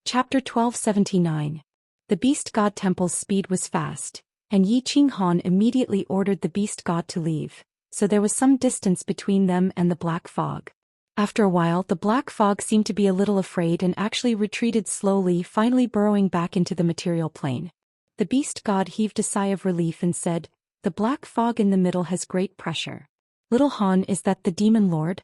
Chapter 1279. The Beast God Temple's speed was fast, and Yi Qinghan immediately ordered the Beast God to leave, so there was some distance between them and the black fog. After a while, the black fog seemed to be a little afraid and actually retreated slowly, finally burrowing back into the material plane. The Beast God heaved a sigh of relief and said, "The black fog in the middle has great pressure. Little Han, is that the Demon Lord?"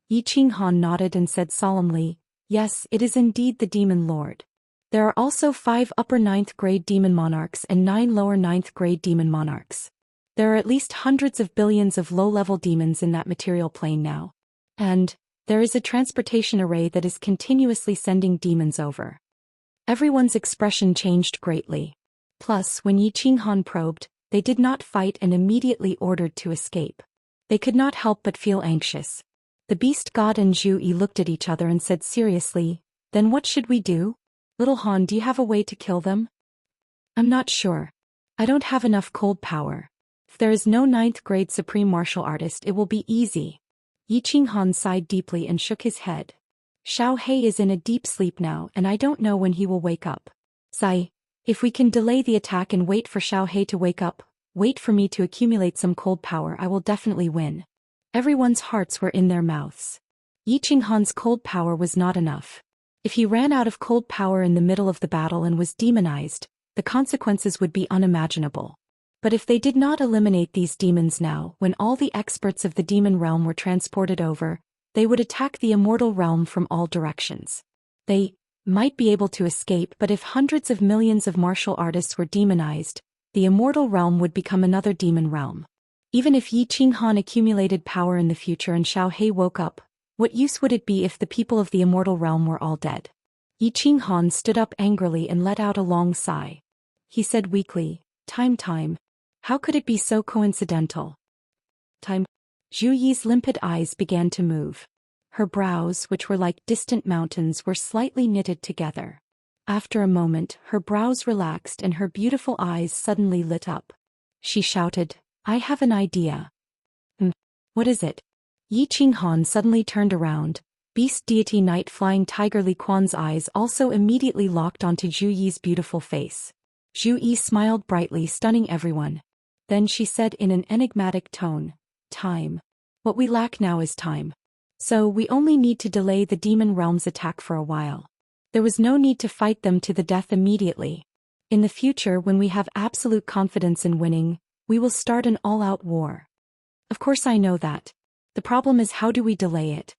Yi Qinghan nodded and said solemnly, "Yes, it is indeed the Demon Lord. There are also 5 upper 9th grade demon monarchs and 9 lower 9th grade demon monarchs. There are at least hundreds of billions of low-level demons in that material plane now. And there is a transportation array that is continuously sending demons over." Everyone's expression changed greatly. Plus, when Yi Qinghan probed, they did not fight and immediately ordered to escape. They could not help but feel anxious. The Beast God and Zhu Yi looked at each other and said seriously, "Then what should we do? Little Han, do you have a way to kill them?" "I'm not sure. I don't have enough cold power. If there is no 9th grade supreme martial artist, it will be easy." Yi Qinghan sighed deeply and shook his head. "Xiao He is in a deep sleep now, and I don't know when he will wake up. Sai, if we can delay the attack and wait for Xiao He to wake up, wait for me to accumulate some cold power, I will definitely win." Everyone's hearts were in their mouths. Yi Qinghan's cold power was not enough. If he ran out of cold power in the middle of the battle and was demonized, the consequences would be unimaginable. But if they did not eliminate these demons now, when all the experts of the demon realm were transported over, they would attack the immortal realm from all directions. They might be able to escape, but if hundreds of millions of martial artists were demonized, the immortal realm would become another demon realm. Even if Yi Qinghan accumulated power in the future and Xiao He woke up, what use would it be if the people of the immortal realm were all dead? Yi Qinghan stood up angrily and let out a long sigh. He said weakly, Time. How could it be so coincidental? Time." Zhu Yi's limpid eyes began to move. Her brows, which were like distant mountains, were slightly knitted together. After a moment, her brows relaxed and her beautiful eyes suddenly lit up. She shouted, "I have an idea." What is it?" Yi Qinghan suddenly turned around. Beast deity Night Flying Tiger Li Quan's eyes also immediately locked onto Zhu Yi's beautiful face. Zhu Yi smiled brightly, stunning everyone. Then she said in an enigmatic tone, "Time. What we lack now is time. So we only need to delay the demon realm's attack for a while. There was no need to fight them to the death immediately. In the future, when we have absolute confidence in winning, we will start an all-out war." "Of course I know that. The problem is, how do we delay it?"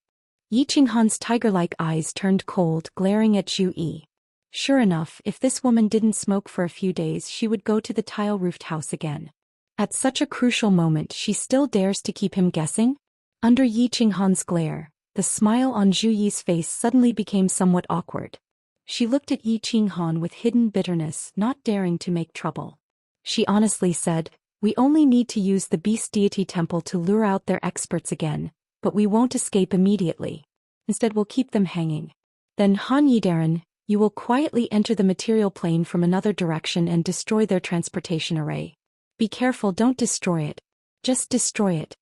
Yi Qinghan's tiger-like eyes turned cold, glaring at Zhu Yi. Sure enough, if this woman didn't smoke for a few days, she would go to the tile-roofed house again. At such a crucial moment, she still dares to keep him guessing? Under Yi Qinghan's glare, the smile on Zhu Yi's face suddenly became somewhat awkward. She looked at Yi Qinghan with hidden bitterness, not daring to make trouble. She honestly said, "We only need to use the Beast Deity Temple to lure out their experts again, but we won't escape immediately. Instead, we'll keep them hanging. Then Han Yidaran, you will quietly enter the material plane from another direction and destroy their transportation array. Be careful, don't destroy it. Just destroy it."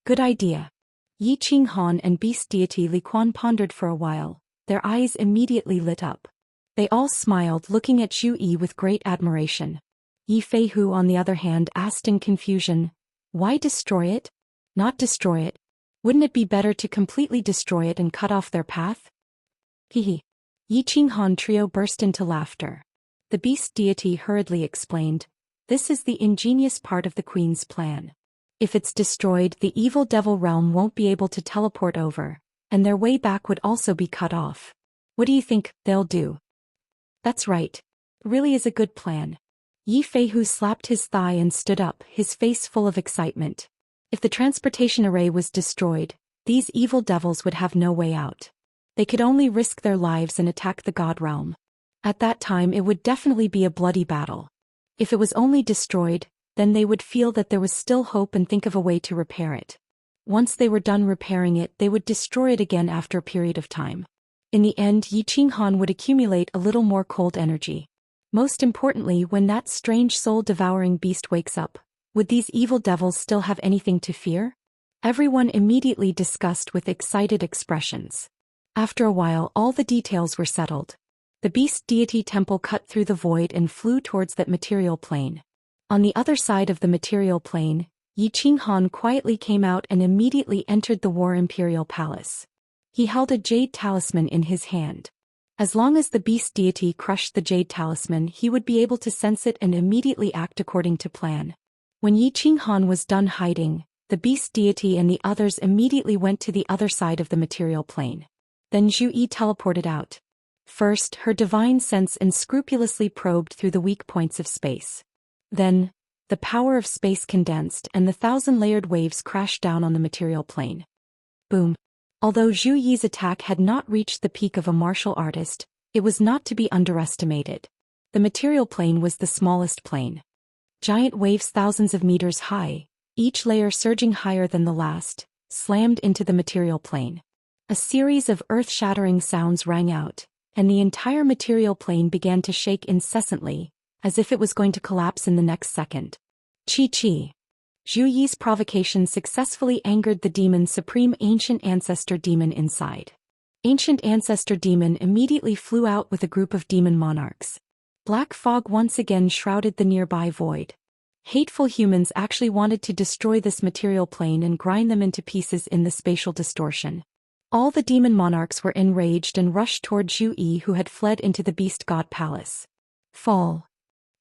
"Good idea." Yi Qinghan and Beast Deity Li Quan pondered for a while. Their eyes immediately lit up. They all smiled, looking at Zhu Yi with great admiration. Yi Feihu, on the other hand, asked in confusion, "Why destroy it? Not destroy it. Wouldn't it be better to completely destroy it and cut off their path?" Hehe. Yi Qinghan trio burst into laughter. The Beast Deity hurriedly explained, "This is the ingenious part of the Queen's plan. If it's destroyed, the evil devil realm won't be able to teleport over, and their way back would also be cut off. What do you think they'll do?" "That's right. It really is a good plan." Yi Feihu slapped his thigh and stood up, his face full of excitement. If the transportation array was destroyed, these evil devils would have no way out. They could only risk their lives and attack the God realm. At that time, it would definitely be a bloody battle. If it was only destroyed, then they would feel that there was still hope and think of a way to repair it. Once they were done repairing it, they would destroy it again after a period of time. In the end, Yi Qinghan would accumulate a little more cold energy. Most importantly, when that strange soul-devouring beast wakes up, would these evil devils still have anything to fear? Everyone immediately discussed with excited expressions. After a while, all the details were settled. The beast deity temple cut through the void and flew towards that material plane. On the other side of the material plane, Yi Qinghan quietly came out and immediately entered the War Imperial Palace. He held a jade talisman in his hand. As long as the beast deity crushed the jade talisman, he would be able to sense it and immediately act according to plan. When Yi Qinghan was done hiding, the beast deity and the others immediately went to the other side of the material plane. Then Zhu Yi teleported out. First, her divine sense unscrupulously probed through the weak points of space. Then, the power of space condensed and the 1,000-layered waves crashed down on the material plane. Boom. Although Zhu Yi's attack had not reached the peak of a martial artist, it was not to be underestimated. The material plane was the smallest plane. Giant waves thousands of meters high, each layer surging higher than the last, slammed into the material plane. A series of earth-shattering sounds rang out, and the entire material plane began to shake incessantly, as if it was going to collapse in the next second. Chi. Zhu Yi's provocation successfully angered the demon's supreme ancient ancestor demon inside. Ancient ancestor demon immediately flew out with a group of demon monarchs. Black fog once again shrouded the nearby void. Hateful humans actually wanted to destroy this material plane and grind them into pieces in the spatial distortion. All the demon monarchs were enraged and rushed toward Zhu Yi, who had fled into the beast god palace. Fall.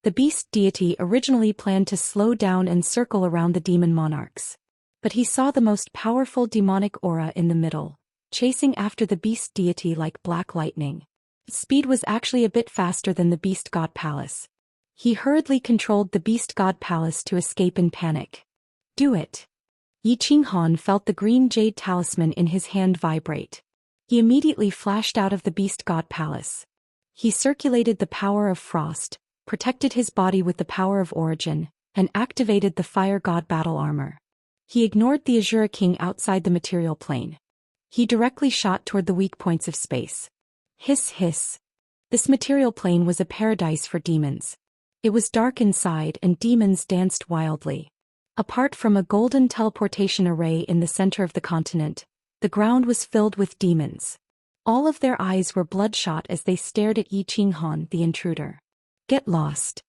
The beast deity originally planned to slow down and circle around the demon monarchs. But he saw the most powerful demonic aura in the middle, chasing after the beast deity like black lightning. Its speed was actually a bit faster than the beast god palace. He hurriedly controlled the beast god palace to escape in panic. Do it. Yi Qinghan felt the green jade talisman in his hand vibrate. He immediately flashed out of the beast god palace. He circulated the power of frost, protected his body with the power of origin, and activated the fire god battle armor. He ignored the Azura King outside the material plane. He directly shot toward the weak points of space. Hiss hiss. This material plane was a paradise for demons. It was dark inside and demons danced wildly. Apart from a golden teleportation array in the center of the continent, the ground was filled with demons. All of their eyes were bloodshot as they stared at Yi Qinghan, the intruder. Get lost.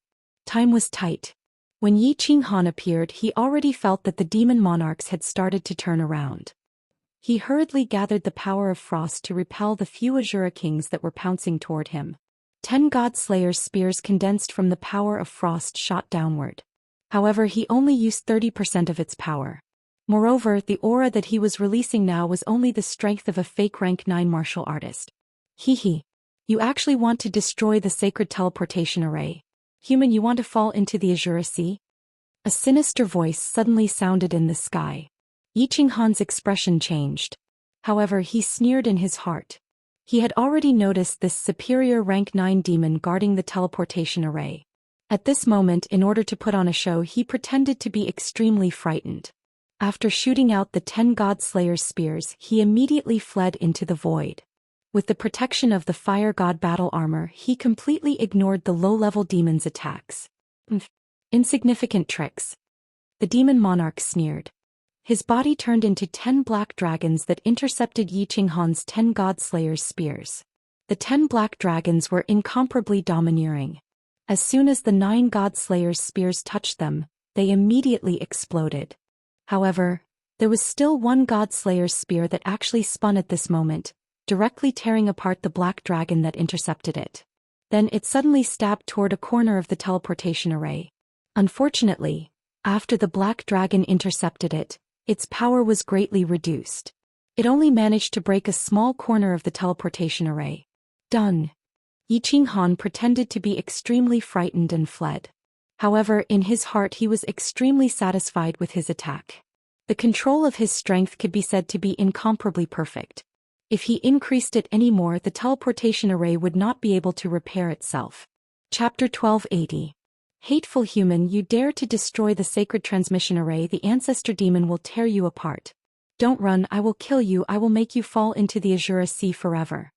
Time was tight. When Yi Qinghan appeared, he already felt that the demon monarchs had started to turn around. He hurriedly gathered the power of frost to repel the few Azura Kings that were pouncing toward him. 10 God Slayer's spears condensed from the power of frost shot downward. However, he only used 30% of its power. Moreover, the aura that he was releasing now was only the strength of a fake rank 9 martial artist. Hee. You actually want to destroy the sacred teleportation array. Human, you want to fall into the Azura Sea? A sinister voice suddenly sounded in the sky. Yi Qinghan's expression changed. However, he sneered in his heart. He had already noticed this superior rank 9 demon guarding the teleportation array. At this moment, in order to put on a show, he pretended to be extremely frightened. After shooting out the 10 God Slayer's spears, he immediately fled into the void. With the protection of the fire god battle armor, he completely ignored the low-level demon's attacks. Insignificant tricks. The demon monarch sneered. His body turned into 10 black dragons that intercepted Yi Qinghan's 10 God Slayer's spears. The 10 black dragons were incomparably domineering. As soon as the 9 God Slayer's spears touched them, they immediately exploded. However, there was still one God Slayer's spear that actually spun at this moment, directly tearing apart the black dragon that intercepted it. Then it suddenly stabbed toward a corner of the teleportation array. Unfortunately, after the black dragon intercepted it, its power was greatly reduced. It only managed to break a small corner of the teleportation array. Done. Yi Qinghan pretended to be extremely frightened and fled. However, in his heart he was extremely satisfied with his attack. The control of his strength could be said to be incomparably perfect. If he increased it any more, the teleportation array would not be able to repair itself. Chapter 1280. Hateful human, you dare to destroy the sacred transmission array, the ancestor demon will tear you apart. Don't run, I will kill you, I will make you fall into the Azura Sea forever.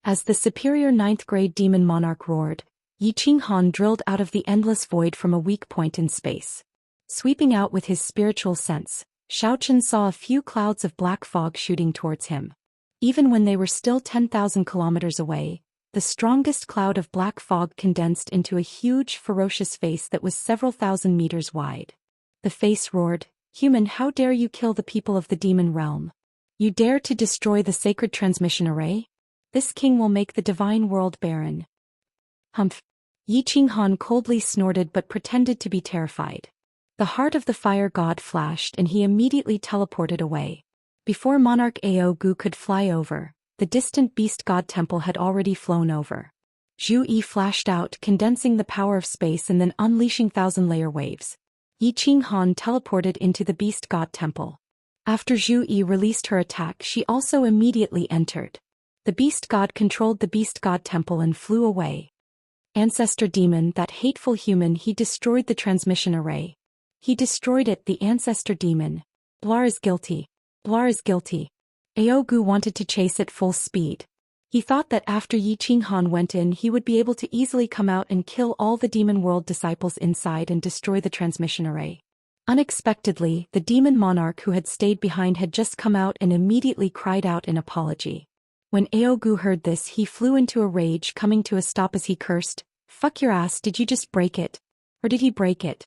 As the superior 9th grade demon monarch roared, Yi Qinghan drilled out of the endless void from a weak point in space. Sweeping out with his spiritual sense, Xiaoqian saw a few clouds of black fog shooting towards him. Even when they were still 10,000 kilometers away, the strongest cloud of black fog condensed into a huge, ferocious face that was several thousand meters wide. The face roared, "Human, how dare you kill the people of the demon realm? You dare to destroy the sacred transmission array? This king will make the divine world barren." Humph. Yi Qinghan coldly snorted but pretended to be terrified. The heart of the fire god flashed and he immediately teleported away. Before Monarch Aogu could fly over, the distant beast god temple had already flown over. Zhu Yi flashed out, condensing the power of space and then unleashing thousand-layer waves. Yi Qinghan teleported into the beast god temple. After Zhu Yi released her attack, she also immediately entered. The beast god controlled the beast god temple and flew away. Ancestor demon, that hateful human, he destroyed the transmission array. He destroyed it, the ancestor demon. Blar is guilty. Blar is guilty. Aogu wanted to chase at full speed. He thought that after Yi Qinghan went in he would be able to easily come out and kill all the demon world disciples inside and destroy the transmission array. Unexpectedly, the demon monarch who had stayed behind had just come out and immediately cried out in apology. When Aogu heard this, he flew into a rage, coming to a stop as he cursed, "Fuck your ass, did you just break it? Or did he break it?"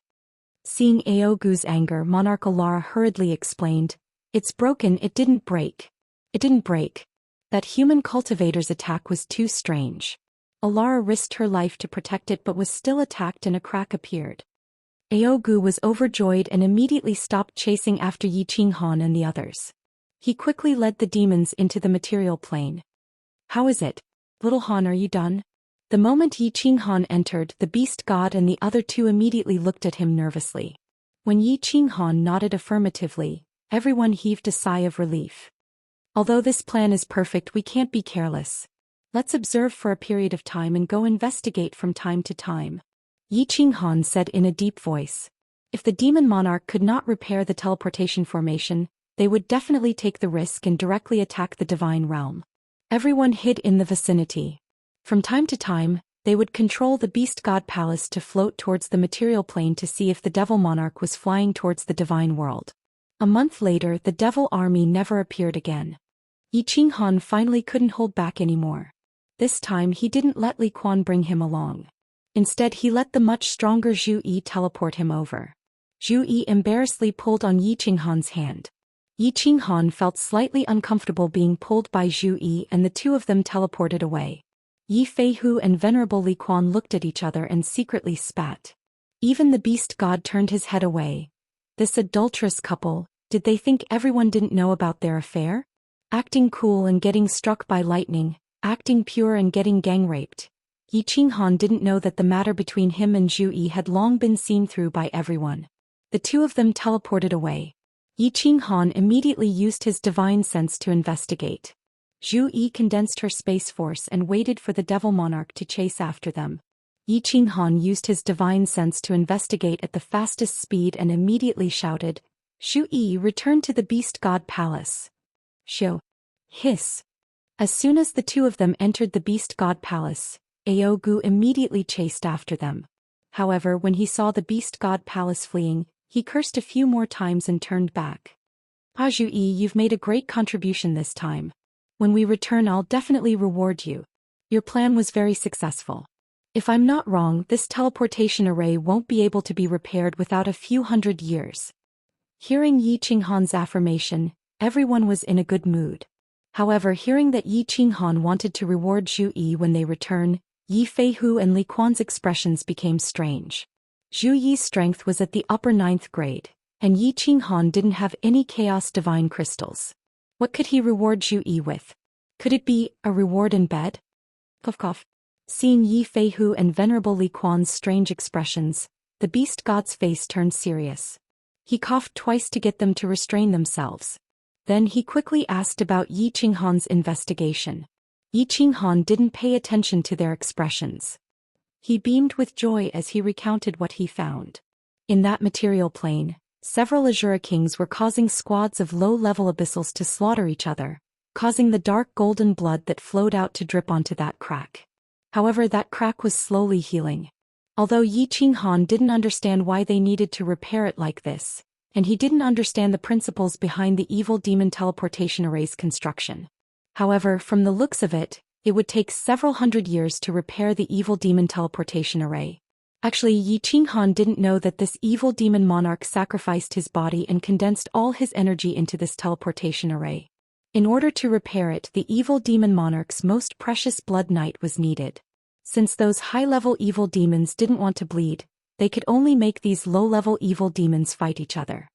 Seeing Aogu's anger, Monarch Alara hurriedly explained, "It's broken, it didn't break. It didn't break. That human cultivator's attack was too strange." Alara risked her life to protect it but was still attacked and a crack appeared. Aogu was overjoyed and immediately stopped chasing after Yi Qinghan and the others. He quickly led the demons into the material plane. "How is it? Little Han, are you done?" The moment Yi Qinghan entered, the beast god and the other two immediately looked at him nervously. When Yi Qinghan nodded affirmatively, everyone heaved a sigh of relief. "Although this plan is perfect, we can't be careless. Let's observe for a period of time and go investigate from time to time," Yi Qinghan said in a deep voice. If the demon monarch could not repair the teleportation formation, they would definitely take the risk and directly attack the divine realm. Everyone hid in the vicinity. From time to time, they would control the beast god palace to float towards the material plane to see if the devil monarch was flying towards the divine world. A month later, the devil army never appeared again. Yi Qinghan finally couldn't hold back anymore. This time he didn't let Li Quan bring him along. Instead he let the much stronger Zhu Yi teleport him over. Zhu Yi embarrassedly pulled on Yi Qinghan's hand. Yi Qinghan felt slightly uncomfortable being pulled by Zhu Yi and the two of them teleported away. Yi Feihu and Venerable Li Quan looked at each other and secretly spat. Even the beast god turned his head away. This adulterous couple, did they think everyone didn't know about their affair? Acting cool and getting struck by lightning, acting pure and getting gang-raped. Yi Qinghan didn't know that the matter between him and Zhu Yi had long been seen through by everyone. The two of them teleported away. Yi Qinghan immediately used his divine sense to investigate. Zhu Yi condensed her space force and waited for the devil monarch to chase after them. Yi Qinghan used his divine sense to investigate at the fastest speed and immediately shouted, "Zhu Yi, return to the beast god palace." Shio. Hiss. As soon as the two of them entered the beast god palace, Aogu immediately chased after them. However, when he saw the beast god palace fleeing, he cursed a few more times and turned back. "Ah, Zhu Yi, you've made a great contribution this time. When we return, I'll definitely reward you. Your plan was very successful. If I'm not wrong, this teleportation array won't be able to be repaired without a few hundred years." Hearing Yi Qinghan's affirmation, everyone was in a good mood. However, hearing that Yi Qinghan wanted to reward Zhu Yi when they return, Yi Feihu and Li Quan's expressions became strange. Zhu Yi's strength was at the upper 9th grade, and Yi Qinghan didn't have any Chaos Divine crystals. What could he reward Zhu Yi with? Could it be a reward in bed? Cough cough. Seeing Yi Feihu and Venerable Li Quan's strange expressions, the beast god's face turned serious. He coughed twice to get them to restrain themselves. Then he quickly asked about Yi Qinghan's investigation. Yi Qinghan didn't pay attention to their expressions. He beamed with joy as he recounted what he found. In that material plane, several Azura kings were causing squads of low-level abyssals to slaughter each other, causing the dark golden blood that flowed out to drip onto that crack. However, that crack was slowly healing. Although Yi Qinghan didn't understand why they needed to repair it like this, and he didn't understand the principles behind the evil demon teleportation array's construction. However, from the looks of it, It would take several hundred years to repair the evil demon teleportation array. Actually, Yi Qinghan didn't know that this evil demon monarch sacrificed his body and condensed all his energy into this teleportation array. In order to repair it, the evil demon monarch's most precious blood knight was needed. Since those high-level evil demons didn't want to bleed, they could only make these low-level evil demons fight each other.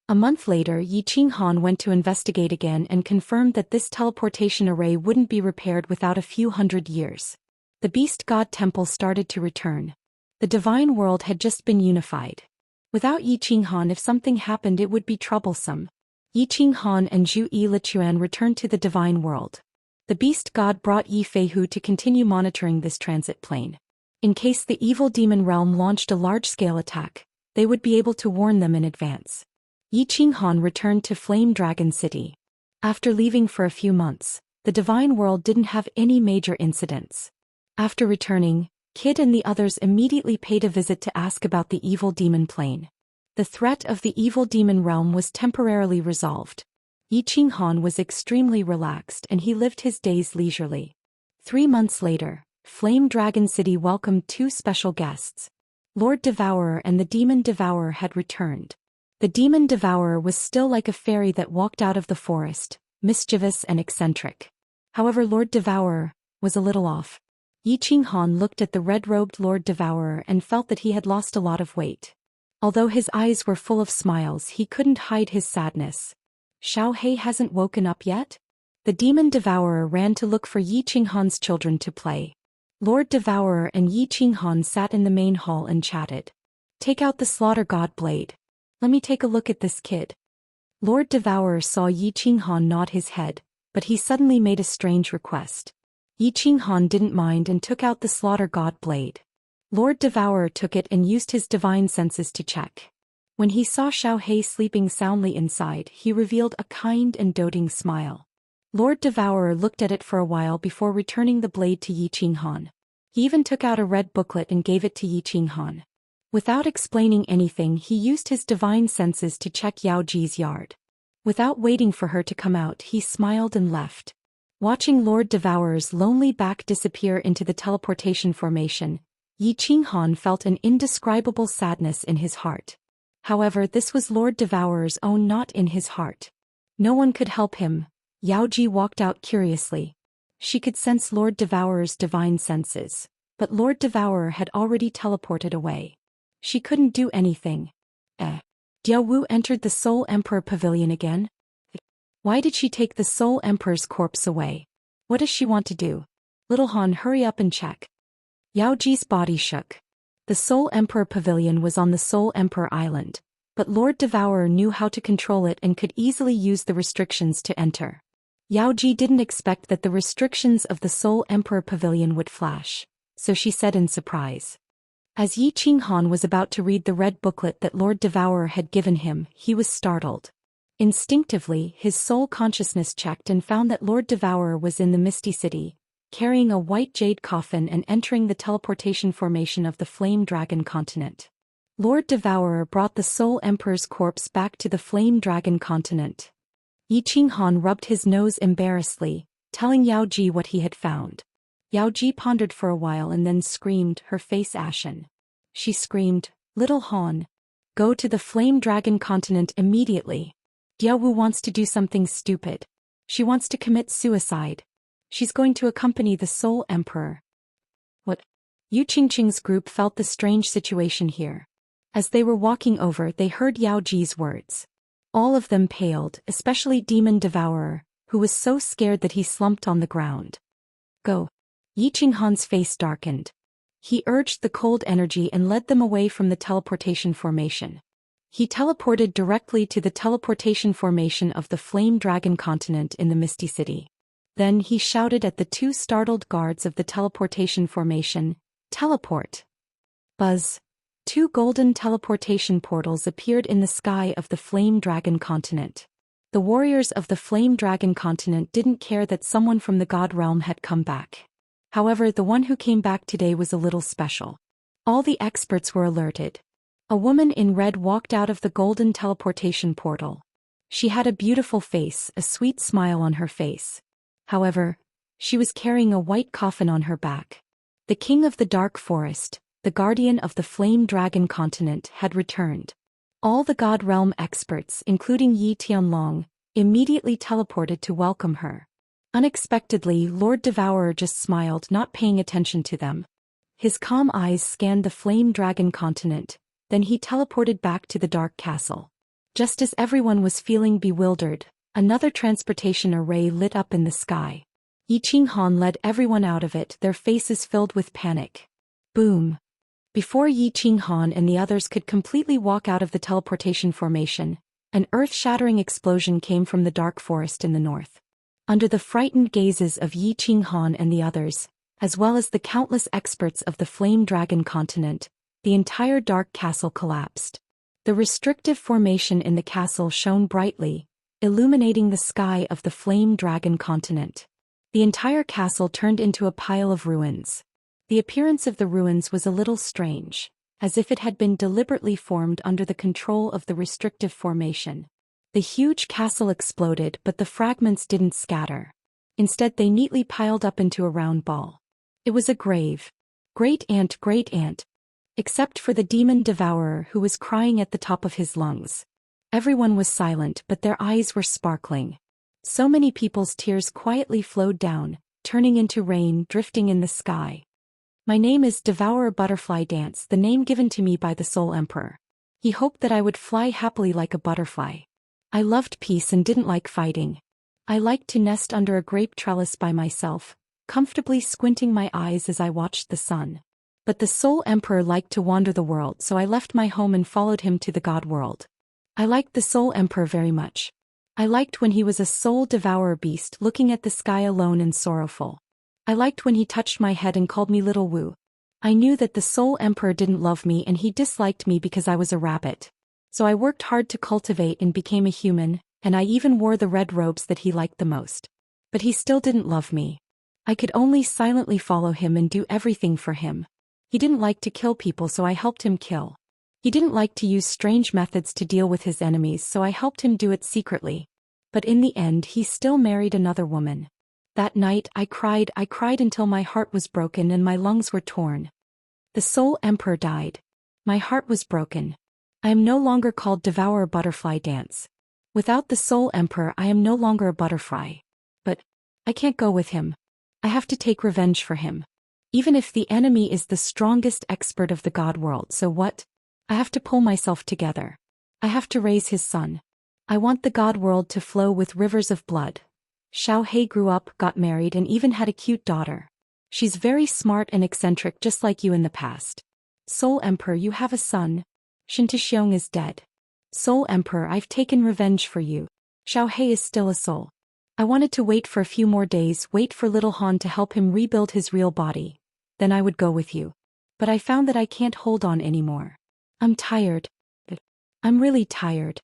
A month later, Yi Qinghan went to investigate again and confirmed that this teleportation array wouldn't be repaired without a few hundred years. The Beast God Temple started to return. The divine world had just been unified. Without Yi Qinghan, if something happened, it would be troublesome. Yi Qinghan and Zhu Lichuan returned to the divine world. The beast god brought Yi Feihu to continue monitoring this transit plane. In case the evil demon realm launched a large-scale attack, they would be able to warn them in advance. Yi Qinghan returned to Flame Dragon City. After leaving for a few months, the divine world didn't have any major incidents. After returning, Kid and the others immediately paid a visit to ask about the evil demon plane. The threat of the evil demon realm was temporarily resolved. Yi Qinghan was extremely relaxed and he lived his days leisurely. 3 months later, Flame Dragon City welcomed 2 special guests. Lord Devourer and the Demon Devourer had returned. The Demon Devourer was still like a fairy that walked out of the forest, mischievous and eccentric. However, Lord Devourer was a little off. Yi Qinghan looked at the red-robed Lord Devourer and felt that he had lost a lot of weight. Although his eyes were full of smiles, he couldn't hide his sadness. Xiao Hei hasn't woken up yet? The Demon Devourer ran to look for Yi Qinghan's children to play. Lord Devourer and Yi Qinghan sat in the main hall and chatted. Take out the Slaughter God blade. Let me take a look at this kid. Lord Devourer saw Yi Qinghan nod his head, but he suddenly made a strange request. Yi Qinghan didn't mind and took out the Slaughter God blade. Lord Devourer took it and used his divine senses to check. When he saw Xiao Hei sleeping soundly inside, he revealed a kind and doting smile. Lord Devourer looked at it for a while before returning the blade to Yi Qinghan. He even took out a red booklet and gave it to Yi Qinghan. Without explaining anything, he used his divine senses to check Yao Ji's yard. Without waiting for her to come out, he smiled and left. Watching Lord Devourer's lonely back disappear into the teleportation formation, Yi Qinghan felt an indescribable sadness in his heart. However, this was Lord Devourer's own, not in his heart. No one could help him. Yao Ji walked out curiously. She could sense Lord Devourer's divine senses, but Lord Devourer had already teleported away. She couldn't do anything. Diao Wu entered the Soul Emperor Pavilion again. Why did she take the Soul Emperor's corpse away? What does she want to do? Little Han, hurry up and check. Yao Ji's body shook. The Soul Emperor Pavilion was on the Soul Emperor Island, but Lord Devourer knew how to control it and could easily use the restrictions to enter. Yao Ji didn't expect that the restrictions of the Soul Emperor Pavilion would flash, so she said in surprise. As Yi Qinghan was about to read the red booklet that Lord Devourer had given him, he was startled. Instinctively, his soul consciousness checked and found that Lord Devourer was in the Misty City, carrying a white jade coffin and entering the teleportation formation of the Flame Dragon continent. Lord Devourer brought the Soul Emperor's corpse back to the Flame Dragon continent. Yi Qinghan rubbed his nose embarrassedly, telling Yao Ji what he had found. Yao Ji pondered for a while and then screamed, her face ashen. She screamed, "Little Han, go to the Flame Dragon continent immediately. Diao Wu wants to do something stupid. She wants to commit suicide. She's going to accompany the Soul Emperor." What? Yu Qingqing's group felt the strange situation here. As they were walking over, they heard Yao Ji's words. All of them paled, especially Demon Devourer, who was so scared that he slumped on the ground. Go. Yi Qinghan's face darkened. He urged the cold energy and led them away from the teleportation formation. He teleported directly to the teleportation formation of the Flame Dragon continent in the Misty City. Then he shouted at the 2 startled guards of the teleportation formation, "Teleport!" Buzz. 2 golden teleportation portals appeared in the sky of the Flame Dragon continent. The warriors of the Flame Dragon continent didn't care that someone from the God realm had come back. However, the one who came back today was a little special. All the experts were alerted. A woman in red walked out of the golden teleportation portal. She had a beautiful face, a sweet smile on her face. However, She was carrying a white coffin on her back. The king of the dark forest, the guardian of the flame dragon continent, had returned. All the God Realm experts, including Yi Tianlong, immediately teleported to welcome her. Unexpectedly, Lord Devourer just smiled, not paying attention to them. His calm eyes scanned the flame dragon continent, then he teleported back to the dark castle. Just as everyone was feeling bewildered, another transportation array lit up in the sky. Yi Qinghan led everyone out of it, their faces filled with panic. Boom! Before Yi Qinghan and the others could completely walk out of the teleportation formation, an earth-shattering explosion came from the dark forest in the north. Under the frightened gazes of Yi Qinghan and the others, as well as the countless experts of the Flame Dragon continent, the entire dark castle collapsed. The restrictive formation in the castle shone brightly, illuminating the sky of the Flame Dragon continent. The entire castle turned into a pile of ruins. The appearance of the ruins was a little strange, as if it had been deliberately formed under the control of the restrictive formation. The huge castle exploded, but the fragments didn't scatter. Instead, they neatly piled up into a round ball. It was a grave. Great aunt. Except for the demon devourer, who was crying at the top of his lungs. Everyone was silent, but their eyes were sparkling. So many people's tears quietly flowed down, turning into rain drifting in the sky. My name is Devourer Butterfly Dance, the name given to me by the Soul Emperor. He hoped that I would fly happily like a butterfly. I loved peace and didn't like fighting. I liked to nest under a grape trellis by myself, comfortably squinting my eyes as I watched the sun. But the Soul Emperor liked to wander the world, so I left my home and followed him to the God world. I liked the Soul Emperor very much. I liked when he was a soul devourer beast looking at the sky alone and sorrowful. I liked when he touched my head and called me Little Wu. I knew that the Soul Emperor didn't love me and he disliked me because I was a rabbit. So I worked hard to cultivate and became a human, and I even wore the red robes that he liked the most. But he still didn't love me. I could only silently follow him and do everything for him. He didn't like to kill people, so I helped him kill. He didn't like to use strange methods to deal with his enemies, so I helped him do it secretly. But in the end, he still married another woman. That night, I cried until my heart was broken and my lungs were torn. The Soul Emperor died. My heart was broken. I am no longer called Devourer Butterfly Dance. Without the Soul Emperor, I am no longer a butterfly. But I can't go with him. I have to take revenge for him. Even if the enemy is the strongest expert of the God world, so what? I have to pull myself together. I have to raise his son. I want the God world to flow with rivers of blood. Xiao He grew up, got married, and even had a cute daughter. She's very smart and eccentric, just like you in the past. Soul Emperor, you have a son. Xianxia is dead. Soul Emperor, I've taken revenge for you. Xiao He is still a soul. I wanted to wait for a few more days, wait for little Han to help him rebuild his real body. Then I would go with you. But I found that I can't hold on anymore. I'm tired. I'm really tired.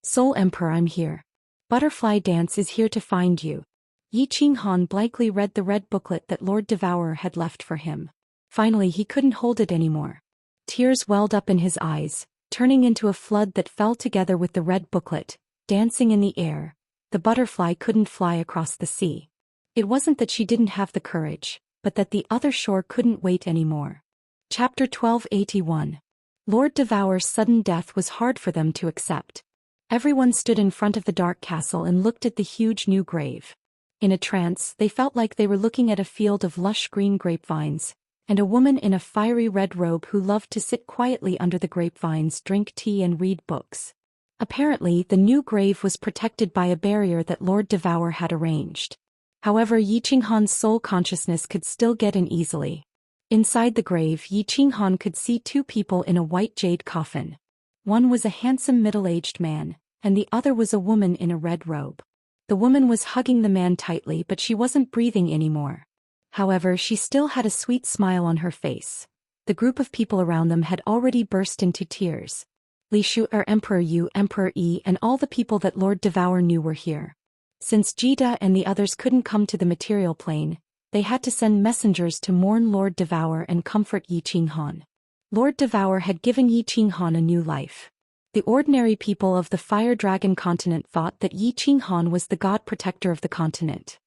Soul Emperor, I'm here. Butterfly Dance is here to find you. Yi Qinghan blankly read the red booklet that Lord Devourer had left for him. Finally, he couldn't hold it anymore. Tears welled up in his eyes, turning into a flood that fell together with the red booklet, dancing in the air. The butterfly couldn't fly across the sea. It wasn't that she didn't have the courage, but that the other shore couldn't wait anymore. Chapter 1281. Lord Devourer's sudden death was hard for them to accept. Everyone stood in front of the dark castle and looked at the huge new grave. In a trance, they felt like they were looking at a field of lush green grapevines, and a woman in a fiery red robe who loved to sit quietly under the grapevines, drink tea and read books. Apparently, the new grave was protected by a barrier that Lord Devourer had arranged. However, Yi Qinghan's soul consciousness could still get in easily. Inside the grave, Yi Qinghan could see two people in a white jade coffin. One was a handsome middle-aged man, and the other was a woman in a red robe. The woman was hugging the man tightly, but she wasn't breathing anymore. However, she still had a sweet smile on her face. The group of people around them had already burst into tears. Li Shu, Emperor Yu, Emperor Yi, and all the people that Lord Devourer knew were here. Since Jida and the others couldn't come to the material plane, they had to send messengers to mourn Lord Devourer and comfort Yi Qinghan. Lord Devourer had given Yi Qinghan a new life. The ordinary people of the Fire Dragon continent thought that Yi Qinghan was the god protector of the continent.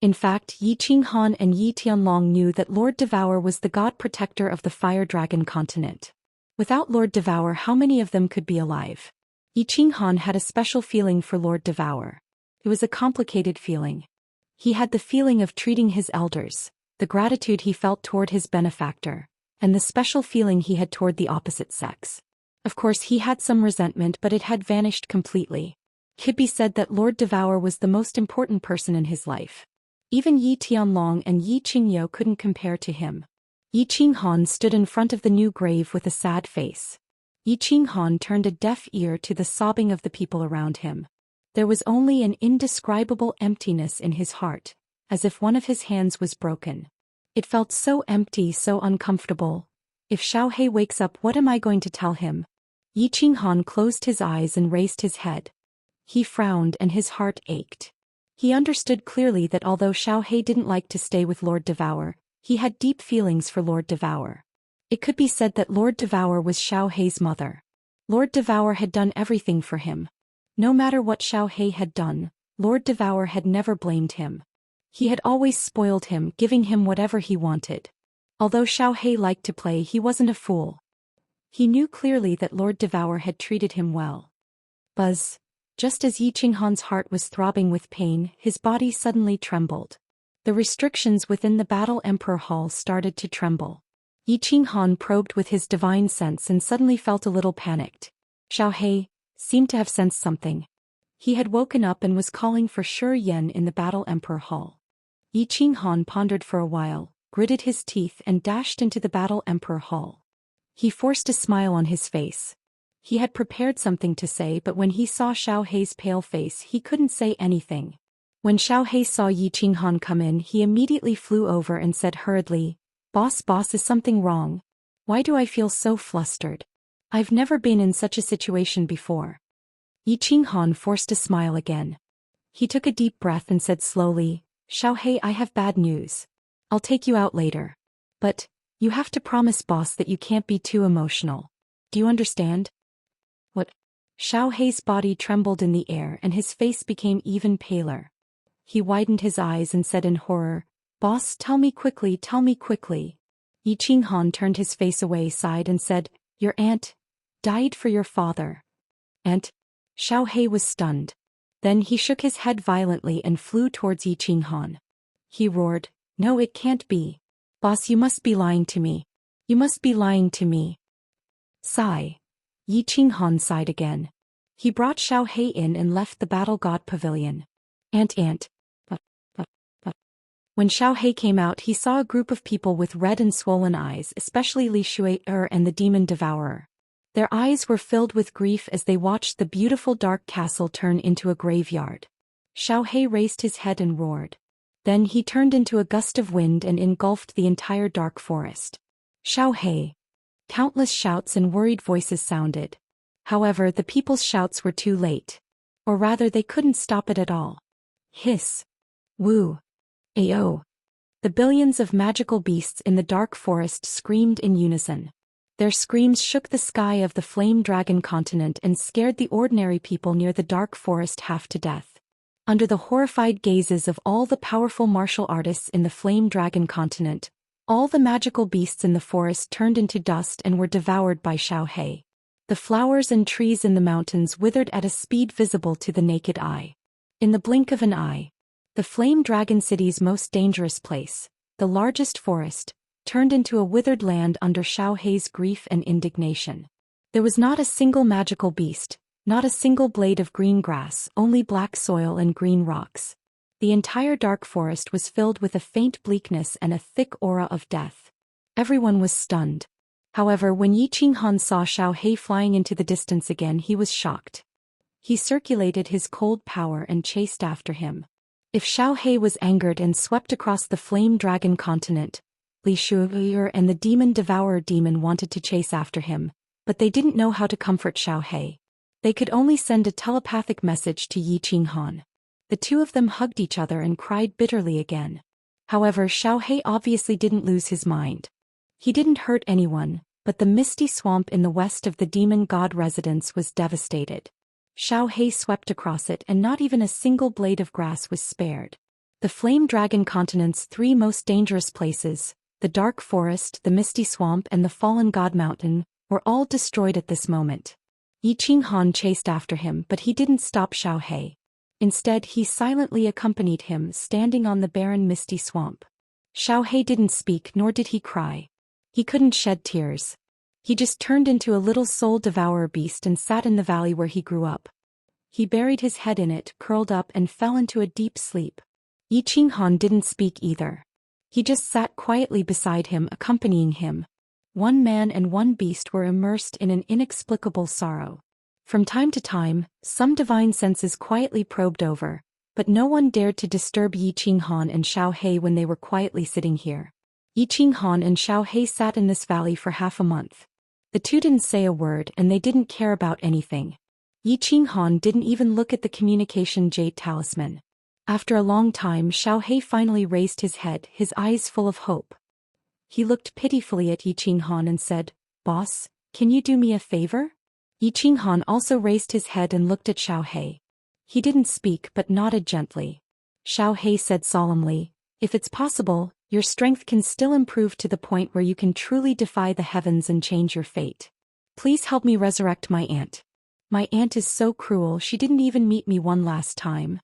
In fact, Yi Qinghan and Yi Tianlong knew that Lord Devour was the god protector of the Fire Dragon continent. Without Lord Devour, how many of them could be alive? Yi Qinghan had a special feeling for Lord Devour. It was a complicated feeling. He had the feeling of treating his elders, the gratitude he felt toward his benefactor, and the special feeling he had toward the opposite sex. Of course, he had some resentment, but it had vanished completely. It could be said that Lord Devour was the most important person in his life. Even Yi Tianlong and Yi Qingyou couldn't compare to him. Yi Qinghan stood in front of the new grave with a sad face. Yi Qinghan turned a deaf ear to the sobbing of the people around him. There was only an indescribable emptiness in his heart, as if one of his hands was broken. It felt so empty, so uncomfortable. If Xiaohei wakes up, what am I going to tell him? Yi Qinghan closed his eyes and raised his head. He frowned and his heart ached. He understood clearly that although Xiaohei didn't like to stay with Lord Devour, he had deep feelings for Lord Devour. It could be said that Lord Devour was Xiaohei's mother. Lord Devour had done everything for him. No matter what Xiaohei had done, Lord Devour had never blamed him. He had always spoiled him, giving him whatever he wanted. Although Xiaohei liked to play, he wasn't a fool. He knew clearly that Lord Devour had treated him well. Buzz. Just as Yi Qinghan's heart was throbbing with pain, his body suddenly trembled. The restrictions within the Battle Emperor Hall started to tremble. Yi Qinghan probed with his divine sense and suddenly felt a little panicked. Xiaohei seemed to have sensed something. He had woken up and was calling for Zhou Xian in the Battle Emperor Hall. Yi Qinghan pondered for a while, gritted his teeth and dashed into the Battle Emperor Hall. He forced a smile on his face. He had prepared something to say, but when he saw Xiaohei's pale face, he couldn't say anything. When Xiaohei saw Yi Qinghan come in, he immediately flew over and said hurriedly, Boss, is something wrong? Why do I feel so flustered? I've never been in such a situation before." Yi Qinghan forced a smile again. He took a deep breath and said slowly, "Xiaohei, I have bad news. I'll take you out later. But, you have to promise boss that you can't be too emotional. Do you understand?" "What?" Xiaohei's body trembled in the air and his face became even paler. He widened his eyes and said in horror, "Boss, tell me quickly, tell me quickly." Yi Qinghan turned his face away, sighed and said, "Your aunt died for your father." "Aunt?" Xiaohei was stunned. Then he shook his head violently and flew towards Yi Qinghan. He roared, "No, it can't be. Boss, you must be lying to me. You must be lying to me." Sigh. Yi Qinghan sighed again. He brought Xiaohei in and left the Battle God Pavilion. Aunt. When Xiaohei came out, he saw a group of people with red and swollen eyes, especially Li Shui-er and the Demon Devourer. Their eyes were filled with grief as they watched the beautiful dark castle turn into a graveyard. Xiaohei raised his head and roared. Then he turned into a gust of wind and engulfed the entire dark forest. "Xiaohei!" Countless shouts and worried voices sounded. However, the people's shouts were too late. Or rather, they couldn't stop it at all. Hiss! Woo! Ayo! The billions of magical beasts in the dark forest screamed in unison. Their screams shook the sky of the Flame Dragon continent and scared the ordinary people near the dark forest half to death. Under the horrified gazes of all the powerful martial artists in the Flame Dragon continent, all the magical beasts in the forest turned into dust and were devoured by Xiaohei. The flowers and trees in the mountains withered at a speed visible to the naked eye. In the blink of an eye, the Flame Dragon City's most dangerous place, the largest forest, turned into a withered land under Xiaohei's grief and indignation. There was not a single magical beast, not a single blade of green grass, only black soil and green rocks. The entire dark forest was filled with a faint bleakness and a thick aura of death. Everyone was stunned. However, when Yi Qinghan saw Xiaohei flying into the distance again, he was shocked. He circulated his cold power and chased after him. If Xiaohei was angered and swept across the Flame Dragon continent, Li Shui-er and the Demon Devourer demon wanted to chase after him, but they didn't know how to comfort Xiaohei. They could only send a telepathic message to Yi Qinghan. The two of them hugged each other and cried bitterly again. However, Xiaohei obviously didn't lose his mind. He didn't hurt anyone, but the misty swamp in the west of the demon god residence was devastated. Xiaohei swept across it and not even a single blade of grass was spared. The Flame Dragon Continent's three most dangerous places, the Dark Forest, the Misty Swamp and the Fallen God Mountain, were all destroyed at this moment. Yi Qinghan chased after him but he didn't stop Xiaohei. Instead he silently accompanied him standing on the barren misty swamp. Xiaohei didn't speak nor did he cry. He couldn't shed tears. He just turned into a little soul-devourer beast and sat in the valley where he grew up. He buried his head in it, curled up and fell into a deep sleep. Yi Qinghan didn't speak either. He just sat quietly beside him, accompanying him. One man and one beast were immersed in an inexplicable sorrow. From time to time, some divine senses quietly probed over, but no one dared to disturb Yi Qinghan and Xiaohei when they were quietly sitting here. Yi Qinghan and Xiaohei sat in this valley for half a month. The two didn't say a word and they didn't care about anything. Yi Qinghan didn't even look at the communication jade talisman. After a long time Xiaohei finally raised his head, his eyes full of hope. He looked pitifully at Yi Qinghan and said, "Boss, can you do me a favor?" Yi Qinghan also raised his head and looked at Xiaohei. He didn't speak but nodded gently. Xiaohei said solemnly, "If it's possible, your strength can still improve to the point where you can truly defy the heavens and change your fate. Please help me resurrect my aunt. My aunt is so cruel, she didn't even meet me one last time."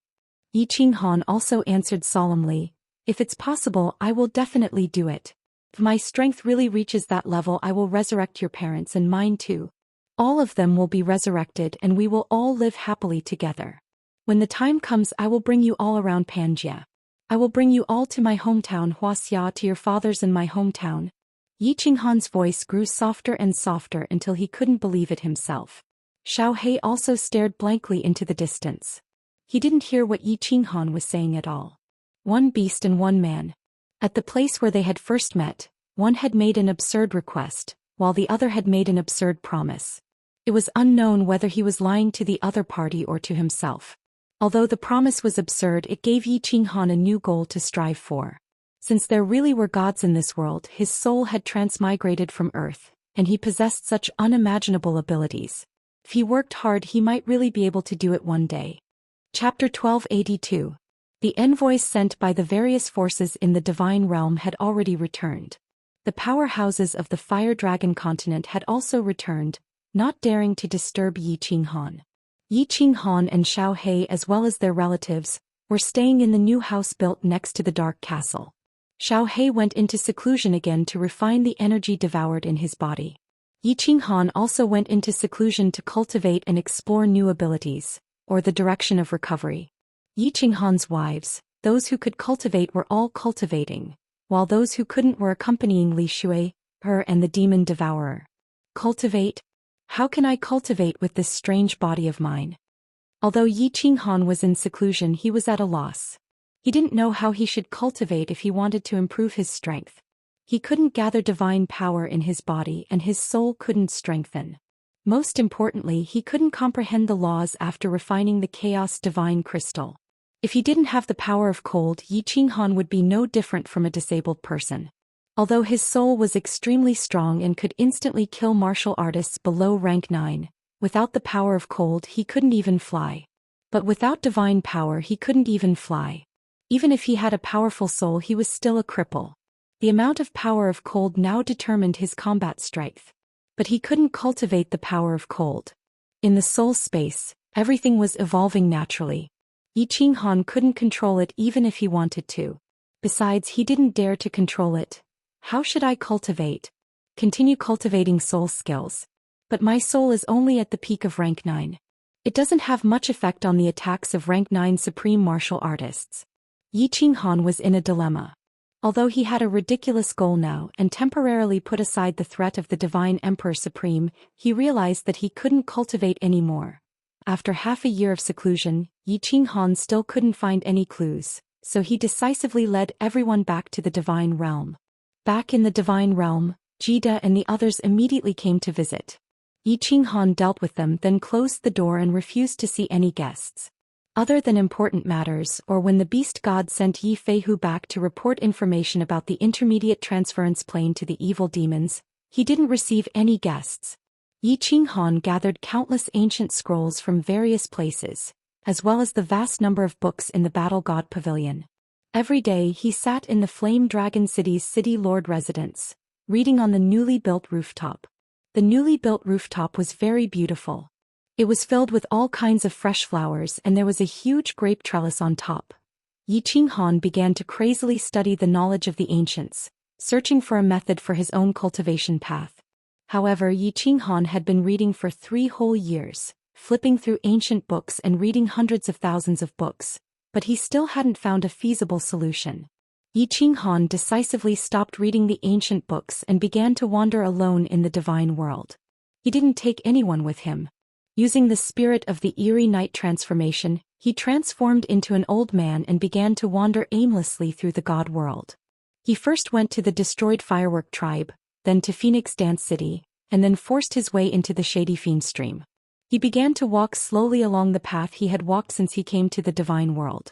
Yi Qinghan also answered solemnly, "If it's possible, I will definitely do it. If my strength really reaches that level, I will resurrect your parents and mine too. All of them will be resurrected and we will all live happily together. When the time comes, I will bring you all around Pangaea. I will bring you all to my hometown Wuxia, to your fathers in my hometown." Yi Qinghan's voice grew softer and softer until he couldn't believe it himself. Xiaohei also stared blankly into the distance. He didn't hear what Yi Qinghan was saying at all. One beast and one man. At the place where they had first met, one had made an absurd request, while the other had made an absurd promise. It was unknown whether he was lying to the other party or to himself. Although the promise was absurd, it gave Yi Qinghan a new goal to strive for. Since there really were gods in this world, his soul had transmigrated from Earth, and he possessed such unimaginable abilities. If he worked hard, he might really be able to do it one day. Chapter 1282. The envoys sent by the various forces in the divine realm had already returned. The powerhouses of the Fire Dragon continent had also returned, not daring to disturb Yi Qinghan. Yi Qinghan and Xiaohei, as well as their relatives, were staying in the new house built next to the Dark Castle. Xiaohei went into seclusion again to refine the energy devoured in his body. Yi Qinghan also went into seclusion to cultivate and explore new abilities, or the direction of recovery. Yi Qinghan's wives, those who could cultivate, were all cultivating, while those who couldn't were accompanying Li Shui, her and the demon devourer. Cultivate? How can I cultivate with this strange body of mine? Although Yi Qinghan was in seclusion, he was at a loss. He didn't know how he should cultivate if he wanted to improve his strength. He couldn't gather divine power in his body and his soul couldn't strengthen. Most importantly, he couldn't comprehend the laws after refining the Chaos Divine Crystal. If he didn't have the power of cold, Yi Qinghan would be no different from a disabled person. Although his soul was extremely strong and could instantly kill martial artists below rank 9, without the power of cold he couldn't even fly. But without divine power he couldn't even fly. Even if he had a powerful soul, he was still a cripple. The amount of power of cold now determined his combat strength. But he couldn't cultivate the power of cold. In the soul space, everything was evolving naturally. Yi Qinghan couldn't control it even if he wanted to. Besides, he didn't dare to control it. How should I cultivate? Continue cultivating soul skills. But my soul is only at the peak of rank 9. It doesn't have much effect on the attacks of rank 9 supreme martial artists. Yi Qinghan was in a dilemma. Although he had a ridiculous goal now and temporarily put aside the threat of the Divine Emperor Supreme, he realized that he couldn't cultivate anymore. After half a year of seclusion, Yi Qinghan still couldn't find any clues, so he decisively led everyone back to the Divine Realm. Back in the Divine Realm, Jida and the others immediately came to visit. Yi Qinghan dealt with them, then closed the door and refused to see any guests. Other than important matters, or when the beast god sent Yi Feihu back to report information about the intermediate transference plane to the evil demons, he didn't receive any guests. Yi Qinghan gathered countless ancient scrolls from various places, as well as the vast number of books in the Battle God Pavilion. Every day he sat in the Flame Dragon City's city lord residence, reading on the newly built rooftop. The newly built rooftop was very beautiful. It was filled with all kinds of fresh flowers and there was a huge grape trellis on top. Yi Qinghan began to crazily study the knowledge of the ancients, searching for a method for his own cultivation path. However, Yi Qinghan had been reading for 3 whole years, flipping through ancient books and reading hundreds of thousands of books, but he still hadn't found a feasible solution. Yi Qinghan decisively stopped reading the ancient books and began to wander alone in the divine world. He didn't take anyone with him. Using the spirit of the eerie night transformation, he transformed into an old man and began to wander aimlessly through the god world. He first went to the destroyed firework tribe, then to Phoenix Dance City, and then forced his way into the shady fiend stream. He began to walk slowly along the path he had walked since he came to the divine world.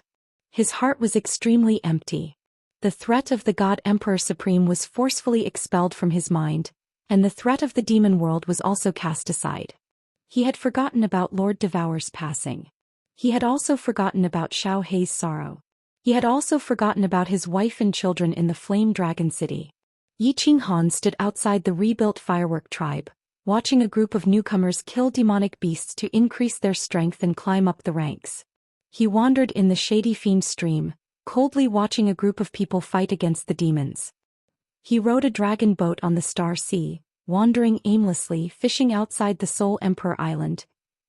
His heart was extremely empty. The threat of the God Emperor Supreme was forcefully expelled from his mind, and the threat of the demon world was also cast aside. He had forgotten about Lord Devour's passing. He had also forgotten about Xiao Hei's sorrow. He had also forgotten about his wife and children in the Flame Dragon City. Yi Qinghan stood outside the rebuilt firework tribe, watching a group of newcomers kill demonic beasts to increase their strength and climb up the ranks. He wandered in the shady fiend stream, coldly watching a group of people fight against the demons. He rowed a dragon boat on the Star Sea, wandering aimlessly, fishing outside the Soul Emperor Island.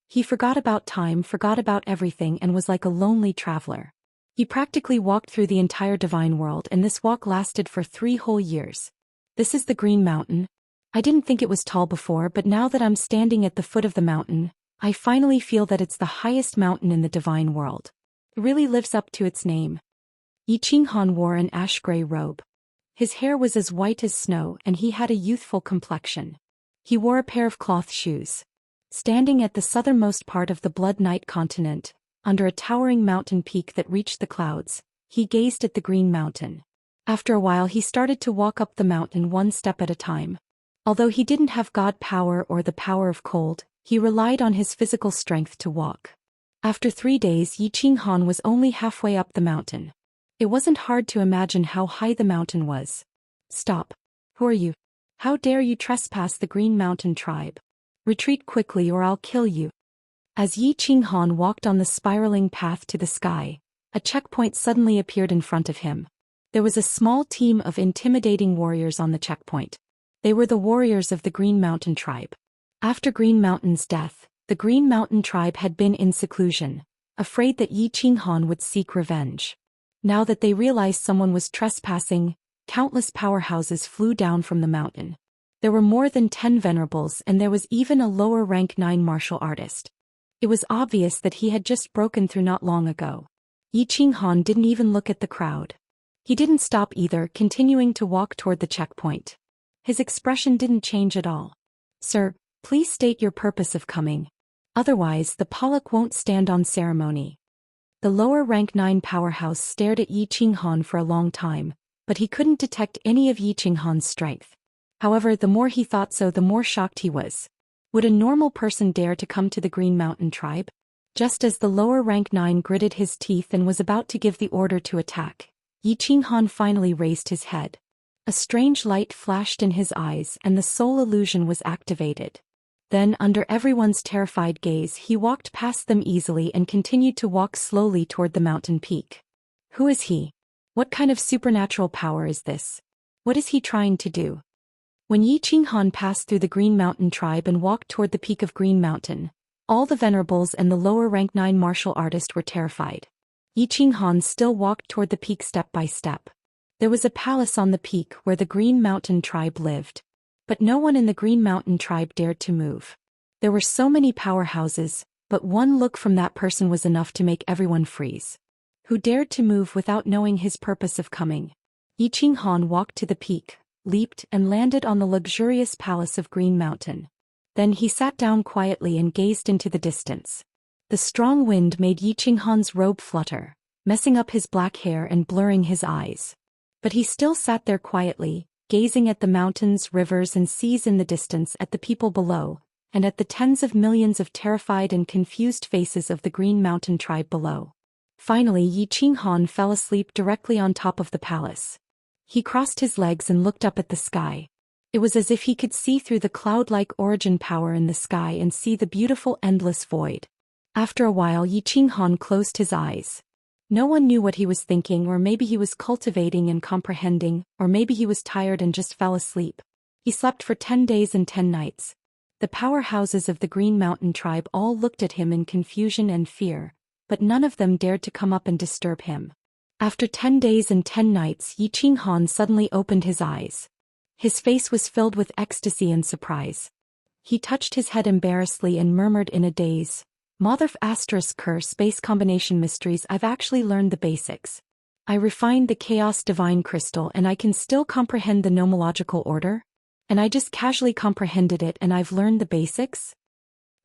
He forgot about time, forgot about everything, and was like a lonely traveler. He practically walked through the entire divine world, and this walk lasted for 3 whole years. This is the Green Mountain. I didn't think it was tall before, but now that I'm standing at the foot of the mountain, I finally feel that it's the highest mountain in the divine world. It really lives up to its name. Yi Qinghan wore an ash-gray robe. His hair was as white as snow and he had a youthful complexion. He wore a pair of cloth shoes. Standing at the southernmost part of the Blood Night continent, under a towering mountain peak that reached the clouds, he gazed at the Green Mountain. After a while he started to walk up the mountain one step at a time. Although he didn't have god power or the power of cold, he relied on his physical strength to walk. After 3 days, Yi Qinghan was only halfway up the mountain. It wasn't hard to imagine how high the mountain was. Stop. Who are you? How dare you trespass the Green Mountain tribe? Retreat quickly or I'll kill you. As Yi Qinghan walked on the spiraling path to the sky, a checkpoint suddenly appeared in front of him. There was a small team of intimidating warriors on the checkpoint. They were the warriors of the Green Mountain tribe. After Green Mountain's death, the Green Mountain tribe had been in seclusion, afraid that Yi Qinghan would seek revenge. Now that they realized someone was trespassing, countless powerhouses flew down from the mountain. There were more than 10 venerables and there was even a lower rank 9 martial artist. It was obvious that he had just broken through not long ago. Yi Qinghan didn't even look at the crowd. He didn't stop either, continuing to walk toward the checkpoint. His expression didn't change at all. Sir, please state your purpose of coming. Otherwise, the Pollock won't stand on ceremony. The lower rank 9 powerhouse stared at Yi Qinghan for a long time, but he couldn't detect any of Yi Qinghan's strength. However, the more he thought so, the more shocked he was. Would a normal person dare to come to the Green Mountain tribe? Just as the lower rank 9 gritted his teeth and was about to give the order to attack, Yi Qinghan finally raised his head. A strange light flashed in his eyes and the soul illusion was activated. Then, under everyone's terrified gaze, he walked past them easily and continued to walk slowly toward the mountain peak. Who is he? What kind of supernatural power is this? What is he trying to do? When Yi Qinghan passed through the Green Mountain tribe and walked toward the peak of Green Mountain, all the venerables and the lower rank 9 martial artists were terrified. Yi Qinghan still walked toward the peak step by step. There was a palace on the peak where the Green Mountain tribe lived. But no one in the Green Mountain tribe dared to move. There were so many powerhouses, but one look from that person was enough to make everyone freeze. Who dared to move without knowing his purpose of coming? Yi Qinghan walked to the peak, leaped and landed on the luxurious palace of Green Mountain. Then he sat down quietly and gazed into the distance. The strong wind made Yi Qinghan's robe flutter, messing up his black hair and blurring his eyes. But he still sat there quietly, gazing at the mountains, rivers and seas in the distance, at the people below, and at the tens of millions of terrified and confused faces of the Green Mountain tribe below. Finally, Yi Qinghan fell asleep directly on top of the palace. He crossed his legs and looked up at the sky. It was as if he could see through the cloud-like origin power in the sky and see the beautiful endless void. After a while, Yi Qinghan closed his eyes. No one knew what he was thinking, or maybe he was cultivating and comprehending, or maybe he was tired and just fell asleep. He slept for 10 days and 10 nights. The powerhouses of the Green Mountain tribe all looked at him in confusion and fear, but none of them dared to come up and disturb him. After 10 days and 10 nights, Yi Qinghan suddenly opened his eyes. His face was filled with ecstasy and surprise. He touched his head embarrassedly and murmured in a daze, "Motherf ****** space combination mysteries, I've actually learned the basics. I refined the chaos divine crystal and I can still comprehend the nomological order? And I just casually comprehended it and I've learned the basics?"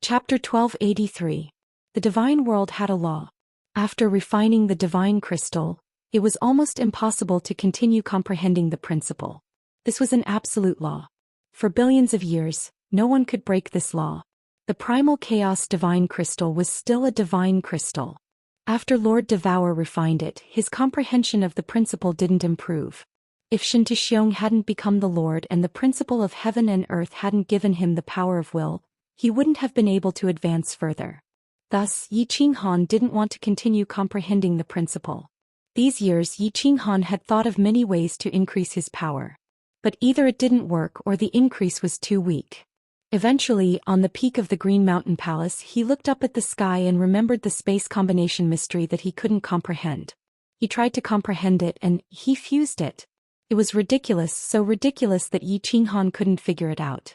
Chapter 1283. The divine world had a law. After refining the divine crystal, it was almost impossible to continue comprehending the principle. This was an absolute law. For billions of years, no one could break this law. The primal chaos divine crystal was still a divine crystal. After Lord Devour refined it, his comprehension of the principle didn't improve. If Xianxia hadn't become the Lord and the principle of heaven and earth hadn't given him the power of will, he wouldn't have been able to advance further. Thus, Yi Qinghan didn't want to continue comprehending the principle. These years, Yi Qinghan had thought of many ways to increase his power. But either it didn't work or the increase was too weak. Eventually, on the peak of the Green Mountain Palace, he looked up at the sky and remembered the space combination mystery that he couldn't comprehend. He tried to comprehend it and he fused it. It was ridiculous, so ridiculous that Yi Qinghan couldn't figure it out.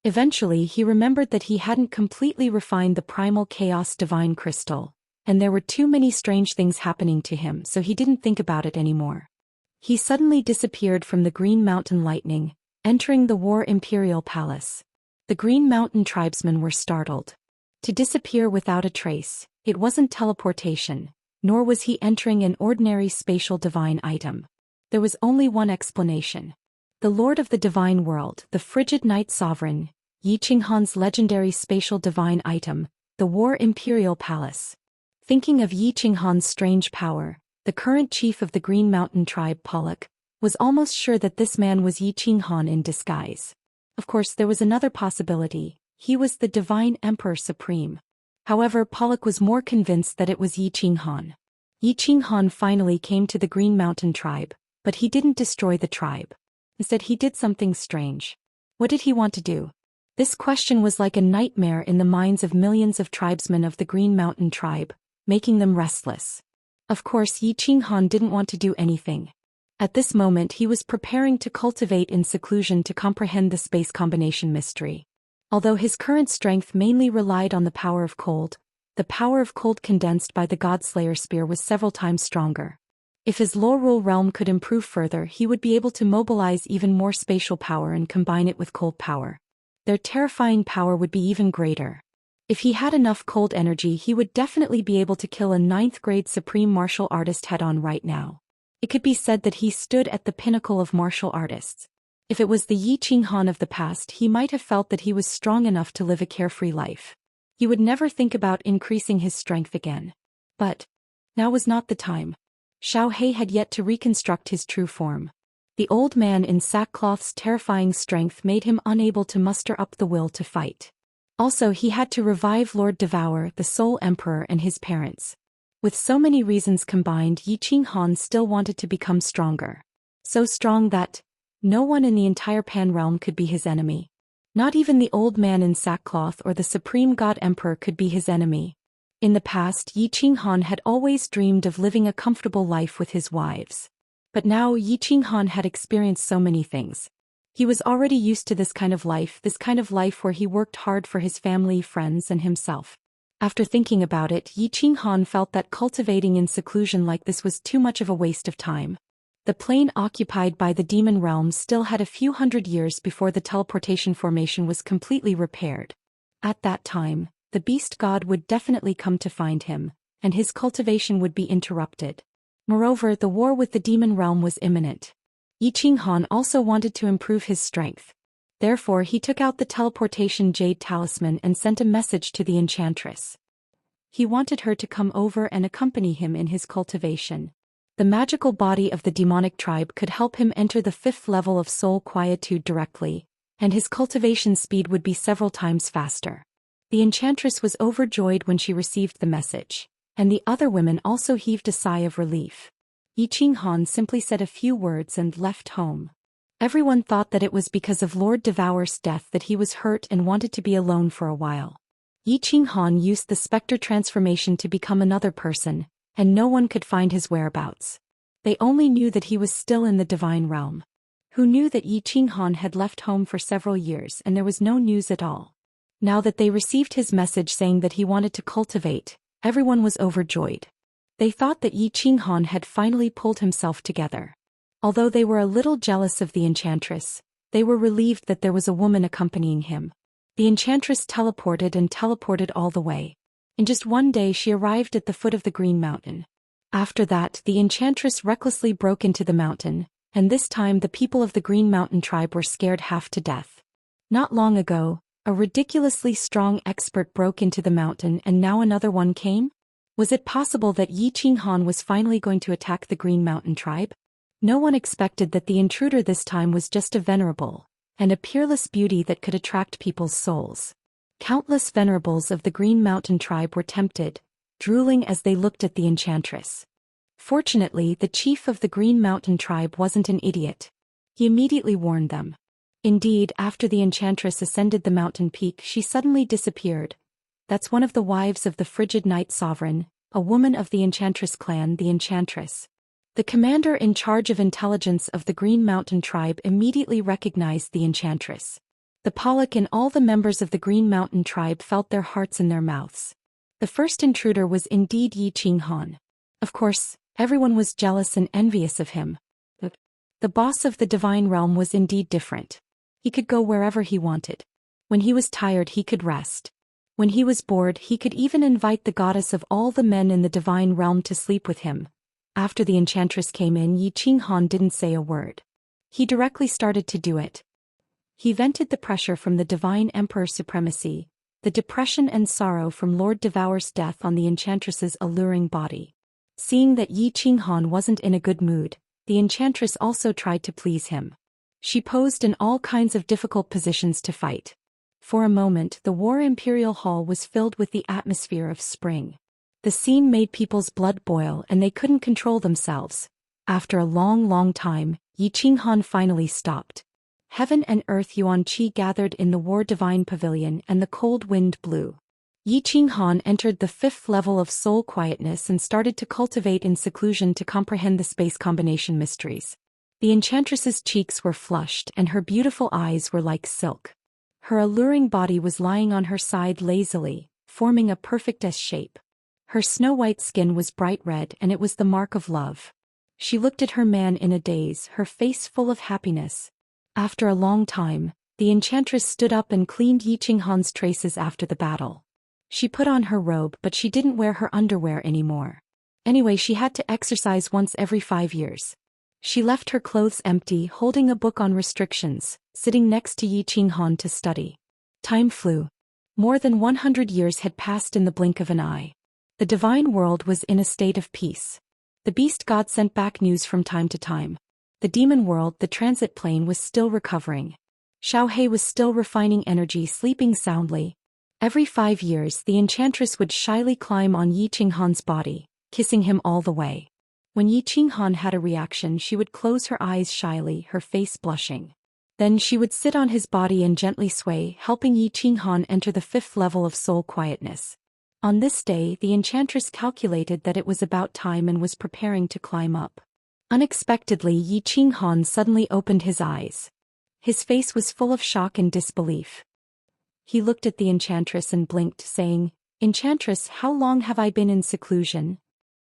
Eventually, he remembered that he hadn't completely refined the primal chaos divine crystal, and there were too many strange things happening to him, so he didn't think about it anymore. He suddenly disappeared from the Green Mountain Lightning, entering the War Imperial Palace. The Green Mountain tribesmen were startled. To disappear without a trace, it wasn't teleportation, nor was he entering an ordinary spatial divine item. There was only one explanation. The Lord of the Divine World, the frigid Night Sovereign, Yi Qinghan's legendary spatial divine item, the War Imperial Palace. Thinking of Yi Qinghan's strange power, the current chief of the Green Mountain tribe, Pollock, was almost sure that this man was Yi Qinghan in disguise. Of course, there was another possibility. He was the Divine Emperor Supreme. However, Pollock was more convinced that it was Yi Qinghan. Yi Qinghan finally came to the Green Mountain tribe, but he didn't destroy the tribe. Instead, he did something strange. What did he want to do? This question was like a nightmare in the minds of millions of tribesmen of the Green Mountain tribe, making them restless. Of course, Yi Qinghan didn't want to do anything. At this moment, he was preparing to cultivate in seclusion to comprehend the space combination mystery. Although his current strength mainly relied on the power of cold, the power of cold condensed by the Godslayer spear was several times stronger. If his Lorul realm could improve further, he would be able to mobilize even more spatial power and combine it with cold power. Their terrifying power would be even greater. If he had enough cold energy, he would definitely be able to kill a 9th-grade supreme martial artist head-on right now. It could be said that he stood at the pinnacle of martial artists. If it was the Yi Qinghan of the past, he might have felt that he was strong enough to live a carefree life. He would never think about increasing his strength again. But now was not the time. Xiao He had yet to reconstruct his true form. The old man in sackcloth's terrifying strength made him unable to muster up the will to fight. Also, he had to revive Lord Devour, the Soul Emperor, and his parents. With so many reasons combined, Yi Qinghan still wanted to become stronger. So strong that no one in the entire Pan realm could be his enemy. Not even the old man in sackcloth or the Supreme God Emperor could be his enemy. In the past, Yi Qinghan had always dreamed of living a comfortable life with his wives. But now Yi Qinghan had experienced so many things. He was already used to this kind of life where he worked hard for his family, friends, and himself. After thinking about it, Yi Qinghan felt that cultivating in seclusion like this was too much of a waste of time. The plane occupied by the demon realm still had a few hundred years before the teleportation formation was completely repaired. At that time, the beast god would definitely come to find him, and his cultivation would be interrupted. Moreover, the war with the demon realm was imminent. Yi Qinghan also wanted to improve his strength. Therefore, he took out the teleportation jade talisman and sent a message to the enchantress. He wanted her to come over and accompany him in his cultivation. The magical body of the demonic tribe could help him enter the 5th level of soul quietude directly, and his cultivation speed would be several times faster. The enchantress was overjoyed when she received the message, and the other women also heaved a sigh of relief. Yi Qinghan simply said a few words and left home. Everyone thought that it was because of Lord Devour's death that he was hurt and wanted to be alone for a while. Yi Qinghan used the specter transformation to become another person, and no one could find his whereabouts. They only knew that he was still in the divine realm. Who knew that Yi Qinghan had left home for several years and there was no news at all? Now that they received his message saying that he wanted to cultivate, everyone was overjoyed. They thought that Yi Qinghan had finally pulled himself together. Although they were a little jealous of the enchantress, they were relieved that there was a woman accompanying him. The enchantress teleported all the way. In just one day she arrived at the foot of the Green Mountain. After that, the enchantress recklessly broke into the mountain, and this time the people of the Green Mountain tribe were scared half to death. Not long ago, a ridiculously strong expert broke into the mountain and now another one came? Was it possible that Yi Qinghan was finally going to attack the Green Mountain tribe? No one expected that the intruder this time was just a venerable, and a peerless beauty that could attract people's souls. Countless venerables of the Green Mountain tribe were tempted, drooling as they looked at the enchantress. Fortunately, the chief of the Green Mountain tribe wasn't an idiot. He immediately warned them. Indeed, after the enchantress ascended the mountain peak, she suddenly disappeared. That's one of the wives of the frigid night sovereign, a woman of the enchantress clan, the enchantress. The commander in charge of intelligence of the Green Mountain tribe immediately recognized the enchantress. The Pollock and all the members of the Green Mountain tribe felt their hearts in their mouths. The first intruder was indeed Yi Qinghan. Of course, everyone was jealous and envious of him. The boss of the divine realm was indeed different. He could go wherever he wanted. When he was tired, he could rest. When he was bored, he could even invite the goddess of all the men in the divine realm to sleep with him. After the enchantress came in, Yi Qinghan didn't say a word. He directly started to do it. He vented the pressure from the divine emperor's supremacy, the depression and sorrow from Lord Devour's death on the enchantress's alluring body. Seeing that Yi Qinghan wasn't in a good mood, the enchantress also tried to please him. She posed in all kinds of difficult positions to fight. For a moment, the War Imperial Hall was filled with the atmosphere of spring. The scene made people's blood boil and they couldn't control themselves. After a long time, Yi Qinghan finally stopped. Heaven and earth Yuan Qi gathered in the War Divine Pavilion and the cold wind blew. Yi Qinghan entered the 5th level of soul quietness and started to cultivate in seclusion to comprehend the space combination mysteries. The enchantress's cheeks were flushed and her beautiful eyes were like silk. Her alluring body was lying on her side lazily, forming a perfect S shape. Her snow-white skin was bright red and it was the mark of love. She looked at her man in a daze, her face full of happiness. After a long time, the enchantress stood up and cleaned Yi Qinghan's traces after the battle. She put on her robe but she didn't wear her underwear anymore. Anyway, she had to exercise once every 5 years. She left her clothes empty, holding a book on restrictions, sitting next to Yi Qinghan to study. Time flew. More than 100 years had passed in the blink of an eye. The divine world was in a state of peace. The beast god sent back news from time to time. The demon world, the transit plane, was still recovering. Xiao He was still refining energy, sleeping soundly. Every 5 years, the enchantress would shyly climb on Yi Qinghan's body, kissing him all the way. When Yi Qinghan had a reaction, she would close her eyes shyly, her face blushing. Then she would sit on his body and gently sway, helping Yi Qinghan enter the 5th level of soul quietness. On this day, the enchantress calculated that it was about time and was preparing to climb up. Unexpectedly, Yi Qinghan suddenly opened his eyes. His face was full of shock and disbelief. He looked at the enchantress and blinked, saying, "Enchantress, how long have I been in seclusion?"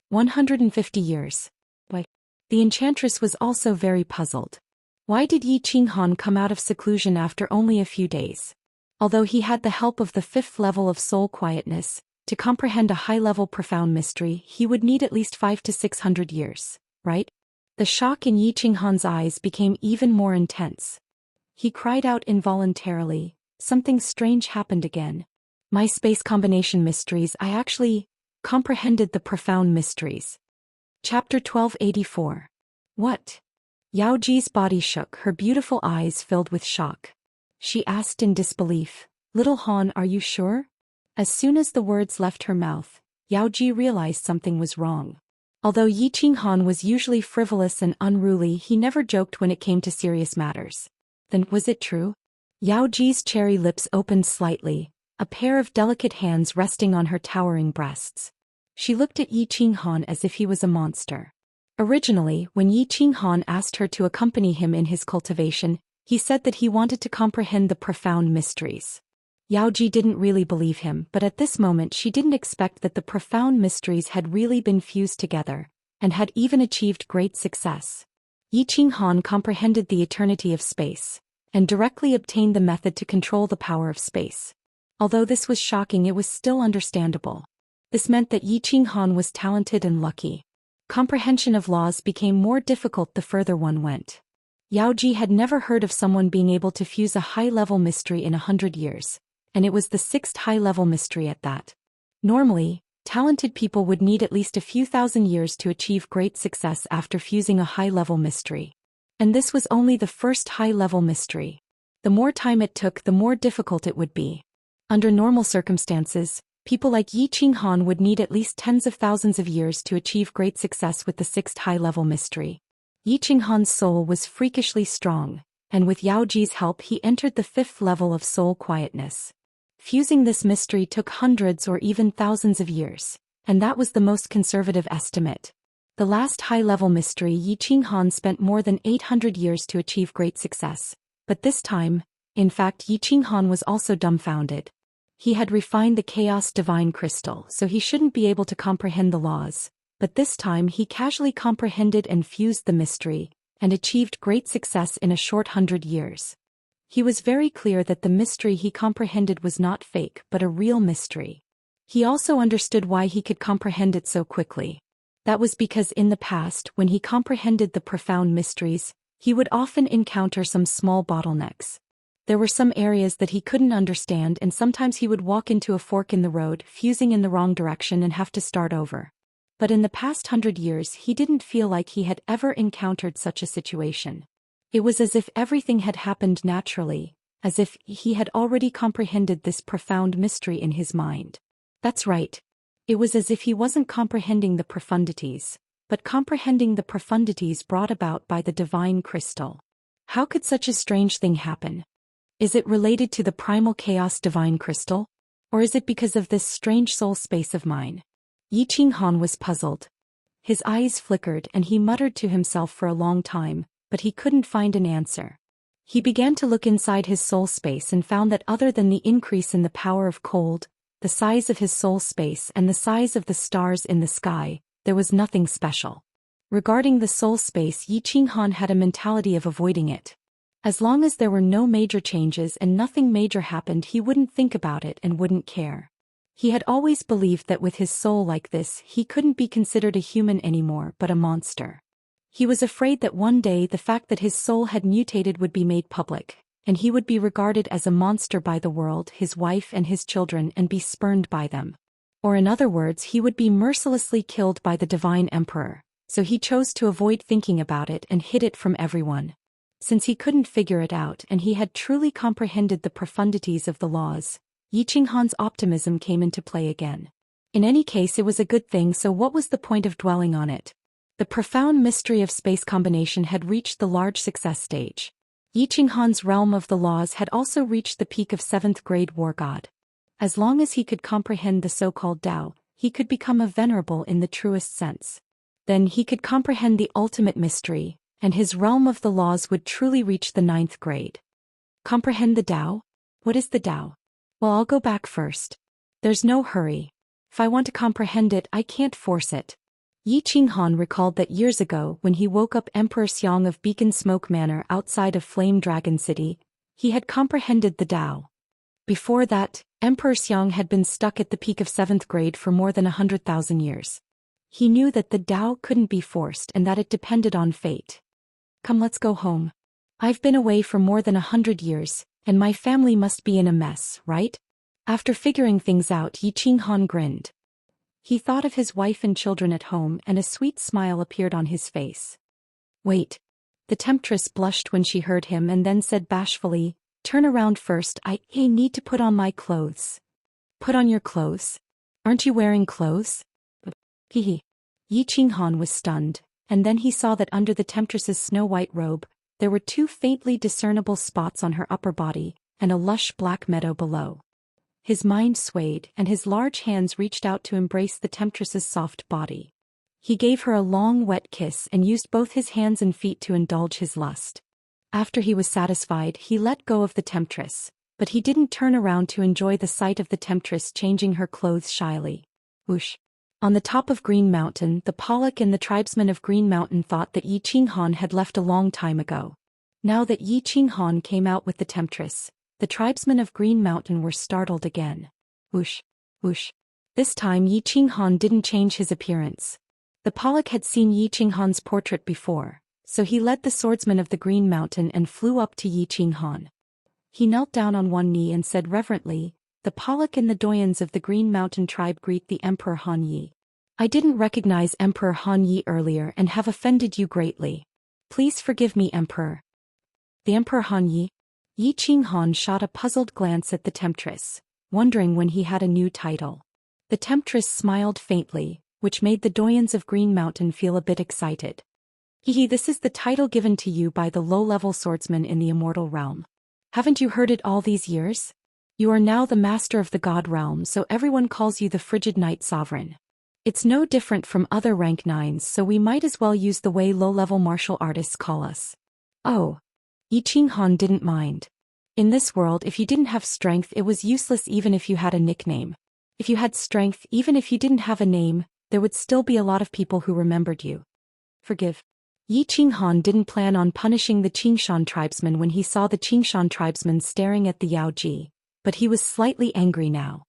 150 years. Why? The enchantress was also very puzzled. Why did Yi Qinghan come out of seclusion after only a few days? Although he had the help of the 5th level of soul quietness, to comprehend a high-level profound mystery, he would need at least 500 to 600 years, right? The shock in Yi Qinghan's eyes became even more intense. He cried out involuntarily, "Something strange happened again. My space combination mysteries, I actually comprehended the profound mysteries. Chapter 1284. What? Yao Ji's body shook, her beautiful eyes filled with shock. She asked in disbelief, "Little Han, are you sure?" As soon as the words left her mouth, Yao Ji realized something was wrong. Although Yi Qinghan was usually frivolous and unruly, he never joked when it came to serious matters. Then, was it true? Yao Ji's cherry lips opened slightly, a pair of delicate hands resting on her towering breasts. She looked at Yi Qinghan as if he was a monster. Originally, when Yi Qinghan asked her to accompany him in his cultivation, he said that he wanted to comprehend the profound mysteries. Yao Ji didn't really believe him, but at this moment she didn't expect that the profound mysteries had really been fused together, and had even achieved great success. Yi Qinghan comprehended the eternity of space, and directly obtained the method to control the power of space. Although this was shocking, it was still understandable. This meant that Yi Qinghan was talented and lucky. Comprehension of laws became more difficult the further one went. Yao Ji had never heard of someone being able to fuse a high-level mystery in 100 years. And it was the 6th high-level mystery at that. Normally, talented people would need at least a few thousand years to achieve great success after fusing a high-level mystery. And this was only the first high-level mystery. The more time it took, the more difficult it would be. Under normal circumstances, people like Yi Qinghan would need at least tens of thousands of years to achieve great success with the 6th high-level mystery. Yi Qinghan's soul was freakishly strong, and with Yao Ji's help he entered the 5th level of soul quietness. Fusing this mystery took hundreds or even thousands of years, and that was the most conservative estimate. The last high-level mystery, Yi Qinghan spent more than 800 years to achieve great success, but this time, in fact, Yi Qinghan was also dumbfounded. He had refined the chaos divine crystal, so he shouldn't be able to comprehend the laws, but this time he casually comprehended and fused the mystery, and achieved great success in a short 100 years. He was very clear that the mystery he comprehended was not fake but a real mystery. He also understood why he could comprehend it so quickly. That was because in the past, when he comprehended the profound mysteries, he would often encounter some small bottlenecks. There were some areas that he couldn't understand, and sometimes he would walk into a fork in the road, fusing in the wrong direction and have to start over. But in the past 100 years he didn't feel like he had ever encountered such a situation. It was as if everything had happened naturally, as if he had already comprehended this profound mystery in his mind. That's right. It was as if he wasn't comprehending the profundities, but comprehending the profundities brought about by the divine crystal. How could such a strange thing happen? Is it related to the primal chaos divine crystal? Or is it because of this strange soul space of mine? Yi Qinghan was puzzled. His eyes flickered and he muttered to himself for a long time, but he couldn't find an answer. He began to look inside his soul space and found that other than the increase in the power of cold, the size of his soul space and the size of the stars in the sky, there was nothing special. Regarding the soul space, Yi Qinghan had a mentality of avoiding it. As long as there were no major changes and nothing major happened, he wouldn't think about it and wouldn't care. He had always believed that with his soul like this, he couldn't be considered a human anymore but a monster. He was afraid that one day the fact that his soul had mutated would be made public, and he would be regarded as a monster by the world, his wife and his children, and be spurned by them. Or in other words, he would be mercilessly killed by the divine emperor, so he chose to avoid thinking about it and hid it from everyone. Since he couldn't figure it out and he had truly comprehended the profundities of the laws, Yi Qinghan's optimism came into play again. In any case, it was a good thing, so what was the point of dwelling on it? The profound mystery of space combination had reached the large success stage. Yi Qinghan's realm of the laws had also reached the peak of 7th grade war god. As long as he could comprehend the so-called Tao, he could become a venerable in the truest sense. Then he could comprehend the ultimate mystery, and his realm of the laws would truly reach the 9th grade. Comprehend the Tao? What is the Tao? Well, I'll go back first. There's no hurry. If I want to comprehend it, I can't force it. Yi Qinghan recalled that years ago, when he woke up Emperor Xiang of Beacon Smoke Manor outside of Flame Dragon City, he had comprehended the Tao. Before that, Emperor Xiang had been stuck at the peak of 7th grade for more than 100,000 years. He knew that the Tao couldn't be forced and that it depended on fate. Come, let's go home. I've been away for more than 100 years, and my family must be in a mess, right? After figuring things out, Yi Qinghan grinned. He thought of his wife and children at home, and a sweet smile appeared on his face. Wait. The temptress blushed when she heard him and then said bashfully, "Turn around first, I need to put on my clothes." "Put on your clothes? Aren't you wearing clothes?" Hehe. Yi Qinghan was stunned, and then he saw that under the temptress's snow-white robe, there were 2 faintly discernible spots on her upper body, and a lush black meadow below. His mind swayed, and his large hands reached out to embrace the temptress's soft body. He gave her a long wet kiss and used both his hands and feet to indulge his lust. After he was satisfied, he let go of the temptress, but he didn't turn around to enjoy the sight of the temptress changing her clothes shyly. Whoosh. On the top of Green Mountain, the Pollock and the tribesmen of Green Mountain thought that Yi Qinghan had left a long time ago. Now that Yi Qinghan came out with the temptress, the tribesmen of Green Mountain were startled again. Whoosh. Whoosh. This time Yi Qinghan didn't change his appearance. The Pollock had seen Yi Qinghan's portrait before, so he led the swordsman of the Green Mountain and flew up to Yi Qinghan. He knelt down on one knee and said reverently, "The Pollock and the Doyens of the Green Mountain tribe greet the Emperor Han Yi. I didn't recognize Emperor Han Yi earlier and have offended you greatly. Please forgive me, Emperor." The Emperor Han Yi? Yi Qinghan shot a puzzled glance at the temptress, wondering when he had a new title. The temptress smiled faintly, which made the Doyens of Green Mountain feel a bit excited. Hehe, this is the title given to you by the low-level swordsman in the Immortal realm. Haven't you heard it all these years? You are now the master of the God realm, so everyone calls you the Frigid Knight Sovereign. It's no different from other rank 9s, so we might as well use the way low-level martial artists call us. Oh. Yi Qinghan didn't mind. In this world, if you didn't have strength, it was useless even if you had a nickname. If you had strength, even if you didn't have a name, there would still be a lot of people who remembered you. Forgive. Yi Qinghan didn't plan on punishing the Qingshan tribesmen when he saw the Qingshan tribesmen staring at the Yaoji, but he was slightly angry now.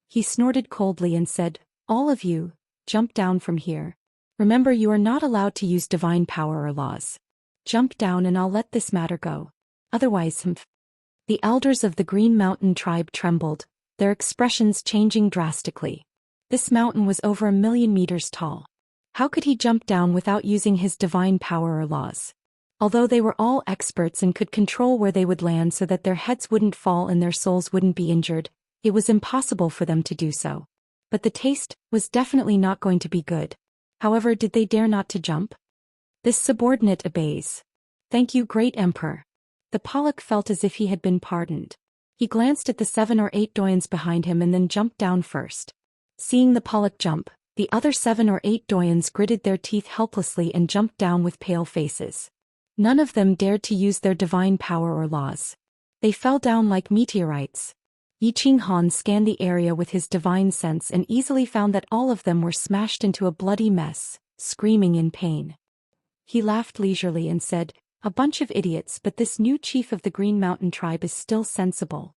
He snorted coldly and said, "All of you, jump down from here. Remember, you are not allowed to use divine power or laws. Jump down and I'll let this matter go. Otherwise, The elders of the Green Mountain tribe trembled, their expressions changing drastically. This mountain was over 1,000,000 meters tall. How could he jump down without using his divine power or laws? Although they were all experts and could control where they would land so that their heads wouldn't fall and their souls wouldn't be injured, it was impossible for them to do so. But the taste was definitely not going to be good. However, did they dare not to jump? This subordinate obeys. Thank you, great Emperor. The Pollock felt as if he had been pardoned. He glanced at the 7 or 8 Doyens behind him and then jumped down first. Seeing the Pollock jump, the other 7 or 8 Doyens gritted their teeth helplessly and jumped down with pale faces. None of them dared to use their divine power or laws. They fell down like meteorites. Yi Qinghan scanned the area with his divine sense and easily found that all of them were smashed into a bloody mess, screaming in pain. He laughed leisurely and said, "A bunch of idiots, but this new chief of the Green Mountain tribe is still sensible.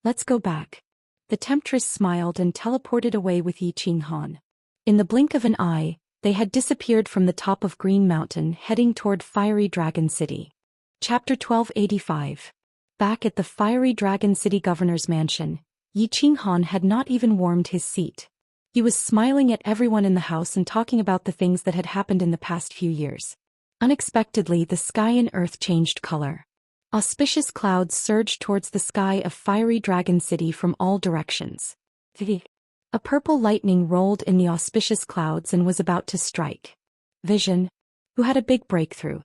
Let's go back." The temptress smiled and teleported away with Yi Qinghan. In the blink of an eye, they had disappeared from the top of Green Mountain, heading toward Fiery Dragon City. Chapter 1285. Back at the Fiery Dragon City governor's mansion, Yi Qinghan had not even warmed his seat. He was smiling at everyone in the house and talking about the things that had happened in the past few years. Unexpectedly, the sky and earth changed color. Auspicious clouds surged towards the sky of Fiery Dragon City from all directions. A purple lightning rolled in the auspicious clouds and was about to strike. Vision, who had a big breakthrough.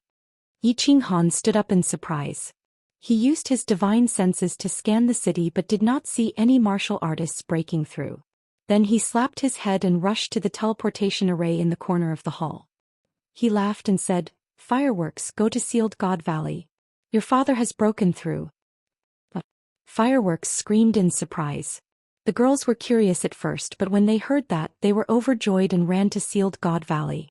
Yi Qinghan stood up in surprise. He used his divine senses to scan the city but did not see any martial artists breaking through. Then he slapped his head and rushed to the teleportation array in the corner of the hall. He laughed and said, "Fireworks, go to Sealed God Valley. Your father has broken through." Fireworks screamed in surprise. The girls were curious at first, but when they heard that, they were overjoyed and ran to Sealed God Valley.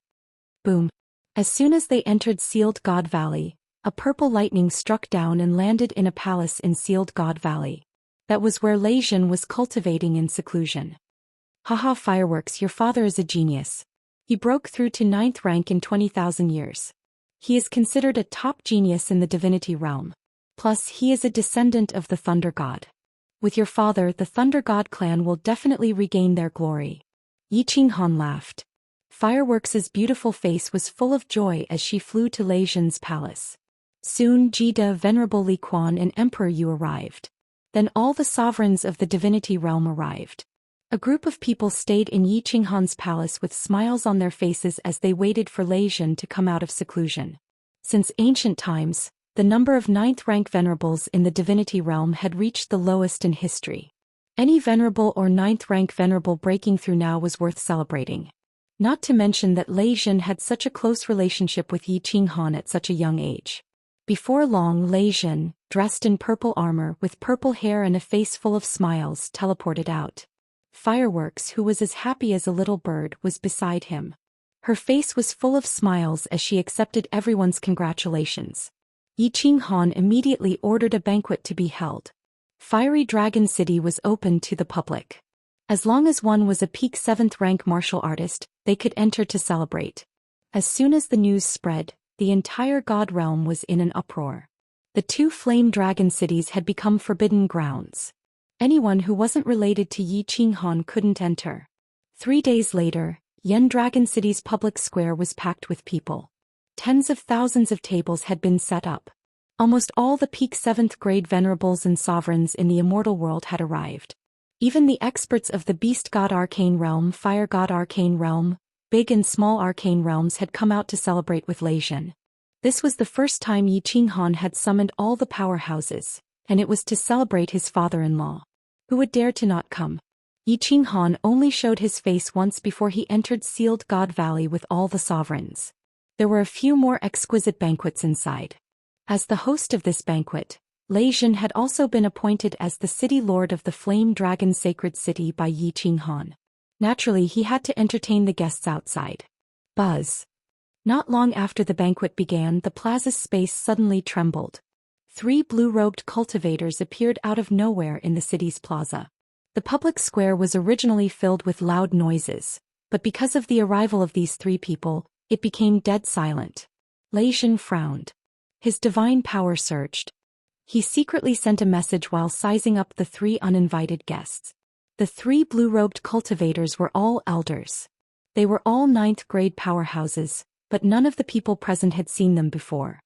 Boom. As soon as they entered Sealed God Valley, a purple lightning struck down and landed in a palace in Sealed God Valley. That was where Lei Zhen was cultivating in seclusion. Haha, Fireworks, your father is a genius. He broke through to 9th rank in 20,000 years. He is considered a top genius in the divinity realm. Plus, he is a descendant of the Thunder God. With your father, the Thunder God clan will definitely regain their glory. Yi Qinghan laughed. Fireworks' beautiful face was full of joy as she flew to Lei Zhen's palace. Soon Jide, Venerable Li Quan and Emperor Yu arrived. Then all the sovereigns of the divinity realm arrived. A group of people stayed in Yi Qinghan's palace with smiles on their faces as they waited for Lei Zhen to come out of seclusion. Since ancient times, the number of ninth-rank venerables in the divinity realm had reached the lowest in history. Any venerable or ninth-rank venerable breaking through now was worth celebrating. Not to mention that Lei Zhen had such a close relationship with Yi Qinghan at such a young age. Before long, Lei Zhen, dressed in purple armor with purple hair and a face full of smiles, teleported out. Fireworks, who was as happy as a little bird, was beside him. Her face was full of smiles as she accepted everyone's congratulations. Yi Qinghan immediately ordered a banquet to be held. Fiery Dragon City was open to the public. As long as one was a peak 7th rank martial artist, they could enter to celebrate. As soon as the news spread, the entire god realm was in an uproar. The 2 flame dragon cities had become forbidden grounds. Anyone who wasn't related to Yi Qinghan couldn't enter. 3 days later, Yen Dragon City's public square was packed with people. Tens of thousands of tables had been set up. Almost all the peak 7th grade venerables and sovereigns in the immortal world had arrived. Even the experts of the Beast God Arcane Realm, Fire God Arcane Realm, Big and Small Arcane Realms had come out to celebrate with Lei Zhen. This was the first time Yi Qinghan had summoned all the powerhouses, and it was to celebrate his father-in-law. Who would dare to not come? Yi Qinghan only showed his face once before he entered Sealed God Valley with all the sovereigns. There were a few more exquisite banquets inside. As the host of this banquet, Lei Zhen had also been appointed as the city lord of the Flame Dragon Sacred City by Yi Qinghan. Naturally, he had to entertain the guests outside. Buzz. Not long after the banquet began, the plaza's space suddenly trembled. 3 blue-robed cultivators appeared out of nowhere in the city's plaza. The public square was originally filled with loud noises, but because of the arrival of these 3 people, it became dead silent. Lei Zhen frowned. His divine power surged. He secretly sent a message while sizing up the 3 uninvited guests. The 3 blue-robed cultivators were all elders. They were all 9th grade powerhouses, but none of the people present had seen them before.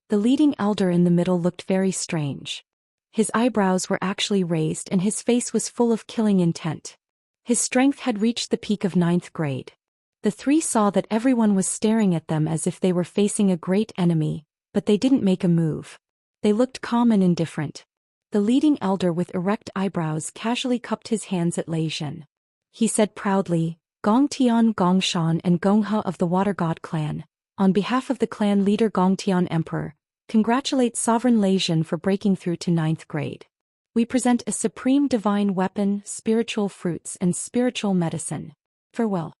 The leading elder in the middle looked very strange. His eyebrows were actually raised and his face was full of killing intent. His strength had reached the peak of 9th grade. The 3 saw that everyone was staring at them as if they were facing a great enemy, but they didn't make a move. They looked calm and indifferent. The leading elder with erect eyebrows casually cupped his hands at Lei Zhen. He said proudly, "Gongtian Gongshan and Gonghe of the Water God clan, on behalf of the clan leader Gongtian Emperor, congratulate Sovereign Lei Zhen for breaking through to 9th grade. We present a supreme divine weapon, spiritual fruits and spiritual medicine. Farewell."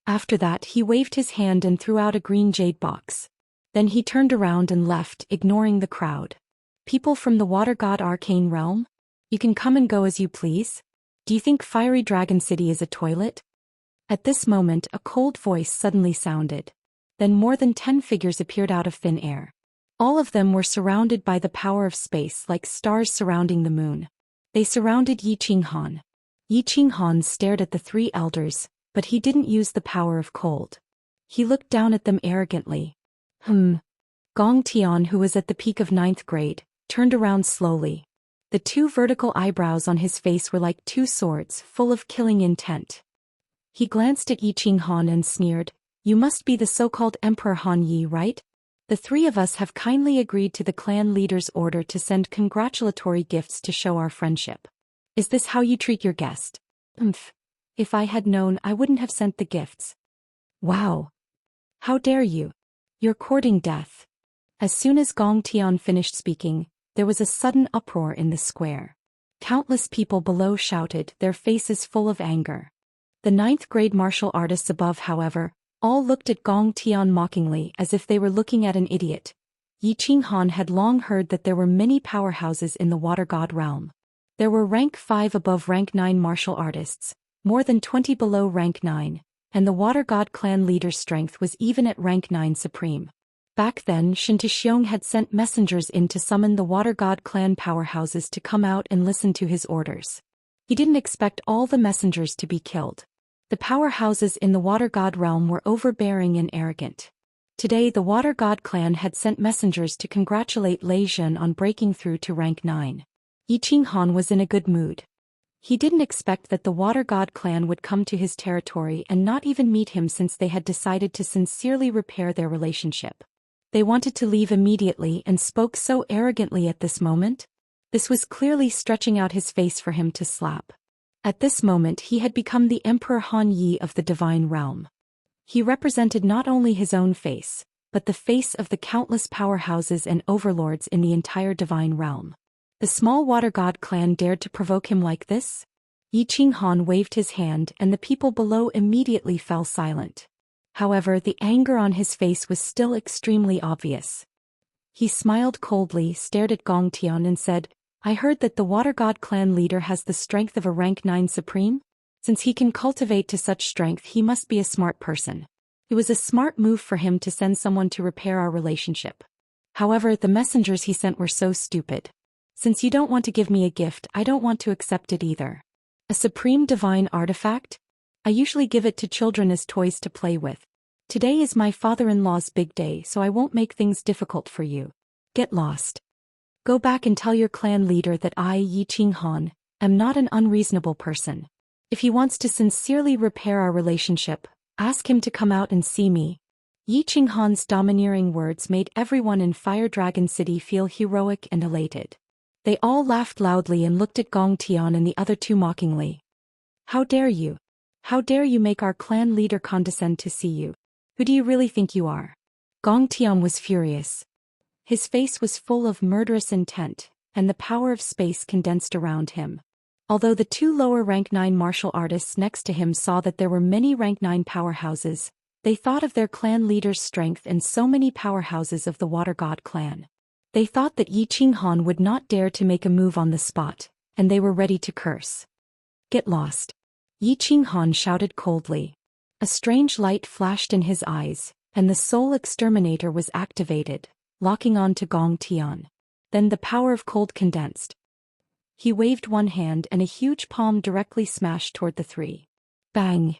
After that he waved his hand and threw out a green jade box. Then he turned around and left, ignoring the crowd. "People from the Water God Arcane Realm? You can come and go as you please? Do you think Fiery Dragon City is a toilet?" At this moment a cold voice suddenly sounded. Then more than 10 figures appeared out of thin air. All of them were surrounded by the power of space like stars surrounding the moon. They surrounded Yi Qinghan. Yi Qinghan stared at the 3 elders, but he didn't use the power of cold. He looked down at them arrogantly. Gong Tian, who was at the peak of 9th grade, turned around slowly. The 2 vertical eyebrows on his face were like 2 swords, full of killing intent. He glanced at Yi Qinghan and sneered, "You must be the so-called Emperor Han Yi, right? The 3 of us have kindly agreed to the clan leader's order to send congratulatory gifts to show our friendship. Is this how you treat your guest?" If I had known, I wouldn't have sent the gifts." "Wow. How dare you? You're courting death." As soon as Gong Tian finished speaking, there was a sudden uproar in the square. Countless people below shouted, their faces full of anger. The 9th grade martial artists above, however, all looked at Gong Tian mockingly as if they were looking at an idiot. Yi Qinghan had long heard that there were many powerhouses in the Water God realm. There were rank 5 above rank 9 martial artists, more than 20 below rank 9, and the Water God clan leader's strength was even at rank 9 supreme. Back then, Shen Tixiong had sent messengers in to summon the Water God clan powerhouses to come out and listen to his orders. He didn't expect all the messengers to be killed. The powerhouses in the Water God realm were overbearing and arrogant. Today the Water God clan had sent messengers to congratulate Lei Zhen on breaking through to rank 9. Yi Qinghan was in a good mood. He didn't expect that the Water God clan would come to his territory and not even meet him, since they had decided to sincerely repair their relationship. They wanted to leave immediately and spoke so arrogantly at this moment. This was clearly stretching out his face for him to slap. At this moment he had become the Emperor Han Yi of the Divine Realm. He represented not only his own face, but the face of the countless powerhouses and overlords in the entire Divine Realm. The small Water God clan dared to provoke him like this? Yi Qinghan waved his hand and the people below immediately fell silent. However, the anger on his face was still extremely obvious. He smiled coldly, stared at Gong Tian and said, "I heard that the Water God clan leader has the strength of a rank 9 supreme? Since he can cultivate to such strength, he must be a smart person. It was a smart move for him to send someone to repair our relationship. However, the messengers he sent were so stupid. Since you don't want to give me a gift, I don't want to accept it either. A supreme divine artifact? I usually give it to children as toys to play with. Today is my father-in-law's big day, so I won't make things difficult for you. Get lost. Go back and tell your clan leader that I, Yi Qinghan, am not an unreasonable person. If he wants to sincerely repair our relationship, ask him to come out and see me." Yi Qinghan's domineering words made everyone in Fire Dragon City feel heroic and elated. They all laughed loudly and looked at Gong Tian and the other two mockingly. "How dare you? How dare you make our clan leader condescend to see you? Who do you really think you are?" Gong Tian was furious. His face was full of murderous intent, and the power of space condensed around him. Although the two lower rank 9 martial artists next to him saw that there were many rank 9 powerhouses, they thought of their clan leader's strength and so many powerhouses of the Water God clan. They thought that Yi Qinghan would not dare to make a move on the spot, and they were ready to curse. "Get lost!" Yi Qinghan shouted coldly. A strange light flashed in his eyes, and the Soul Exterminator was activated, locking on to Gong Tian. Then the power of cold condensed. He waved one hand and a huge palm directly smashed toward the three. Bang!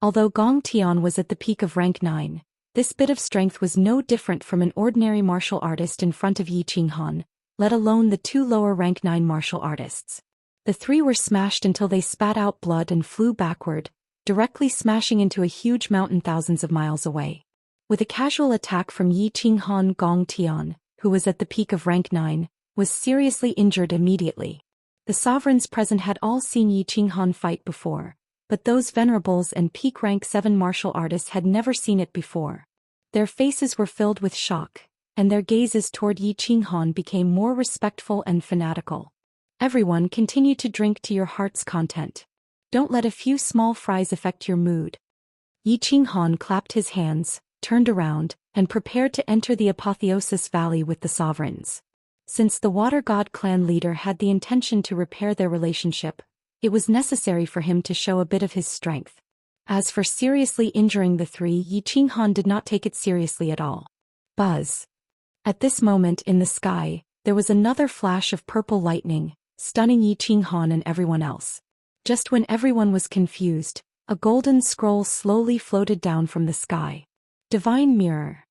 Although Gong Tian was at the peak of rank 9, this bit of strength was no different from an ordinary martial artist in front of Yi Qinghan, let alone the two lower rank 9 martial artists. The three were smashed until they spat out blood and flew backward, directly smashing into a huge mountain thousands of miles away. With a casual attack from Yi Qinghan, Gong Tian, who was at the peak of rank 9, was seriously injured immediately. The sovereigns present had all seen Yi Qinghan fight before, but those venerables and peak rank 7 martial artists had never seen it before. Their faces were filled with shock, and their gazes toward Yi Qinghan became more respectful and fanatical. Everyone, continue to drink to your heart's content. Don't let a few small fries affect your mood. Yi Qinghan clapped his hands, turned around, and prepared to enter the Apotheosis Valley with the sovereigns. Since the Water God clan leader had the intention to repair their relationship, it was necessary for him to show a bit of his strength. As for seriously injuring the three, Yi Qinghan did not take it seriously at all. Buzz! At this moment in the sky, there was another flash of purple lightning, stunning Yi Qinghan and everyone else. Just when everyone was confused, a golden scroll slowly floated down from the sky. Divine Mirror.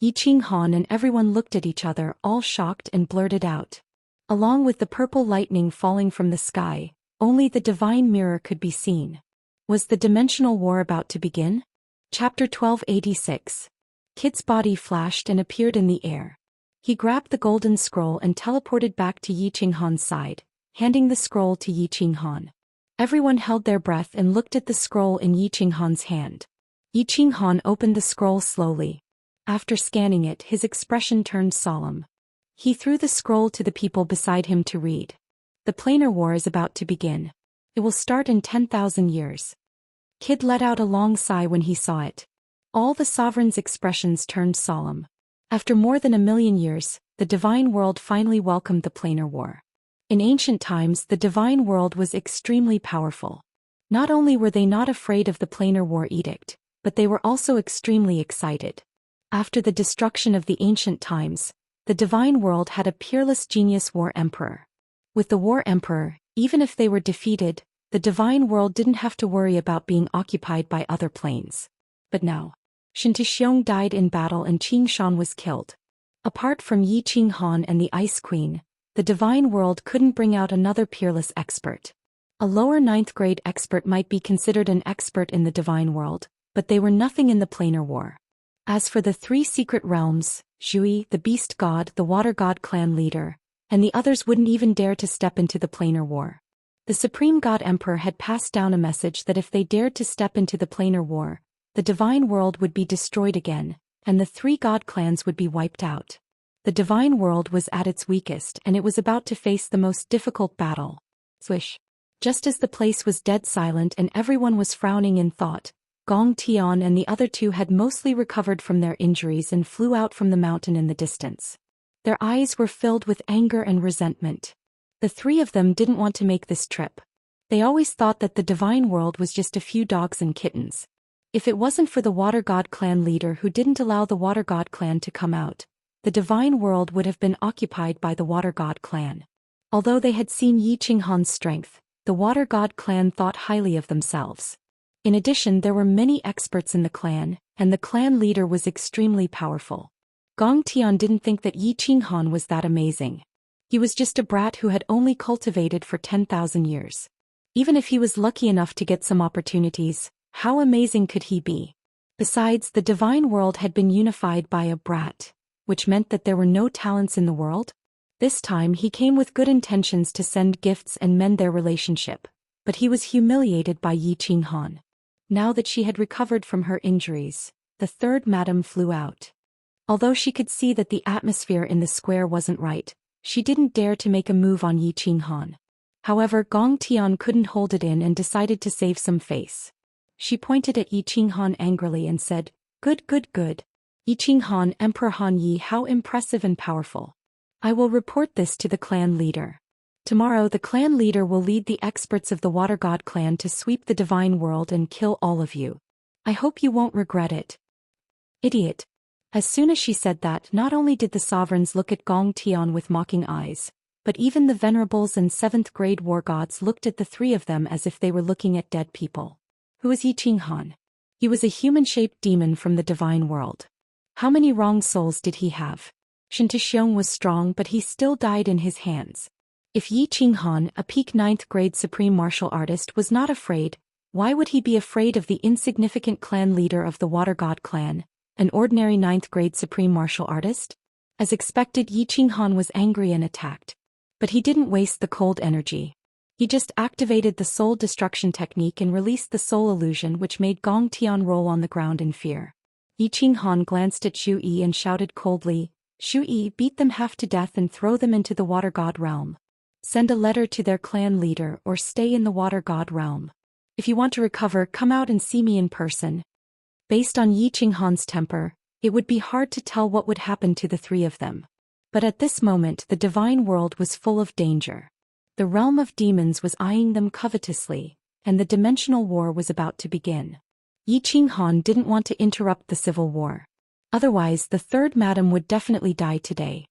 Yi Qinghan and everyone looked at each other, all shocked, and blurted out. Along with the purple lightning falling from the sky, only the Divine Mirror could be seen. Was the dimensional war about to begin? Chapter 1286. Kid's body flashed and appeared in the air. He grabbed the golden scroll and teleported back to Yi Qinghan's side, handing the scroll to Yi Qinghan. Everyone held their breath and looked at the scroll in Yi Qinghan's hand. Yi Qinghan opened the scroll slowly. After scanning it, his expression turned solemn. He threw the scroll to the people beside him to read. The planar war is about to begin. It will start in 10,000 years. Kid let out a long sigh when he saw it. All the sovereigns' expressions turned solemn. After more than 1,000,000 years, the divine world finally welcomed the planar war. In ancient times, the divine world was extremely powerful. Not only were they not afraid of the planar war edict, but they were also extremely excited. After the destruction of the ancient times, the divine world had a peerless genius war emperor. With the war emperor, even if they were defeated, the divine world didn't have to worry about being occupied by other planes. But now, Xianxia died in battle and Xianxia was killed. Apart from Yi Qinghan and the Ice Queen, the divine world couldn't bring out another peerless expert. A lower 9th grade expert might be considered an expert in the divine world, but they were nothing in the planar war. As for the 3 secret realms, Zhui, the beast god, the water god clan leader, and the others wouldn't even dare to step into the planar war. The supreme god emperor had passed down a message that if they dared to step into the planar war, the divine world would be destroyed again, and the 3 god clans would be wiped out. The divine world was at its weakest and it was about to face the most difficult battle. Swish. Just as the place was dead silent and everyone was frowning in thought, Gong Tian and the other 2 had mostly recovered from their injuries and flew out from the mountain in the distance. Their eyes were filled with anger and resentment. The 3 of them didn't want to make this trip. They always thought that the divine world was just a few dogs and kittens. If it wasn't for the water god clan leader who didn't allow the water god clan to come out, the divine world would have been occupied by the water god clan. Although they had seen Yi Qinghan's strength, the water god clan thought highly of themselves. In addition, there were many experts in the clan, and the clan leader was extremely powerful. Gong Tian didn't think that Yi Qinghan was that amazing. He was just a brat who had only cultivated for 10,000 years. Even if he was lucky enough to get some opportunities, how amazing could he be? Besides, the divine world had been unified by a brat, which meant that there were no talents in the world. This time he came with good intentions to send gifts and mend their relationship, but he was humiliated by Yi Qinghan. Now that she had recovered from her injuries, the 3rd madam flew out. Although she could see that the atmosphere in the square wasn't right, she didn't dare to make a move on Yi Qinghan. However, Gong Tian couldn't hold it in and decided to save some face. She pointed at Yi Qinghan angrily and said, "Good, good, good. Yi Qinghan, Emperor Han Yi, how impressive and powerful. I will report this to the clan leader. Tomorrow the clan leader will lead the experts of the Water God clan to sweep the divine world and kill all of you. I hope you won't regret it." Idiot. As soon as she said that, not only did the sovereigns look at Gong Tian with mocking eyes, but even the venerables and 7th grade war gods looked at the 3 of them as if they were looking at dead people. Who was Yi Qinghan? He was a human-shaped demon from the divine world. How many wrong souls did he have? Xianxia was strong, but he still died in his hands. If Yi Qinghan, a peak 9th grade supreme martial artist, was not afraid, why would he be afraid of the insignificant clan leader of the Water God clan, an ordinary 9th grade supreme martial artist? As expected, Yi Qinghan was angry and attacked. But he didn't waste the cold energy. He just activated the soul destruction technique and released the soul illusion, which made Gong Tian roll on the ground in fear. Yi Qinghan glanced at Zhu Yi and shouted coldly, "Zhu Yi, beat them half to death and throw them into the Water God realm. Send a letter to their clan leader or stay in the Water God realm. If you want to recover, come out and see me in person." Based on Yi Qinghan's temper, it would be hard to tell what would happen to the 3 of them. But at this moment the divine world was full of danger. The realm of demons was eyeing them covetously, and the dimensional war was about to begin. Yi Qinghan didn't want to interrupt the civil war. Otherwise the 3rd madam would definitely die today.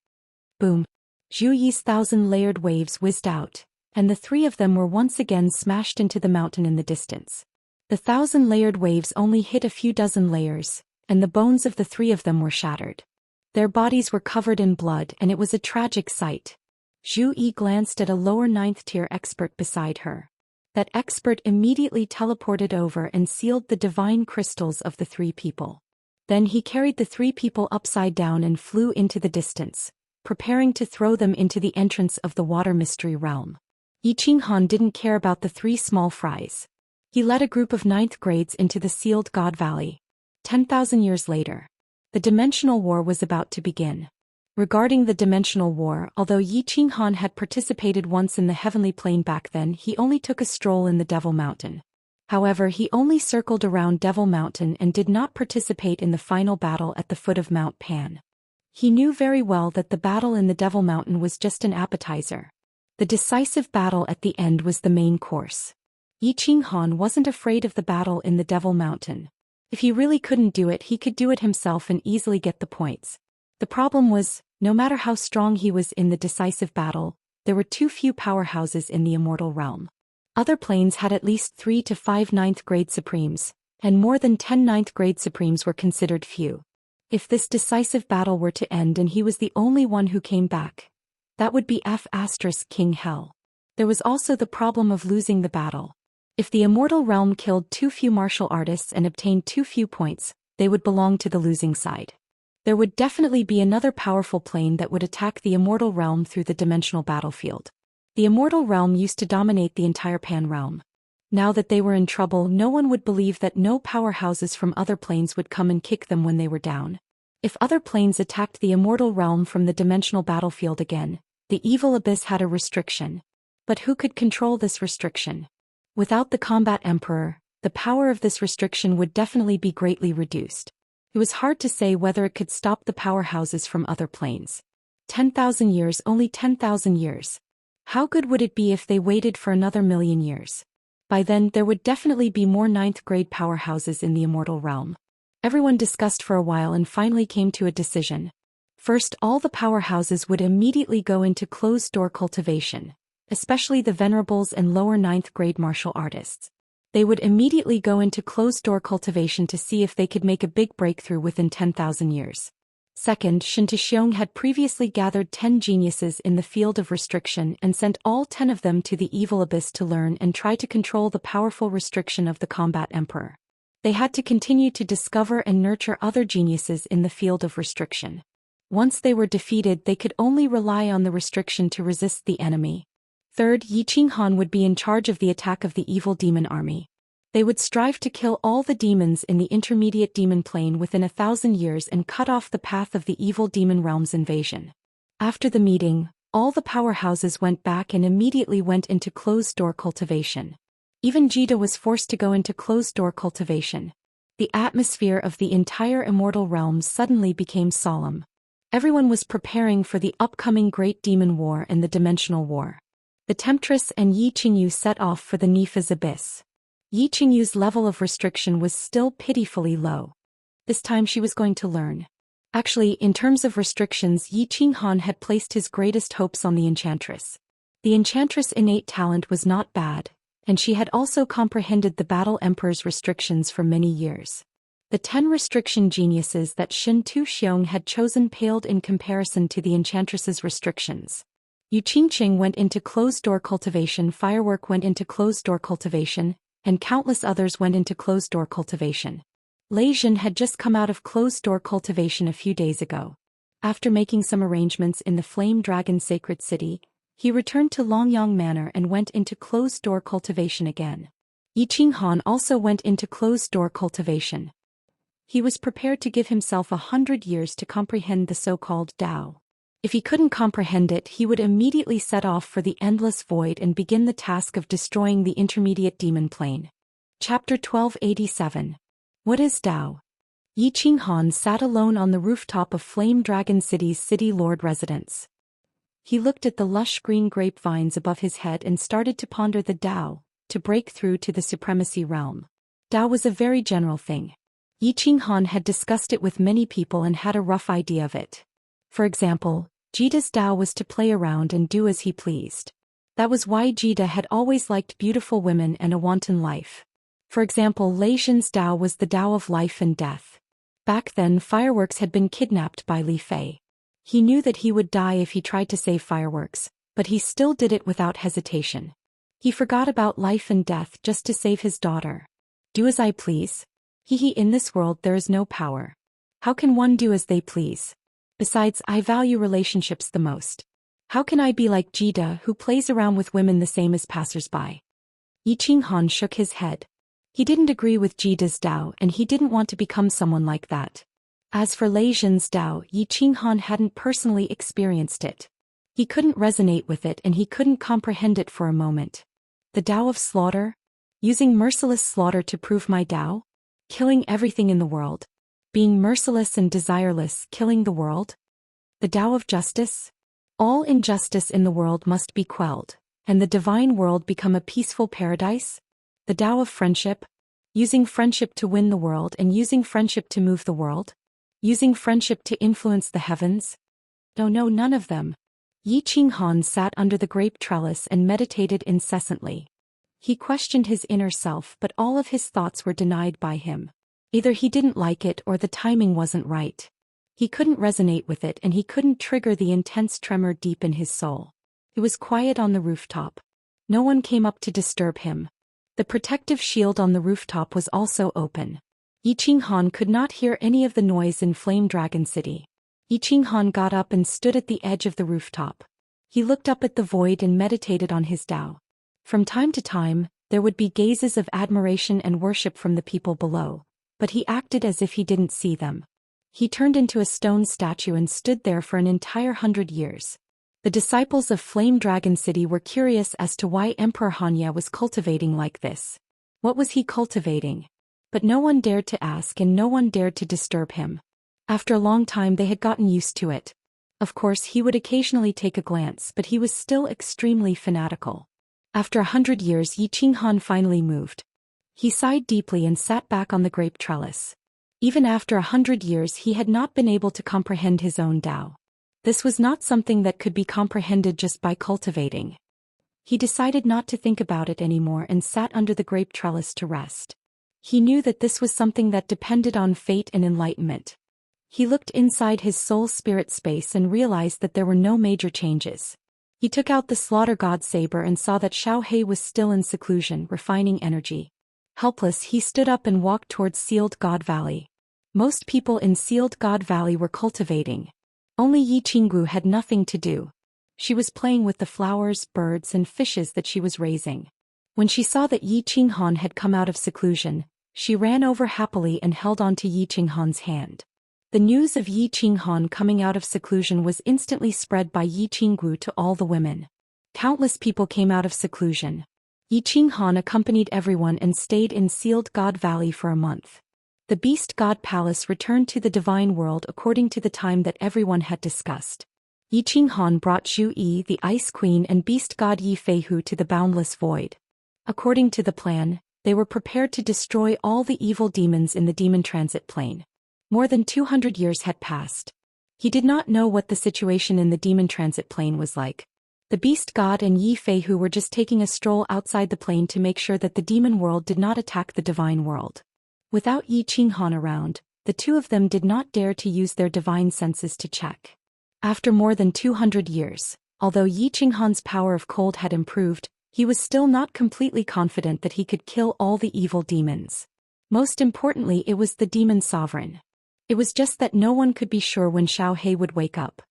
Boom. Zhu Yi's 1,000-layered waves whizzed out, and the 3 of them were once again smashed into the mountain in the distance. The 1,000-layered waves only hit a few dozen layers, and the bones of the 3 of them were shattered. Their bodies were covered in blood and it was a tragic sight. Zhu Yi glanced at a lower 9th-tier expert beside her. That expert immediately teleported over and sealed the divine crystals of the 3 people. Then he carried the 3 people upside down and flew into the distance, preparing to throw them into the entrance of the water mystery realm. Yi Qinghan didn't care about the 3 small fries. He led a group of 9th grades into the sealed God Valley. 10,000 years later, the dimensional war was about to begin. Regarding the dimensional war, although Yi Qinghan had participated once in the heavenly plane back then, he only took a stroll in the Devil Mountain. However, he only circled around Devil Mountain and did not participate in the final battle at the foot of Mount Pan. He knew very well that the battle in the Devil Mountain was just an appetizer. The decisive battle at the end was the main course. Yi Qinghan wasn't afraid of the battle in the Devil Mountain. If he really couldn't do it, he could do it himself and easily get the points. The problem was, no matter how strong he was in the decisive battle, there were too few powerhouses in the Immortal realm. Other planes had at least 3 to 5 ninth grade supremes, and more than 10 ninth grade supremes were considered few. If this decisive battle were to end and he was the only one who came back, that would be King Hell. There was also the problem of losing the battle. If the Immortal realm killed too few martial artists and obtained too few points, they would belong to the losing side. There would definitely be another powerful plane that would attack the Immortal realm through the dimensional battlefield. The Immortal realm used to dominate the entire Pan realm. Now that they were in trouble, no one would believe that no powerhouses from other planes would come and kick them when they were down. If other planes attacked the Immortal realm from the dimensional battlefield again, the evil abyss had a restriction. But who could control this restriction? Without the Combat Emperor, the power of this restriction would definitely be greatly reduced. It was hard to say whether it could stop the powerhouses from other planes. 10,000 years, only 10,000 years. How good would it be if they waited for another million years? By then, there would definitely be more ninth-grade powerhouses in the Immortal realm. Everyone discussed for a while and finally came to a decision. First, all the powerhouses would immediately go into closed-door cultivation, especially the venerables and lower ninth-grade martial artists. They would immediately go into closed-door cultivation to see if they could make a big breakthrough within 10,000 years. Second, Xianxia had previously gathered 10 geniuses in the field of restriction and sent all 10 of them to the evil abyss to learn and try to control the powerful restriction of the Combat Emperor. They had to continue to discover and nurture other geniuses in the field of restriction. Once they were defeated, they could only rely on the restriction to resist the enemy. Third, Xianxia would be in charge of the attack of the evil demon army. They would strive to kill all the demons in the intermediate demon plane within 1,000 years and cut off the path of the evil demon realm's invasion. After the meeting, all the powerhouses went back and immediately went into closed-door cultivation. Even Jida was forced to go into closed-door cultivation. The atmosphere of the entire Immortal realm suddenly became solemn. Everyone was preparing for the upcoming Great Demon War and the Dimensional War. The Temptress and Qingyu set off for the Nepha's abyss. Qingyu's level of restriction was still pitifully low. This time she was going to learn. Actually, in terms of restrictions, Qinghan had placed his greatest hopes on the Enchantress. The Enchantress' innate talent was not bad, and she had also comprehended the Battle Emperor's restrictions for many years. The 10 restriction geniuses that Zhou Xian had chosen paled in comparison to the Enchantress's restrictions. Qingqing went into closed-door cultivation, Firework went into closed-door cultivation, and countless others went into closed-door cultivation. Lei Jin had just come out of closed-door cultivation a few days ago. After making some arrangements in the Flame Dragon Sacred City, he returned to Longyang Manor and went into closed-door cultivation again. Qinghan also went into closed-door cultivation. He was prepared to give himself 100 years to comprehend the so-called Tao. If he couldn't comprehend it, he would immediately set off for the endless void and begin the task of destroying the intermediate demon plane. Chapter 1287. What is Tao? Qinghan sat alone on the rooftop of Flame Dragon City's City Lord residence. He looked at the lush green grapevines above his head and started to ponder the Tao, to break through to the supremacy realm. Tao was a very general thing. Qinghan had discussed it with many people and had a rough idea of it. For example, Jida's Tao was to play around and do as he pleased. That was why Jida had always liked beautiful women and a wanton life. For example, Lei Jin's Tao was the Tao of life and death. Back then, Fireworks had been kidnapped by Li Fei. He knew that he would die if he tried to save Fireworks, but he still did it without hesitation. He forgot about life and death just to save his daughter. Do as I please? In this world there is no power. How can one do as they please? Besides, I value relationships the most. How can I be like Jida, who plays around with women the same as passers-by? Qinghan shook his head. He didn't agree with Jida's Tao and he didn't want to become someone like that. As for Lei Jin's Tao, Qinghan hadn't personally experienced it. He couldn't resonate with it and he couldn't comprehend it for a moment. The Tao of slaughter? Using merciless slaughter to prove my Tao? Killing everything in the world? Being merciless and desireless, killing the world? The Tao of justice? All injustice in the world must be quelled, and the divine world become a peaceful paradise? The Tao of friendship? Using friendship to win the world and using friendship to move the world? Using friendship to influence the heavens? No, none of them. Qinghan sat under the grape trellis and meditated incessantly. He questioned his inner self, but all of his thoughts were denied by him. Either he didn't like it or the timing wasn't right. He couldn't resonate with it and he couldn't trigger the intense tremor deep in his soul. It was quiet on the rooftop. No one came up to disturb him. The protective shield on the rooftop was also open. Yi Qinghan could not hear any of the noise in Flame Dragon City. Yi Qinghan got up and stood at the edge of the rooftop. He looked up at the void and meditated on his Tao. From time to time, there would be gazes of admiration and worship from the people below, but he acted as if he didn't see them. He turned into a stone statue and stood there for an entire 100 years. The disciples of Flame Dragon City were curious as to why Emperor Hanya was cultivating like this. What was he cultivating? But no one dared to ask and no one dared to disturb him. After a long time they had gotten used to it. Of course he would occasionally take a glance, but he was still extremely fanatical. After 100 years Yi Qinghan finally moved. He sighed deeply and sat back on the grape trellis. Even after 100 years he had not been able to comprehend his own Tao. This was not something that could be comprehended just by cultivating. He decided not to think about it anymore and sat under the grape trellis to rest. He knew that this was something that depended on fate and enlightenment. He looked inside his soul spirit space and realized that there were no major changes. He took out the Slaughter God saber and saw that Xiao He was still in seclusion, refining energy. Helpless, he stood up and walked towards Sealed God Valley. Most people in Sealed God Valley were cultivating. Only Yi Qinggu had nothing to do. She was playing with the flowers, birds, and fishes that she was raising. When she saw that Yi Qinghan had come out of seclusion, she ran over happily and held on to Yi Qinghan's hand. The news of Yi Qinghan coming out of seclusion was instantly spread by Yi Qinggu to all the women. Countless people came out of seclusion. Yi Qinghan accompanied everyone and stayed in Sealed God Valley for a month. The Beast God Palace returned to the Divine World according to the time that everyone had discussed. Yi Qinghan brought Zhu Yi, the Ice Queen, and Beast God Yi Feihu to the Boundless Void. According to the plan, they were prepared to destroy all the evil demons in the Demon Transit Plane. More than 200 years had passed. He did not know what the situation in the Demon Transit Plane was like. The Beast God and Yi Feihu were just taking a stroll outside the plane to make sure that the demon world did not attack the divine world. Without Yi Qinghan around, the two of them did not dare to use their divine senses to check. After more than 200 years, although Yi Qinghan's power of cold had improved, he was still not completely confident that he could kill all the evil demons. Most importantly, it was the demon sovereign. It was just that no one could be sure when Xiao He would wake up.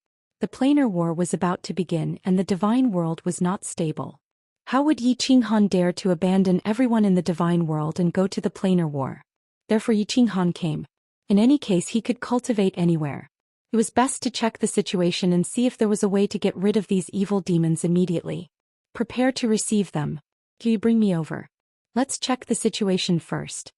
The planar war was about to begin and the divine world was not stable. How would Yi Qinghan dare to abandon everyone in the divine world and go to the planar war? Therefore Yi Qinghan came. In any case he could cultivate anywhere. It was best to check the situation and see if there was a way to get rid of these evil demons immediately. Prepare to receive them. Can you bring me over? Let's check the situation first.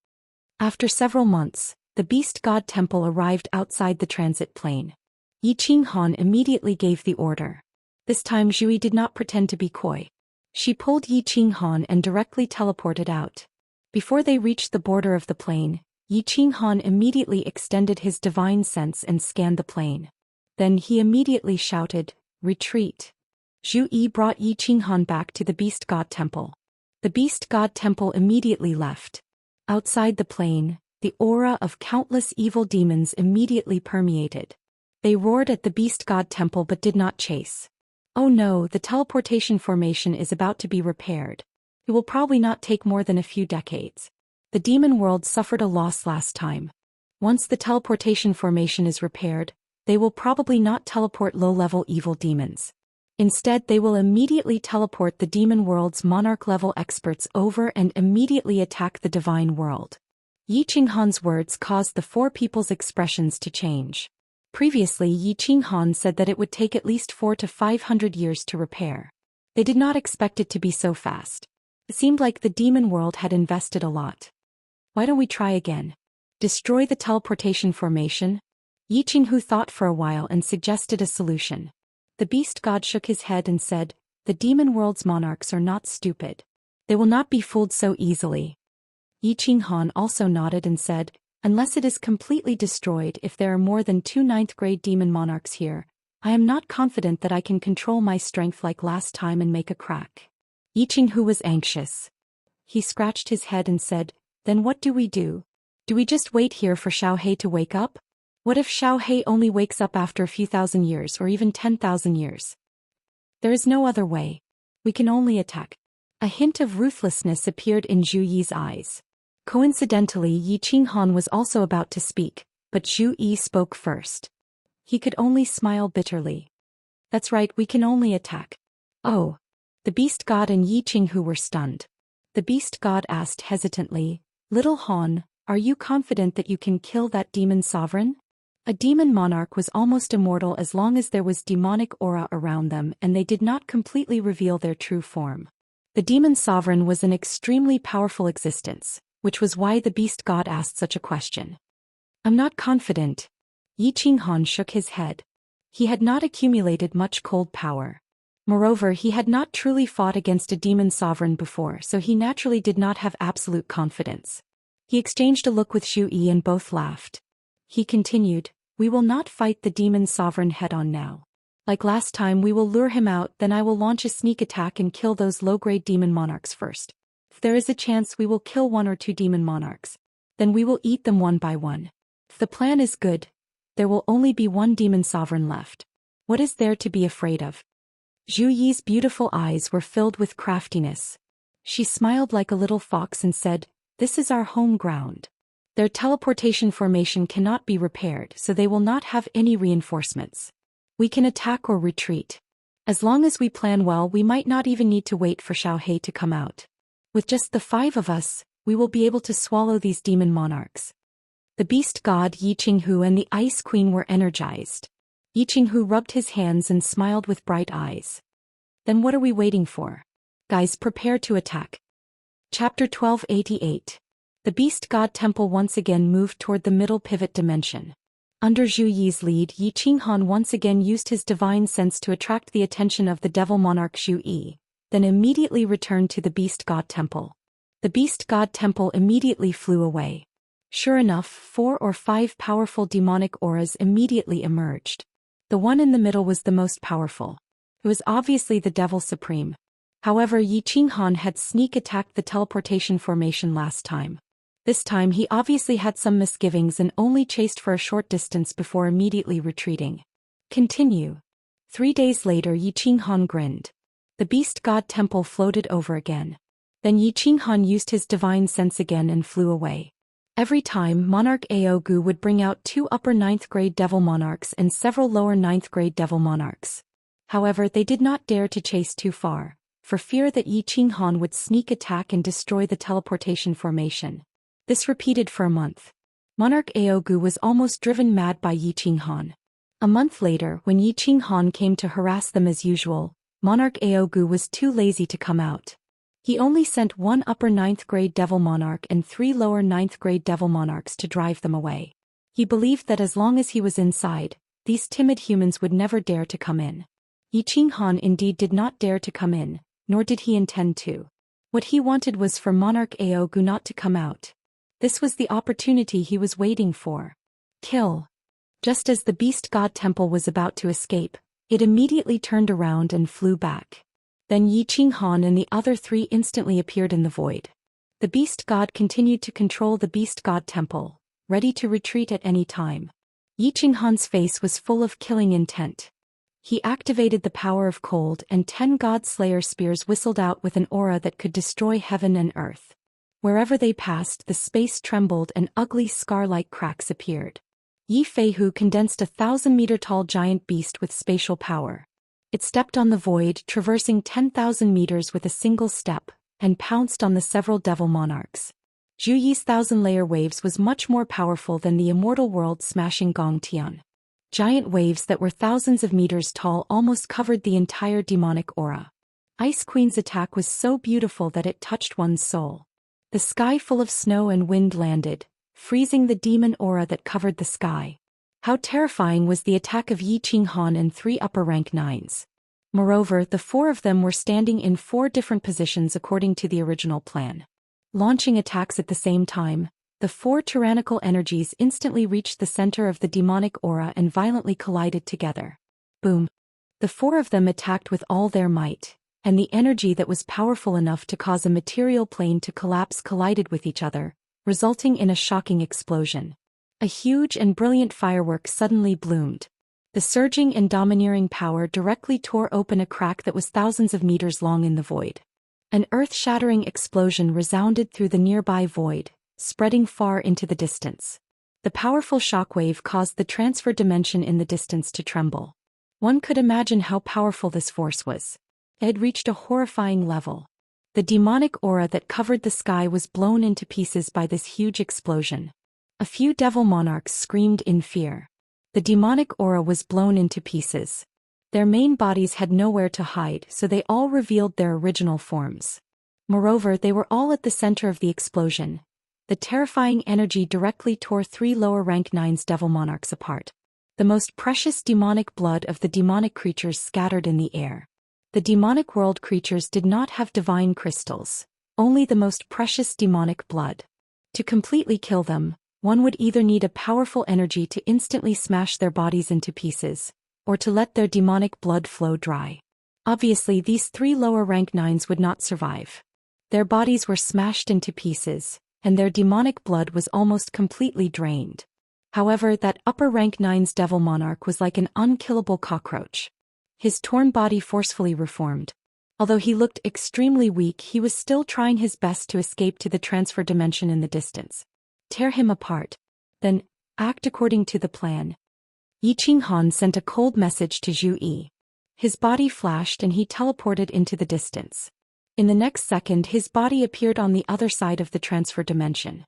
After several months, the Beast God Temple arrived outside the transit plane. Yi Qinghan immediately gave the order. This time Zhu Yi did not pretend to be coy. She pulled Yi Qinghan and directly teleported out. Before they reached the border of the plane, Yi Qinghan immediately extended his divine sense and scanned the plane. Then he immediately shouted, "Retreat." Zhu Yi brought Yi Qinghan back to the Beast God Temple. The Beast God Temple immediately left. Outside the plane, the aura of countless evil demons immediately permeated. They roared at the Beast God Temple but did not chase. Oh no, the teleportation formation is about to be repaired. It will probably not take more than a few decades. The demon world suffered a loss last time. Once the teleportation formation is repaired, they will probably not teleport low-level evil demons. Instead, they will immediately teleport the demon world's monarch-level experts over and immediately attack the divine world. Yi Qinghan's words caused the four people's expressions to change. Previously, Yi Qinghan said that it would take at least 400 to 500 years to repair. They did not expect it to be so fast. It seemed like the demon world had invested a lot. Why don't we try again? Destroy the teleportation formation? Yi Qinghu thought for a while and suggested a solution. The beast god shook his head and said, "The demon world's monarchs are not stupid. They will not be fooled so easily." Yi Qinghan also nodded and said, "Unless it is completely destroyed, if there are more than 2 ninth-grade demon monarchs here, I am not confident that I can control my strength like last time and make a crack." Yi Qinghu was anxious. He scratched his head and said, "Then what do we do? Do we just wait here for Xiaohei to wake up? What if Xiaohei only wakes up after a few thousand years or even 10,000 years? There is no other way. We can only attack." A hint of ruthlessness appeared in Zhu Yi's eyes. Coincidentally, Yi Qinghan was also about to speak, but Zhu Yi spoke first. He could only smile bitterly. "That's right, we can only attack." "Oh." The beast god and Yi Qinghu were stunned. The beast god asked hesitantly, "Little Han, are you confident that you can kill that demon sovereign?" A demon monarch was almost immortal as long as there was demonic aura around them and they did not completely reveal their true form. The demon sovereign was an extremely powerful existence, which was why the beast god asked such a question. "I'm not confident." Yi Qinghan shook his head. He had not accumulated much cold power. Moreover, he had not truly fought against a demon sovereign before, so he naturally did not have absolute confidence. He exchanged a look with Zhu Yi and both laughed. He continued, "We will not fight the demon sovereign head-on now. Like last time, we will lure him out, then I will launch a sneak attack and kill those low-grade demon monarchs first. If there is a chance we will kill 1 or 2 demon monarchs. Then we will eat them one by one. If the plan is good, there will only be 1 demon sovereign left. What is there to be afraid of?" Zhu Yi's beautiful eyes were filled with craftiness. She smiled like a little fox and said, "This is our home ground. Their teleportation formation cannot be repaired, so they will not have any reinforcements. We can attack or retreat. As long as we plan well, we might not even need to wait for Xiaohei to come out. With just the 5 of us, we will be able to swallow these demon monarchs." The beast god Yi Qinghu and the Ice Queen were energized. Yi Qinghu rubbed his hands and smiled with bright eyes. "Then what are we waiting for? Guys, prepare to attack." Chapter 1288. The beast god temple once again moved toward the middle pivot dimension. Under Zhu Yi's lead, Yi Qinghan once again used his divine sense to attract the attention of the devil monarch Zhu Yi, then immediately returned to the beast god temple. The beast god temple immediately flew away. Sure enough, 4 or 5 powerful demonic auras immediately emerged. The one in the middle was the most powerful. It was obviously the Devil Supreme. However, Yi Qinghan had sneak attacked the teleportation formation last time. This time he obviously had some misgivings and only chased for a short distance before immediately retreating. Continue. 3 days later, Yi Qinghan grinned. The beast god temple floated over again. Then Yi Qinghan used his divine sense again and flew away. Every time, Monarch Aogu would bring out 2 upper 9th grade devil monarchs and several lower 9th grade devil monarchs. However, they did not dare to chase too far, for fear that Yi Qinghan would sneak attack and destroy the teleportation formation. This repeated for a month. Monarch Aogu was almost driven mad by Yi Qinghan. A month later, when Yi Qinghan came to harass them as usual, Monarch Aogu was too lazy to come out. He only sent 1 upper 9th grade devil monarch and 3 lower 9th grade devil monarchs to drive them away. He believed that as long as he was inside, these timid humans would never dare to come in. Yi Qinghan indeed did not dare to come in, nor did he intend to. What he wanted was for Monarch Aogu not to come out. This was the opportunity he was waiting for. Kill. Just as the beast god temple was about to escape, it immediately turned around and flew back. Then Yi Qinghan and the other 3 instantly appeared in the void. The beast god continued to control the beast god temple, ready to retreat at any time. Yi Qinghan's face was full of killing intent. He activated the power of cold and 10 god slayer spears whistled out with an aura that could destroy heaven and earth. Wherever they passed, the space trembled and ugly scar-like cracks appeared. Yi Feihu condensed a 1,000-meter-tall giant beast with spatial power. It stepped on the void, traversing 10,000 meters with a single step, and pounced on the several devil monarchs. Zhu Yi's 1,000-layer waves was much more powerful than the immortal world-smashing Gong Tian. Giant waves that were thousands of meters tall almost covered the entire demonic aura. Ice Queen's attack was so beautiful that it touched one's soul. The sky full of snow and wind landed, freezing the demon aura that covered the sky. How terrifying was the attack of Yi Qinghan and 3 upper rank 9s. Moreover, the 4 of them were standing in 4 different positions according to the original plan. Launching attacks at the same time, the 4 tyrannical energies instantly reached the center of the demonic aura and violently collided together. Boom! The 4 of them attacked with all their might, and the energy that was powerful enough to cause a material plane to collapse collided with each other, resulting in a shocking explosion. A huge and brilliant firework suddenly bloomed. The surging and domineering power directly tore open a crack that was thousands of meters long in the void. An earth-shattering explosion resounded through the nearby void, spreading far into the distance. The powerful shockwave caused the transfer dimension in the distance to tremble. One could imagine how powerful this force was. It had reached a horrifying level. The demonic aura that covered the sky was blown into pieces by this huge explosion. A few devil monarchs screamed in fear. The demonic aura was blown into pieces. Their main bodies had nowhere to hide, so they all revealed their original forms. Moreover, they were all at the center of the explosion. The terrifying energy directly tore 3 lower rank 9's devil monarchs apart. The most precious demonic blood of the demonic creatures scattered in the air. The demonic world creatures did not have divine crystals, only the most precious demonic blood. To completely kill them, one would either need a powerful energy to instantly smash their bodies into pieces, or to let their demonic blood flow dry. Obviously, these 3 lower rank 9's would not survive. Their bodies were smashed into pieces, and their demonic blood was almost completely drained. However, that upper rank 9's devil monarch was like an unkillable cockroach. His torn body forcefully reformed. Although he looked extremely weak, he was still trying his best to escape to the transfer dimension in the distance. Tear him apart. Then, act according to the plan. Yi Qinghan sent a cold message to Zhu Yi. His body flashed and he teleported into the distance. In the next second, his body appeared on the other side of the transfer dimension.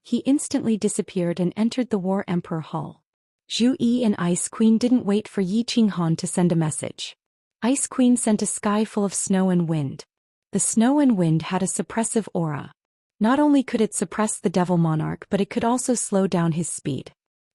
He instantly disappeared and entered the War Emperor Hall. Zhu Yi and Ice Queen didn't wait for Yi Qinghan to send a message. Ice Queen sent a sky full of snow and wind. The snow and wind had a suppressive aura. Not only could it suppress the devil monarch, but it could also slow down his speed.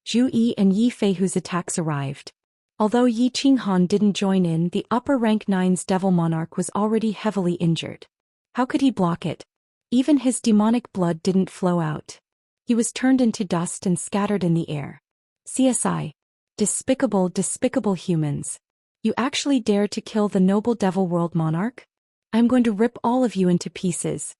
Zhu Yi and Yi Feihu's attacks arrived. Although Yi Qinghan didn't join in, the upper rank 9's devil monarch was already heavily injured. How could he block it? Even his demonic blood didn't flow out. He was turned into dust and scattered in the air. CSI. Despicable, despicable humans. You actually dare to kill the noble devil world monarch? I'm going to rip all of you into pieces.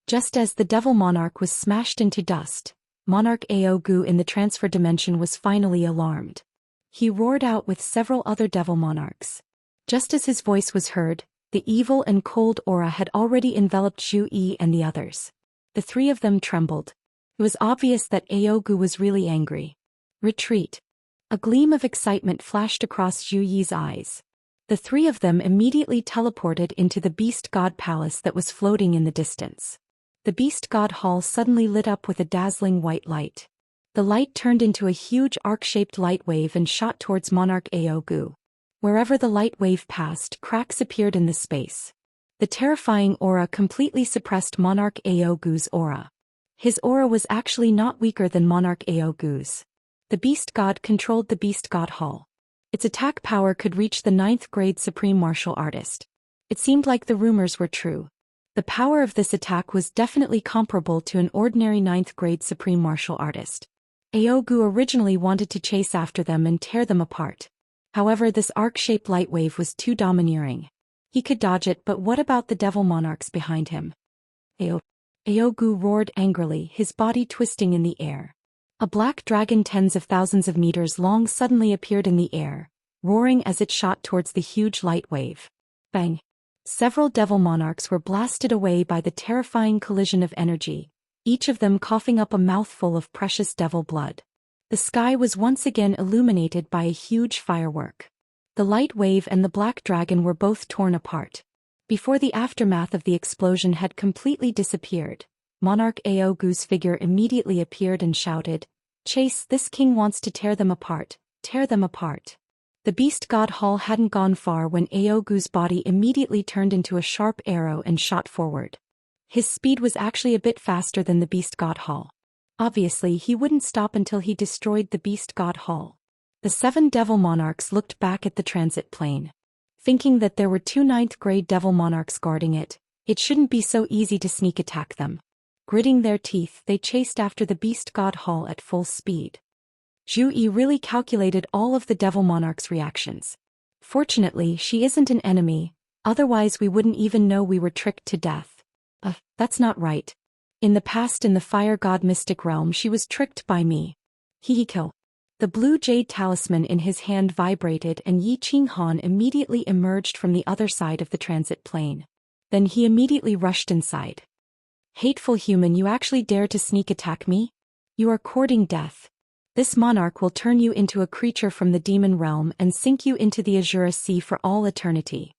Just as the devil monarch was smashed into dust, Monarch Aogu in the transfer dimension was finally alarmed. He roared out with several other devil monarchs. Just as his voice was heard, the evil and cold aura had already enveloped Zhu Yi and the others. The 3 of them trembled. It was obvious that Aogu was really angry. Retreat. A gleam of excitement flashed across Zhu Yi's eyes. The 3 of them immediately teleported into the Beast God Palace that was floating in the distance. The Beast God Hall suddenly lit up with a dazzling white light. The light turned into a huge arc-shaped light wave and shot towards Monarch Aogu. Wherever the light wave passed, cracks appeared in the space. The terrifying aura completely suppressed Monarch Aogu's aura. His aura was actually not weaker than Monarch Aogu's. The Beast God controlled the Beast God Hall. Its attack power could reach the 9th grade Supreme Martial Artist. It seemed like the rumors were true. The power of this attack was definitely comparable to an ordinary 9th grade Supreme Martial Artist. Aogu originally wanted to chase after them and tear them apart. However, this arc-shaped light wave was too domineering. He could dodge it, but what about the devil monarchs behind him? Aogu roared angrily, his body twisting in the air. A black dragon tens of thousands of meters long suddenly appeared in the air, roaring as it shot towards the huge light wave. Bang! Several devil monarchs were blasted away by the terrifying collision of energy, each of them coughing up a mouthful of precious devil blood. The sky was once again illuminated by a huge firework. The light wave and the black dragon were both torn apart. Before the aftermath of the explosion had completely disappeared, Monarch Aogu's figure immediately appeared and shouted, "Chase, this king wants to tear them apart, tear them apart." The Beast God Hall hadn't gone far when Aogu's body immediately turned into a sharp arrow and shot forward. His speed was actually a bit faster than the Beast God Hall. Obviously, he wouldn't stop until he destroyed the Beast God Hall. The 7 devil monarchs looked back at the transit plane. Thinking that there were 2 9th grade devil monarchs guarding it, it shouldn't be so easy to sneak attack them. Gritting their teeth, they chased after the Beast God Hall at full speed. Zhu Yi really calculated all of the devil monarchs' reactions. Fortunately, she isn't an enemy, otherwise we wouldn't even know we were tricked to death. That's not right. In the past in the fire god mystic realm she was tricked by me. Hihiko. The blue jade talisman in his hand vibrated and Yi Qinghan immediately emerged from the other side of the transit plane. Then he immediately rushed inside. Hateful human, you actually dare to sneak attack me? You are courting death. This monarch will turn you into a creature from the demon realm and sink you into the Azura Sea for all eternity.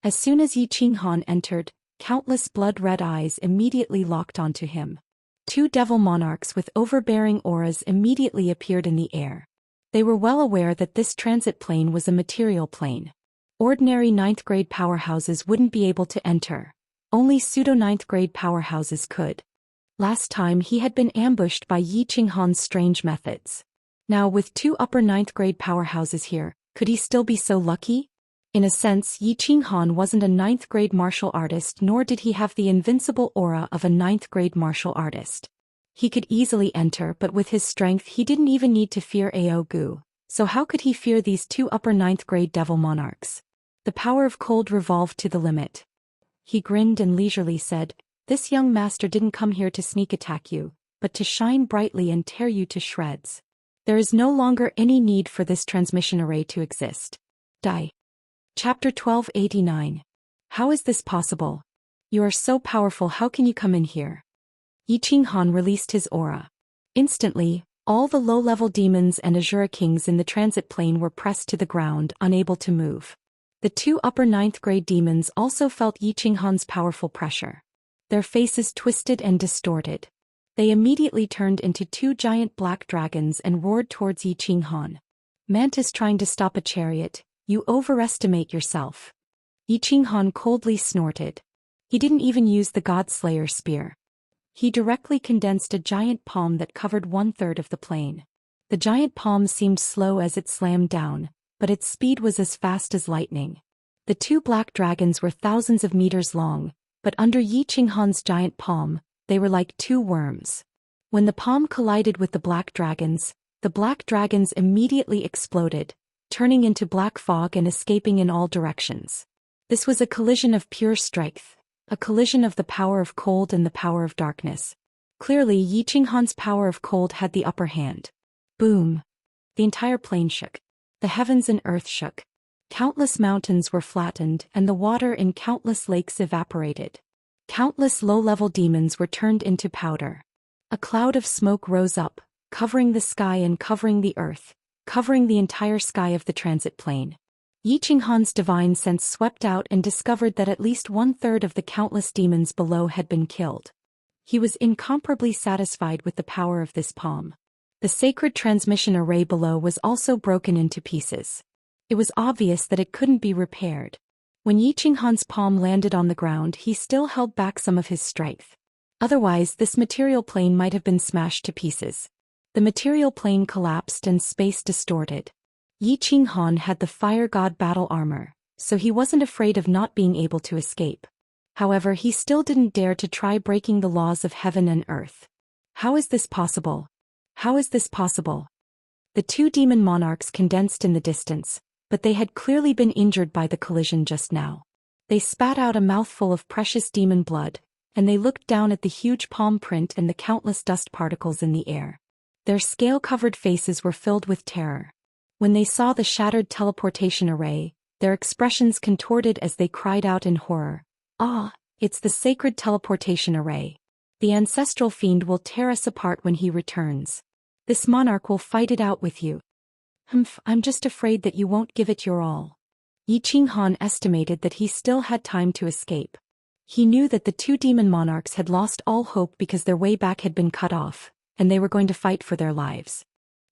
As soon as Yi Qinghan entered, countless blood-red eyes immediately locked onto him. Two devil monarchs with overbearing auras immediately appeared in the air. They were well aware that this transit plane was a material plane. Ordinary 9th grade powerhouses wouldn't be able to enter. Only pseudo 9th grade powerhouses could. Last time he had been ambushed by Yi Qinghan's strange methods. Now with two upper 9th grade powerhouses here, could he still be so lucky? In a sense, Yi Qinghan wasn't a 9th grade martial artist, nor did he have the invincible aura of a 9th grade martial artist. He could easily enter, but with his strength he didn't even need to fear Aogu, so how could he fear these two upper 9th grade devil monarchs? The power of cold revolved to the limit. He grinned and leisurely said, "This young master didn't come here to sneak attack you, but to shine brightly and tear you to shreds. There is no longer any need for this transmission array to exist." Die. Chapter 1289. How is this possible? You are so powerful, how can you come in here? Yi Qinghan released his aura. Instantly, all the low-level demons and Azura kings in the transit plane were pressed to the ground, unable to move. The two upper 9th grade demons also felt Yi Qinghan's powerful pressure. Their faces twisted and distorted. They immediately turned into two giant black dragons and roared towards Yi Qinghan. Mantis trying to stop a chariot, you overestimate yourself. Yi Qinghan coldly snorted. He didn't even use the God-Slayer spear. He directly condensed a giant palm that covered 1/3 of the plane. The giant palm seemed slow as it slammed down, but its speed was as fast as lightning. The two black dragons were thousands of meters long, but under Yi Qinghan's giant palm, they were like two worms. When the palm collided with the black dragons immediately exploded, turning into black fog and escaping in all directions. This was a collision of pure strength, a collision of the power of cold and the power of darkness. Clearly, Yi Qinghan's power of cold had the upper hand. Boom! The entire plane shook. The heavens and earth shook. Countless mountains were flattened and the water in countless lakes evaporated. Countless low-level demons were turned into powder. A cloud of smoke rose up, covering the sky and covering the earth, covering the entire sky of the transit plane. Yi Qinghan's divine sense swept out and discovered that at least 1/3 of the countless demons below had been killed. He was incomparably satisfied with the power of this palm. The sacred transmission array below was also broken into pieces. It was obvious that it couldn't be repaired. When Yi Qinghan's palm landed on the ground, he still held back some of his strength. Otherwise, this material plane might have been smashed to pieces. The material plane collapsed and space distorted. Yi Qinghan had the fire god battle armor, so he wasn't afraid of not being able to escape. However, he still didn't dare to try breaking the laws of heaven and earth. How is this possible? How is this possible? The two demon monarchs condensed in the distance, but they had clearly been injured by the collision just now. They spat out a mouthful of precious demon blood, and they looked down at the huge palm print and the countless dust particles in the air. Their scale-covered faces were filled with terror. When they saw the shattered teleportation array, their expressions contorted as they cried out in horror. "Ah, it's the sacred teleportation array. The ancestral fiend will tear us apart when he returns. This monarch will fight it out with you." I'm just afraid that you won't give it your all." Yi Qinghan estimated that he still had time to escape. He knew that the two demon monarchs had lost all hope because their way back had been cut off, and they were going to fight for their lives.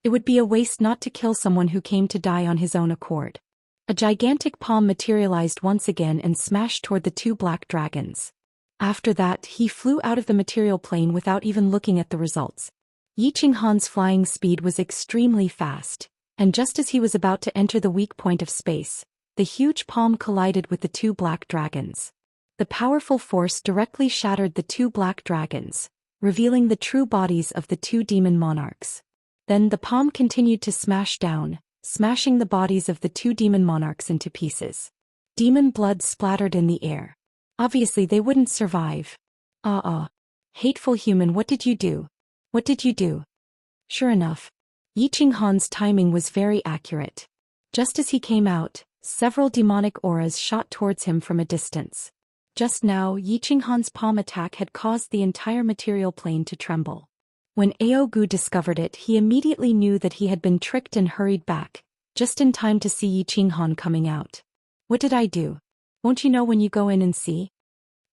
It would be a waste not to kill someone who came to die on his own accord. A gigantic palm materialized once again and smashed toward the two black dragons. After that, he flew out of the material plane without even looking at the results. Yi Qinghan's flying speed was extremely fast, and just as he was about to enter the weak point of space, the huge palm collided with the two black dragons. The powerful force directly shattered the two black dragons, revealing the true bodies of the two demon monarchs. Then the palm continued to smash down, smashing the bodies of the two demon monarchs into pieces. Demon blood splattered in the air. Obviously they wouldn't survive. Hateful human, what did you do? What did you do? Sure enough, Yi Qinghan's timing was very accurate. Just as he came out, several demonic auras shot towards him from a distance. Just now, Yi Qinghan's palm attack had caused the entire material plane to tremble. When Aogu discovered it, he immediately knew that he had been tricked and hurried back, just in time to see Yi Qinghan coming out. What did I do? Won't you know when you go in and see?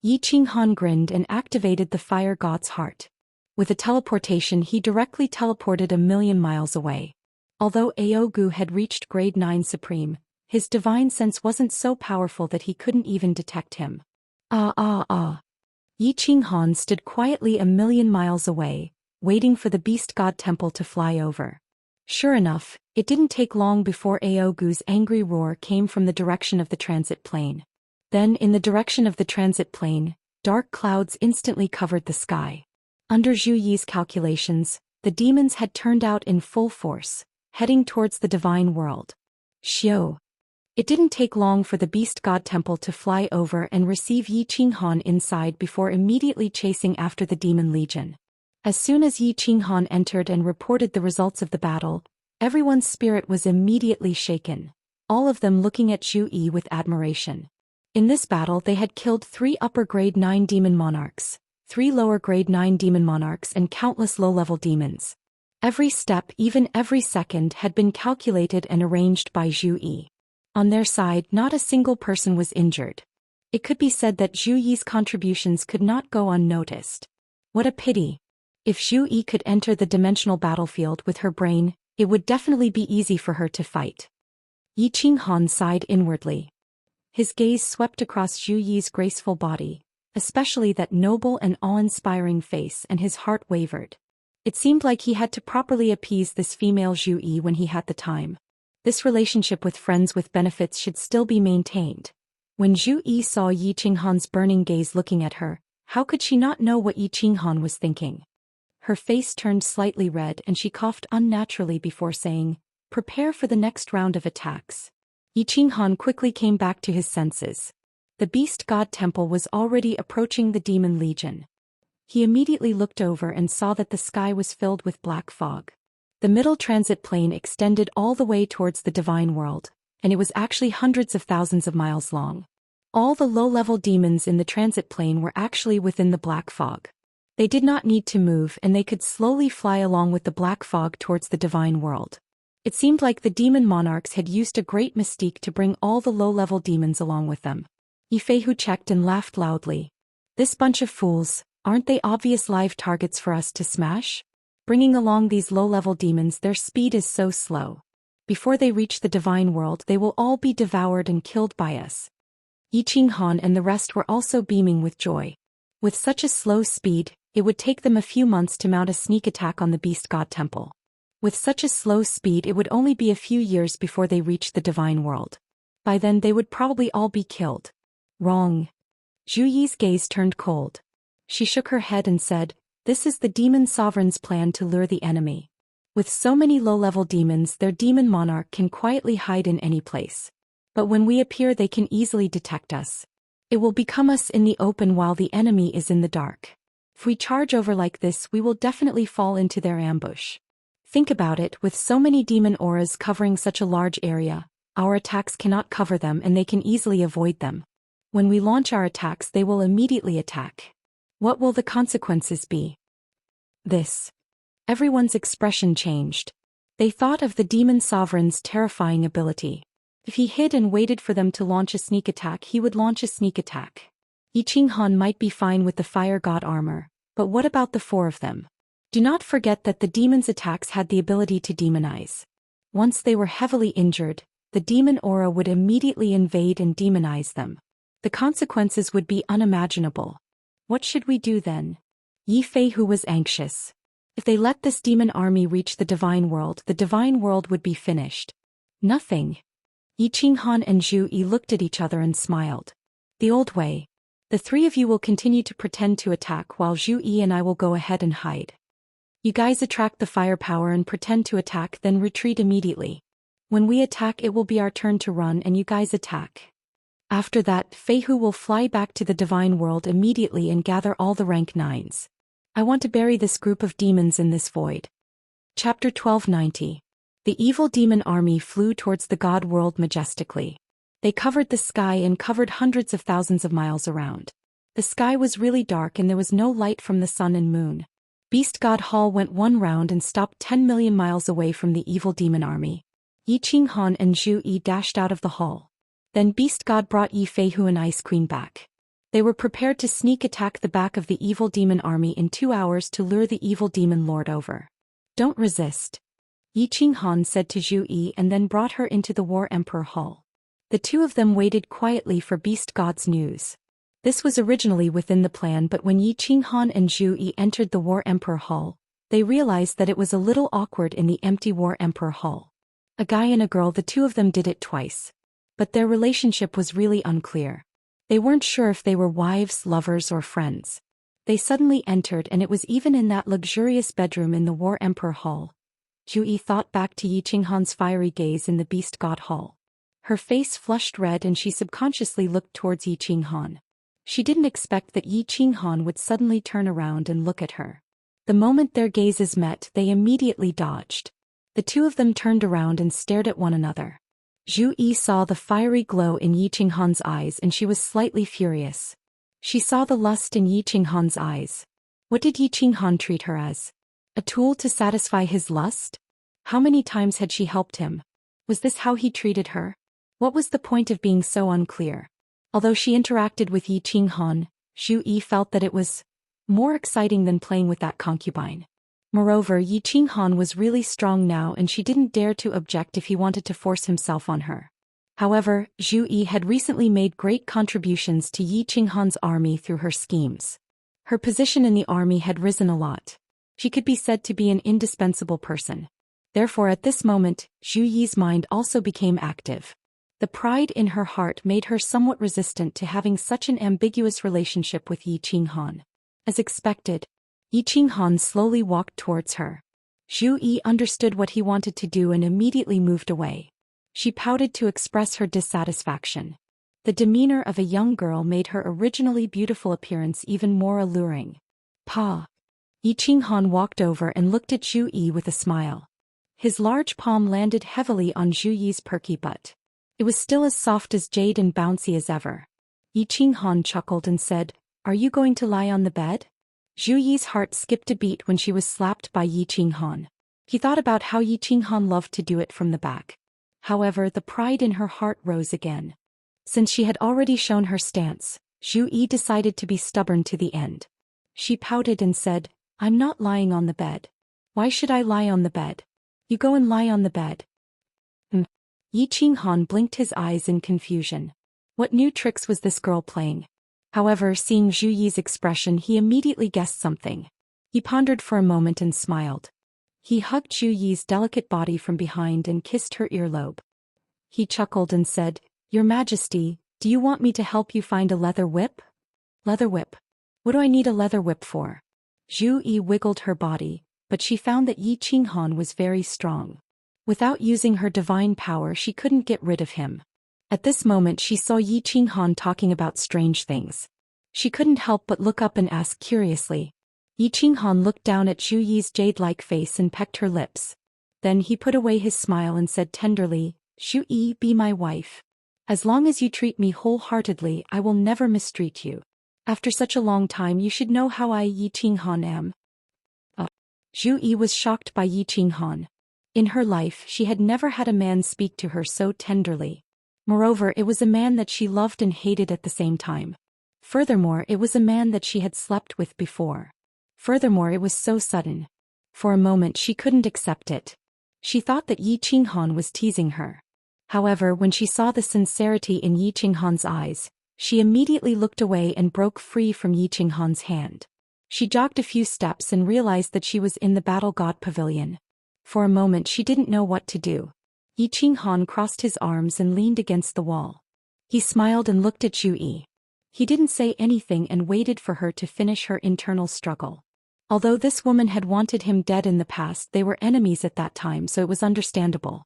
Yi Qinghan grinned and activated the fire god's heart. With a teleportation, he directly teleported 1,000,000 miles away. Although Aogu had reached grade 9 supreme, his divine sense wasn't so powerful that he couldn't even detect him. Yi Qinghan stood quietly 1,000,000 miles away, waiting for the beast god temple to fly over. Sure enough, it didn't take long before Aogu's angry roar came from the direction of the transit plane. Then, in the direction of the transit plane, dark clouds instantly covered the sky. Under Zhu Yi's calculations, the demons had turned out in full force, heading towards the divine world. Xiao. It didn't take long for the beast god temple to fly over and receive Yi Qinghan inside before immediately chasing after the demon legion. As soon as Yi Qinghan entered and reported the results of the battle, everyone's spirit was immediately shaken, all of them looking at Zhu Yi with admiration. In this battle they had killed 3 upper grade 9 demon monarchs, 3 lower grade 9 demon monarchs and countless low-level demons. Every step, even every second, had been calculated and arranged by Zhu Yi. On their side, not a single person was injured. It could be said that Zhu Yi's contributions could not go unnoticed. What a pity. If Zhu Yi could enter the dimensional battlefield with her brain, it would definitely be easy for her to fight. Yi Qinghan sighed inwardly. His gaze swept across Zhu Yi's graceful body, especially that noble and awe-inspiring face, and his heart wavered. It seemed like he had to properly appease this female Zhu Yi when he had the time. This relationship with friends with benefits should still be maintained. When Zhu Yi saw Yi Qinghan's burning gaze looking at her, how could she not know what Yi Qinghan was thinking? Her face turned slightly red and she coughed unnaturally before saying, "Prepare for the next round of attacks." Yi Qinghan quickly came back to his senses. The beast god temple was already approaching the demon legion. He immediately looked over and saw that the sky was filled with black fog. The middle transit plane extended all the way towards the divine world, and it was actually hundreds of thousands of miles long. All the low-level demons in the transit plane were actually within the black fog. They did not need to move and they could slowly fly along with the black fog towards the divine world. It seemed like the demon monarchs had used a great mystique to bring all the low-level demons along with them. Yifeihu checked and laughed loudly. This bunch of fools, aren't they obvious live targets for us to smash? Bringing along these low-level demons, their speed is so slow. Before they reach the divine world they will all be devoured and killed by us. Yi Qinghan and the rest were also beaming with joy. With such a slow speed, it would take them a few months to mount a sneak attack on the beast god temple. With such a slow speed it would only be a few years before they reached the divine world. By then they would probably all be killed. Wrong. Zhu Yi's gaze turned cold. She shook her head and said, "This is the demon sovereign's plan to lure the enemy. With so many low-level demons, their demon monarch can quietly hide in any place. But when we appear they can easily detect us. It will become us in the open while the enemy is in the dark. If we charge over like this we will definitely fall into their ambush. Think about it, with so many demon auras covering such a large area, our attacks cannot cover them and they can easily avoid them. When we launch our attacks they will immediately attack. What will the consequences be?" This. Everyone's expression changed. They thought of the demon sovereign's terrifying ability. If he hid and waited for them to launch a sneak attack he would launch a sneak attack. Yi Qinghan might be fine with the fire god armor, but what about the 4 of them? Do not forget that the demon's attacks had the ability to demonize. Once they were heavily injured, the demon aura would immediately invade and demonize them. The consequences would be unimaginable. What should we do then? Yifeihu was anxious. If they let this demon army reach the divine world would be finished. Nothing. Yi Qinghan and Zhu Yi looked at each other and smiled. The old way. The 3 of you will continue to pretend to attack while Zhu Yi and I will go ahead and hide. You guys attract the firepower and pretend to attack, then retreat immediately. When we attack, it will be our turn to run and you guys attack. After that, Feihu will fly back to the divine world immediately and gather all the rank 9s. I want to bury this group of demons in this void. Chapter 1290. The evil demon army flew towards the god world majestically. They covered the sky and covered hundreds of thousands of miles around. The sky was really dark and there was no light from the sun and moon. Beast God Hall went one round and stopped 10 million miles away from the evil demon army. Yi Qinghan and Zhu Yi dashed out of the hall. Then Beast God brought Yi Feihu and Ice Queen back. They were prepared to sneak attack the back of the evil demon army in 2 hours to lure the evil demon lord over. Don't resist, Yi Qinghan said to Zhu Yi and then brought her into the War Emperor Hall. The two of them waited quietly for Beast God's news. This was originally within the plan, but when Yi Qinghan and Zhu Yi entered the War Emperor Hall, they realized that it was a little awkward in the empty War Emperor Hall. A guy and a girl, the two of them did it twice. But their relationship was really unclear. They weren't sure if they were wives, lovers, or friends. They suddenly entered, and it was even in that luxurious bedroom in the War Emperor Hall. Zhu Yi thought back to Yi Qinghan's fiery gaze in the Beast God Hall. Her face flushed red and she subconsciously looked towards Yi Qinghan. She didn't expect that Yi Qinghan would suddenly turn around and look at her. The moment their gazes met, they immediately dodged. The two of them turned around and stared at one another. Zhu Yi saw the fiery glow in Yi Qinghan's eyes and she was slightly furious. She saw the lust in Yi Qinghan's eyes. What did Yi Qinghan treat her as? A tool to satisfy his lust? How many times had she helped him? Was this how he treated her? What was the point of being so unclear? Although she interacted with Yi Qinghan, Zhu Yi felt that it was more exciting than playing with that concubine. Moreover, Yi Qinghan was really strong now and she didn't dare to object if he wanted to force himself on her. However, Zhu Yi had recently made great contributions to Yi Qinghan's army through her schemes. Her position in the army had risen a lot. She could be said to be an indispensable person. Therefore, at this moment, Zhu Yi's mind also became active. The pride in her heart made her somewhat resistant to having such an ambiguous relationship with Yi Qinghan. As expected, Yi Qinghan slowly walked towards her. Zhu Yi understood what he wanted to do and immediately moved away. She pouted to express her dissatisfaction. The demeanor of a young girl made her originally beautiful appearance even more alluring. Pa. Yi Qinghan walked over and looked at Zhu Yi with a smile. His large palm landed heavily on Zhu Yi's perky butt. It was still as soft as jade and bouncy as ever. Yi Qinghan chuckled and said, "Are you going to lie on the bed?" Zhu Yi's heart skipped a beat when she was slapped by Yi Qinghan. He thought about how Yi Qinghan loved to do it from the back. However, the pride in her heart rose again. Since she had already shown her stance, Zhu Yi decided to be stubborn to the end. She pouted and said, "I'm not lying on the bed. Why should I lie on the bed? You go and lie on the bed." Yi Qinghan blinked his eyes in confusion. What new tricks was this girl playing? However, seeing Zhu Yi's expression, he immediately guessed something. He pondered for a moment and smiled. He hugged Zhu Yi's delicate body from behind and kissed her earlobe. He chuckled and said, "Your Majesty, do you want me to help you find a leather whip?" "Leather whip? What do I need a leather whip for?" Zhu Yi wiggled her body, but she found that Yi Qinghan was very strong. Without using her divine power, she couldn't get rid of him. At this moment, she saw Yi Qinghan talking about strange things. She couldn't help but look up and ask curiously. Yi Qinghan looked down at Zhu Yi's jade-like face and pecked her lips. Then he put away his smile and said tenderly, "Zhu Yi, be my wife. As long as you treat me wholeheartedly, I will never mistreat you. After such a long time, you should know how I, Yi Qinghan, am." Zhu Yi was shocked by Yi Qinghan. In her life, she had never had a man speak to her so tenderly. Moreover, it was a man that she loved and hated at the same time. Furthermore, it was a man that she had slept with before. Furthermore, it was so sudden. For a moment, she couldn't accept it. She thought that Yi Qinghan was teasing her. However, when she saw the sincerity in Yi Qinghan's eyes, she immediately looked away and broke free from Yi Qinghan's hand. She jogged a few steps and realized that she was in the Battle God Pavilion. For a moment she didn't know what to do. Yi Qinghan crossed his arms and leaned against the wall. He smiled and looked at Zhu Yi. He didn't say anything and waited for her to finish her internal struggle. Although this woman had wanted him dead in the past, they were enemies at that time, so it was understandable.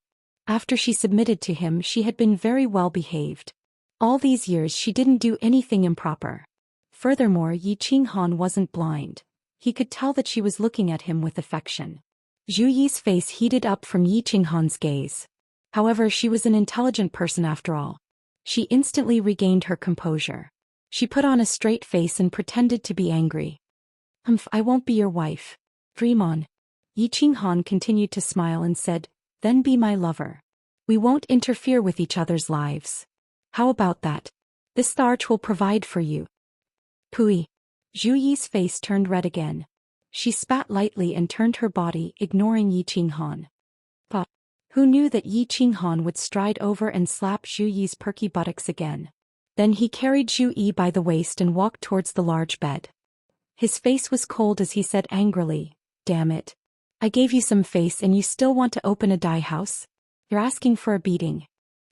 After she submitted to him, she had been very well behaved. All these years she didn't do anything improper. Furthermore, Yi Qinghan wasn't blind. He could tell that she was looking at him with affection. Zhu Yi's face heated up from Yi Qinghan's gaze. However, she was an intelligent person after all. She instantly regained her composure. She put on a straight face and pretended to be angry. I won't be your wife. Dream on. Yi Qinghan continued to smile and said, then be my lover. We won't interfere with each other's lives. How about that? This arch will provide for you. Pui. Zhu Yi's face turned red again. She spat lightly and turned her body, ignoring Yi Qinghan. But who knew that Yi Qinghan would stride over and slap Zhu Yi's perky buttocks again? Then he carried Zhu Yi by the waist and walked towards the large bed. His face was cold as he said angrily, damn it. I gave you some face and you still want to open a dye house? You're asking for a beating.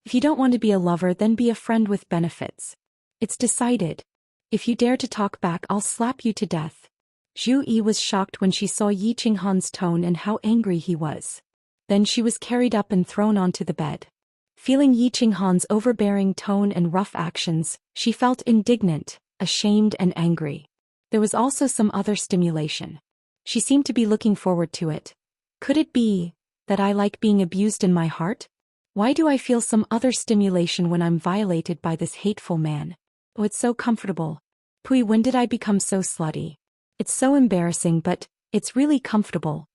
If you don't want to be a lover, then be a friend with benefits. It's decided. If you dare to talk back, I'll slap you to death. Zhu Yi was shocked when she saw Yi Qinghan's tone and how angry he was. Then she was carried up and thrown onto the bed. Feeling Yi Qinghan's overbearing tone and rough actions, she felt indignant, ashamed and angry. There was also some other stimulation. She seemed to be looking forward to it. Could it be that I like being abused in my heart? Why do I feel some other stimulation when I'm violated by this hateful man? Oh, it's so comfortable. Pui, when did I become so slutty? It's so embarrassing, but it's really comfortable.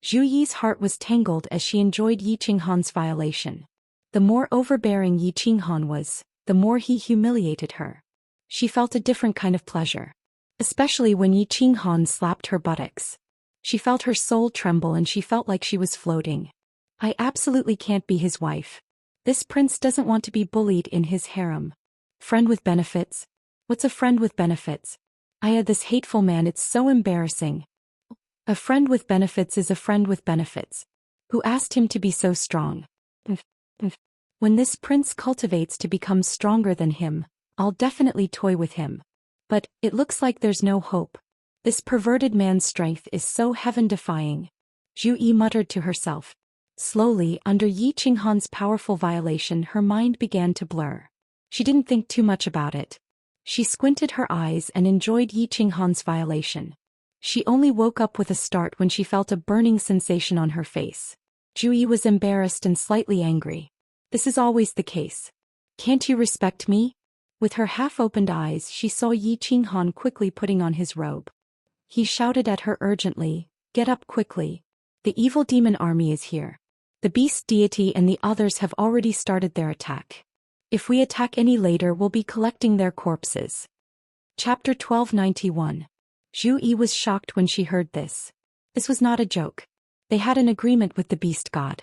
Zhu Yi's heart was tangled as she enjoyed Yi Qinghan's violation. The more overbearing Yi Qinghan was, the more he humiliated her. She felt a different kind of pleasure. Especially when Yi Qinghan slapped her buttocks. She felt her soul tremble and she felt like she was floating. I absolutely can't be his wife. This prince doesn't want to be bullied in his harem. Friend with benefits? What's a friend with benefits? This hateful man, it's so embarrassing. A friend with benefits is a friend with benefits. Who asked him to be so strong? When this prince cultivates to become stronger than him, I'll definitely toy with him. But it looks like there's no hope. This perverted man's strength is so heaven-defying. Zhu Yi muttered to herself. Slowly, under Yi Qinghan's powerful violation, her mind began to blur. She didn't think too much about it. She squinted her eyes and enjoyed Yi Qinghan's violation. She only woke up with a start when she felt a burning sensation on her face. Zhu Yi was embarrassed and slightly angry. This is always the case. Can't you respect me? With her half-opened eyes, she saw Yi Qinghan quickly putting on his robe. He shouted at her urgently, get up quickly. The evil demon army is here. The beast deity and the others have already started their attack. If we attack any later, we'll be collecting their corpses. Chapter 1291. Zhu Yi was shocked when she heard this. This was not a joke. They had an agreement with the beast god.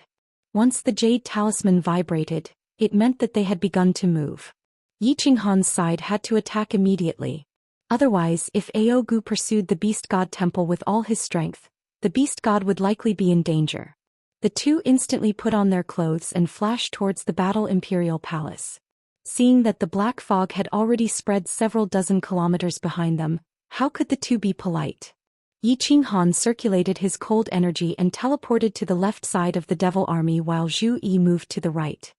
Once the jade talisman vibrated, it meant that they had begun to move. Yi Qinghan's side had to attack immediately. Otherwise, if Aogu pursued the beast god temple with all his strength, the beast god would likely be in danger. The two instantly put on their clothes and flashed towards the battle imperial palace. Seeing that the black fog had already spread several dozen kilometers behind them, how could the two be polite? Yi Qinghan circulated his cold energy and teleported to the left side of the devil army while Zhu Yi moved to the right.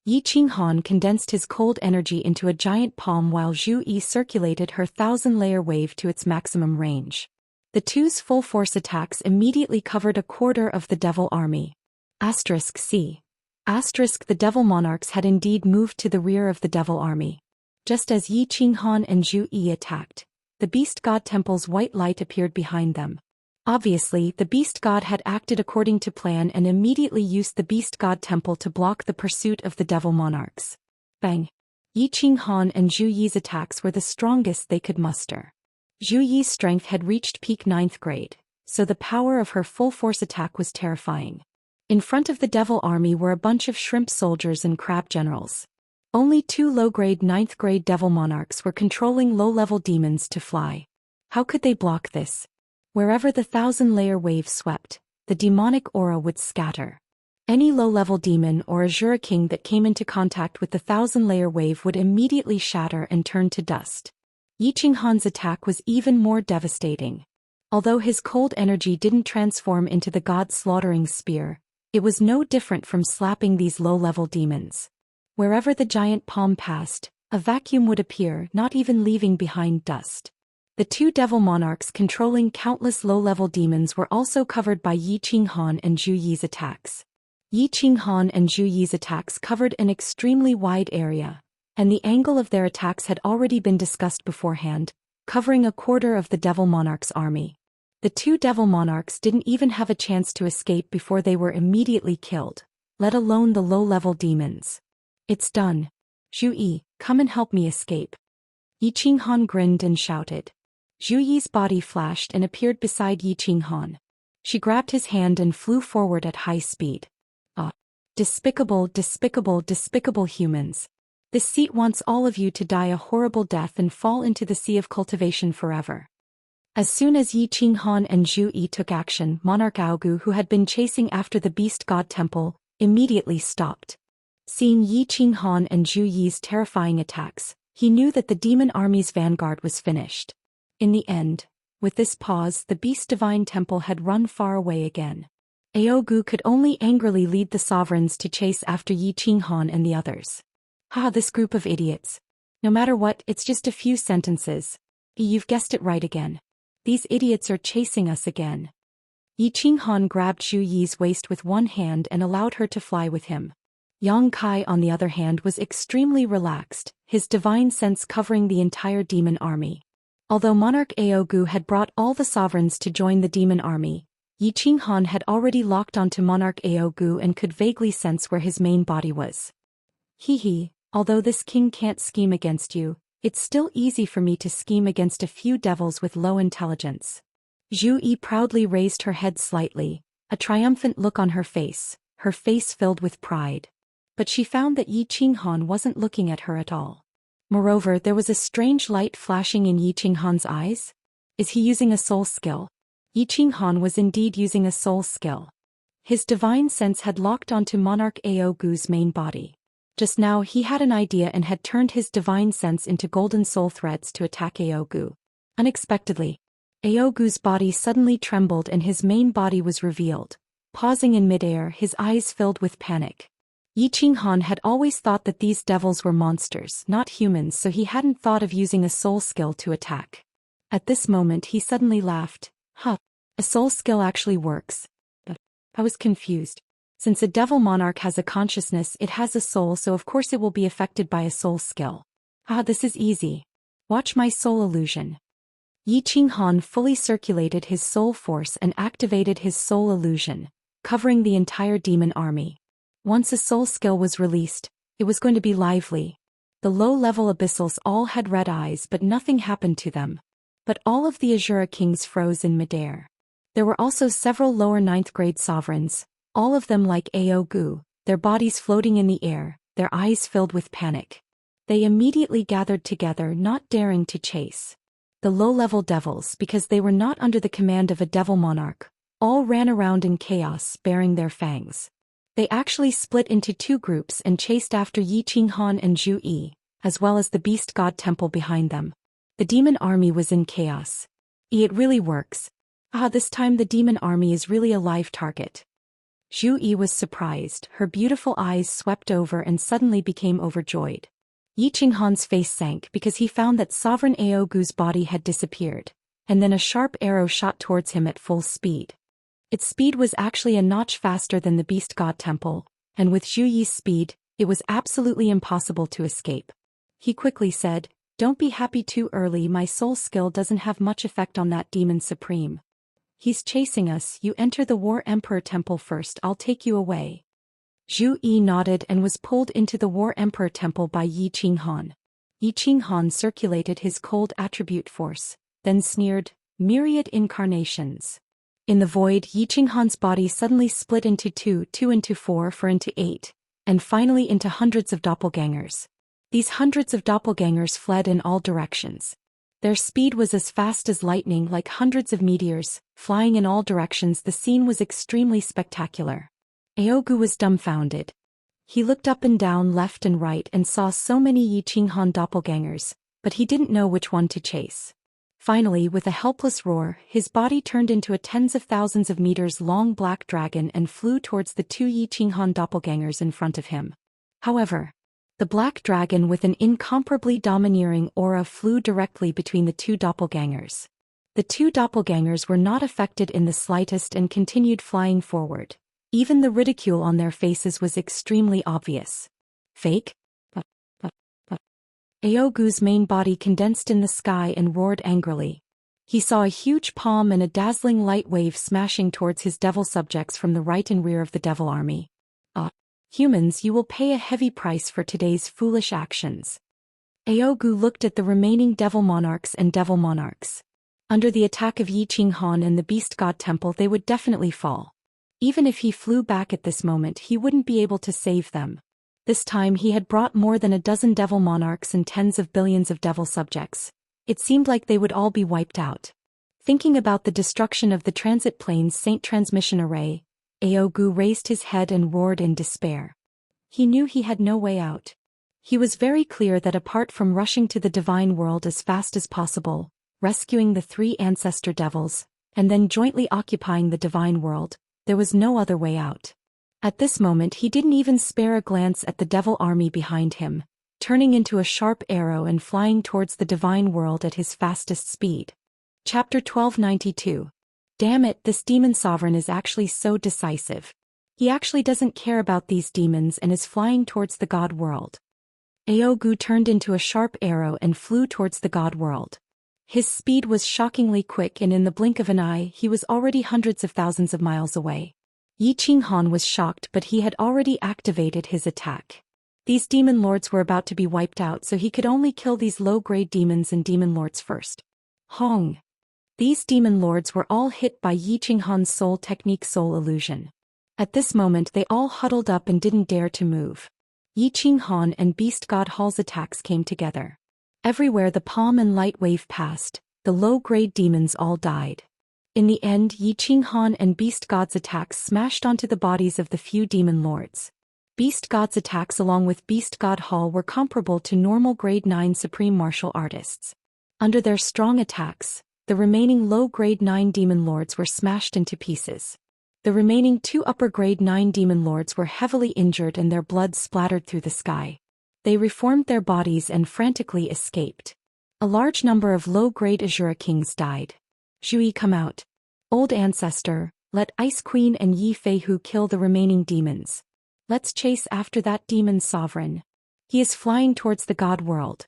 Yi Qinghan condensed his cold energy into a giant palm while Zhu Yi circulated her 1,000-layer wave to its maximum range. The two's full-force attacks immediately covered a quarter of the devil army. C. The devil monarchs had indeed moved to the rear of the devil army. Just as Yi Qinghan and Zhu Yi attacked, the beast god temple's white light appeared behind them. Obviously, the beast god had acted according to plan and immediately used the beast god temple to block the pursuit of the devil monarchs. Bang! Yi Qinghan and Zhu Yi's attacks were the strongest they could muster. Zhu Yi's strength had reached peak 9th grade, so the power of her full-force attack was terrifying. In front of the devil army were a bunch of shrimp soldiers and crab generals. Only 2 low-grade 9th grade devil monarchs were controlling low-level demons to fly. How could they block this? Wherever the 1,000-layer wave swept, the demonic aura would scatter. Any low-level demon or Azura king that came into contact with the 1,000-layer wave would immediately shatter and turn to dust. Yi Qinghan's attack was even more devastating. Although his cold energy didn't transform into the god-slaughtering spear, It was no different from slapping these low-level demons. Wherever the giant palm passed, a vacuum would appear, not even leaving behind dust. The two devil monarchs controlling countless low-level demons were also covered by Yi Qinghan and Zhu Yi's attacks. Yi Qinghan and Zhu Yi's attacks covered an extremely wide area, and the angle of their attacks had already been discussed beforehand, covering a quarter of the devil monarch's army. The two devil monarchs didn't even have a chance to escape before they were immediately killed, let alone the low-level demons. It's done. Zhu Yi, come and help me escape. Yi Qinghan grinned and shouted. Zhu Yi's body flashed and appeared beside Yi Qinghan. She grabbed his hand and flew forward at high speed. Ah! Despicable, despicable, despicable humans. This seat wants all of you to die a horrible death and fall into the sea of cultivation forever. As soon as Yi Qinghan and Zhu Yi took action, Monarch Aogu, who had been chasing after the Beast God Temple, immediately stopped. Seeing Yi Qinghan and Zhu Yi's terrifying attacks, he knew that the demon army's vanguard was finished. In the end, with this pause, the Beast Divine Temple had run far away again. Aogu could only angrily lead the sovereigns to chase after Yi Qinghan and the others. Ha, this group of idiots. No matter what, it's just a few sentences. You've guessed it right again. These idiots are chasing us again. Yi Qinghan grabbed Zhu Yi's waist with one hand and allowed her to fly with him. Yang Kai, on the other hand, was extremely relaxed, his divine sense covering the entire demon army. Although Monarch Aogu had brought all the sovereigns to join the demon army, Yi Qinghan had already locked onto Monarch Aogu and could vaguely sense where his main body was. Hee, although this king can't scheme against you, it's still easy for me to scheme against a few devils with low intelligence. Zhu Yi proudly raised her head slightly, a triumphant look on her face filled with pride. But she found that Yi Qinghan wasn't looking at her at all. Moreover, there was a strange light flashing in Yi Qinghan's eyes. Is he using a soul skill? Yi Qinghan was indeed using a soul skill. His divine sense had locked onto Monarch Aogu's main body. Just now he had an idea and had turned his divine sense into golden soul threads to attack Aogu. Unexpectedly, Aogu's body suddenly trembled and his main body was revealed. Pausing in midair, his eyes filled with panic. Yi Qinghan had always thought that these devils were monsters, not humans, so he hadn't thought of using a soul skill to attack. At this moment he suddenly laughed. A soul skill actually works. I was confused. Since a devil monarch has a consciousness, it has a soul, so of course it will be affected by a soul skill. This is easy. Watch my soul illusion. Yi Qinghan fully circulated his soul force and activated his soul illusion, covering the entire demon army. Once a soul skill was released, it was going to be lively. The low-level abyssals all had red eyes, but nothing happened to them. But all of the Azura kings froze in midair. There were also several lower 9th grade sovereigns, all of them like Aogu, their bodies floating in the air, their eyes filled with panic. They immediately gathered together, not daring to chase. The low-level devils, because they were not under the command of a devil monarch, all ran around in chaos, baring their fangs. They actually split into two groups and chased after Yi Qinghan and Zhu Yi, as well as the Beast God Temple behind them. The demon army was in chaos. It really works. This time the demon army is really a live target. Zhu Yi was surprised, her beautiful eyes swept over and suddenly became overjoyed. Yi Qinghan's face sank because he found that Sovereign Aogu's body had disappeared, and then a sharp arrow shot towards him at full speed. Its speed was actually a notch faster than the Beast God Temple, and with Zhu Yi's speed, it was absolutely impossible to escape. He quickly said, "Don't be happy too early, my soul skill doesn't have much effect on that demon supreme. He's chasing us, you enter the War Emperor Temple first, I'll take you away." Zhu Yi nodded and was pulled into the War Emperor Temple by Yi Qinghan. Yi Qinghan circulated his cold attribute force, then sneered, "Myriad incarnations." In the void, Yi Qinghan's body suddenly split into two into four into 8, and finally into hundreds of doppelgangers. These hundreds of doppelgangers fled in all directions. Their speed was as fast as lightning, like hundreds of meteors, flying in all directions. The scene was extremely spectacular. Aogu was dumbfounded. He looked up and down, left and right, and saw so many Yi Qinghan doppelgangers, but he didn't know which one to chase. Finally, with a helpless roar, his body turned into a tens of thousands of meters long black dragon and flew towards the two Yi Qinghan doppelgangers in front of him. However, the black dragon with an incomparably domineering aura flew directly between the two doppelgangers. The two doppelgangers were not affected in the slightest and continued flying forward. Even the ridicule on their faces was extremely obvious. Fake? Aogu's main body condensed in the sky and roared angrily. He saw a huge palm and a dazzling light wave smashing towards his devil subjects from the right and rear of the devil army. Humans, you will pay a heavy price for today's foolish actions. Aogu looked at the remaining devil monarchs and devil monarchs. Under the attack of Yi Qinghan and the beast god temple, they would definitely fall. Even if he flew back at this moment, he wouldn't be able to save them. This time he had brought more than a dozen devil monarchs and tens of billions of devil subjects. It seemed like they would all be wiped out. Thinking about the destruction of the transit plane's Saint transmission array, Aogu raised his head and roared in despair. He knew he had no way out. He was very clear that apart from rushing to the divine world as fast as possible, rescuing the three ancestor devils, and then jointly occupying the divine world, there was no other way out. At this moment he didn't even spare a glance at the devil army behind him, turning into a sharp arrow and flying towards the divine world at his fastest speed. Chapter 1292. Damn it, this demon sovereign is actually so decisive. He actually doesn't care about these demons and is flying towards the god world. Aogu turned into a sharp arrow and flew towards the god world. His speed was shockingly quick, and in the blink of an eye he was already hundreds of thousands of miles away. Yi Qinghan was shocked, but he had already activated his attack. These demon lords were about to be wiped out, so he could only kill these low-grade demons and demon lords first. Hong! These demon lords were all hit by Yi Qinghan's soul technique soul illusion. At this moment they all huddled up and didn't dare to move. Yi Qinghan and Beast God Hall's attacks came together. Everywhere the palm and light wave passed, the low-grade demons all died. In the end, Yi Qinghan and Beast God's attacks smashed onto the bodies of the few demon lords. Beast God's attacks along with Beast God Hall were comparable to normal grade 9 supreme martial artists. Under their strong attacks, the remaining low grade 9 demon lords were smashed into pieces. The remaining two upper grade 9 demon lords were heavily injured and their blood splattered through the sky. They reformed their bodies and frantically escaped. A large number of low-grade Azura kings died. Zhui, come out. Old ancestor, let Ice Queen and Yi Feihu kill the remaining demons. Let's chase after that demon sovereign. He is flying towards the god world.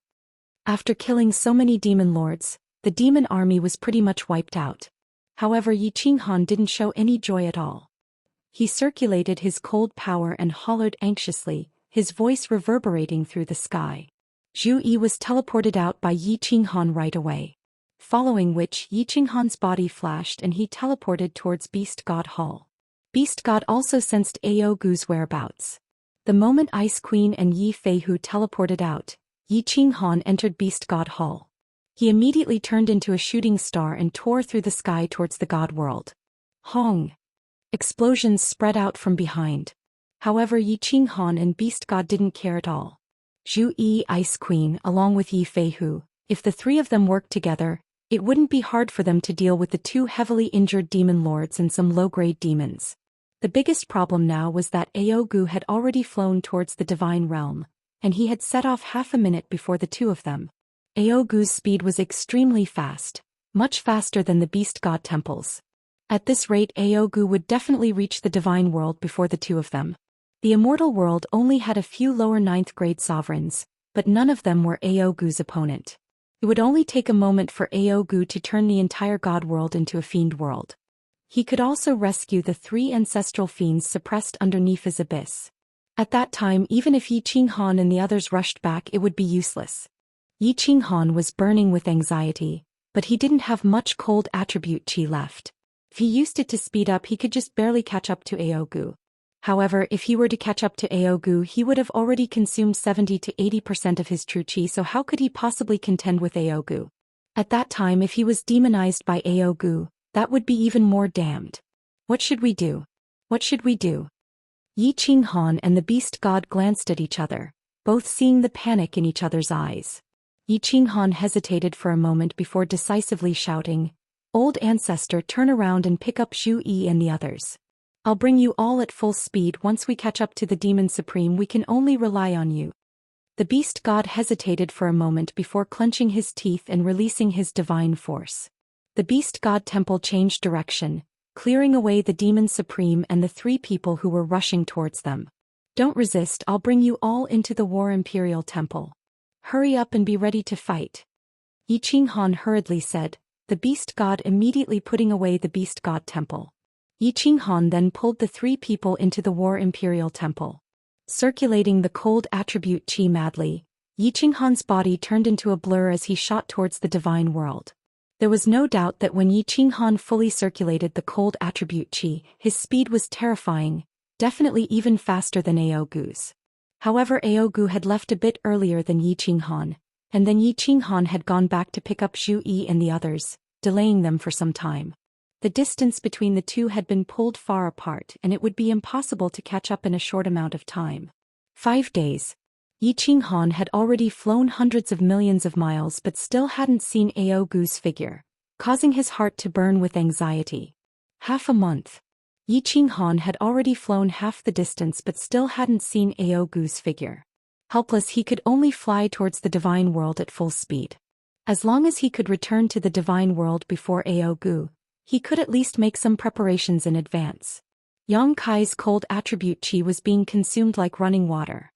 After killing so many demon lords, the demon army was pretty much wiped out. However, Yi Qinghan didn't show any joy at all. He circulated his cold power and hollered anxiously, his voice reverberating through the sky. Zhu Yi was teleported out by Yi Qinghan right away. Following which, Yi Qinghan's body flashed and he teleported towards Beast God Hall. Beast God also sensed Aogu's whereabouts. The moment Ice Queen and Yi Feihu teleported out, Yi Qinghan entered Beast God Hall. He immediately turned into a shooting star and tore through the sky towards the god world. Hong! Explosions spread out from behind. However, Yi Qinghan and Beast God didn't care at all. Zhu Yi, Ice Queen, along with Yi Feihu, if the three of them worked together, it wouldn't be hard for them to deal with the two heavily injured demon lords and some low-grade demons. The biggest problem now was that Aogu had already flown towards the divine realm, and he had set off half a minute before the two of them. Aogu's speed was extremely fast, much faster than the beast god temples. At this rate, Aogu would definitely reach the divine world before the two of them. The immortal world only had a few lower 9th grade sovereigns, but none of them were Aogu's opponent. It would only take a moment for Aogu to turn the entire god world into a fiend world. He could also rescue the 3 ancestral fiends suppressed underneath his abyss. At that time, even if Yi Qinghan and the others rushed back, it would be useless. Yi Qinghan was burning with anxiety, but he didn't have much cold attribute chi left. If he used it to speed up, he could just barely catch up to Aogu. However, if he were to catch up to Aogu, he would have already consumed 70 to 80% of his true chi, so how could he possibly contend with Aogu? At that time, if he was demonized by Aogu, that would be even more damned. What should we do? What should we do? Yi Qinghan and the beast god glanced at each other, both seeing the panic in each other's eyes. Yi Qinghan hesitated for a moment before decisively shouting, "Old ancestor, turn around and pick up Zhu Yi and the others. I'll bring you all at full speed. Once we catch up to the Demon Supreme, we can only rely on you." The beast god hesitated for a moment before clenching his teeth and releasing his divine force. The beast god temple changed direction, clearing away the Demon Supreme and the three people who were rushing towards them. "Don't resist, I'll bring you all into the War Imperial Temple. Hurry up and be ready to fight," Yi Qinghan hurriedly said, the beast god immediately putting away the beast god temple. Yi Qinghan then pulled the three people into the War Imperial Temple. Circulating the cold attribute qi madly, Yi Qinghan's body turned into a blur as he shot towards the divine world. There was no doubt that when Yi Qinghan fully circulated the cold attribute qi, his speed was terrifying, definitely even faster than Aogu's. However, Aogu had left a bit earlier than Yi Qinghan, and then Yi Qinghan had gone back to pick up Zhu Yi and the others, delaying them for some time. The distance between the two had been pulled far apart and it would be impossible to catch up in a short amount of time. 5 days. Yi Qinghan had already flown hundreds of millions of miles but still hadn't seen Aogu's figure, causing his heart to burn with anxiety. Half a month. Yi Qinghan had already flown half the distance but still hadn't seen Aogu's figure. Helpless, he could only fly towards the divine world at full speed. As long as he could return to the divine world before Aogu, he could at least make some preparations in advance. Yang Kai's cold attribute qi was being consumed like running water.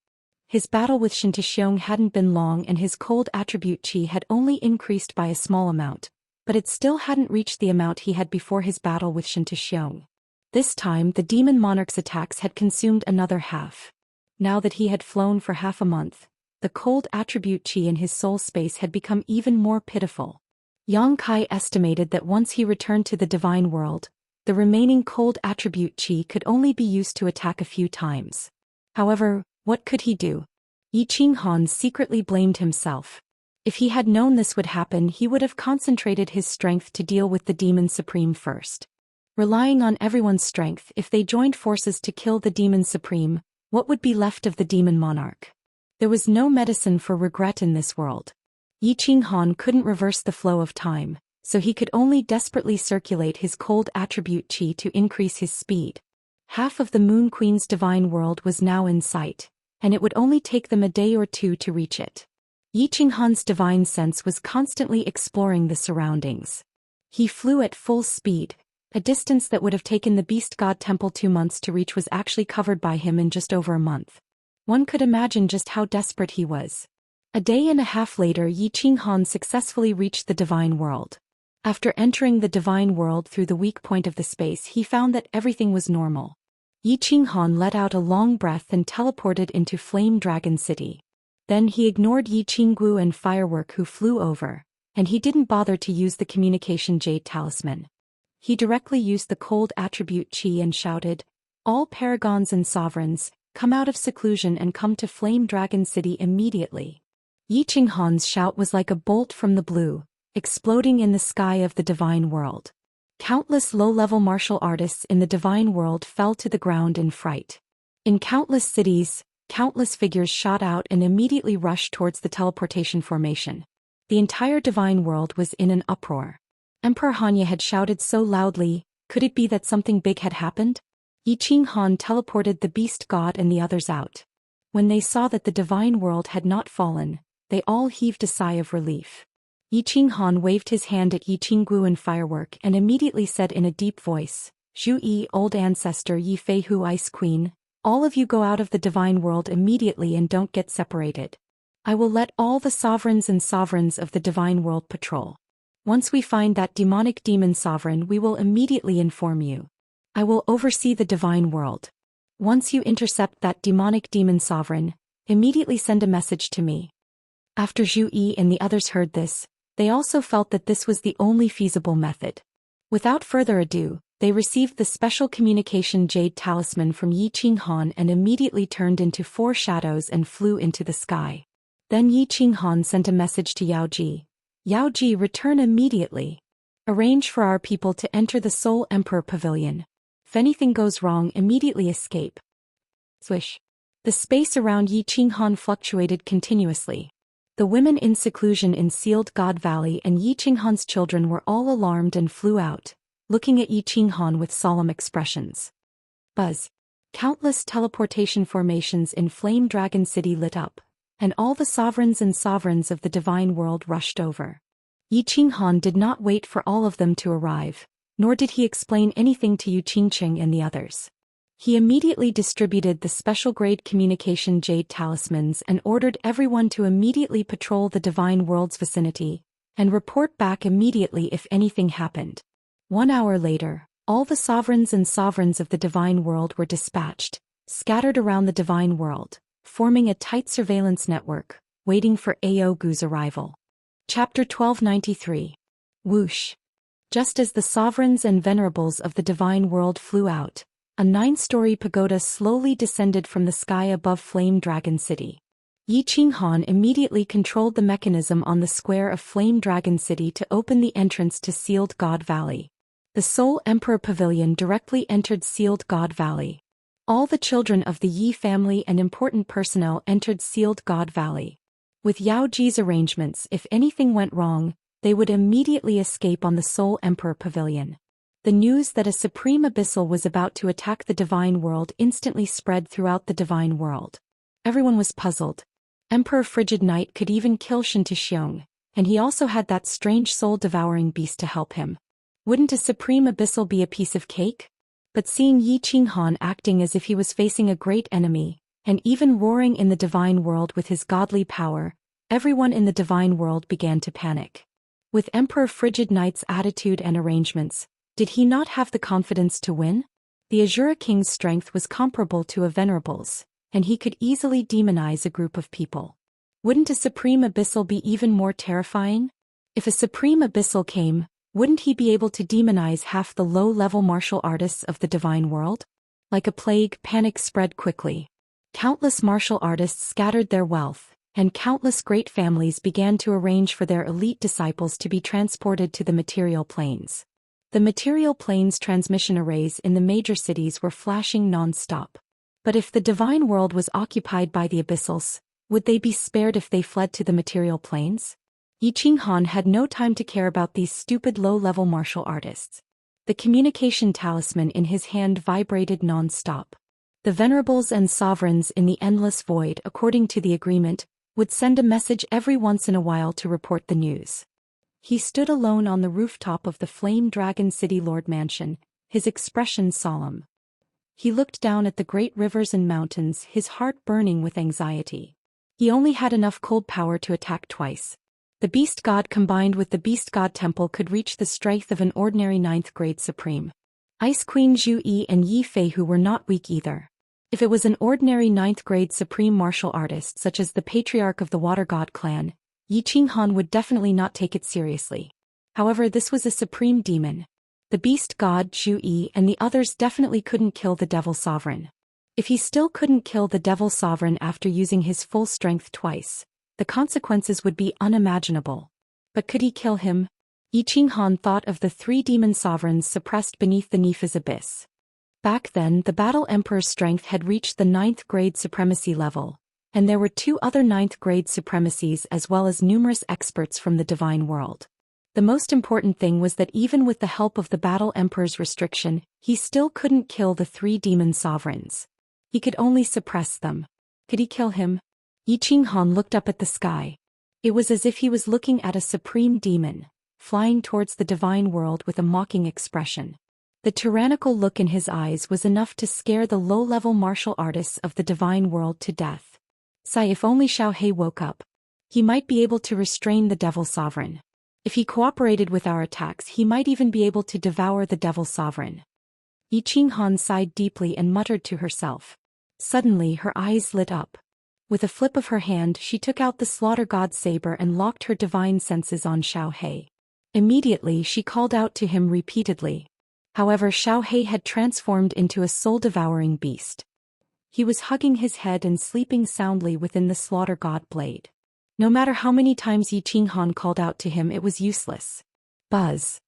His battle with Xianxia hadn't been long and his cold attribute qi had only increased by a small amount, but it still hadn't reached the amount he had before his battle with Xianxia. This time the demon monarch's attacks had consumed another half. Now that he had flown for half a month, the cold attribute qi in his soul space had become even more pitiful. Yang Kai estimated that once he returned to the divine world, the remaining cold attribute qi could only be used to attack a few times. However, what could he do? Yi Qinghan secretly blamed himself. If he had known this would happen, he would have concentrated his strength to deal with the Demon Supreme first. Relying on everyone's strength, if they joined forces to kill the Demon Supreme, what would be left of the Demon Monarch? There was no medicine for regret in this world. Yi Qinghan couldn't reverse the flow of time, so he could only desperately circulate his cold attribute qi to increase his speed. Half of the Moon Queen's divine world was now in sight, and it would only take them a day or two to reach it. Yi Qinghan's divine sense was constantly exploring the surroundings. He flew at full speed. A distance that would have taken the Beast God Temple 2 months to reach was actually covered by him in just over a month. One could imagine just how desperate he was. A day and a half later, Yi Qinghan successfully reached the divine world. After entering the divine world through the weak point of the space, he found that everything was normal. Yi Qinghan let out a long breath and teleported into Flame Dragon City. Then he ignored Yi Qinggu and Firework who flew over, and he didn't bother to use the communication jade talisman. He directly used the cold attribute qi and shouted, "All paragons and sovereigns, come out of seclusion and come to Flame Dragon City immediately." Yi Qinghan's shout was like a bolt from the blue, exploding in the sky of the divine world. Countless low-level martial artists in the divine world fell to the ground in fright. In countless cities, countless figures shot out and immediately rushed towards the teleportation formation. The entire divine world was in an uproar. Emperor Hanya had shouted so loudly, could it be that something big had happened? Yi Qinghan teleported the beast god and the others out. When they saw that the divine world had not fallen, they all heaved a sigh of relief. Yi Qinghan waved his hand at Yi Qinggu and Firework and immediately said in a deep voice, "Zhu Yi, old ancestor, Yi Feihu, Ice Queen, all of you go out of the divine world immediately and don't get separated. I will let all the sovereigns of the divine world patrol. Once we find that demonic demon sovereign, we will immediately inform you. I will oversee the divine world. Once you intercept that demonic demon sovereign, immediately send a message to me." After Zhu Yi and the others heard this, they also felt that this was the only feasible method. Without further ado, they received the special communication jade talisman from Yi Qinghan and immediately turned into 4 shadows and flew into the sky. Then Yi Qinghan sent a message to Yao Ji. "Yao Ji, return immediately. Arrange for our people to enter the Soul Emperor Pavilion. If anything goes wrong, immediately escape." Swish. The space around Yi Qinghan fluctuated continuously. The women in seclusion in Sealed God Valley and Yi Qinghan's children were all alarmed and flew out, looking at Yi Qinghan with solemn expressions. Buzz. Countless teleportation formations in Flame Dragon City lit up, and all the sovereigns of the divine world rushed over. Yi Qinghan did not wait for all of them to arrive, nor did he explain anything to Yu Qingqing and the others. He immediately distributed the special-grade communication jade talismans and ordered everyone to immediately patrol the divine world's vicinity, and report back immediately if anything happened. 1 hour later, all the sovereigns of the divine world were dispatched, scattered around the divine world, forming a tight surveillance network, waiting for Ao Gu's arrival. Chapter 1293. Whoosh. Just as the sovereigns and venerables of the divine world flew out, a 9-story pagoda slowly descended from the sky above Flame Dragon City. Yi Qinghan immediately controlled the mechanism on the square of Flame Dragon City to open the entrance to Sealed God Valley. The Soul Emperor Pavilion directly entered Sealed God Valley. All the children of the Yi family and important personnel entered Sealed God Valley. With Yao Ji's arrangements, if anything went wrong, they would immediately escape on the Soul Emperor Pavilion. The news that a supreme abyssal was about to attack the divine world instantly spread throughout the divine world. Everyone was puzzled. Emperor Frigid Knight could even kill Xianxia, and he also had that strange soul-devouring beast to help him. Wouldn't a supreme abyssal be a piece of cake? But seeing Yi Qinghan acting as if he was facing a great enemy, and even roaring in the divine world with his godly power, everyone in the divine world began to panic. With Emperor Frigid Knight's attitude and arrangements, did he not have the confidence to win? The Azura King's strength was comparable to a Venerable's, and he could easily demonize a group of people. Wouldn't a Supreme Abyssal be even more terrifying? If a Supreme Abyssal came, wouldn't he be able to demonize half the low-level martial artists of the divine world? Like a plague, panic spread quickly. Countless martial artists scattered their wealth, and countless great families began to arrange for their elite disciples to be transported to the material planes. The material planes transmission arrays in the major cities were flashing non-stop. But if the divine world was occupied by the abyssals, would they be spared if they fled to the material planes? Yi Qinghan had no time to care about these stupid low-level martial artists. The communication talisman in his hand vibrated non-stop. The venerables and sovereigns in the endless void, according to the agreement, would send a message every once in a while to report the news. He stood alone on the rooftop of the Flame Dragon City Lord Mansion, his expression solemn. He looked down at the great rivers and mountains, his heart burning with anxiety. He only had enough cold power to attack twice. The Beast God combined with the Beast God Temple could reach the strength of an ordinary 9th grade Supreme. Ice Queen Zhu Yi and Yi Fei, who were not weak either. If it was an ordinary 9th grade Supreme martial artist such as the Patriarch of the Water God clan, Yi Qinghan would definitely not take it seriously. However, this was a supreme demon. The Beast God, Zhu Yi, and the others definitely couldn't kill the Devil Sovereign. If he still couldn't kill the Devil Sovereign after using his full strength twice, the consequences would be unimaginable. But could he kill him? Yi Qinghan thought of the 3 demon sovereigns suppressed beneath the Nephis abyss. Back then, the Battle Emperor's strength had reached the 9th grade supremacy level, and there were 2 other 9th grade supremacies as well as numerous experts from the divine world. The most important thing was that even with the help of the Battle Emperor's restriction, he still couldn't kill the 3 demon sovereigns. He could only suppress them. Could he kill him? Yi Qinghan looked up at the sky. It was as if he was looking at a supreme demon, flying towards the divine world with a mocking expression. The tyrannical look in his eyes was enough to scare the low-level martial artists of the divine world to death. Sigh, if only Xiaohe woke up. He might be able to restrain the Devil Sovereign. If he cooperated with our attacks, he might even be able to devour the Devil Sovereign. Yi Qinghan sighed deeply and muttered to herself. Suddenly her eyes lit up. With a flip of her hand, she took out the Slaughter God's saber and locked her divine senses on Xiaohe. Immediately she called out to him repeatedly. However, Xiaohe had transformed into a soul-devouring beast. He was hugging his head and sleeping soundly within the Slaughter God blade. No matter how many times Yi Qinghan called out to him, it was useless. Buzz.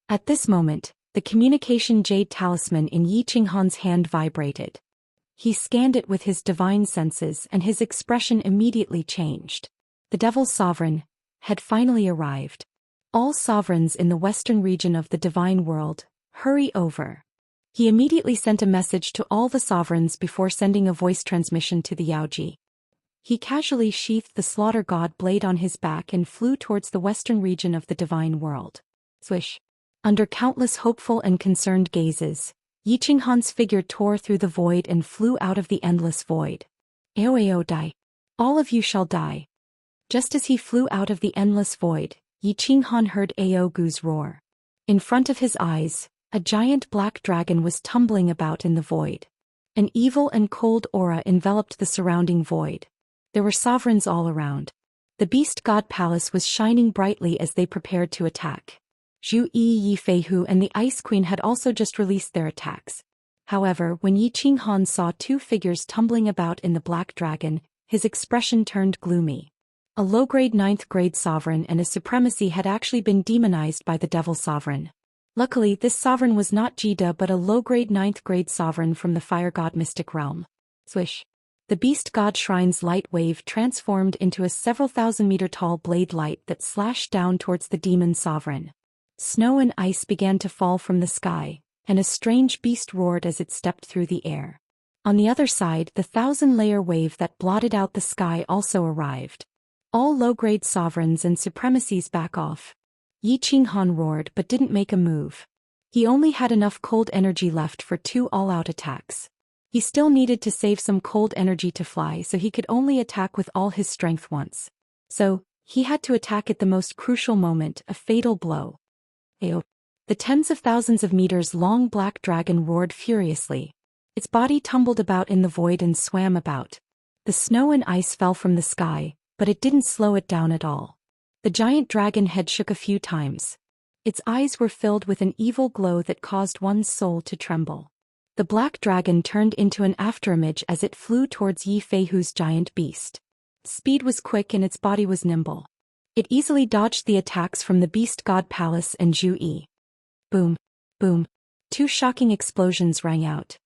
At this moment, the communication jade talisman in Yi Qinghan's hand vibrated. He scanned it with his divine senses and his expression immediately changed. the Devil's Sovereign, had finally arrived. All sovereigns in the western region of the divine world, hurry over. He immediately sent a message to all the sovereigns before sending a voice transmission to the Yaoji. He casually sheathed the slaughter god blade on his back and flew towards the western region of the divine world. Swish. Under countless hopeful and concerned gazes, Yi Qinghan's figure tore through the void and flew out of the endless void. Ao die. All of you shall die. Just as he flew out of the endless void, Yi Qinghan heard Ao Gu's roar. In front of his eyes, a giant black dragon was tumbling about in the void. An evil and cold aura enveloped the surrounding void. There were sovereigns all around. The beast god palace was shining brightly as they prepared to attack. Zhu Yi Feihu and the Ice Queen had also just released their attacks. However, when Yi Qinghan saw two figures tumbling about in the black dragon, his expression turned gloomy. A low-grade 9th-grade sovereign and a supremacy had actually been demonized by the Devil Sovereign. Luckily, this sovereign was not Jida but a low-grade 9th-grade sovereign from the fire god mystic realm. Swish. The beast god shrine's light wave transformed into a several thousand-meter-tall blade light that slashed down towards the demon sovereign. Snow and ice began to fall from the sky, and a strange beast roared as it stepped through the air. On the other side, the 1,000-layer wave that blotted out the sky also arrived. All low-grade sovereigns and supremacies back off. Yi Qinghan roared but didn't make a move. He only had enough cold energy left for 2 all-out attacks. He still needed to save some cold energy to fly, so he could only attack with all his strength once. So, he had to attack at the most crucial moment, a fatal blow. Ao. The tens of thousands of meters long black dragon roared furiously. Its body tumbled about in the void and swam about. The snow and ice fell from the sky, but it didn't slow it down at all. The giant dragon head shook a few times. Its eyes were filled with an evil glow that caused one's soul to tremble. The black dragon turned into an afterimage as it flew towards Yi Feihu's giant beast. Speed was quick and its body was nimble. It easily dodged the attacks from the beast god palace and Zhu Yi. Boom. Boom. 2 shocking explosions rang out.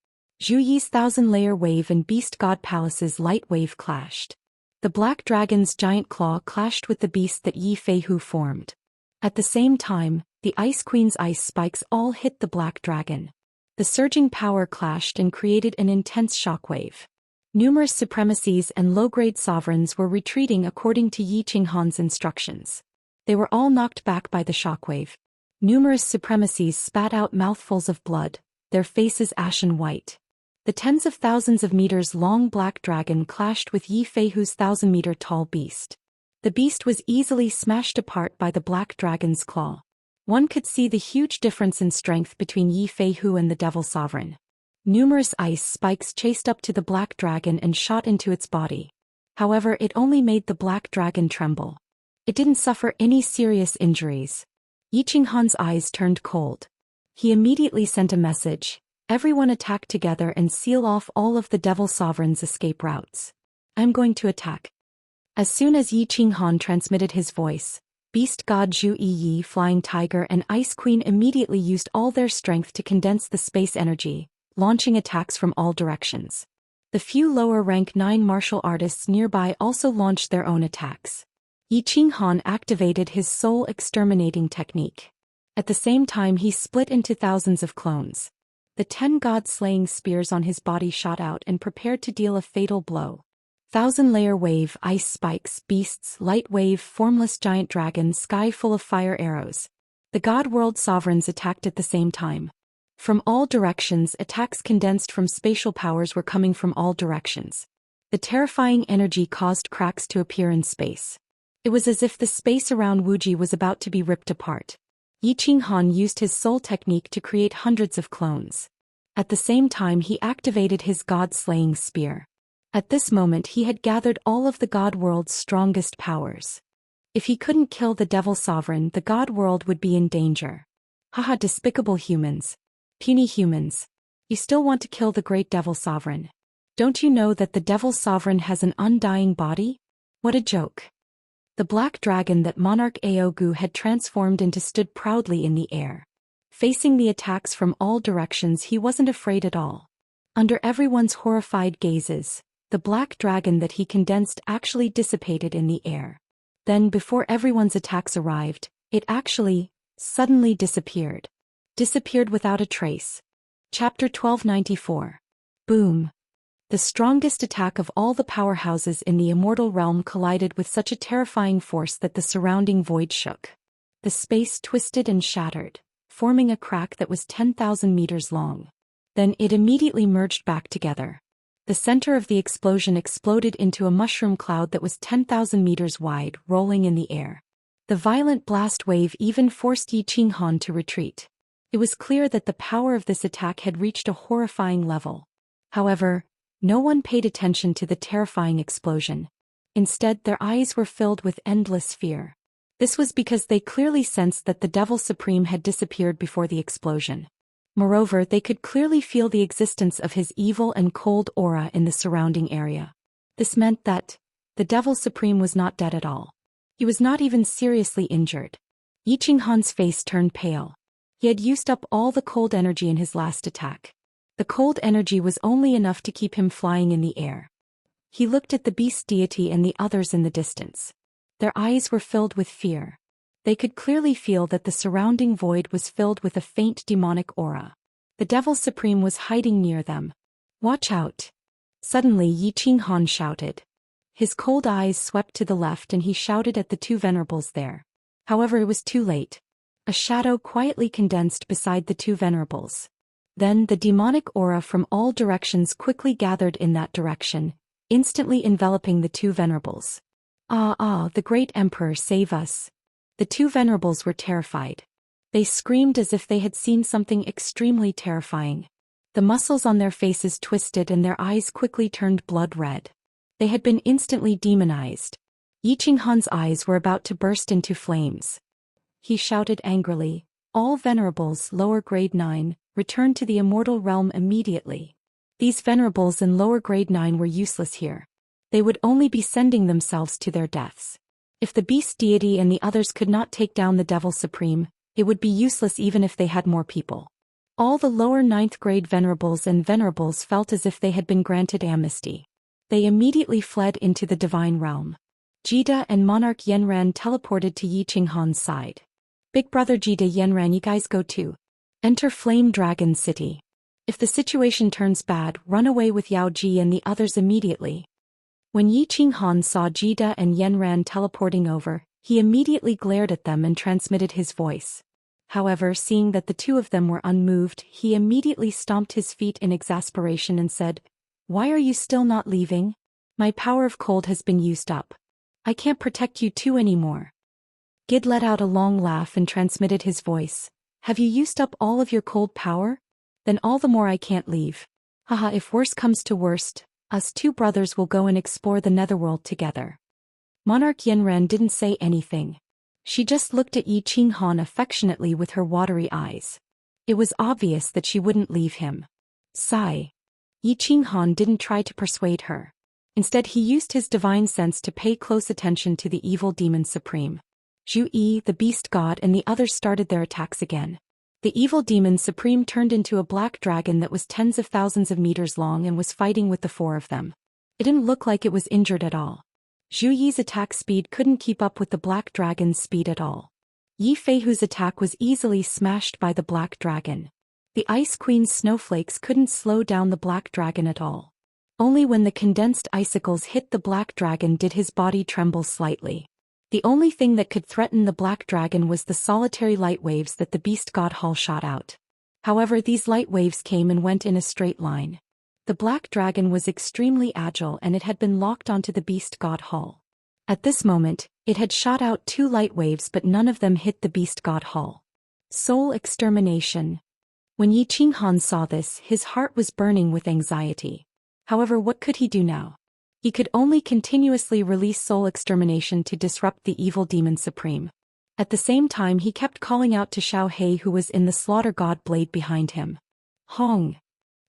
Zhu Yi's 1,000-layer wave and beast god palace's light wave clashed. The black dragon's giant claw clashed with the beast that Yi Feihu formed. At the same time, the Ice Queen's ice spikes all hit the black dragon. The surging power clashed and created an intense shockwave. Numerous supremacies and low-grade sovereigns were retreating according to Yi Qinghan's instructions. They were all knocked back by the shockwave. Numerous supremacies spat out mouthfuls of blood, their faces ashen white. The tens of thousands of meters long black dragon clashed with Yi Feihu's 1,000-meter-tall beast. The beast was easily smashed apart by the black dragon's claw. One could see the huge difference in strength between Yi Feihu and the Devil Sovereign. Numerous ice spikes chased up to the black dragon and shot into its body. However, it only made the black dragon tremble. It didn't suffer any serious injuries. Yi Qinghan's eyes turned cold. He immediately sent a message: everyone attack together and seal off all of the Devil Sovereign's escape routes. I'm going to attack. As soon as Yi Qinghan transmitted his voice, Beast God Zhu Yi, Flying Tiger and Ice Queen immediately used all their strength to condense the space energy, launching attacks from all directions. The few lower rank 9 martial artists nearby also launched their own attacks. Yi Qinghan activated his soul exterminating technique. At the same time he split into thousands of clones. The 10 god-slaying spears on his body shot out and prepared to deal a fatal blow. 1,000-layer wave, ice spikes, beasts, light wave, formless giant dragon, sky full of fire arrows. The god world sovereigns attacked at the same time. From all directions, attacks condensed from spatial powers were coming from all directions. The terrifying energy caused cracks to appear in space. It was as if the space around Wuji was about to be ripped apart. Yi Qinghan used his soul technique to create hundreds of clones. At the same time he activated his god-slaying spear. At this moment he had gathered all of the god world's strongest powers. If he couldn't kill the Devil Sovereign, the god world would be in danger. Haha, despicable humans. Puny humans. You still want to kill the great Devil Sovereign. Don't you know that the Devil Sovereign has an undying body? What a joke. The black dragon that Monarch Aogu had transformed into stood proudly in the air. Facing the attacks from all directions, he wasn't afraid at all. Under everyone's horrified gazes, the black dragon that he condensed actually dissipated in the air. Then before everyone's attacks arrived, it actually, suddenly disappeared. Disappeared without a trace. Chapter 1294. Boom. The strongest attack of all the powerhouses in the immortal realm collided with such a terrifying force that the surrounding void shook. The space twisted and shattered, forming a crack that was 10,000 meters long. Then it immediately merged back together. The center of the explosion exploded into a mushroom cloud that was 10,000 meters wide, rolling in the air. The violent blast wave even forced Yi Qinghan to retreat. It was clear that the power of this attack had reached a horrifying level. However, no one paid attention to the terrifying explosion. Instead, their eyes were filled with endless fear. This was because they clearly sensed that the Devil Supreme had disappeared before the explosion. Moreover, they could clearly feel the existence of his evil and cold aura in the surrounding area. This meant that the Devil Supreme was not dead at all. He was not even seriously injured. Yi Qinghan's face turned pale. He had used up all the cold energy in his last attack. The cold energy was only enough to keep him flying in the air. He looked at the beast deity and the others in the distance. Their eyes were filled with fear. They could clearly feel that the surrounding void was filled with a faint demonic aura. The Devil Supreme was hiding near them. Watch out! Suddenly Yi Qinghan shouted. His cold eyes swept to the left and he shouted at the two venerables there. However, it was too late. A shadow quietly condensed beside the two venerables. Then the demonic aura from all directions quickly gathered in that direction, instantly enveloping the two venerables. The great emperor, save us! The two venerables were terrified. They screamed as if they had seen something extremely terrifying. The muscles on their faces twisted and their eyes quickly turned blood red. They had been instantly demonized. Yi Qinghan's eyes were about to burst into flames. He shouted angrily, "All venerables lower grade 9, return to the immortal realm immediately." These venerables in lower grade 9 were useless here. They would only be sending themselves to their deaths. If the beast deity and the others could not take down the Devil Supreme, it would be useless even if they had more people. All the lower 9th grade venerables and venerables felt as if they had been granted amnesty. They immediately fled into the divine realm. Jida and Monarch Yanran teleported to Yi Qinghan's side. "Big brother Jida, Yanran, you guys go too. Enter Flame Dragon City. If the situation turns bad, run away with Yao Ji and the others immediately." When Yi Qinghan saw Jida and Yanran teleporting over, he immediately glared at them and transmitted his voice. However, seeing that the two of them were unmoved, he immediately stomped his feet in exasperation and said, "Why are you still not leaving? My power of cold has been used up. I can't protect you two anymore." Gid let out a long laugh and transmitted his voice. "Have you used up all of your cold power? Then all the more I can't leave. Haha, if worse comes to worst, us two brothers will go and explore the netherworld together." Monarch Yanran didn't say anything. She just looked at Yi Qinghan affectionately with her watery eyes. It was obvious that she wouldn't leave him. Sigh. Yi Qinghan didn't try to persuade her. Instead, he used his divine sense to pay close attention to the evil demon supreme. Zhu Yi, the beast god, and the others started their attacks again. The evil demon supreme turned into a black dragon that was tens of thousands of meters long and was fighting with the four of them. It didn't look like it was injured at all. Zhu Yi's attack speed couldn't keep up with the black dragon's speed at all. Yi Feihu's attack was easily smashed by the black dragon. The Ice Queen's snowflakes couldn't slow down the black dragon at all. Only when the condensed icicles hit the black dragon did his body tremble slightly. The only thing that could threaten the black dragon was the solitary light waves that the beast god Hall shot out. However, these light waves came and went in a straight line. The black dragon was extremely agile and it had been locked onto the beast god Hall. At this moment, it had shot out 2 light waves but none of them hit the beast god Hall. Soul extermination. When Yi Qinghan saw this, his heart was burning with anxiety. However, what could he do now? He could only continuously release soul extermination to disrupt the evil demon supreme. At the same time, he kept calling out to Xiao He, who was in the slaughter god blade behind him. Hong.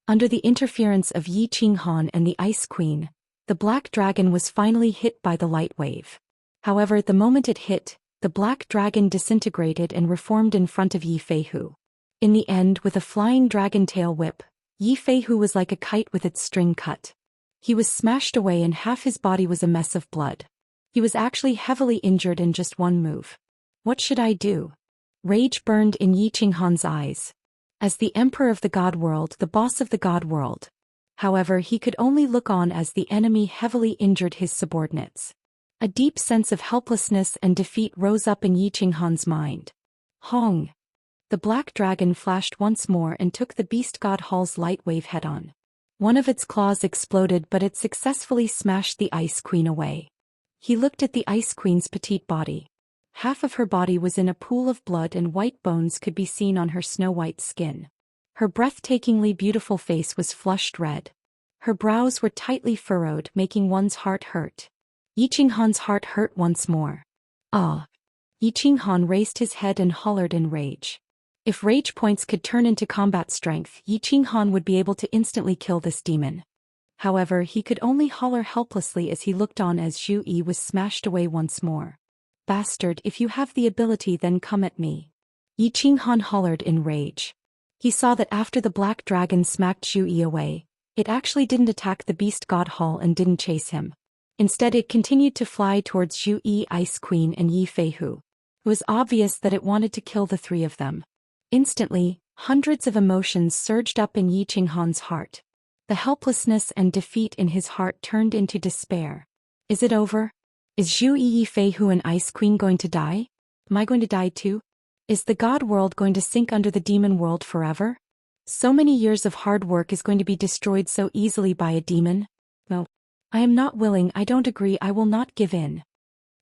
Under the interference of Yi Qinghan and the Ice Queen, the black dragon was finally hit by the light wave. However, the moment it hit, the black dragon disintegrated and reformed in front of Yi Feihu. In the end, with a flying dragon tail whip, Yi Feihu was like a kite with its string cut. He was smashed away and half his body was a mess of blood. He was actually heavily injured in just one move. What should I do? Rage burned in Yi Qinghan's eyes. As the emperor of the god world, the boss of the god world. However, he could only look on as the enemy heavily injured his subordinates. A deep sense of helplessness and defeat rose up in Yi Qinghan's mind. Hong! The black dragon flashed once more and took the beast god Hall's light wave head-on. One of its claws exploded, but it successfully smashed the Ice Queen away. He looked at the Ice Queen's petite body. Half of her body was in a pool of blood and white bones could be seen on her snow-white skin. Her breathtakingly beautiful face was flushed red. Her brows were tightly furrowed, making one's heart hurt. Yi Qinghan's heart hurt once more. Ah! Yi Qinghan raised his head and hollered in rage. If rage points could turn into combat strength, Yi Qinghan would be able to instantly kill this demon. However, he could only holler helplessly as he looked on as Zhu Yi was smashed away once more. Bastard, if you have the ability then come at me. Yi Qinghan hollered in rage. He saw that after the black dragon smacked Zhu Yi away, it actually didn't attack the beast god Hall and didn't chase him. Instead it continued to fly towards Zhu Yi, Ice Queen and Yi Feihu. It was obvious that it wanted to kill the three of them. Instantly, hundreds of emotions surged up in Yi Qinghan's heart. The helplessness and defeat in his heart turned into despair. Is it over? Is Zhu Yi, Feihu and Ice Queen going to die? Am I going to die too? Is the god world going to sink under the demon world forever? So many years of hard work is going to be destroyed so easily by a demon? No. I am not willing, I don't agree, I will not give in.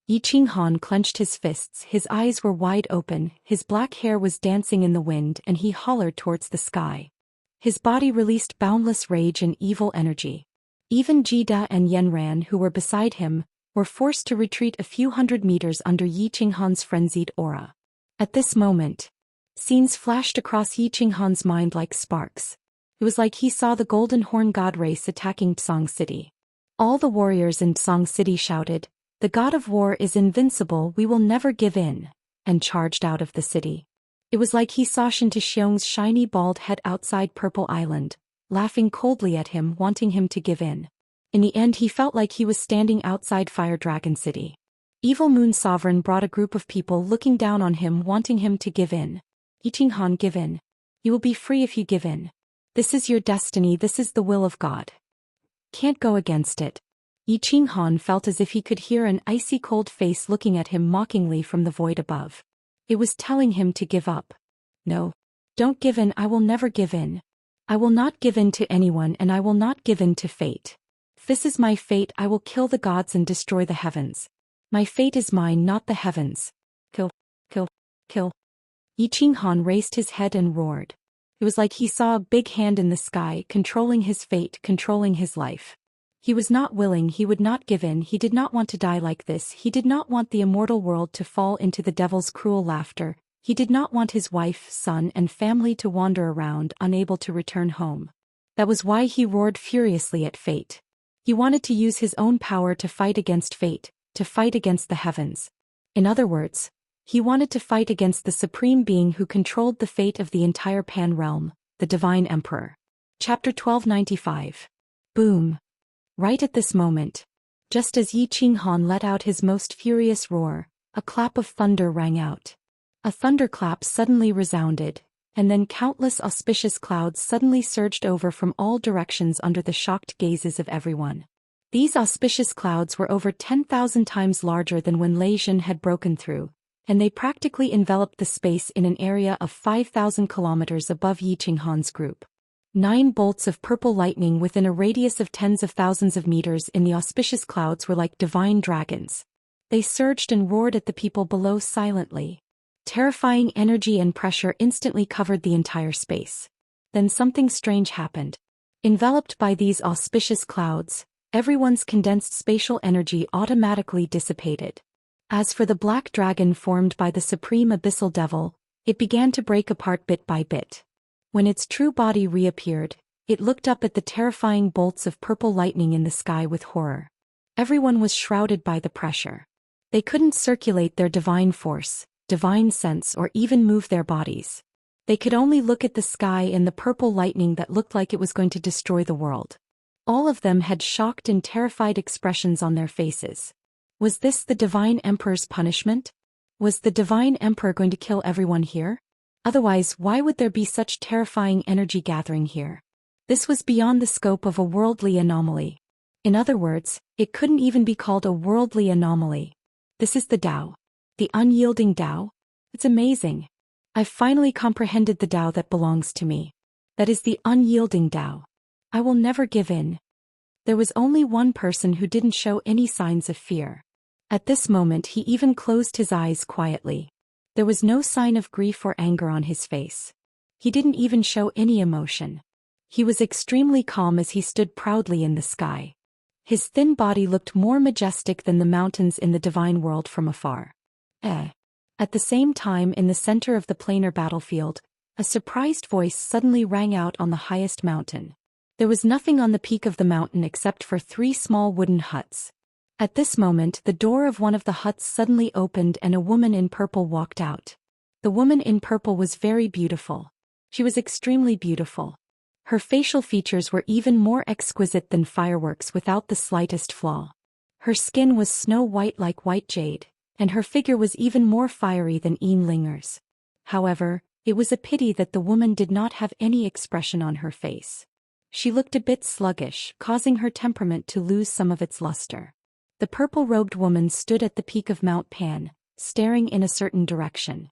Yi Qinghan clenched his fists, his eyes were wide open, his black hair was dancing in the wind and he hollered towards the sky. His body released boundless rage and evil energy. Even Jida and Yanran, who were beside him, were forced to retreat a few hundred meters under Yi Qinghan's frenzied aura. At this moment, scenes flashed across Yi Qinghan's mind like sparks. It was like he saw the Golden Horn God race attacking Tsang City. All the warriors in Tsang City shouted, "The god of war is invincible, we will never give in," and charged out of the city. It was like he saw Shen Tixiong's shiny bald head outside Purple Island, laughing coldly at him, wanting him to give in. In the end he felt like he was standing outside Fire Dragon City. Evil Moon Sovereign brought a group of people looking down on him, wanting him to give in. Yi Qinghan, give in. You will be free if you give in. This is your destiny, this is the will of God. Can't go against it. Yi Qinghan felt as if he could hear an icy cold face looking at him mockingly from the void above. It was telling him to give up. No. Don't give in, I will never give in. I will not give in to anyone and I will not give in to fate. This is my fate, I will kill the gods and destroy the heavens. My fate is mine, not the heavens. Kill, kill, kill. Yi Qinghan raised his head and roared. It was like he saw a big hand in the sky, controlling his fate, controlling his life. He was not willing, he would not give in, he did not want to die like this, he did not want the immortal world to fall into the devil's cruel laughter, he did not want his wife, son and family to wander around, unable to return home. That was why he roared furiously at fate. He wanted to use his own power to fight against fate, to fight against the heavens. In other words, he wanted to fight against the supreme being who controlled the fate of the entire Pan realm, the Divine Emperor. Chapter 1295. Boom. Right at this moment, just as Yi Qinghan let out his most furious roar, a clap of thunder rang out. A thunderclap suddenly resounded, and then countless auspicious clouds suddenly surged over from all directions under the shocked gazes of everyone. These auspicious clouds were over 10,000 times larger than when Lei Jin had broken through, and they practically enveloped the space in an area of 5,000 kilometers above Yi Qinghan's group. 9 bolts of purple lightning within a radius of tens of thousands of meters in the auspicious clouds were like divine dragons. They surged and roared at the people below silently. Terrifying energy and pressure instantly covered the entire space. Then something strange happened. Enveloped by these auspicious clouds, everyone's condensed spatial energy automatically dissipated. As for the black dragon formed by the supreme abyssal devil, it began to break apart bit by bit. When its true body reappeared, it looked up at the terrifying bolts of purple lightning in the sky with horror. Everyone was shrouded by the pressure. They couldn't circulate their divine force, divine sense or even move their bodies. They could only look at the sky and the purple lightning that looked like it was going to destroy the world. All of them had shocked and terrified expressions on their faces. Was this the Divine Emperor's punishment? Was the Divine Emperor going to kill everyone here? Otherwise, why would there be such terrifying energy gathering here? This was beyond the scope of a worldly anomaly. In other words, it couldn't even be called a worldly anomaly. This is the Tao. The unyielding Tao? It's amazing. I've finally comprehended the Tao that belongs to me. That is the unyielding Tao. I will never give in. There was only one person who didn't show any signs of fear. At this moment he even closed his eyes quietly. There was no sign of grief or anger on his face. He didn't even show any emotion. He was extremely calm as he stood proudly in the sky. His thin body looked more majestic than the mountains in the divine world from afar. At the same time, in the center of the planar battlefield, a surprised voice suddenly rang out on the highest mountain. There was nothing on the peak of the mountain except for 3 small wooden huts. At this moment, the door of one of the huts suddenly opened and a woman in purple walked out. The woman in purple was very beautiful. She was extremely beautiful. Her facial features were even more exquisite than fireworks without the slightest flaw. Her skin was snow white like white jade, and her figure was even more fiery than Linger's. However, it was a pity that the woman did not have any expression on her face. She looked a bit sluggish, causing her temperament to lose some of its luster. The purple-robed woman stood at the peak of Mount Pan, staring in a certain direction.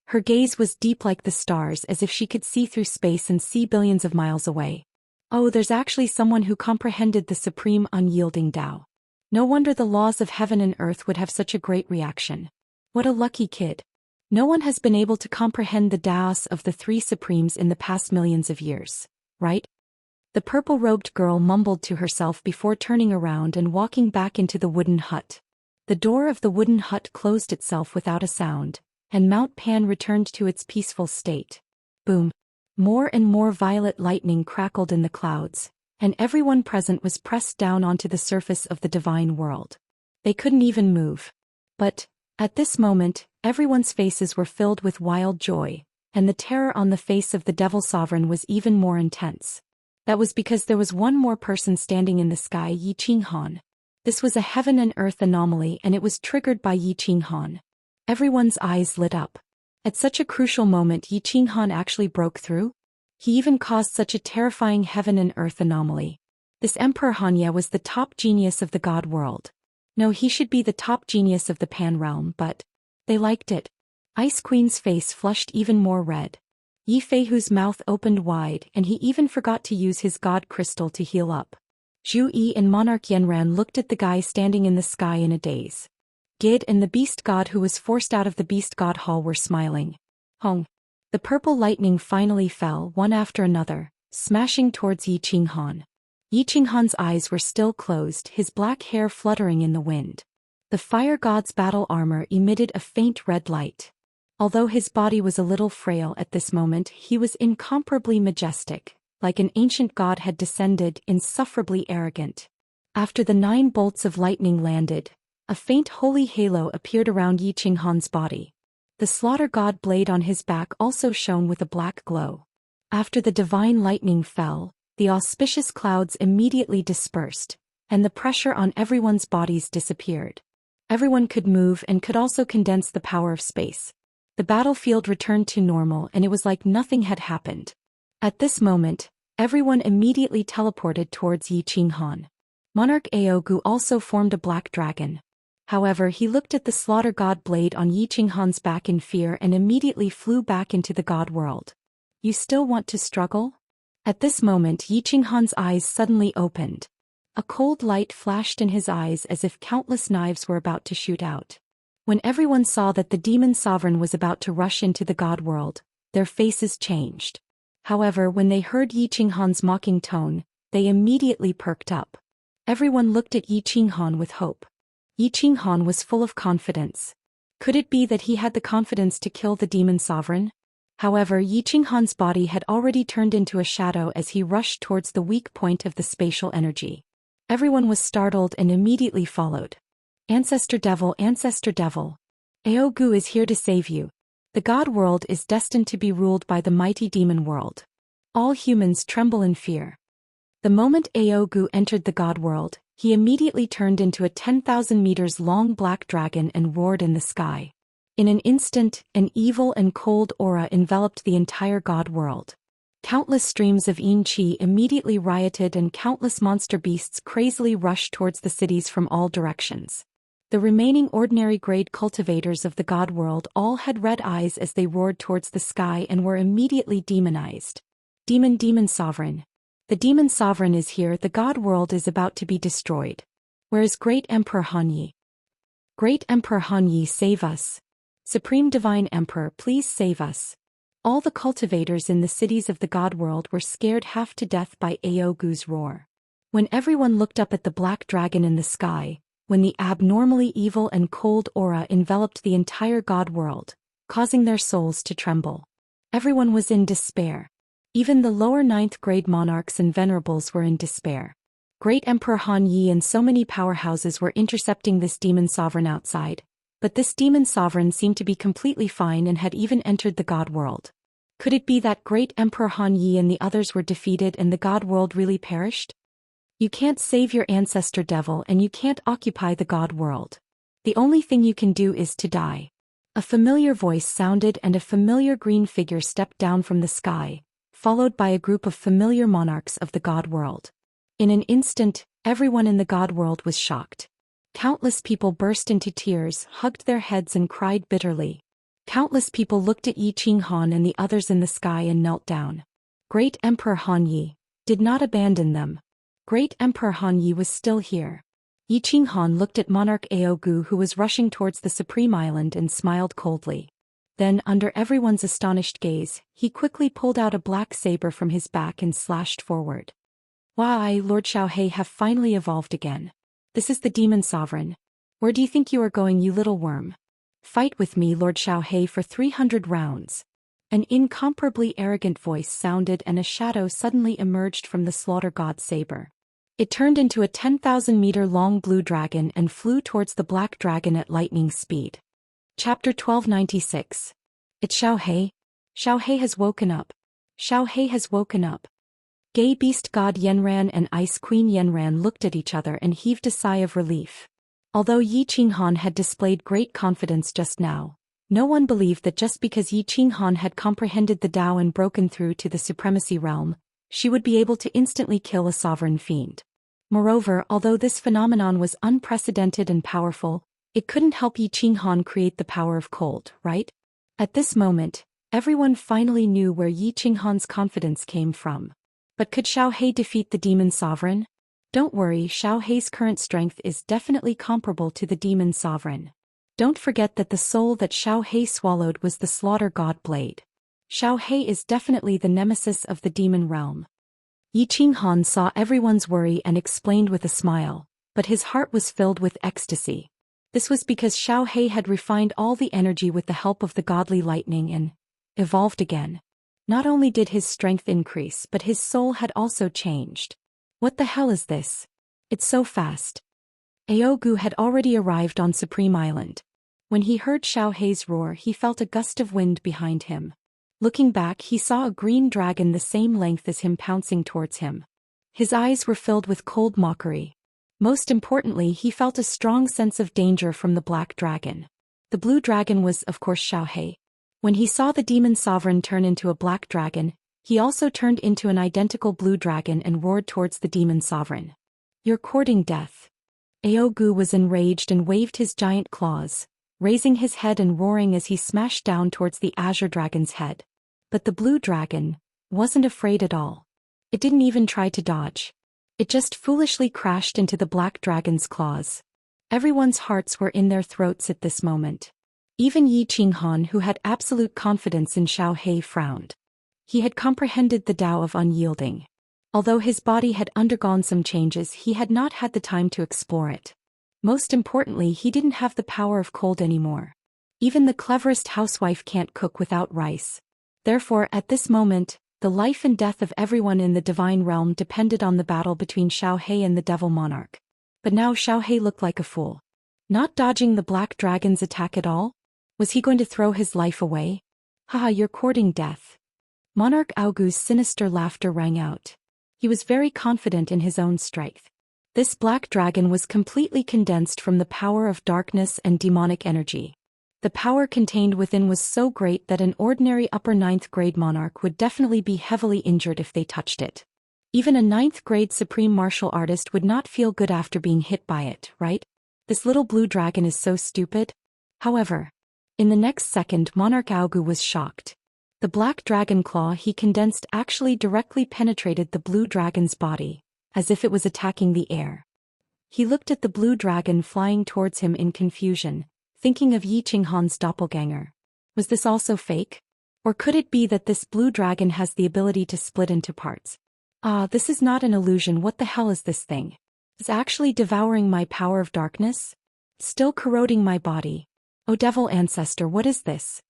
Her gaze was deep like the stars, as if she could see through space and see billions of miles away. Oh, there's actually someone who comprehended the supreme unyielding Tao. No wonder the laws of heaven and earth would have such a great reaction. What a lucky kid. No one has been able to comprehend the Daoists of the 3 supremes in the past millions of years, right? The purple-robed girl mumbled to herself before turning around and walking back into the wooden hut. The door of the wooden hut closed itself without a sound, and Mount Pan returned to its peaceful state. Boom! More and more violet lightning crackled in the clouds, and everyone present was pressed down onto the surface of the divine world. They couldn't even move. But, at this moment, everyone's faces were filled with wild joy, and the terror on the face of the Devil Sovereign was even more intense. That was because there was one more person standing in the sky, Yi Qinghan. This was a heaven and earth anomaly, and it was triggered by Yi Qinghan. Everyone's eyes lit up. At such a crucial moment, Yi Qinghan actually broke through. He even caused such a terrifying heaven and earth anomaly. This Emperor Hanya was the top genius of the God world. No, he should be the top genius of the Pan realm, but they liked it. Ice Queen's face flushed even more red. Yi Feihu's mouth opened wide, and he even forgot to use his god crystal to heal up. Zhu Yi and Monarch Yenran looked at the guy standing in the sky in a daze. Gid and the beast god who was forced out of the beast god hall were smiling. Hong. The purple lightning finally fell, one after another, smashing towards Yi Qinghan. Yi Qinghan's eyes were still closed, his black hair fluttering in the wind. The fire god's battle armor emitted a faint red light. Although his body was a little frail at this moment, he was incomparably majestic, like an ancient god had descended, insufferably arrogant. After the 9 bolts of lightning landed, a faint holy halo appeared around Yi Qinghan's body. The slaughter god blade on his back also shone with a black glow. After the divine lightning fell, the auspicious clouds immediately dispersed, and the pressure on everyone's bodies disappeared. Everyone could move and could also condense the power of space. The battlefield returned to normal, and it was like nothing had happened. At this moment, everyone immediately teleported towards Yi Qinghan. Monarch Aogu also formed a black dragon. However, he looked at the slaughter god blade on Yi Qinghan's back in fear and immediately flew back into the god world. You still want to struggle? At this moment, Yi Qinghan's eyes suddenly opened. A cold light flashed in his eyes as if countless knives were about to shoot out. When everyone saw that the demon sovereign was about to rush into the god world, their faces changed. However, when they heard Yi Qinghan's mocking tone, they immediately perked up. Everyone looked at Yi Qinghan with hope. Yi Qinghan was full of confidence. Could it be that he had the confidence to kill the demon sovereign? However, Yi Qinghan's body had already turned into a shadow as he rushed towards the weak point of the spatial energy. Everyone was startled and immediately followed. Ancestor Devil, Aogu is here to save you. The god world is destined to be ruled by the mighty demon world. All humans tremble in fear. The moment Aogu entered the god world, He immediately turned into a 10,000 meters long black dragon and roared in the sky. In an instant, an evil and cold aura enveloped the entire god world. Countless streams of yin qi immediately rioted and countless monster beasts crazily rushed towards the cities from all directions. The remaining ordinary-grade cultivators of the god world all had red eyes as they roared towards the sky and were immediately demonized. Demon sovereign. The demon sovereign is here. The god world is about to be destroyed. Where is Great Emperor Han Yi? Great Emperor Han Yi, save us. Supreme Divine Emperor, please save us. All the cultivators in the cities of the god world were scared half to death by Aogu's roar. When everyone looked up at the black dragon in the sky, when the abnormally evil and cold aura enveloped the entire god world, causing their souls to tremble. Everyone was in despair. Even the lower 9th grade monarchs and venerables were in despair. Great Emperor Han Yi and so many powerhouses were intercepting this demon sovereign outside, but this demon sovereign seemed to be completely fine and had even entered the god world. Could it be that Great Emperor Han Yi and the others were defeated and the god world really perished? You can't save your ancestor devil and you can't occupy the god world. The only thing you can do is to die. A familiar voice sounded and a familiar green figure stepped down from the sky, followed by a group of familiar monarchs of the god world. In an instant, everyone in the god world was shocked. Countless people burst into tears, hugged their heads and cried bitterly. Countless people looked at Yi Qinghan and the others in the sky and knelt down. Great Emperor Han Yi did not abandon them. Great Emperor Han Yi was still here. Yi Qinghan looked at Monarch Aogu who was rushing towards the Supreme Island and smiled coldly. Then, under everyone's astonished gaze, he quickly pulled out a black saber from his back and slashed forward. Why, Lord Xiaohe have finally evolved again. This is the demon sovereign. Where do you think you are going, you little worm? Fight with me, Lord Xiaohe, for 300 rounds. An incomparably arrogant voice sounded and a shadow suddenly emerged from the slaughter god's saber. It turned into a 10,000-meter-long blue dragon and flew towards the black dragon at lightning speed. Chapter 1296. It's Xiaohe. Xiaohe has woken up. Xiaohe has woken up. Gay beast god Yanran and ice queen Yanran looked at each other and heaved a sigh of relief. Although Yi Qinghan had displayed great confidence just now, no one believed that just because Yi Qinghan had comprehended the Tao and broken through to the supremacy realm, she would be able to instantly kill a sovereign fiend. Moreover, although this phenomenon was unprecedented and powerful, it couldn't help Yi Qinghan create the power of cold, right? At this moment, everyone finally knew where Yi Qinghan's confidence came from. But could Xiaohe defeat the demon sovereign? Don't worry, Xiaohe's current strength is definitely comparable to the demon sovereign. Don't forget that the soul that Xiaohe swallowed was the slaughter god blade. Xiaohe is definitely the nemesis of the demon realm. Yi Qinghan saw everyone's worry and explained with a smile, but his heart was filled with ecstasy. This was because Xiaohe had refined all the energy with the help of the godly lightning and evolved again. Not only did his strength increase, but his soul had also changed. What the hell is this? It's so fast. Aogu had already arrived on Supreme Island. When he heard Xiaohe's roar, he felt a gust of wind behind him. Looking back, he saw a green dragon the same length as him pouncing towards him. His eyes were filled with cold mockery. Most importantly, he felt a strong sense of danger from the black dragon. The blue dragon was, of course, Xiaohe. When he saw the demon sovereign turn into a black dragon, he also turned into an identical blue dragon and roared towards the demon sovereign. You're courting death. Aogu was enraged and waved his giant claws, raising his head and roaring as he smashed down towards the azure dragon's head. But the blue dragon wasn't afraid at all. It didn't even try to dodge. It just foolishly crashed into the black dragon's claws. Everyone's hearts were in their throats at this moment. Even Yi Qinghan, who had absolute confidence in Xiaohe, frowned. He had comprehended the Tao of unyielding. Although his body had undergone some changes, he had not had the time to explore it. Most importantly, he didn't have the power of cold anymore. Even the cleverest housewife can't cook without rice. Therefore, at this moment, the life and death of everyone in the divine realm depended on the battle between Xiaohe and the devil monarch. But now Xiaohe looked like a fool. Not dodging the black dragon's attack at all? Was he going to throw his life away? Haha, you're courting death. Monarch Aogu's sinister laughter rang out. He was very confident in his own strength. This black dragon was completely condensed from the power of darkness and demonic energy. The power contained within was so great that an ordinary upper 9th grade monarch would definitely be heavily injured if they touched it. Even a 9th grade supreme martial artist would not feel good after being hit by it, right? This little blue dragon is so stupid. However, in the next second Monarch Aogu was shocked. The black dragon claw he condensed actually directly penetrated the blue dragon's body, as if it was attacking the air. He looked at the blue dragon flying towards him in confusion, thinking of Yi Qinghan's doppelganger. Was this also fake? Or could it be that this blue dragon has the ability to split into parts? This is not an illusion. What the hell is this thing? It's actually devouring my power of darkness? Still corroding my body. Oh devil ancestor, what is this?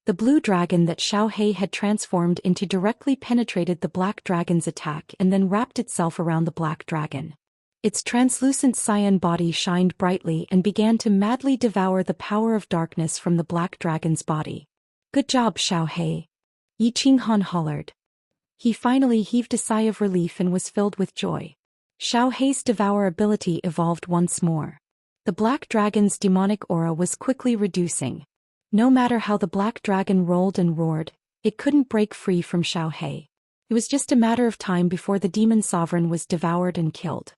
The blue dragon that Xiaohei had transformed into directly penetrated the black dragon's attack and then wrapped itself around the black dragon. Its translucent cyan body shined brightly and began to madly devour the power of darkness from the black dragon's body. Good job, Xiaohei. Yi Qinghan hollered. He finally heaved a sigh of relief and was filled with joy. Xiaohei's devour ability evolved once more. The black dragon's demonic aura was quickly reducing. No matter how the black dragon rolled and roared, it couldn't break free from Xiaohei. It was just a matter of time before the demon sovereign was devoured and killed.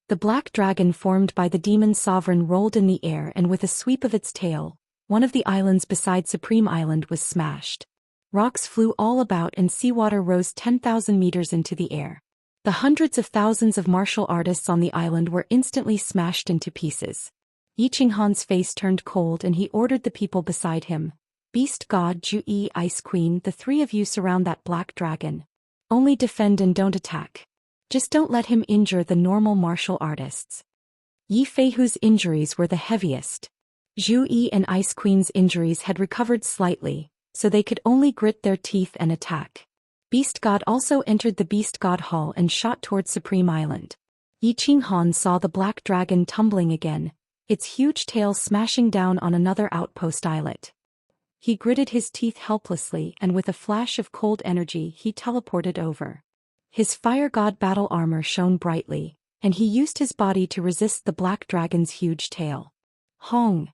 The black dragon formed by the demon sovereign rolled in the air, and with a sweep of its tail, one of the islands beside Supreme Island was smashed. Rocks flew all about and seawater rose 10,000 meters into the air. The hundreds of thousands of martial artists on the island were instantly smashed into pieces. Yi Qinghan's face turned cold and he ordered the people beside him, Beast God, Zhu Yi, Ice Queen, the three of you surround that black dragon. Only defend and don't attack. Just don't let him injure the normal martial artists. Yi Feihu's injuries were the heaviest. Zhu Yi and Ice Queen's injuries had recovered slightly, so they could only grit their teeth and attack. Beast God also entered the Beast God Hall and shot towards Supreme Island. Yi Qinghan saw the black dragon tumbling again, its huge tail smashing down on another outpost islet. He gritted his teeth helplessly and with a flash of cold energy he teleported over. His fire god battle armor shone brightly, and he used his body to resist the black dragon's huge tail. Hong!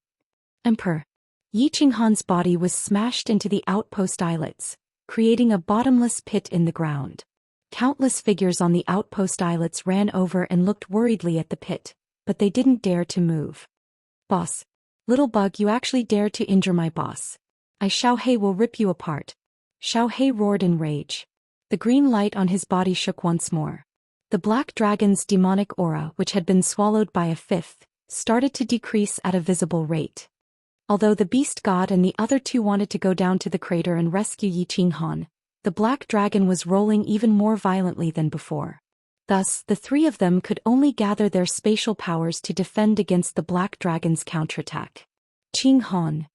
Emperor! Yi Qinghan's body was smashed into the outpost islets, creating a bottomless pit in the ground. Countless figures on the outpost islets ran over and looked worriedly at the pit, but they didn't dare to move. Boss! Little bug, you actually dared to injure my boss. Xiaohei will rip you apart. Xiaohei roared in rage. The green light on his body shook once more. The black dragon's demonic aura, which had been swallowed by a fifth, started to decrease at a visible rate. Although the beast god and the other two wanted to go down to the crater and rescue Yi Qinghan, the black dragon was rolling even more violently than before. Thus, the three of them could only gather their spatial powers to defend against the black dragon's counterattack. Qinghan.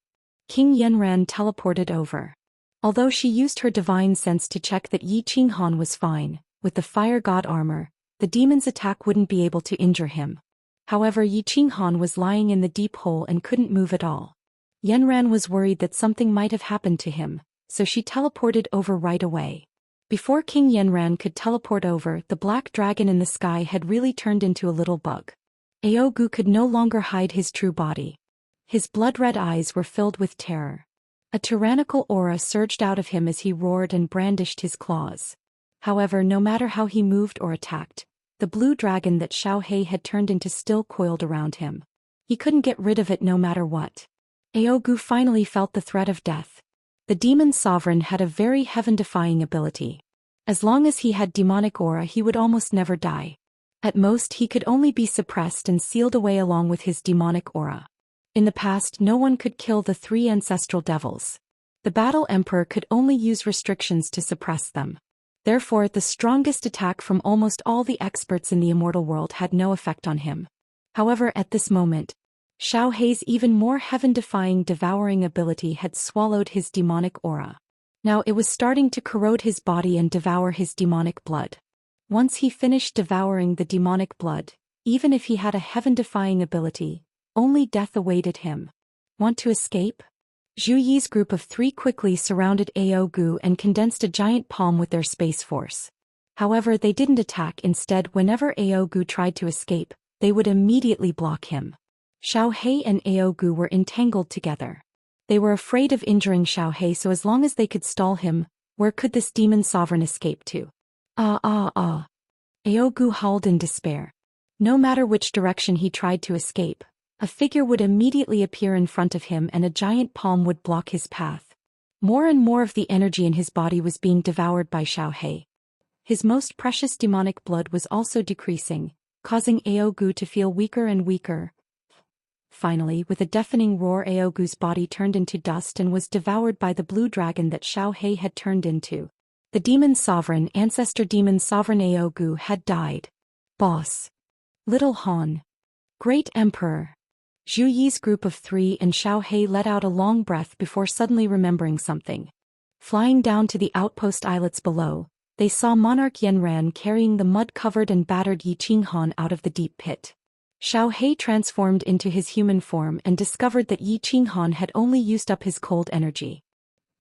King Yanran teleported over. Although she used her divine sense to check that Yi Qinghan was fine, with the fire god armor, the demon's attack wouldn't be able to injure him. However, Yi Qinghan was lying in the deep hole and couldn't move at all. Yanran was worried that something might have happened to him, so she teleported over right away. Before King Yanran could teleport over, the black dragon in the sky had really turned into a little bug. Aogu could no longer hide his true body. His blood-red eyes were filled with terror. A tyrannical aura surged out of him as he roared and brandished his claws. However, no matter how he moved or attacked, the blue dragon that Xiaohei had turned into still coiled around him. He couldn't get rid of it no matter what. Aogu finally felt the threat of death. The demon sovereign had a very heaven-defying ability. As long as he had demonic aura, he would almost never die. At most, he could only be suppressed and sealed away along with his demonic aura. In the past, no one could kill the three ancestral devils. The battle emperor could only use restrictions to suppress them. Therefore, the strongest attack from almost all the experts in the immortal world had no effect on him. However, at this moment, Xiaohei's even more heaven-defying devouring ability had swallowed his demonic aura. Now it was starting to corrode his body and devour his demonic blood. Once he finished devouring the demonic blood, even if he had a heaven-defying ability, only death awaited him. Want to escape? Zhu Yi's group of three quickly surrounded Aogu and condensed a giant palm with their space force. However, they didn't attack. Instead, whenever Aogu tried to escape, they would immediately block him. Xiaohei and Aogu were entangled together. They were afraid of injuring Xiaohei, so as long as they could stall him, where could this demon sovereign escape to? Aogu howled in despair. No matter which direction he tried to escape, a figure would immediately appear in front of him and a giant palm would block his path. More and more of the energy in his body was being devoured by Xiaohei. His most precious demonic blood was also decreasing, causing Aogu to feel weaker and weaker. Finally, with a deafening roar, Aogu's body turned into dust and was devoured by the blue dragon that Xiaohei had turned into. The demon sovereign, ancestor demon sovereign Aogu, had died. Boss. Little Han. Great Emperor. Zhu Yi's group of 3 and Xiaohei let out a long breath before suddenly remembering something. Flying down to the outpost islets below, they saw Monarch Yanran carrying the mud-covered and battered Yi Qinghan out of the deep pit. Xiaohei transformed into his human form and discovered that Yi Qinghan had only used up his cold energy.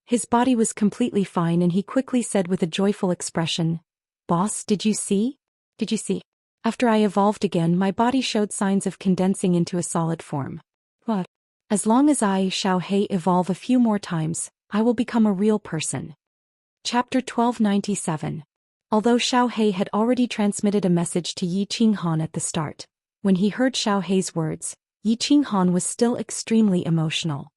His body was completely fine and he quickly said with a joyful expression, "Boss, did you see? Did you see? After I evolved again, my body showed signs of condensing into a solid form. What? As long as I, Xiaohei, evolve a few more times, I will become a real person." Chapter 1297. Although Xiaohei had already transmitted a message to Yi Qinghan at the start, when he heard Xiaohei's words, Yi Qinghan was still extremely emotional.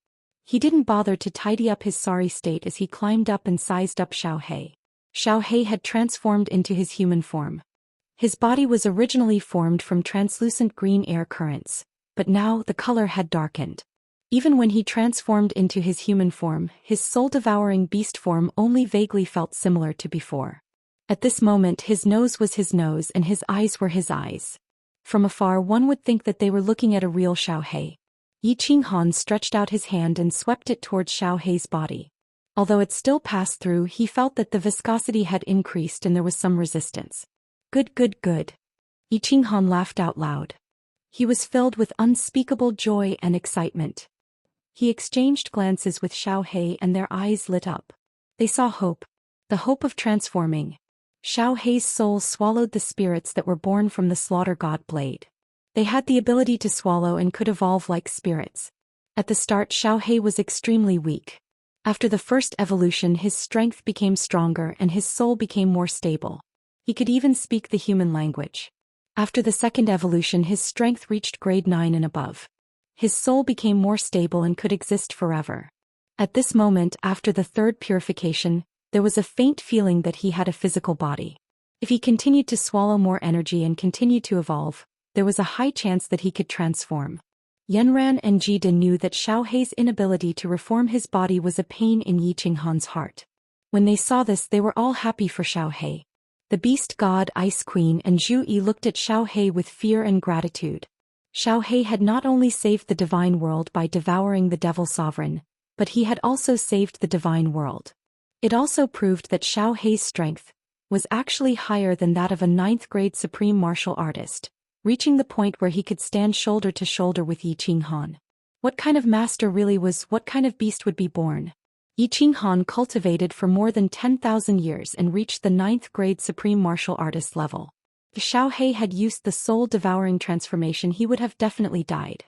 He didn't bother to tidy up his sorry state as he climbed up and sized up Xiaohei. Xiaohei had transformed into his human form. His body was originally formed from translucent green air currents, but now the color had darkened. Even when he transformed into his human form, his soul-devouring beast form only vaguely felt similar to before. At this moment his nose was his nose and his eyes were his eyes. From afar one would think that they were looking at a real Xiaohei. Yi Qinghan stretched out his hand and swept it towards Xiaohei's body. Although it still passed through, he felt that the viscosity had increased and there was some resistance. Good. Yi Qinghan laughed out loud. He was filled with unspeakable joy and excitement. He exchanged glances with Xiaohei and their eyes lit up. They saw hope. The hope of transforming. Xiaohei's soul swallowed the spirits that were born from the slaughter god blade. They had the ability to swallow and could evolve like spirits. At the start, Xiaohei was extremely weak. After the first evolution, his strength became stronger and his soul became more stable. He could even speak the human language. After the second evolution, his strength reached grade 9 and above. His soul became more stable and could exist forever. At this moment, after the third purification, there was a faint feeling that he had a physical body. If he continued to swallow more energy and continued to evolve, there was a high chance that he could transform. Yanran and Jide knew that Xiaohei's inability to reform his body was a pain in Yi Qinghan's heart. When they saw this, they were all happy for Xiaohei. The beast god, Ice Queen, and Zhu Yi looked at Xiaohei with fear and gratitude. Xiaohei had not only saved the divine world by devouring the devil sovereign, but he had also saved the divine world. It also proved that Xiaohei's strength was actually higher than that of a 9th grade supreme martial artist, reaching the point where he could stand shoulder to shoulder with Yi Qinghan. What kind of master really was, what kind of beast would be born? Yi Qinghan cultivated for more than 10,000 years and reached the 9th grade supreme martial artist level. If Xiaohei had used the soul-devouring transformation, he would have definitely died.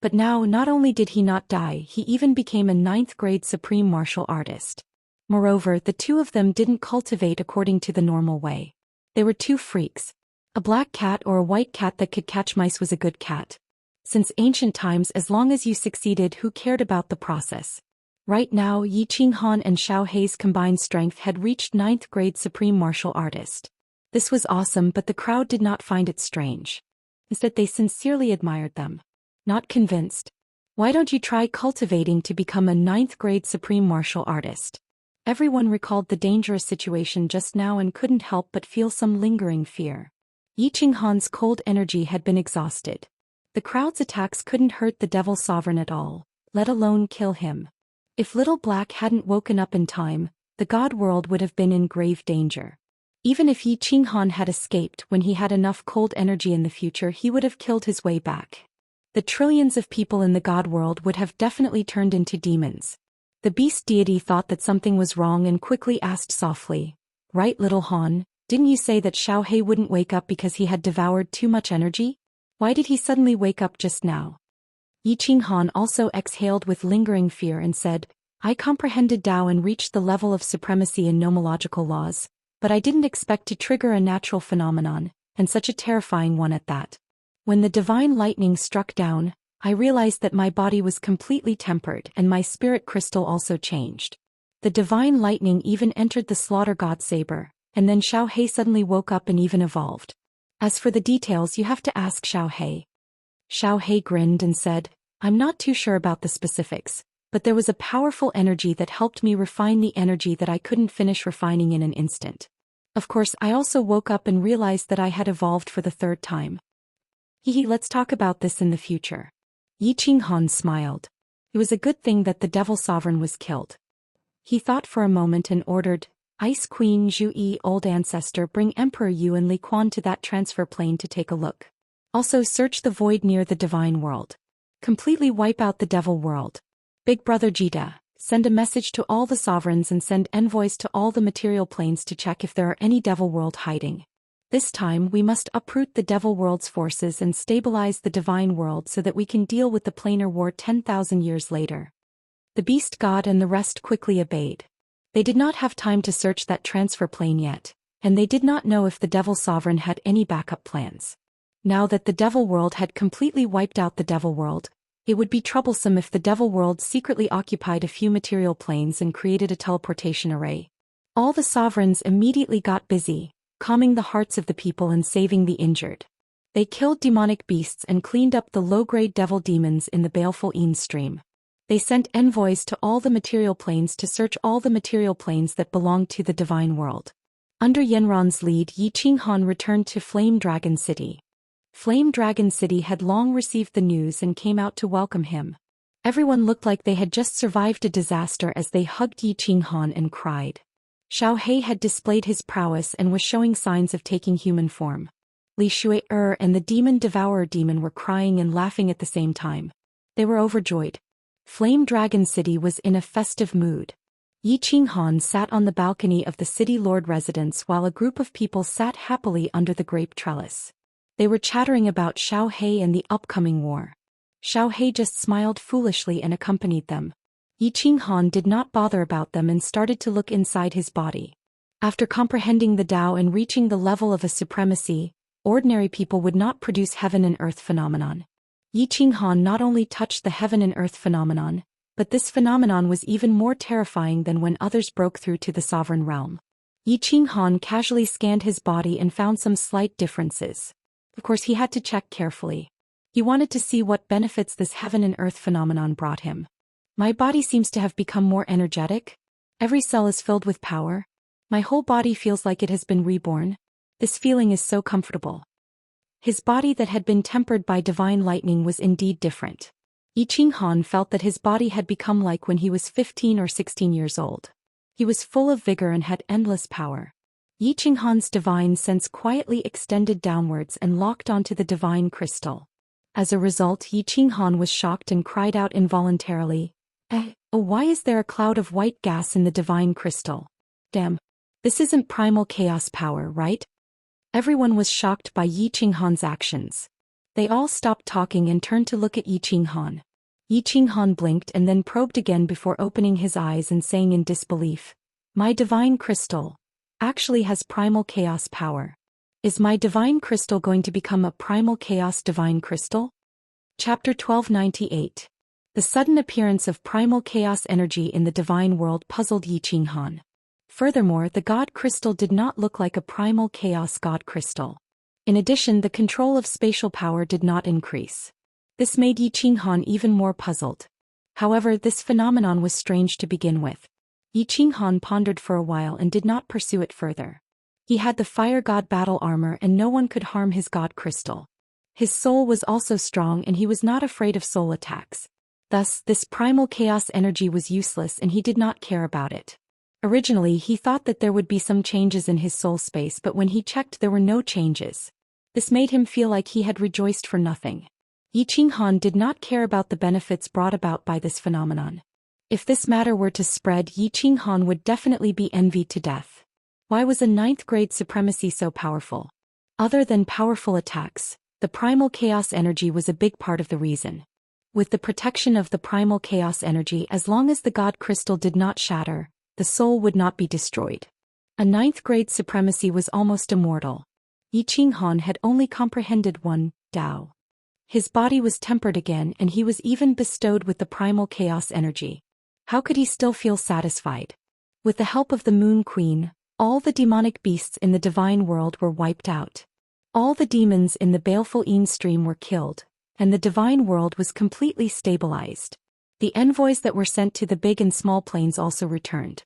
But now, not only did he not die, he even became a 9th grade supreme martial artist. Moreover, the two of them didn't cultivate according to the normal way. They were two freaks. A black cat or a white cat that could catch mice was a good cat. Since ancient times, as long as you succeeded, who cared about the process? Right now, Yi Qinghan and Xiaohei's combined strength had reached 9th grade supreme martial artist. This was awesome, but the crowd did not find it strange. Instead, they sincerely admired them. Not convinced? Why don't you try cultivating to become a 9th grade supreme martial artist? Everyone recalled the dangerous situation just now and couldn't help but feel some lingering fear. Yi Qinghan's cold energy had been exhausted. The crowd's attacks couldn't hurt the devil sovereign at all, let alone kill him. If Little Black hadn't woken up in time, the god world would have been in grave danger. Even if Yi Qinghan had escaped when he had enough cold energy in the future, he would have killed his way back. The trillions of people in the god world would have definitely turned into demons. The beast deity thought that something was wrong and quickly asked softly, "Right, Little Han, didn't you say that Xiaohei wouldn't wake up because he had devoured too much energy?" Why did he suddenly wake up just now? Yi Qinghan also exhaled with lingering fear and said, I comprehended Dao and reached the level of supremacy in nomological laws, but I didn't expect to trigger a natural phenomenon, and such a terrifying one at that. When the divine lightning struck down, I realized that my body was completely tempered and my spirit crystal also changed. The divine lightning even entered the slaughter god saber, and then Xiao He suddenly woke up and even evolved. As for the details, you have to ask Xiao He. Xiao He grinned and said, I'm not too sure about the specifics, but there was a powerful energy that helped me refine the energy that I couldn't finish refining in an instant. Of course, I also woke up and realized that I had evolved for the third time. Let's talk about this in the future. Yi Qinghan smiled. It was a good thing that the Devil Sovereign was killed. He thought for a moment and ordered, Ice Queen Zhu Yi, Old Ancestor, bring Emperor Yu and Li Quan to that transfer plane to take a look. Also search the void near the divine world. Completely wipe out the devil world. Big Brother Jita, send a message to all the sovereigns and send envoys to all the material planes to check if there are any devil world hiding. This time we must uproot the devil world's forces and stabilize the divine world so that we can deal with the planar war 10,000 years later. The beast god and the rest quickly obeyed. They did not have time to search that transfer plane yet, and they did not know if the devil sovereign had any backup plans. Now that the devil world had completely wiped out the devil world, it would be troublesome if the devil world secretly occupied a few material planes and created a teleportation array. All the sovereigns immediately got busy, calming the hearts of the people and saving the injured. They killed demonic beasts and cleaned up the low-grade devil demons in the baleful Een stream. They sent envoys to all the material planes to search all the material planes that belonged to the divine world. Under Yanron's lead, Yi Qinghan returned to Flame Dragon City. Flame Dragon City had long received the news and came out to welcome him. Everyone looked like they had just survived a disaster as they hugged Yi Qinghan and cried. Xiao He had displayed his prowess and was showing signs of taking human form. Li Shui and the demon devourer demon were crying and laughing at the same time. They were overjoyed. Flame Dragon City was in a festive mood. Yi Qinghan sat on the balcony of the city lord residence while a group of people sat happily under the grape trellis. They were chattering about Xiao He and the upcoming war. Xiao He just smiled foolishly and accompanied them. Yi Qinghan did not bother about them and started to look inside his body. After comprehending the Tao and reaching the level of a supremacy, ordinary people would not produce heaven and earth phenomenon. Yi Qinghan not only touched the heaven and earth phenomenon, but this phenomenon was even more terrifying than when others broke through to the sovereign realm. Yi Qinghan casually scanned his body and found some slight differences. Of course, he had to check carefully. He wanted to see what benefits this heaven and earth phenomenon brought him. My body seems to have become more energetic. Every cell is filled with power. My whole body feels like it has been reborn. This feeling is so comfortable. His body that had been tempered by divine lightning was indeed different. Yi Qinghan felt that his body had become like when he was 15 or 16 years old. He was full of vigor and had endless power. Yi Qinghan's divine sense quietly extended downwards and locked onto the divine crystal. As a result, Yi Qinghan was shocked and cried out involuntarily, why is there a cloud of white gas in the divine crystal? Damn. This isn't primal chaos power, right? Everyone was shocked by Yi Qinghan's actions. They all stopped talking and turned to look at Yi Qinghan. Yi Qinghan blinked and then probed again before opening his eyes and saying in disbelief, My divine crystal actually has primal chaos power. Is my divine crystal going to become a primal chaos divine crystal? Chapter 1298. The sudden appearance of primal chaos energy in the divine world puzzled Yi Qinghan. Furthermore, the god crystal did not look like a primal chaos god crystal. In addition, the control of spatial power did not increase. This made Yi Qinghan even more puzzled. However, this phenomenon was strange to begin with. Yi Qinghan pondered for a while and did not pursue it further. He had the fire god battle armor and no one could harm his god crystal. His soul was also strong and he was not afraid of soul attacks. Thus, this primal chaos energy was useless and he did not care about it. Originally, he thought that there would be some changes in his soul space, but when he checked, there were no changes. This made him feel like he had rejoiced for nothing. Yi Qinghan did not care about the benefits brought about by this phenomenon. If this matter were to spread, Yi Qinghan would definitely be envied to death. Why was a 9th grade supremacy so powerful? Other than powerful attacks, The primal chaos energy was a big part of the reason. With the protection of the primal chaos energy, as long as the God crystal did not shatter, the soul would not be destroyed. A 9th grade supremacy was almost immortal. Yi Qinghan had only comprehended one, Dao. His body was tempered again and he was even bestowed with the primal chaos energy. How could he still feel satisfied? With the help of the Moon Queen, all the demonic beasts in the divine world were wiped out. All the demons in the baleful Yin stream were killed, and the divine world was completely stabilized. The envoys that were sent to the big and small planes also returned.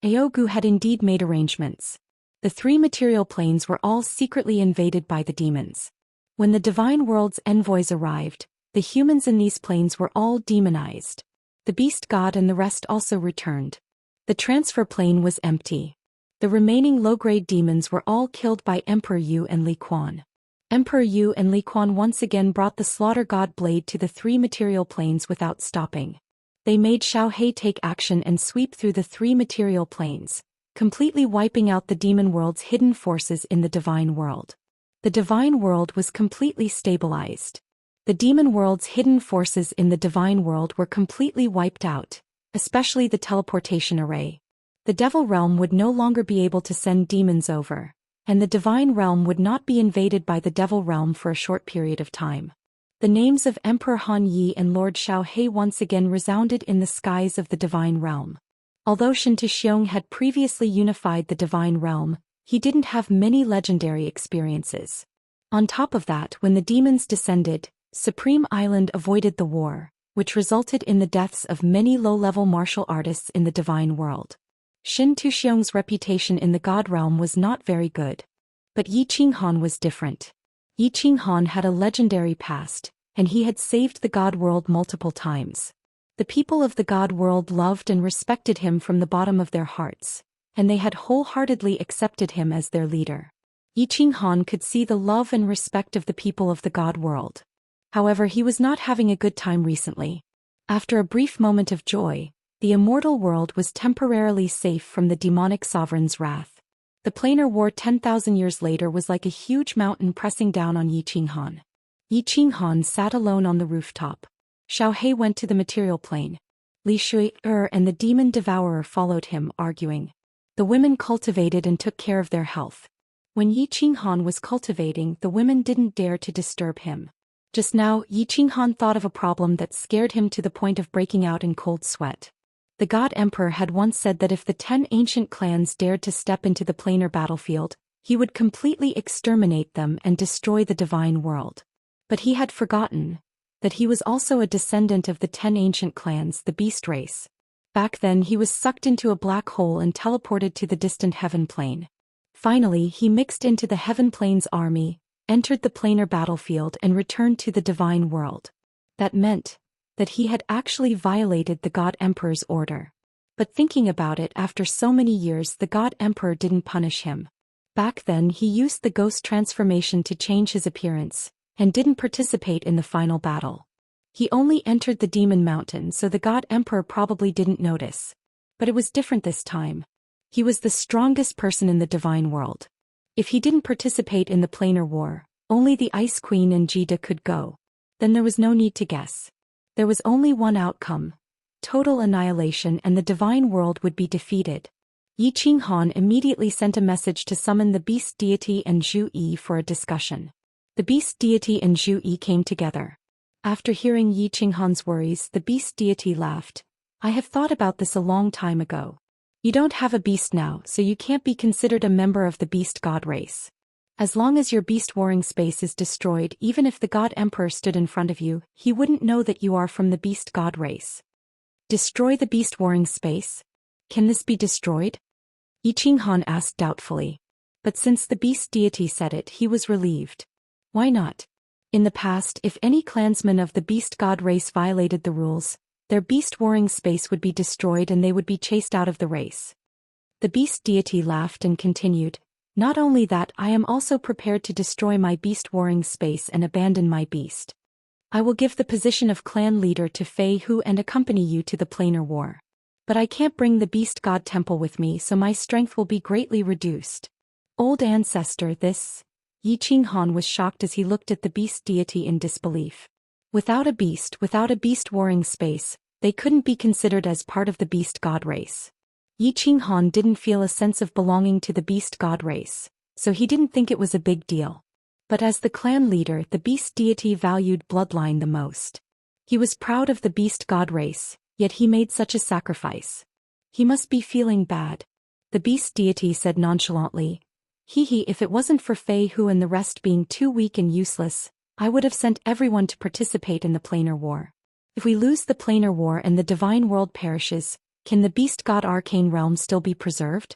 Aogu had indeed made arrangements. The 3 material planes were all secretly invaded by the demons. When the divine world's envoys arrived, the humans in these planes were all demonized. The beast god and the rest also returned. The transfer plane was empty. The remaining low-grade demons were all killed by Emperor Yu and Li Quan. Emperor Yu and Li Quan once again brought the slaughter god blade to the 3 material planes without stopping. They made Xiaohe take action and sweep through the 3 material planes, completely wiping out the demon world's hidden forces in the divine world. The divine world was completely stabilized. The demon world's hidden forces in the divine world were completely wiped out, especially the teleportation array. The devil realm would no longer be able to send demons over, and the divine realm would not be invaded by the devil realm for a short period of time. The names of Emperor Han Yi and Lord Xiaohe once again resounded in the skies of the divine realm. Although Shen Tuxiong had previously unified the divine realm, he didn't have many legendary experiences. On top of that, when the demons descended, Supreme Island avoided the war, which resulted in the deaths of many low-level martial artists in the divine world. Shen Tuxiong's reputation in the god realm was not very good. But Yi Qinghan was different. Yi Qinghan had a legendary past, and he had saved the god world multiple times. The people of the god world loved and respected him from the bottom of their hearts, and they had wholeheartedly accepted him as their leader. Yi Qinghan could see the love and respect of the people of the god world. However, he was not having a good time recently. After a brief moment of joy, the immortal world was temporarily safe from the demonic sovereign's wrath. The planar war 10,000 years later was like a huge mountain pressing down on Yi Qinghan. Yi Qinghan sat alone on the rooftop. Xiaohe went to the material plane. Li Shui and the demon devourer followed him, arguing. The women cultivated and took care of their health. When Yi Qinghan was cultivating, the women didn't dare to disturb him. Just now, Yi Qinghan thought of a problem that scared him to the point of breaking out in cold sweat. The God Emperor had once said that if the 10 ancient clans dared to step into the planar battlefield, he would completely exterminate them and destroy the divine world. But he had forgotten that he was also a descendant of the 10 ancient clans, the beast race. Back then he was sucked into a black hole and teleported to the distant heaven plane. Finally, he mixed into the heaven plane's army, entered the planar battlefield and returned to the divine world. That meant that he had actually violated the God Emperor's order. But thinking about it, after so many years the God Emperor didn't punish him. Back then he used the ghost transformation to change his appearance, and didn't participate in the final battle. He only entered the demon mountain, so the God Emperor probably didn't notice. But it was different this time. He was the strongest person in the divine world. If he didn't participate in the planar war, only the Ice Queen and Jida could go. Then there was no need to guess. There was only one outcome: total annihilation, and the divine world would be defeated. Yi Qinghan immediately sent a message to summon the beast deity and Zhu Yi for a discussion. The beast deity and Zhu Yi came together. After hearing Yi Qinghan's worries, the beast deity laughed. I have thought about this a long time ago. You don't have a beast now, so you can't be considered a member of the beast god race. As long as your beast warring space is destroyed, even if the God Emperor stood in front of you, he wouldn't know that you are from the beast god race. Destroy the beast warring space? Can this be destroyed? Yi Qinghan asked doubtfully. But since the beast deity said it, he was relieved. Why not? In the past, if any clansman of the beast god race violated the rules, their beast warring space would be destroyed and they would be chased out of the race. The beast deity laughed and continued. Not only that, I am also prepared to destroy my beast warring space and abandon my beast. I will give the position of clan leader to Fei Hu and accompany you to the planar war. But I can't bring the beast god temple with me, so my strength will be greatly reduced. Old ancestor, this. Yi Qinghan was shocked as he looked at the beast deity in disbelief. Without a beast warring space, they couldn't be considered as part of the beast god race. Yi Qinghan didn't feel a sense of belonging to the beast god race, so he didn't think it was a big deal. But as the clan leader, the beast deity valued bloodline the most. He was proud of the beast god race, yet he made such a sacrifice. He must be feeling bad. The beast deity said nonchalantly, if it wasn't for Fei Hu and the rest being too weak and useless, I would have sent everyone to participate in the planar war. If we lose the planar war and the divine world perishes, can the beast god arcane realm still be preserved?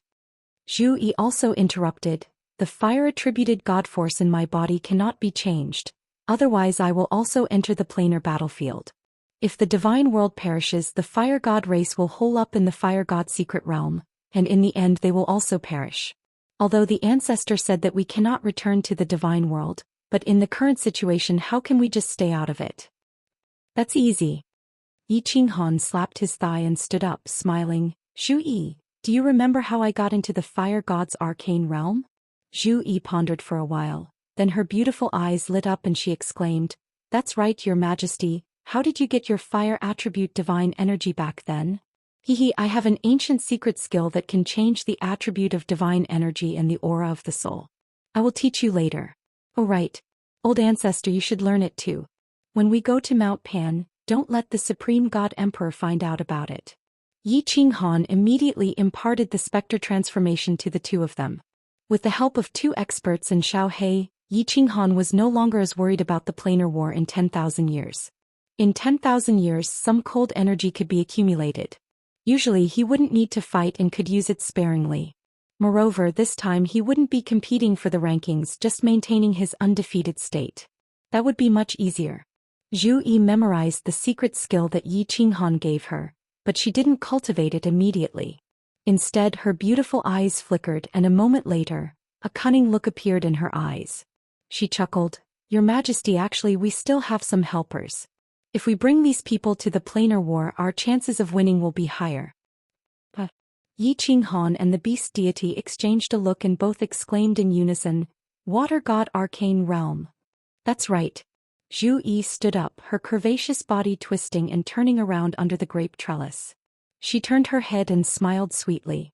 Zhou Yi also interrupted, the fire-attributed god force in my body cannot be changed, otherwise I will also enter the planar battlefield. If the divine world perishes, the fire god race will hole up in the fire god secret realm, and in the end they will also perish. Although the ancestor said that we cannot return to the divine world, but in the current situation how can we just stay out of it? That's easy. Yi Qinghan slapped his thigh and stood up, smiling. Zhou Yi, do you remember how I got into the fire god's arcane realm? Zhou Yi pondered for a while, then her beautiful eyes lit up and she exclaimed, that's right, your majesty, how did you get your fire attribute divine energy back then? I have an ancient secret skill that can change the attribute of divine energy and the aura of the soul. I will teach you later. Oh right. Old ancestor, you should learn it too. When we go to Mount Pan, don't let the Supreme God Emperor find out about it. Yi Qinghan immediately imparted the specter transformation to the two of them. With the help of two experts and Xiao He, Yi Qinghan was no longer as worried about the planar war in 10,000 years. In 10,000 years some cold energy could be accumulated. Usually he wouldn't need to fight and could use it sparingly. Moreover, this time he wouldn't be competing for the rankings, just maintaining his undefeated state. That would be much easier. Zhou Yi memorized the secret skill that Yi Qinghan gave her, but she didn't cultivate it immediately. Instead, her beautiful eyes flickered and a moment later, a cunning look appeared in her eyes. She chuckled, Your Majesty, actually we still have some helpers. If we bring these people to the planar war, our chances of winning will be higher. Yi Qinghan and the beast deity exchanged a look and both exclaimed in unison, Water God Arcane Realm. That's right. Zhou Yi stood up, her curvaceous body twisting and turning around under the grape trellis. She turned her head and smiled sweetly.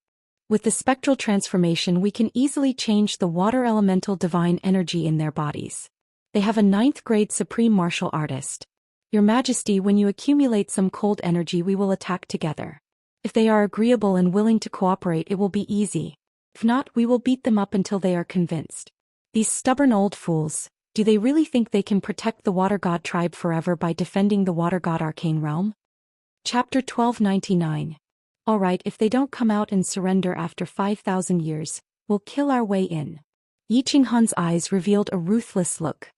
With the spectral transformation we can easily change the water elemental divine energy in their bodies. They have a 9th grade supreme martial artist. Your Majesty, when you accumulate some cold energy we will attack together. If they are agreeable and willing to cooperate it will be easy. If not, we will beat them up until they are convinced. These stubborn old fools, do they really think they can protect the Water God tribe forever by defending the Water God Arcane Realm? Chapter 1299. Alright, if they don't come out and surrender after 5,000 years, we'll kill our way in. Yi Qinghan's eyes revealed a ruthless look.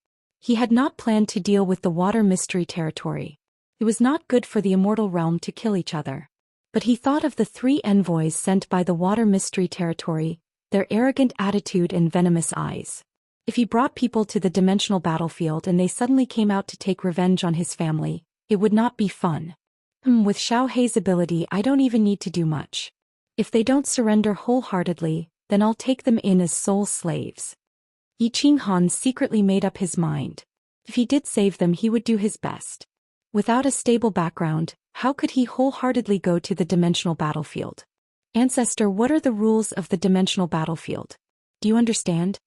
He had not planned to deal with the water mystery territory. It was not good for the immortal realm to kill each other. But he thought of the 3 envoys sent by the water mystery territory, their arrogant attitude and venomous eyes. If he brought people to the dimensional battlefield and they suddenly came out to take revenge on his family, it would not be fun. With Xiao Hei's ability I don't even need to do much. If they don't surrender wholeheartedly, then I'll take them in as soul slaves. Yi Qinghan secretly made up his mind. If he did save them he would do his best. Without a stable background, how could he wholeheartedly go to the dimensional battlefield? Ancestor, what are the rules of the dimensional battlefield? Do you understand?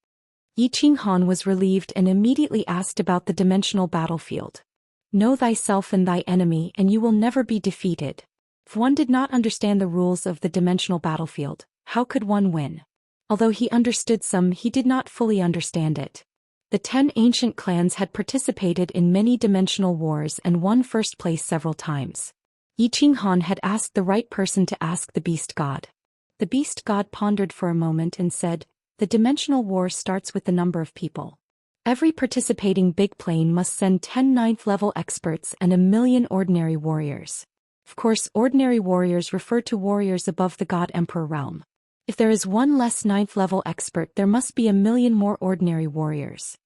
Yi Qinghan was relieved and immediately asked about the dimensional battlefield. Know thyself and thy enemy and you will never be defeated. If one did not understand the rules of the dimensional battlefield, how could one win? Although he understood some, he did not fully understand it. The 10 ancient clans had participated in many dimensional wars and won first place several times. Yi Qinghan had asked the right person to ask the beast god. The beast god pondered for a moment and said, The dimensional war starts with the number of people. Every participating big plane must send 10 9th level experts and 1,000,000 ordinary warriors. Of course, ordinary warriors refer to warriors above the God Emperor realm. If there is one less 9th level expert, there must be 1,000,000 more ordinary warriors.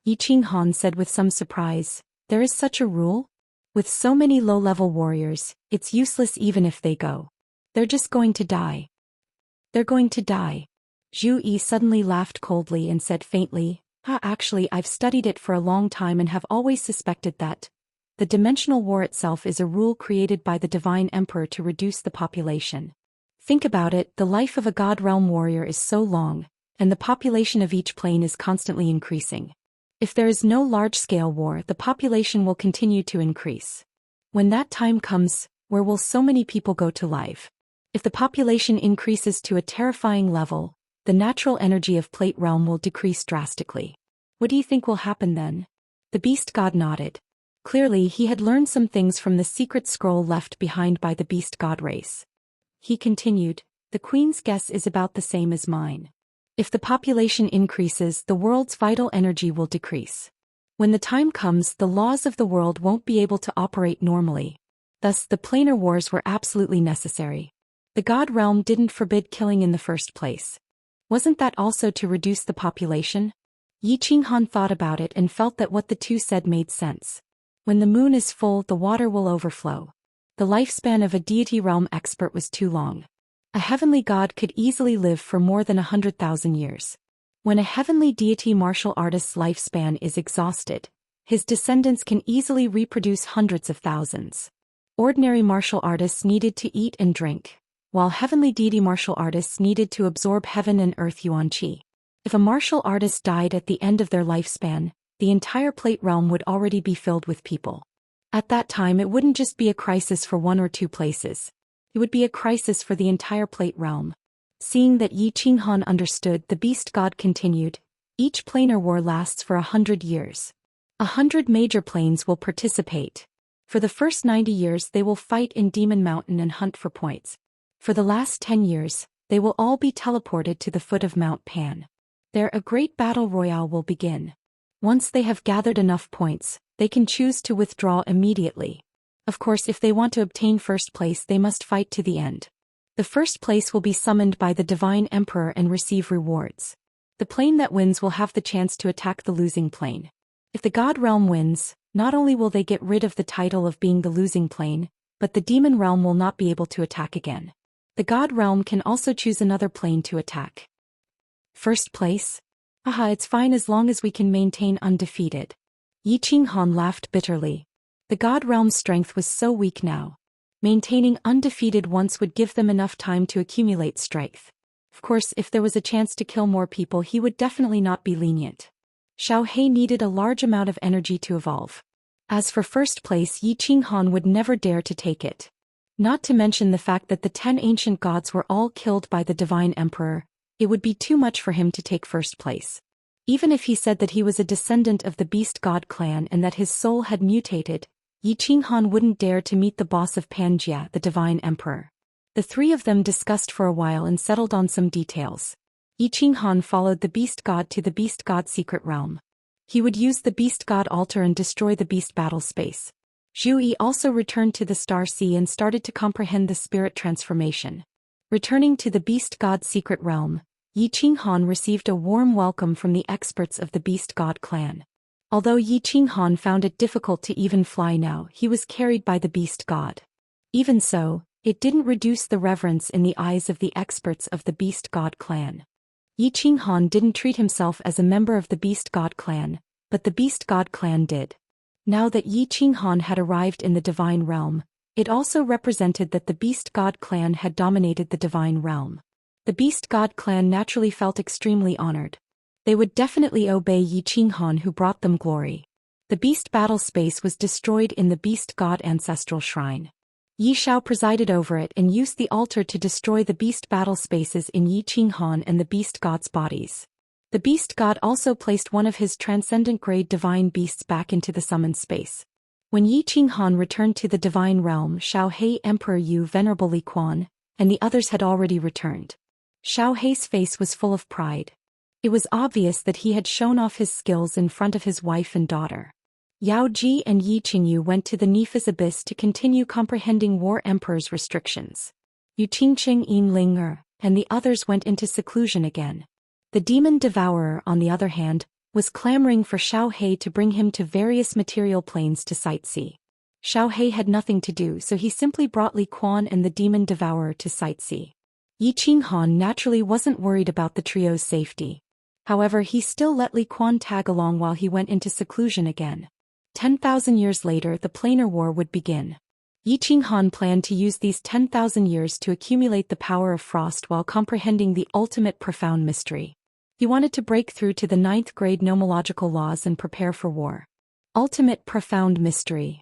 Yi Qinghan said with some surprise, There is such a rule? With so many low-level warriors, it's useless even if they go. They're just going to die. They're going to die. Zhou Yi suddenly laughed coldly and said faintly, Actually, I've studied it for a long time and have always suspected that the dimensional war itself is a rule created by the Divine Emperor to reduce the population. Think about it, the life of a God Realm warrior is so long, and the population of each plane is constantly increasing. If there is no large-scale war, the population will continue to increase. When that time comes, where will so many people go to live? If the population increases to a terrifying level, the natural energy of Plate Realm will decrease drastically. What do you think will happen then? The Beast God nodded. Clearly, he had learned some things from the secret scroll left behind by the Beast God race. He continued, the Queen's guess is about the same as mine. If the population increases, the world's vital energy will decrease. When the time comes, the laws of the world won't be able to operate normally. Thus, the planar wars were absolutely necessary. The God Realm didn't forbid killing in the first place. Wasn't that also to reduce the population? Yi Qinghan thought about it and felt that what the two said made sense. When the moon is full, the water will overflow. The lifespan of a deity realm expert was too long. A heavenly god could easily live for more than 100,000 years. When a heavenly deity martial artist's lifespan is exhausted, his descendants can easily reproduce hundreds of thousands. Ordinary martial artists needed to eat and drink, while heavenly deity martial artists needed to absorb heaven and earth yuan qi. If a martial artist died at the end of their lifespan, the entire Plate Realm would already be filled with people. At that time, it wouldn't just be a crisis for one or two places. It would be a crisis for the entire Plate Realm. Seeing that Yi Qinghan understood, the Beast God continued, each planar war lasts for 100 years. 100 major planes will participate. For the first 90 years, they will fight in Demon Mountain and hunt for points. For the last 10 years, they will all be teleported to the foot of Mount Pan. There, a great battle royale will begin. Once they have gathered enough points, they can choose to withdraw immediately. Of course, if they want to obtain first place, they must fight to the end. The first place will be summoned by the Divine Emperor and receive rewards. The plane that wins will have the chance to attack the losing plane. If the God Realm wins, not only will they get rid of the title of being the losing plane, but the Demon Realm will not be able to attack again. The God Realm can also choose another plane to attack. First place? It's fine as long as we can maintain undefeated. Yi Qinghan laughed bitterly. The God Realm's strength was so weak now. Maintaining undefeated once would give them enough time to accumulate strength. Of course, if there was a chance to kill more people, he would definitely not be lenient. Xianxia needed a large amount of energy to evolve. As for first place, Yi Qinghan would never dare to take it. Not to mention the fact that the 10 ancient gods were all killed by the Divine Emperor, it would be too much for him to take first place. Even if he said that he was a descendant of the Beast God clan and that his soul had mutated, Yi Qinghan wouldn't dare to meet the boss of Pangaea, the Divine Emperor. The three of them discussed for a while and settled on some details. Yi Qinghan followed the Beast God to the Beast God secret realm. He would use the Beast God altar and destroy the Beast battle space. Zhou Yi also returned to the Star Sea and started to comprehend the spirit transformation. Returning to the Beast God secret realm, Yi Qinghan received a warm welcome from the experts of the Beast God clan. Although Yi Qinghan found it difficult to even fly now, he was carried by the Beast God. Even so, it didn't reduce the reverence in the eyes of the experts of the Beast God clan. Yi Qinghan didn't treat himself as a member of the Beast God clan, but the Beast God clan did. Now that Yi Qinghan had arrived in the Divine Realm, it also represented that the Beast God clan had dominated the Divine Realm. The Beast God clan naturally felt extremely honored. They would definitely obey Yi Qinghan, who brought them glory. The Beast battle space was destroyed in the Beast God ancestral shrine. Yi Shao presided over it and used the altar to destroy the Beast battle spaces in Yi Qinghan and the Beast God's bodies. The Beast God also placed one of his transcendent-grade divine beasts back into the summoned space. When Yi Qinghan returned to the Divine Realm, Xianxia, Emperor Yu, Venerable Li Quan, and the others had already returned. Xianxia's face was full of pride. It was obvious that he had shown off his skills in front of his wife and daughter. Yao Ji and Yi Qingyu went to the Nepha's Abyss to continue comprehending War Emperor's restrictions. Yu Qingqing, Yin Ling and the others went into seclusion again. The Demon Devourer, on the other hand, was clamoring for Xianxia to bring him to various material planes to sightsee. Xianxia had nothing to do, so he simply brought Li Quan and the Demon Devourer to sightsee. Yi Qinghan naturally wasn't worried about the trio's safety. However, he still let Li Quan tag along while he went into seclusion again. 10,000 years later, the planar war would begin. Yi Qinghan planned to use these 10,000 years to accumulate the power of frost while comprehending the ultimate profound mystery. He wanted to break through to the 9th grade nomological laws and prepare for war. Ultimate profound mystery.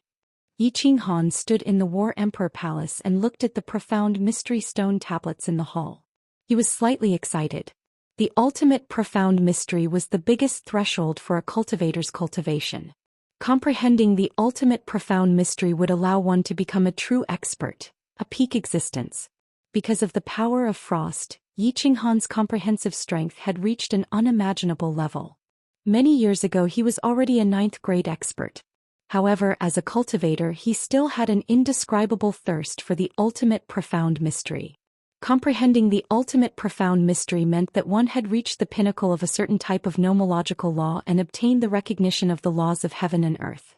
Yi Qinghan stood in the War Emperor Palace and looked at the profound mystery stone tablets in the hall. He was slightly excited. The ultimate profound mystery was the biggest threshold for a cultivator's cultivation. Comprehending the ultimate profound mystery would allow one to become a true expert, a peak existence. Because of the power of frost, Yi Qinghan's comprehensive strength had reached an unimaginable level. Many years ago he was already a 9th grade expert. However, as a cultivator he still had an indescribable thirst for the ultimate profound mystery. Comprehending the ultimate profound mystery meant that one had reached the pinnacle of a certain type of nomological law and obtained the recognition of the laws of heaven and earth.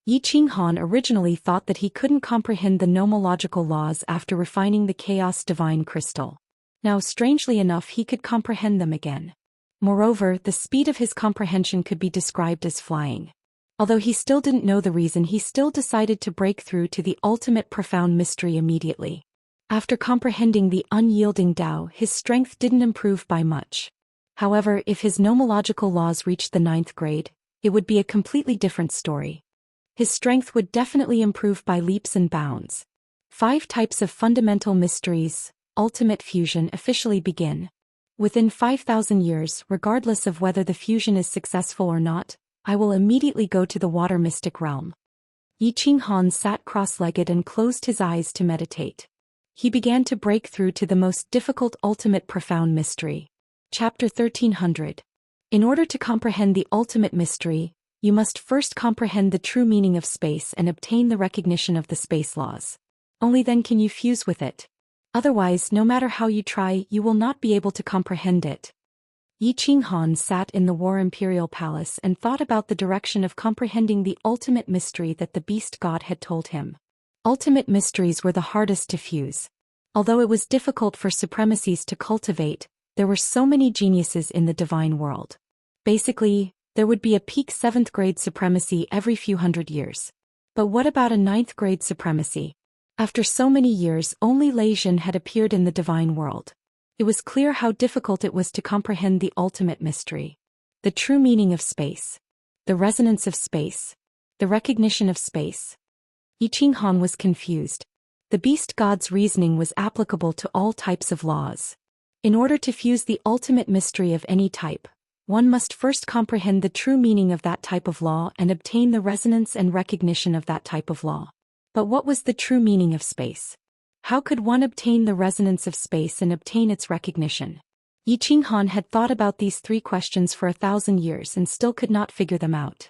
Yi Qinghan originally thought that he couldn't comprehend the nomological laws after refining the chaos divine crystal. Now, strangely enough, he could comprehend them again. Moreover, the speed of his comprehension could be described as flying. Although he still didn't know the reason, he still decided to break through to the ultimate profound mystery immediately. After comprehending the unyielding Tao, his strength didn't improve by much. However, if his nomological laws reached the 9th grade, it would be a completely different story. His strength would definitely improve by leaps and bounds. 5 types of fundamental mysteries, ultimate fusion, officially begin. Within 5,000 years, regardless of whether the fusion is successful or not, I will immediately go to the water mystic realm. Yi Qinghan sat cross-legged and closed his eyes to meditate. He began to break through to the most difficult ultimate profound mystery. Chapter 1300. In order to comprehend the ultimate mystery, you must first comprehend the true meaning of space and obtain the recognition of the space laws. Only then can you fuse with it. Otherwise, no matter how you try, you will not be able to comprehend it. Yi Qinghan sat in the War Imperial Palace and thought about the direction of comprehending the ultimate mystery that the beast god had told him. Ultimate mysteries were the hardest to fuse. Although it was difficult for supremacies to cultivate, there were so many geniuses in the divine world. Basically, there would be a peak 7th grade supremacy every few hundred years. But what about a 9th grade supremacy? After so many years, only Lei Jin had appeared in the divine world. It was clear how difficult it was to comprehend the ultimate mystery. The true meaning of space. The resonance of space. The recognition of space. Yi Qinghan was confused. The beast god's reasoning was applicable to all types of laws. In order to fuse the ultimate mystery of any type, one must first comprehend the true meaning of that type of law and obtain the resonance and recognition of that type of law. But what was the true meaning of space? How could one obtain the resonance of space and obtain its recognition? Yi Qinghan had thought about these 3 questions for 1,000 years and still could not figure them out.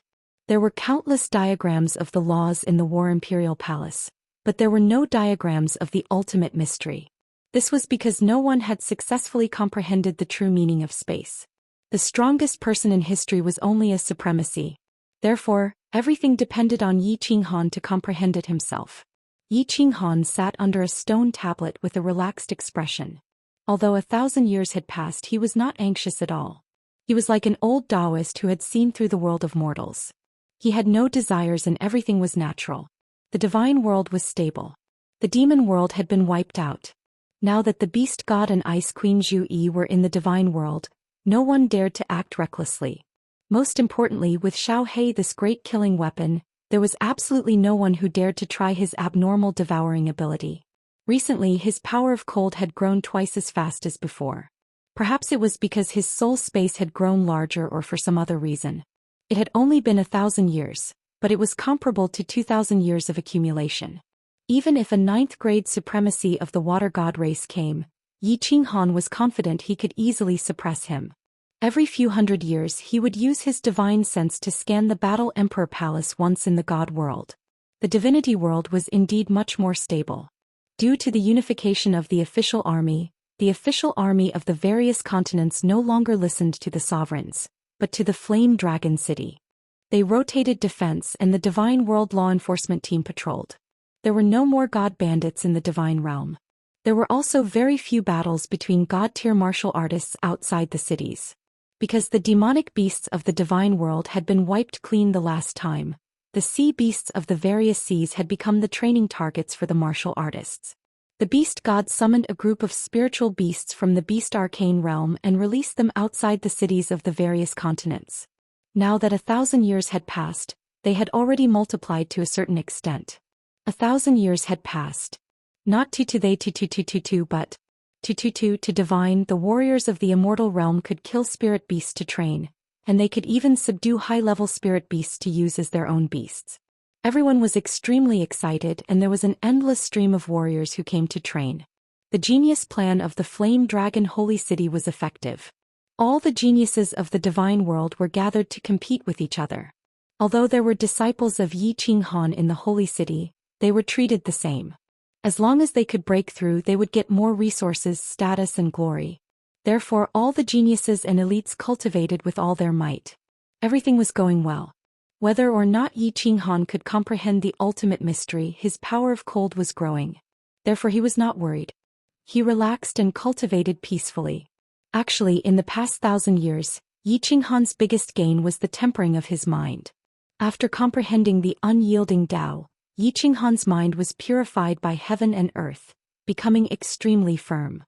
There were countless diagrams of the laws in the War Imperial Palace, but there were no diagrams of the ultimate mystery. This was because no one had successfully comprehended the true meaning of space. The strongest person in history was only a supremacy. Therefore, everything depended on Yi Qinghan to comprehend it himself. Yi Qinghan sat under a stone tablet with a relaxed expression. Although 1,000 years had passed, he was not anxious at all. He was like an old Daoist who had seen through the world of mortals. He had no desires and everything was natural. The divine world was stable. The demon world had been wiped out. Now that the beast god and ice queen Zhu Yi were in the divine world, no one dared to act recklessly. Most importantly, with Xiao He, this great killing weapon, there was absolutely no one who dared to try his abnormal devouring ability. Recently, his power of cold had grown twice as fast as before. Perhaps it was because his soul space had grown larger or for some other reason. It had only been 1,000 years, but it was comparable to 2,000 years of accumulation. Even if a 9th grade supremacy of the water god race came, Yi Qinghan was confident he could easily suppress him. Every few hundred years he would use his divine sense to scan the Battle Emperor Palace once in the god world. The divinity world was indeed much more stable. Due to the unification of the official army of the various continents no longer listened to the sovereigns, but to the Flame Dragon City. They rotated defense and the divine world law enforcement team patrolled. There were no more god bandits in the divine realm. There were also very few battles between god-tier martial artists outside the cities. Because the demonic beasts of the divine world had been wiped clean the last time, the sea beasts of the various seas had become the training targets for the martial artists. The beast god summoned a group of spiritual beasts from the beast arcane realm and released them outside the cities of the various continents. Now that 1,000 years had passed, they had already multiplied to a certain extent. 1,000 years had passed. Not two, but to divine. The warriors of the immortal realm could kill spirit beasts to train, and they could even subdue high-level spirit beasts to use as their own beasts. Everyone was extremely excited, and there was an endless stream of warriors who came to train. The genius plan of the Flame Dragon Holy City was effective. All the geniuses of the divine world were gathered to compete with each other. Although there were disciples of Yi Qinghan in the Holy City, they were treated the same. As long as they could break through, they would get more resources, status, and glory. Therefore, all the geniuses and elites cultivated with all their might. Everything was going well. Whether or not Yi Qinghan could comprehend the ultimate mystery, his power of cold was growing. Therefore he was not worried. He relaxed and cultivated peacefully. Actually, in the past 1,000 years, Yi Qinghan's biggest gain was the tempering of his mind. After comprehending the unyielding Tao, Yi Qinghan's mind was purified by heaven and earth, becoming extremely firm.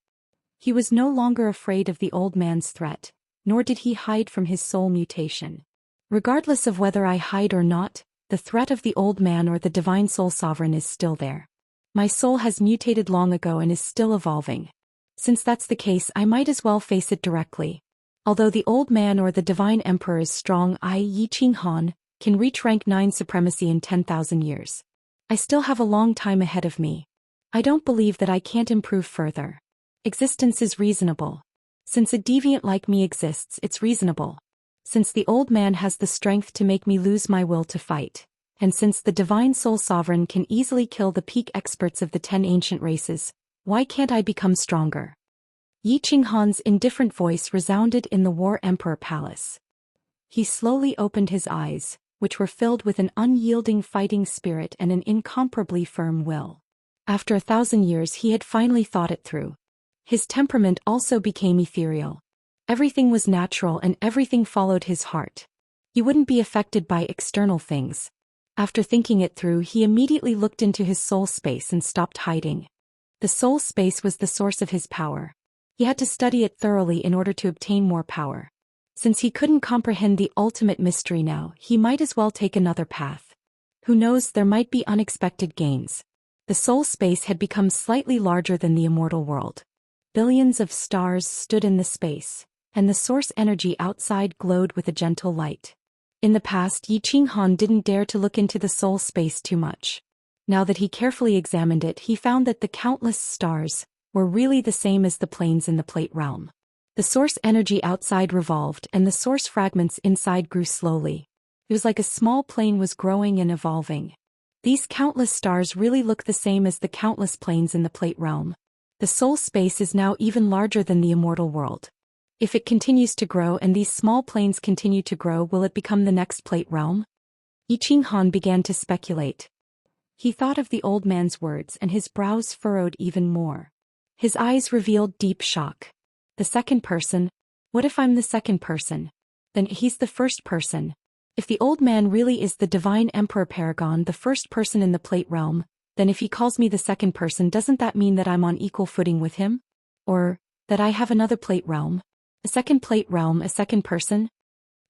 He was no longer afraid of the old man's threat, nor did he hide from his soul mutation. Regardless of whether I hide or not, the threat of the old man or the divine soul sovereign is still there. My soul has mutated long ago and is still evolving. Since that's the case, I might as well face it directly. Although the old man or the divine emperor is strong, I, Yi Qinghan, can reach rank 9 supremacy in 10,000 years. I still have a long time ahead of me. I don't believe that I can't improve further. Existence is reasonable. Since a deviant like me exists, it's reasonable. Since the old man has the strength to make me lose my will to fight, and since the divine soul sovereign can easily kill the peak experts of the 10 ancient races, why can't I become stronger? Yi Qinghan's indifferent voice resounded in the War Emperor Palace. He slowly opened his eyes, which were filled with an unyielding fighting spirit and an incomparably firm will. After 1,000 years he had finally thought it through. His temperament also became ethereal. Everything was natural and everything followed his heart. He wouldn't be affected by external things. After thinking it through, he immediately looked into his soul space and stopped hiding. The soul space was the source of his power. He had to study it thoroughly in order to obtain more power. Since he couldn't comprehend the ultimate mystery now, he might as well take another path. Who knows, there might be unexpected gains. The soul space had become slightly larger than the immortal world. Billions of stars stood in the space, and the source energy outside glowed with a gentle light. In the past, Yi Qinghan didn't dare to look into the soul space too much. Now that he carefully examined it, he found that the countless stars were really the same as the planes in the plate realm. The source energy outside revolved, and the source fragments inside grew slowly. It was like a small plane was growing and evolving. These countless stars really look the same as the countless planes in the plate realm. The soul space is now even larger than the immortal world. If it continues to grow and these small planes continue to grow, will it become the next plate realm? Yi Qinghan began to speculate. He thought of the old man's words and his brows furrowed even more. His eyes revealed deep shock. The second person? What if I'm the second person? Then he's the first person. If the old man really is the divine emperor Paragon, the first person in the plate realm, then if he calls me the second person, doesn't that mean that I'm on equal footing with him? Or that I have another plate realm? A second plate realm, a second person?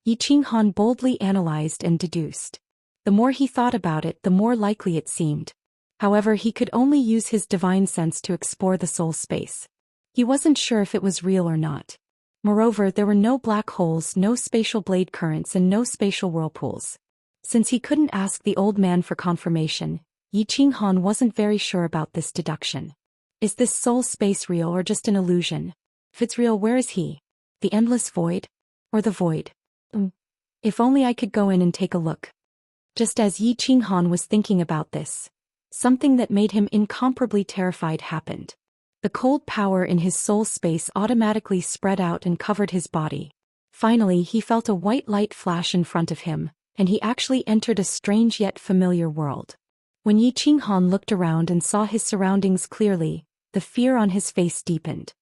Yi Qinghan boldly analyzed and deduced. The more he thought about it, the more likely it seemed. However, he could only use his divine sense to explore the soul space. He wasn't sure if it was real or not. Moreover, there were no black holes, no spatial blade currents, and no spatial whirlpools. Since he couldn't ask the old man for confirmation, Yi Qinghan wasn't very sure about this deduction. Is this soul space real or just an illusion? If it's real, where is he? The endless void? Or the void? If only I could go in and take a look. Just as Yi Qinghan was thinking about this, something that made him incomparably terrified happened. The cold power in his soul space automatically spread out and covered his body. Finally, he felt a white light flash in front of him, and he actually entered a strange yet familiar world. When Yi Qinghan looked around and saw his surroundings clearly, the fear on his face deepened.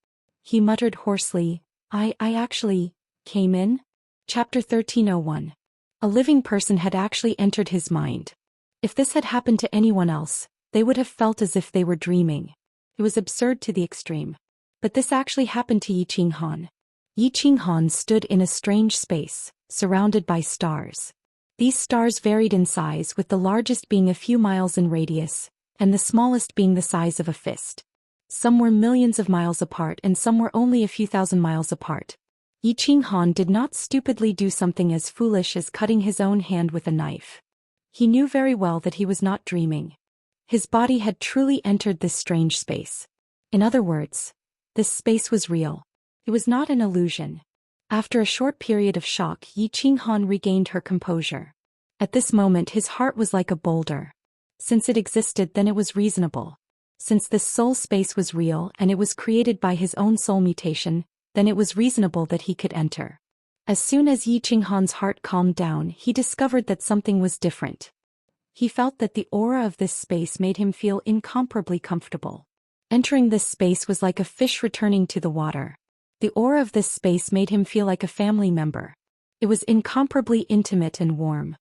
He muttered hoarsely, I actually came in? Chapter 1301. A living person had actually entered his mind. If this had happened to anyone else, they would have felt as if they were dreaming. It was absurd to the extreme. But this actually happened to Yi Qinghan. Yi Qinghan stood in a strange space, surrounded by stars. These stars varied in size, with the largest being a few miles in radius, and the smallest being the size of a fist. Some were millions of miles apart and some were only a few thousand miles apart. Yi Qinghan did not stupidly do something as foolish as cutting his own hand with a knife. He knew very well that he was not dreaming. His body had truly entered this strange space. In other words, this space was real. It was not an illusion. After a short period of shock, Yi Qinghan regained her composure. At this moment his heart was like a boulder. Since it existed, then it was reasonable. Since this soul space was real and it was created by his own soul mutation, then it was reasonable that he could enter. As soon as Yi Qinghan's heart calmed down, he discovered that something was different. He felt that the aura of this space made him feel incomparably comfortable. Entering this space was like a fish returning to the water. The aura of this space made him feel like a family member. It was incomparably intimate and warm.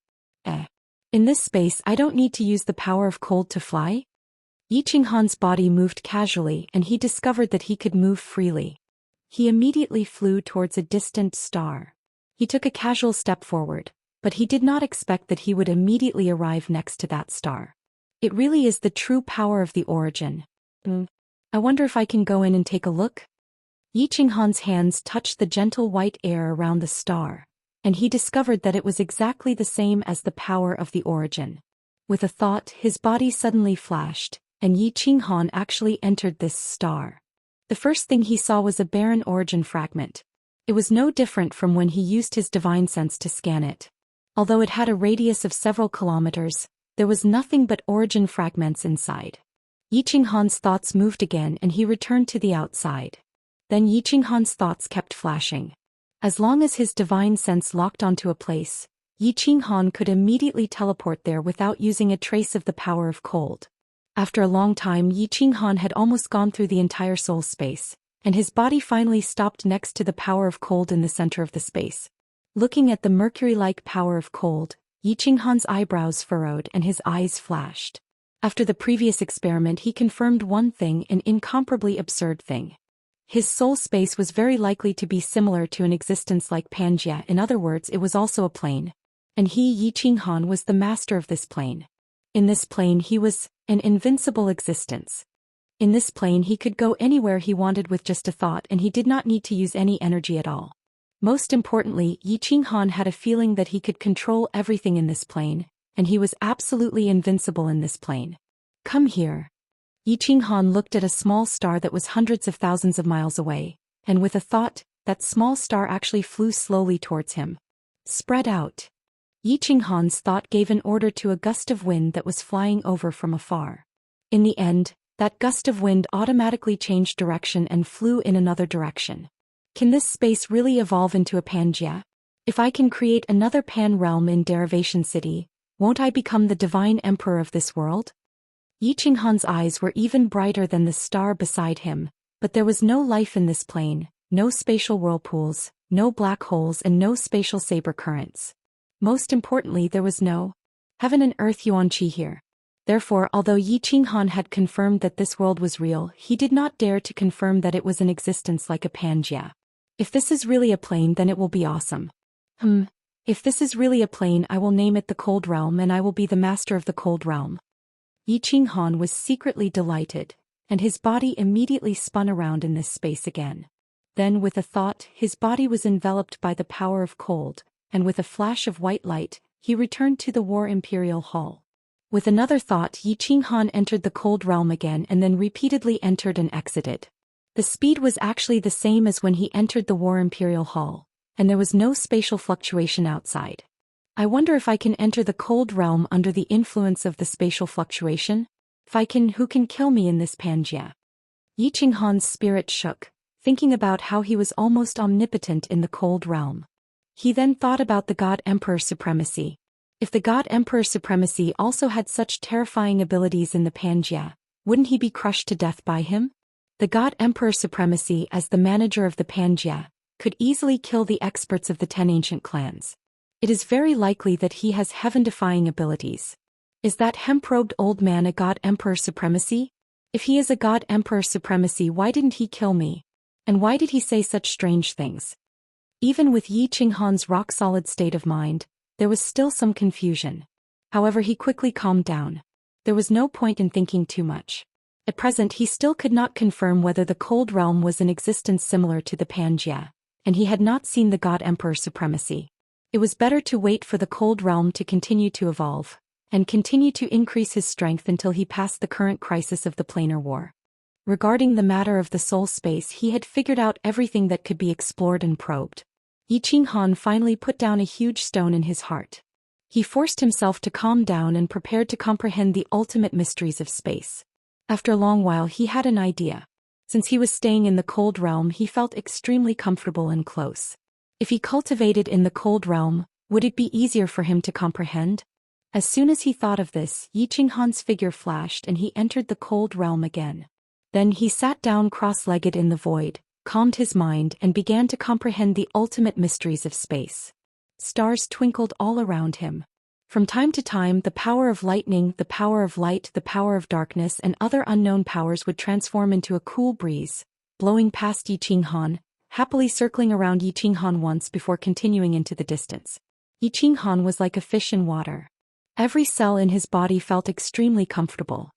In this space I don't need to use the power of cold to fly? Yi Qinghan's body moved casually and he discovered that he could move freely. He immediately flew towards a distant star. He took a casual step forward, but he did not expect that he would immediately arrive next to that star. It really is the true power of the origin. I wonder if I can go in and take a look? Yi Qinghan's hands touched the gentle white air around the star, and he discovered that it was exactly the same as the power of the origin. With a thought, his body suddenly flashed, and Yi Qinghan actually entered this star. The first thing he saw was a barren origin fragment. It was no different from when he used his divine sense to scan it. Although it had a radius of several kilometers, there was nothing but origin fragments inside. Yi Qinghan's thoughts moved again and he returned to the outside. Then Yi Qinghan's thoughts kept flashing. As long as his divine sense locked onto a place, Yi Qinghan could immediately teleport there without using a trace of the power of cold. After a long time, Yi Qinghan had almost gone through the entire soul space, and his body finally stopped next to the power of cold in the center of the space. Looking at the mercury-like power of cold, Yi Qinghan's eyebrows furrowed and his eyes flashed. After the previous experiment, he confirmed one thing, an incomparably absurd thing. His soul space was very likely to be similar to an existence like Pangea. In other words, it was also a plane. And he, Yi Qinghan, was the master of this plane. In this plane he was an invincible existence. In this plane he could go anywhere he wanted with just a thought, and he did not need to use any energy at all. Most importantly, Yi Qinghan had a feeling that he could control everything in this plane, and he was absolutely invincible in this plane. Come here. Yi Qinghan looked at a small star that was hundreds of thousands of miles away, and with a thought, that small star actually flew slowly towards him. Spread out. Yi Qinghan's thought gave an order to a gust of wind that was flying over from afar. In the end, that gust of wind automatically changed direction and flew in another direction. Can this space really evolve into a Pangea? If I can create another Pan realm in Derivation City, won't I become the divine emperor of this world? Yi Qinghan's eyes were even brighter than the star beside him, but there was no life in this plane, no spatial whirlpools, no black holes and no spatial saber currents. Most importantly, there was no heaven and earth yuanqi here. Therefore, although Yi Qinghan had confirmed that this world was real, he did not dare to confirm that it was an existence like a Pangea. If this is really a plane, then it will be awesome. If this is really a plane, I will name it the Cold Realm and I will be the master of the Cold Realm. Yi Qinghan was secretly delighted, and his body immediately spun around in this space again. Then with a thought, his body was enveloped by the power of cold, and with a flash of white light, he returned to the War Imperial Hall. With another thought, Yi Qinghan entered the Cold Realm again and then repeatedly entered and exited. The speed was actually the same as when he entered the War Imperial Hall, and there was no spatial fluctuation outside. I wonder if I can enter the Cold Realm under the influence of the spatial fluctuation? If I can, who can kill me in this Pangea? Yi Qinghan's spirit shook, thinking about how he was almost omnipotent in the Cold Realm. He then thought about the God Emperor Supremacy. If the God Emperor Supremacy also had such terrifying abilities in the Pangea, wouldn't he be crushed to death by him? The God Emperor Supremacy, as the manager of the Pangea, could easily kill the experts of the 10 ancient clans. It is very likely that he has heaven-defying abilities. Is that hemp-robed old man a god emperor supremacy? If he is a god emperor supremacy, why didn't he kill me? And why did he say such strange things? Even with Yi Qinghan's rock-solid state of mind, there was still some confusion. However, he quickly calmed down. There was no point in thinking too much. At present he still could not confirm whether the Cold Realm was in existence similar to the Pangaea, and he had not seen the God Emperor supremacy. It was better to wait for the Cold Realm to continue to evolve, and continue to increase his strength until he passed the current crisis of the planar war. Regarding the matter of the soul space, he had figured out everything that could be explored and probed. Yi Qinghan finally put down a huge stone in his heart. He forced himself to calm down and prepared to comprehend the ultimate mysteries of space. After a long while he had an idea. Since he was staying in the Cold Realm, he felt extremely comfortable and close. If he cultivated in the Cold Realm, would it be easier for him to comprehend? As soon as he thought of this, Yi Qinghan's figure flashed and he entered the Cold Realm again. Then he sat down cross-legged in the void, calmed his mind and began to comprehend the ultimate mysteries of space. Stars twinkled all around him. From time to time, the power of lightning, the power of light, the power of darkness and other unknown powers would transform into a cool breeze, blowing past Yi Qinghan, happily circling around Yi Qinghan once before continuing into the distance. Yi Qinghan was like a fish in water. Every cell in his body felt extremely comfortable.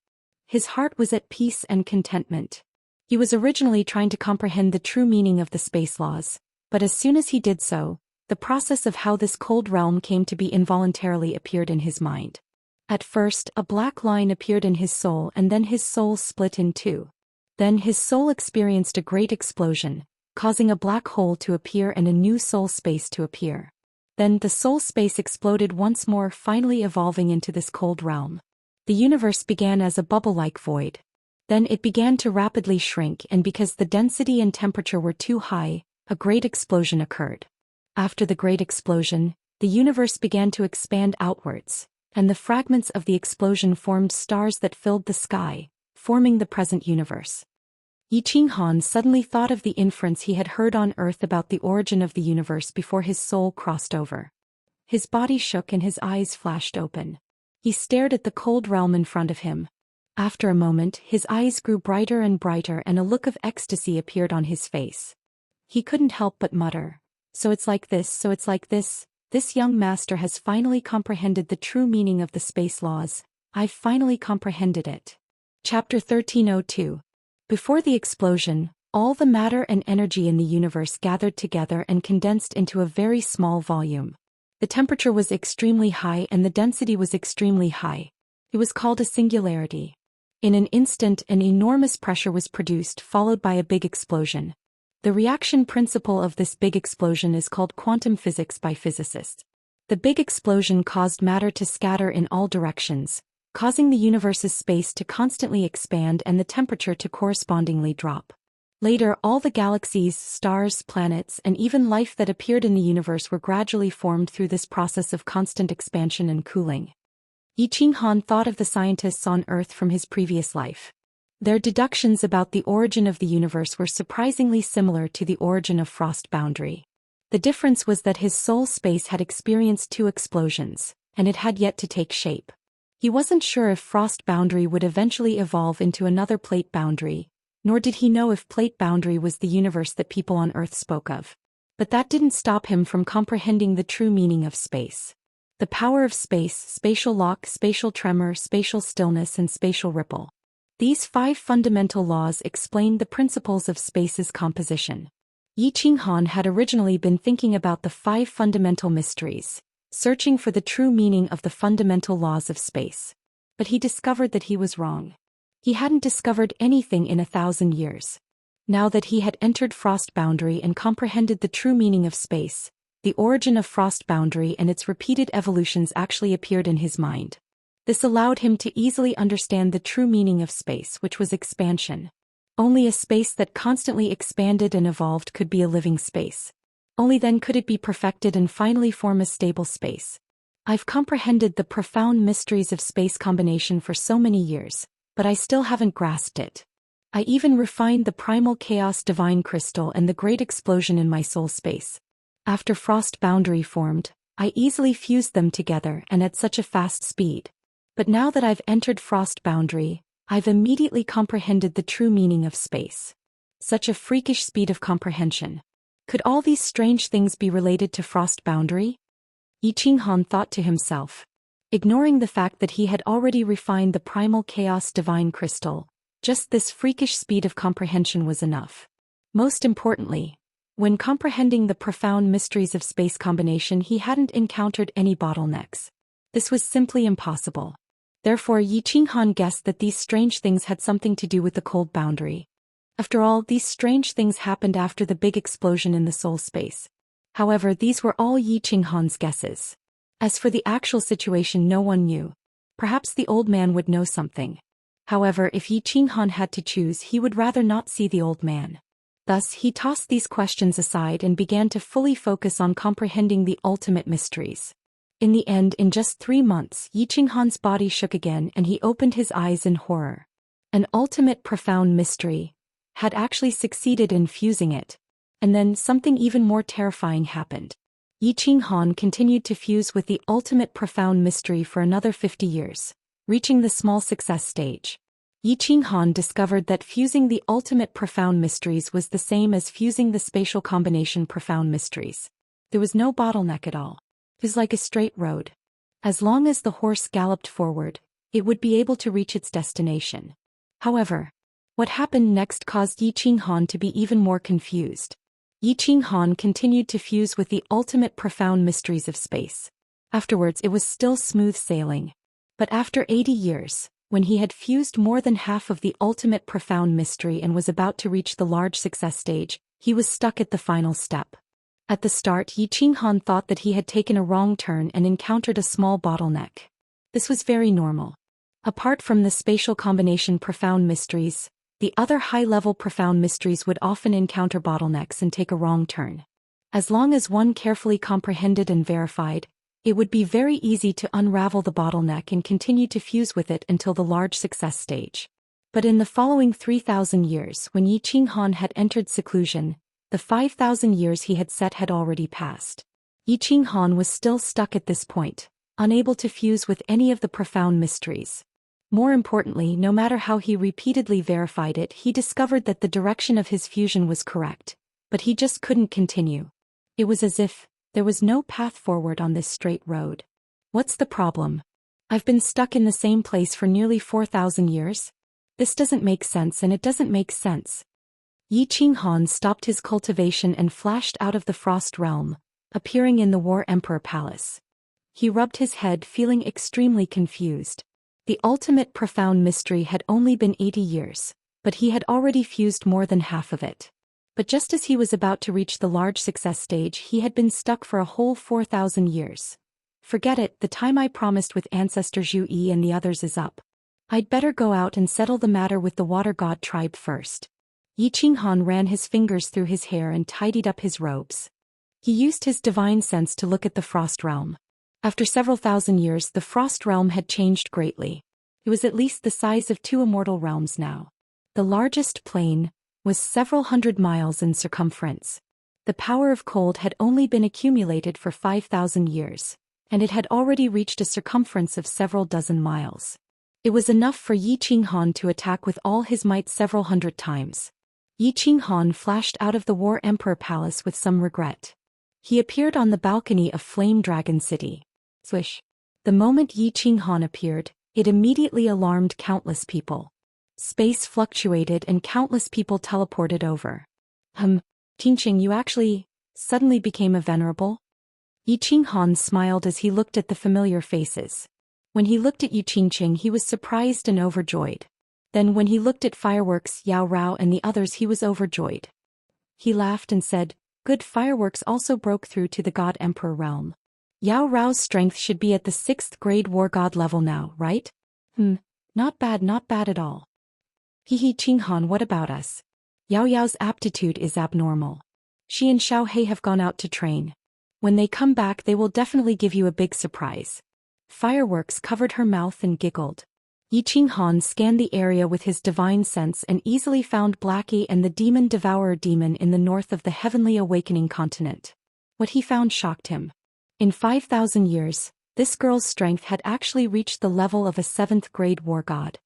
His heart was at peace and contentment. He was originally trying to comprehend the true meaning of the space laws, but as soon as he did so, the process of how this cold realm came to be involuntarily appeared in his mind. At first, a black line appeared in his soul and then his soul split in two. Then his soul experienced a great explosion, causing a black hole to appear and a new soul space to appear. Then the soul space exploded once more, finally evolving into this cold realm. The universe began as a bubble-like void. Then it began to rapidly shrink, and because the density and temperature were too high, a great explosion occurred. After the great explosion, the universe began to expand outwards, and the fragments of the explosion formed stars that filled the sky, forming the present universe. Yi Qinghan suddenly thought of the inference he had heard on Earth about the origin of the universe before his soul crossed over. His body shook and his eyes flashed open. He stared at the cold realm in front of him. After a moment, his eyes grew brighter and brighter and a look of ecstasy appeared on his face. He couldn't help but mutter, "So it's like this, so it's like this. This young master has finally comprehended the true meaning of the space laws. I've finally comprehended it." Chapter 1302. Before the explosion, all the matter and energy in the universe gathered together and condensed into a very small volume. The temperature was extremely high and the density was extremely high. It was called a singularity. In an instant, an enormous pressure was produced, followed by a big explosion. The reaction principle of this big explosion is called quantum physics by physicists. The big explosion caused matter to scatter in all directions, causing the universe's space to constantly expand and the temperature to correspondingly drop. Later, all the galaxies, stars, planets, and even life that appeared in the universe were gradually formed through this process of constant expansion and cooling. Yi Qinghan thought of the scientists on Earth from his previous life. Their deductions about the origin of the universe were surprisingly similar to the origin of frost boundary. The difference was that his soul space had experienced two explosions, and it had yet to take shape. He wasn't sure if frost boundary would eventually evolve into another plate boundary, nor did he know if plate boundary was the universe that people on Earth spoke of. But that didn't stop him from comprehending the true meaning of space. The power of space, spatial lock, spatial tremor, spatial stillness and spatial ripple. These 5 fundamental laws explain the principles of space's composition. Yi Qinghan had originally been thinking about the 5 fundamental mysteries, searching for the true meaning of the fundamental laws of space. But he discovered that he was wrong. He hadn't discovered anything in 1,000 years. Now that he had entered frost boundary and comprehended the true meaning of space, the origin of frost boundary and its repeated evolutions actually appeared in his mind. This allowed him to easily understand the true meaning of space, which was expansion. Only a space that constantly expanded and evolved could be a living space. Only then could it be perfected and finally form a stable space. I've comprehended the profound mysteries of space combination for so many years, but I still haven't grasped it. I even refined the primal chaos divine crystal and the great explosion in my soul space. After frost boundary formed, I easily fused them together and at such a fast speed. But now that I've entered frost boundary, I've immediately comprehended the true meaning of space. Such a freakish speed of comprehension. Could all these strange things be related to frost boundary? Yi Qinghan thought to himself. Ignoring the fact that he had already refined the primal chaos divine crystal, just this freakish speed of comprehension was enough. Most importantly, when comprehending the profound mysteries of space combination, he hadn't encountered any bottlenecks. This was simply impossible. Therefore, Yi Qinghan guessed that these strange things had something to do with the cold boundary. After all, these strange things happened after the big explosion in the soul space. However, these were all Yi Qinghan's guesses. As for the actual situation, no one knew. Perhaps the old man would know something. However, if Yi Qinghan had to choose, he would rather not see the old man. Thus, he tossed these questions aside and began to fully focus on comprehending the ultimate mysteries. In the end, in just 3 months, Yi Qinghan's body shook again and he opened his eyes in horror. An ultimate profound mystery had actually succeeded in fusing it. And then something even more terrifying happened. Yi Qinghan continued to fuse with the ultimate profound mystery for another 50 years, reaching the small success stage. Yi Qinghan discovered that fusing the ultimate profound mysteries was the same as fusing the spatial combination profound mysteries. There was no bottleneck at all. It was like a straight road. As long as the horse galloped forward, it would be able to reach its destination. However, what happened next caused Yi Qinghan to be even more confused. Yi Qinghan continued to fuse with the ultimate profound mysteries of space. Afterwards, it was still smooth sailing. But after 80 years, when he had fused more than half of the ultimate profound mystery and was about to reach the large success stage, he was stuck at the final step. At the start, Yi Qinghan thought that he had taken a wrong turn and encountered a small bottleneck. This was very normal. Apart from the spatial combination profound mysteries, the other high-level profound mysteries would often encounter bottlenecks and take a wrong turn. As long as one carefully comprehended and verified, it would be very easy to unravel the bottleneck and continue to fuse with it until the large success stage. But in the following 3,000 years, when Yi Qinghan had entered seclusion, the 5,000 years he had set had already passed. Yi Qinghan was still stuck at this point, unable to fuse with any of the profound mysteries. More importantly, no matter how he repeatedly verified it, he discovered that the direction of his fusion was correct, but he just couldn't continue. It was as if there was no path forward on this straight road. What's the problem? I've been stuck in the same place for nearly 4,000 years? This doesn't make sense, and it doesn't make sense. Yi Qinghan stopped his cultivation and flashed out of the Frost Realm, appearing in the War Emperor Palace. He rubbed his head, feeling extremely confused. The ultimate profound mystery had only been 80 years, but he had already fused more than half of it. But just as he was about to reach the large success stage, he had been stuck for a whole 4,000 years. Forget it, the time I promised with Ancestor Zhou Yi and the others is up. I'd better go out and settle the matter with the Water God tribe first. Yi Qinghan ran his fingers through his hair and tidied up his robes. He used his divine sense to look at the Frost Realm. After several thousand years, the Frost Realm had changed greatly. It was at least the size of 2 Immortal realms now. The largest plain was several hundred miles in circumference. The power of cold had only been accumulated for 5,000 years, and it had already reached a circumference of several dozen miles. It was enough for Yi Qinghan to attack with all his might several hundred times. Yi Qinghan flashed out of the War Emperor Palace with some regret. He appeared on the balcony of Flame Dragon City. Swish. The moment Yi Qinghan appeared, it immediately alarmed countless people. Space fluctuated and countless people teleported over. Qingqing, you actually suddenly became a venerable? Yi Qinghan smiled as he looked at the familiar faces. When he looked at Yu Qingqing, he was surprised and overjoyed. Then when he looked at Fireworks, Yao Rao and the others, he was overjoyed. He laughed and said, "Good, Fireworks also broke through to the God Emperor realm. Yao Rao's strength should be at the 6th grade War God level now, right? Not bad at all. Hehe Qinghan, what about us? Yao Yao's aptitude is abnormal. She and Xiao He have gone out to train. When they come back, they will definitely give you a big surprise." Fireworks covered her mouth and giggled. Yi Qinghan scanned the area with his divine sense and easily found Blackie and the demon devourer demon in the north of the heavenly awakening continent. What he found shocked him. In 5,000 years, this girl's strength had actually reached the level of a 7th-grade war god.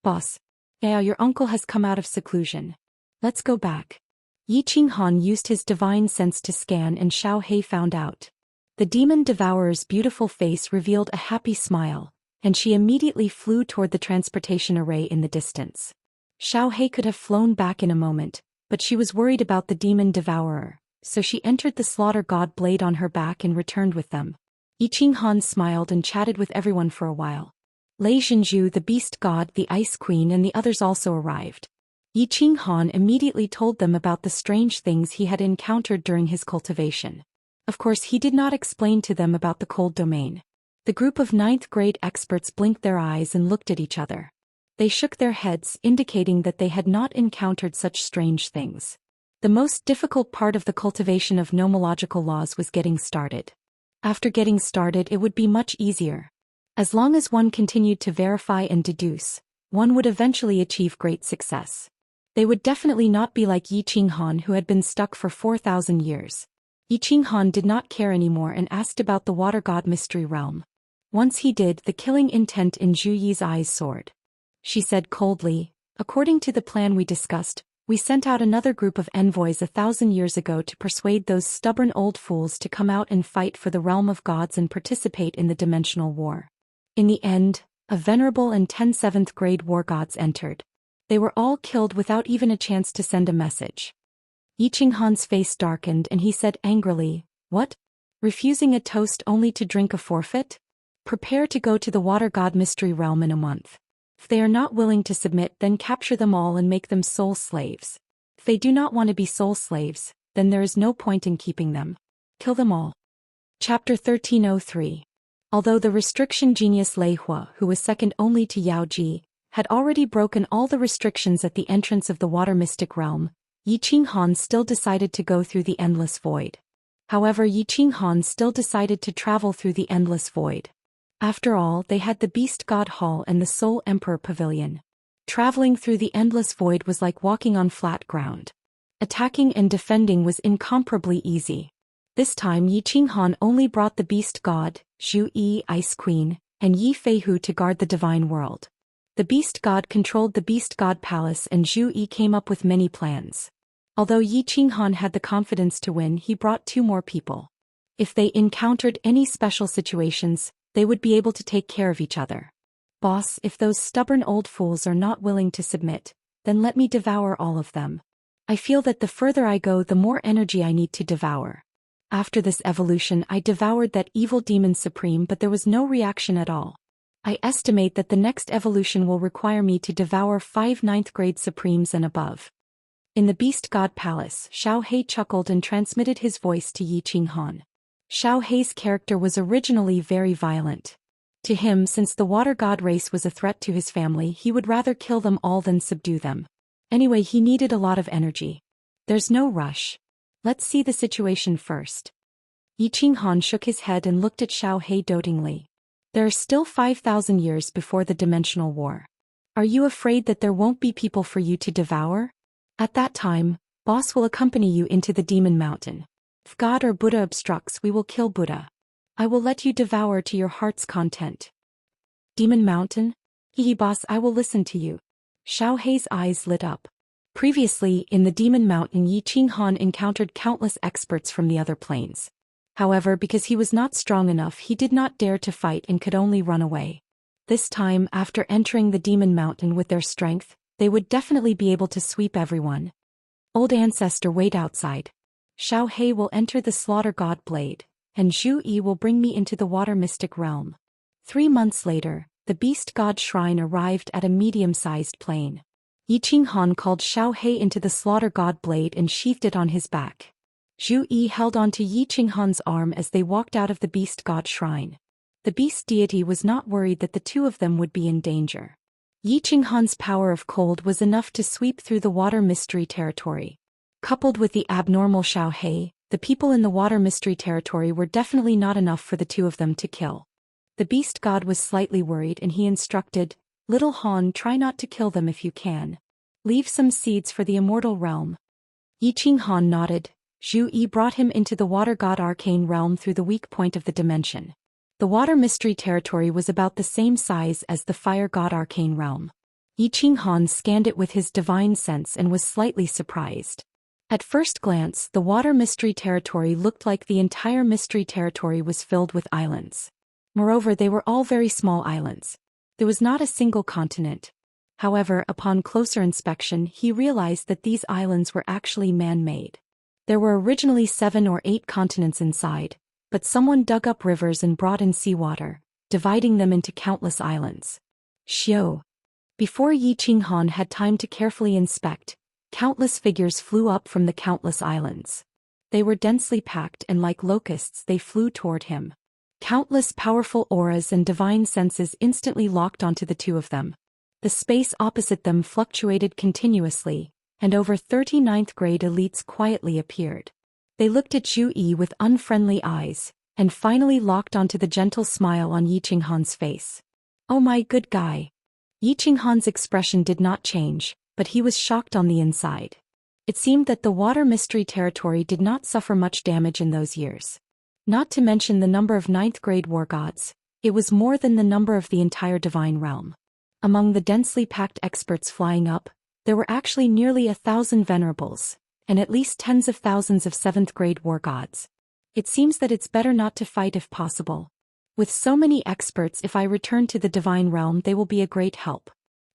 Boss. Yeah, your uncle has come out of seclusion. Let's go back. Yi Qinghan used his divine sense to scan and Xiao He found out. The demon devourer's beautiful face revealed a happy smile, and she immediately flew toward the transportation array in the distance. Xiao He could have flown back in a moment, but she was worried about the demon devourer, so she entered the slaughter god blade on her back and returned with them. Yi Qinghan smiled and chatted with everyone for a while. Lei Zhenju, the beast god, the ice queen and the others also arrived. Yi Qinghan immediately told them about the strange things he had encountered during his cultivation. Of course, he did not explain to them about the cold domain. The group of 9th-grade experts blinked their eyes and looked at each other. They shook their heads, indicating that they had not encountered such strange things. The most difficult part of the cultivation of nomological laws was getting started. After getting started, it would be much easier. As long as one continued to verify and deduce, one would eventually achieve great success. They would definitely not be like Yi Qinghan, who had been stuck for 4,000 years. Yi Qinghan did not care anymore and asked about the water god mystery realm. Once he did, the killing intent in Zhu Yi's eyes soared. She said coldly, "According to the plan we discussed, we sent out another group of envoys 1,000 years ago to persuade those stubborn old fools to come out and fight for the realm of gods and participate in the dimensional war. In the end, a venerable and 10 7th-grade war gods entered. They were all killed without even a chance to send a message." Yi Qinghan's face darkened and he said angrily, "What? Refusing a toast only to drink a forfeit? Prepare to go to the water god mystery realm in a month. If they are not willing to submit, then capture them all and make them soul slaves. If they do not want to be soul slaves, then there is no point in keeping them. Kill them all." Chapter 1303. Although the restriction genius Lei Hua, who was second only to Yao Ji, had already broken all the restrictions at the entrance of the water mystic realm, Yi Qinghan still decided to go through the endless void. However, Yi Qinghan still decided to travel through the endless void. After all, they had the Beast God Hall and the Soul Emperor Pavilion. Traveling through the endless void was like walking on flat ground. Attacking and defending was incomparably easy. This time Yi Qinghan only brought the Beast God, Zhu Yi Ice Queen, and Yi Feihu to guard the divine world. The Beast God controlled the Beast God Palace and Zhu Yi came up with many plans. Although Yi Qinghan had the confidence to win, he brought 2 more people. If they encountered any special situations, they would be able to take care of each other. "Boss, if those stubborn old fools are not willing to submit, then let me devour all of them. I feel that the further I go, the more energy I need to devour. After this evolution, I devoured that evil demon supreme, but there was no reaction at all. I estimate that the next evolution will require me to devour 5 9th-grade supremes and above." In the Beast God Palace, Xiao He chuckled and transmitted his voice to Yi Qinghan. Xiao He's character was originally very violent. To him, since the water god race was a threat to his family, he would rather kill them all than subdue them. Anyway, he needed a lot of energy. There's no rush. Let's see the situation first. Yi Qinghan shook his head and looked at Xiao He dotingly. There are still 5,000 years before the dimensional war. Are you afraid that there won't be people for you to devour? At that time, Boss will accompany you into the Demon Mountain. If God or Buddha obstructs, we will kill Buddha. I will let you devour to your heart's content. Demon Mountain? Hehe, boss, I will listen to you. Xiao He's eyes lit up. Previously, in the Demon Mountain, Yi Qinghan encountered countless experts from the other planes. However, because he was not strong enough, he did not dare to fight and could only run away. This time, after entering the Demon Mountain with their strength, they would definitely be able to sweep everyone. Old ancestor, wait outside. Xiao He will enter the slaughter god blade, and Zhu Yi will bring me into the water mystic realm. 3 months later, the beast god shrine arrived at a medium-sized plane. Yi Qinghan called Xiao He into the slaughter god blade and sheathed it on his back. Zhu Yi held onto Yi Qinghan's arm as they walked out of the beast god shrine. The beast deity was not worried that the 2 of them would be in danger. Yi Qinghan's power of cold was enough to sweep through the water mystery territory. Coupled with the abnormal Xiao He, the people in the water mystery territory were definitely not enough for the 2 of them to kill. The beast god was slightly worried and he instructed, "Little Han, try not to kill them if you can. Leave some seeds for the immortal realm." Yiqing Han nodded. Zhu Yi brought him into the water god arcane realm through the weak point of the dimension. The water mystery territory was about the same size as the fire god arcane realm. Yiqing Han scanned it with his divine sense and was slightly surprised. At first glance, the water mystery territory looked like the entire mystery territory was filled with islands. Moreover, they were all very small islands. There was not a single continent. However, upon closer inspection, he realized that these islands were actually man-made. There were originally 7 or 8 continents inside, but someone dug up rivers and brought in seawater, dividing them into countless islands. Xiao. Before Yiqing Han had time to carefully inspect, countless figures flew up from the countless islands. They were densely packed and like locusts they flew toward him. Countless powerful auras and divine senses instantly locked onto the two of them. The space opposite them fluctuated continuously, and over 39th grade elites quietly appeared. They looked at Zhu Yi with unfriendly eyes, and finally locked onto the gentle smile on Yiqing Han's face. "Oh my good guy." Yiqing Han's expression did not change, but he was shocked on the inside. It seemed that the water mystery territory did not suffer much damage in those years. Not to mention the number of 9th grade war gods, it was more than the number of the entire divine realm. Among the densely packed experts flying up, there were actually nearly 1,000 venerables, and at least tens of thousands of 7th grade war gods. It seems that it's better not to fight if possible. With so many experts, if I return to the divine realm, they will be a great help.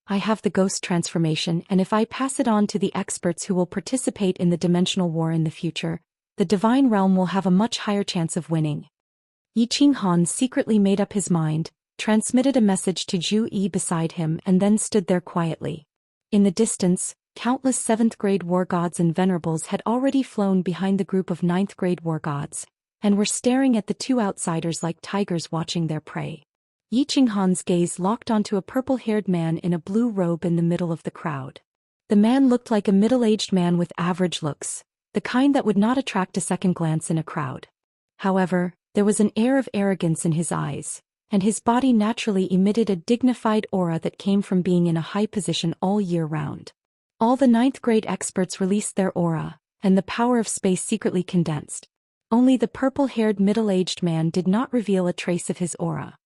I have the ghost transformation, and if I pass it on to the experts who will participate in the dimensional war in the future, the divine realm will have a much higher chance of winning. Yiqing Han secretly made up his mind, transmitted a message to Zhu Yi beside him and then stood there quietly. In the distance, countless 7th grade war gods and venerables had already flown behind the group of 9th grade war gods, and were staring at the two outsiders like tigers watching their prey. Yiqing Han's gaze locked onto a purple-haired man in a blue robe in the middle of the crowd. The man looked like a middle-aged man with average looks, the kind that would not attract a second glance in a crowd. However, there was an air of arrogance in his eyes, and his body naturally emitted a dignified aura that came from being in a high position all year round. All the 9th grade experts released their aura, and the power of space secretly condensed. Only the purple-haired middle-aged man did not reveal a trace of his aura.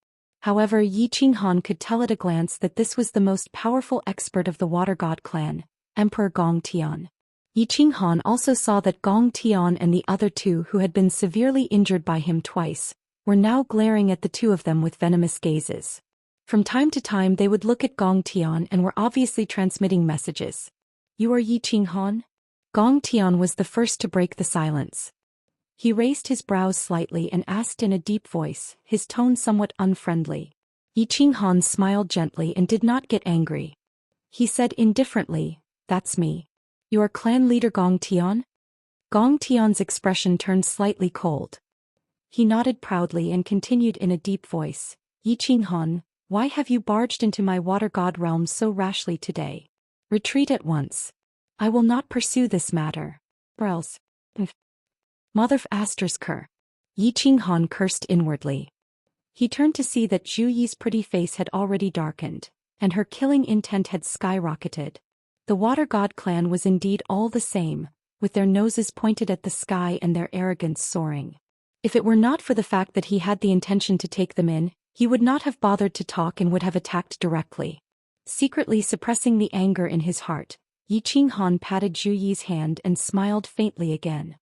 However, Yiqing Han could tell at a glance that this was the most powerful expert of the Water God clan, Emperor Gong Tian. Yiqing Han also saw that Gong Tian and the other two who had been severely injured by him twice, were now glaring at the two of them with venomous gazes. From time to time they would look at Gong Tian and were obviously transmitting messages. "You are Yiqing Han?" Gong Tian was the first to break the silence. He raised his brows slightly and asked in a deep voice, his tone somewhat unfriendly. Yiqing Han smiled gently and did not get angry. He said indifferently, "That's me. You are clan leader Gong Tian?" Gong Tian's expression turned slightly cold. He nodded proudly and continued in a deep voice, "Yiqing Han, why have you barged into my water god realm so rashly today? Retreat at once. I will not pursue this matter. Or else. Mother Astersker." Yiqing Han cursed inwardly. He turned to see that Zhu Yi's pretty face had already darkened, and her killing intent had skyrocketed. The water god clan was indeed all the same, with their noses pointed at the sky and their arrogance soaring. If it were not for the fact that he had the intention to take them in, he would not have bothered to talk and would have attacked directly. Secretly suppressing the anger in his heart, Yiqing Han patted Zhu Yi's hand and smiled faintly again.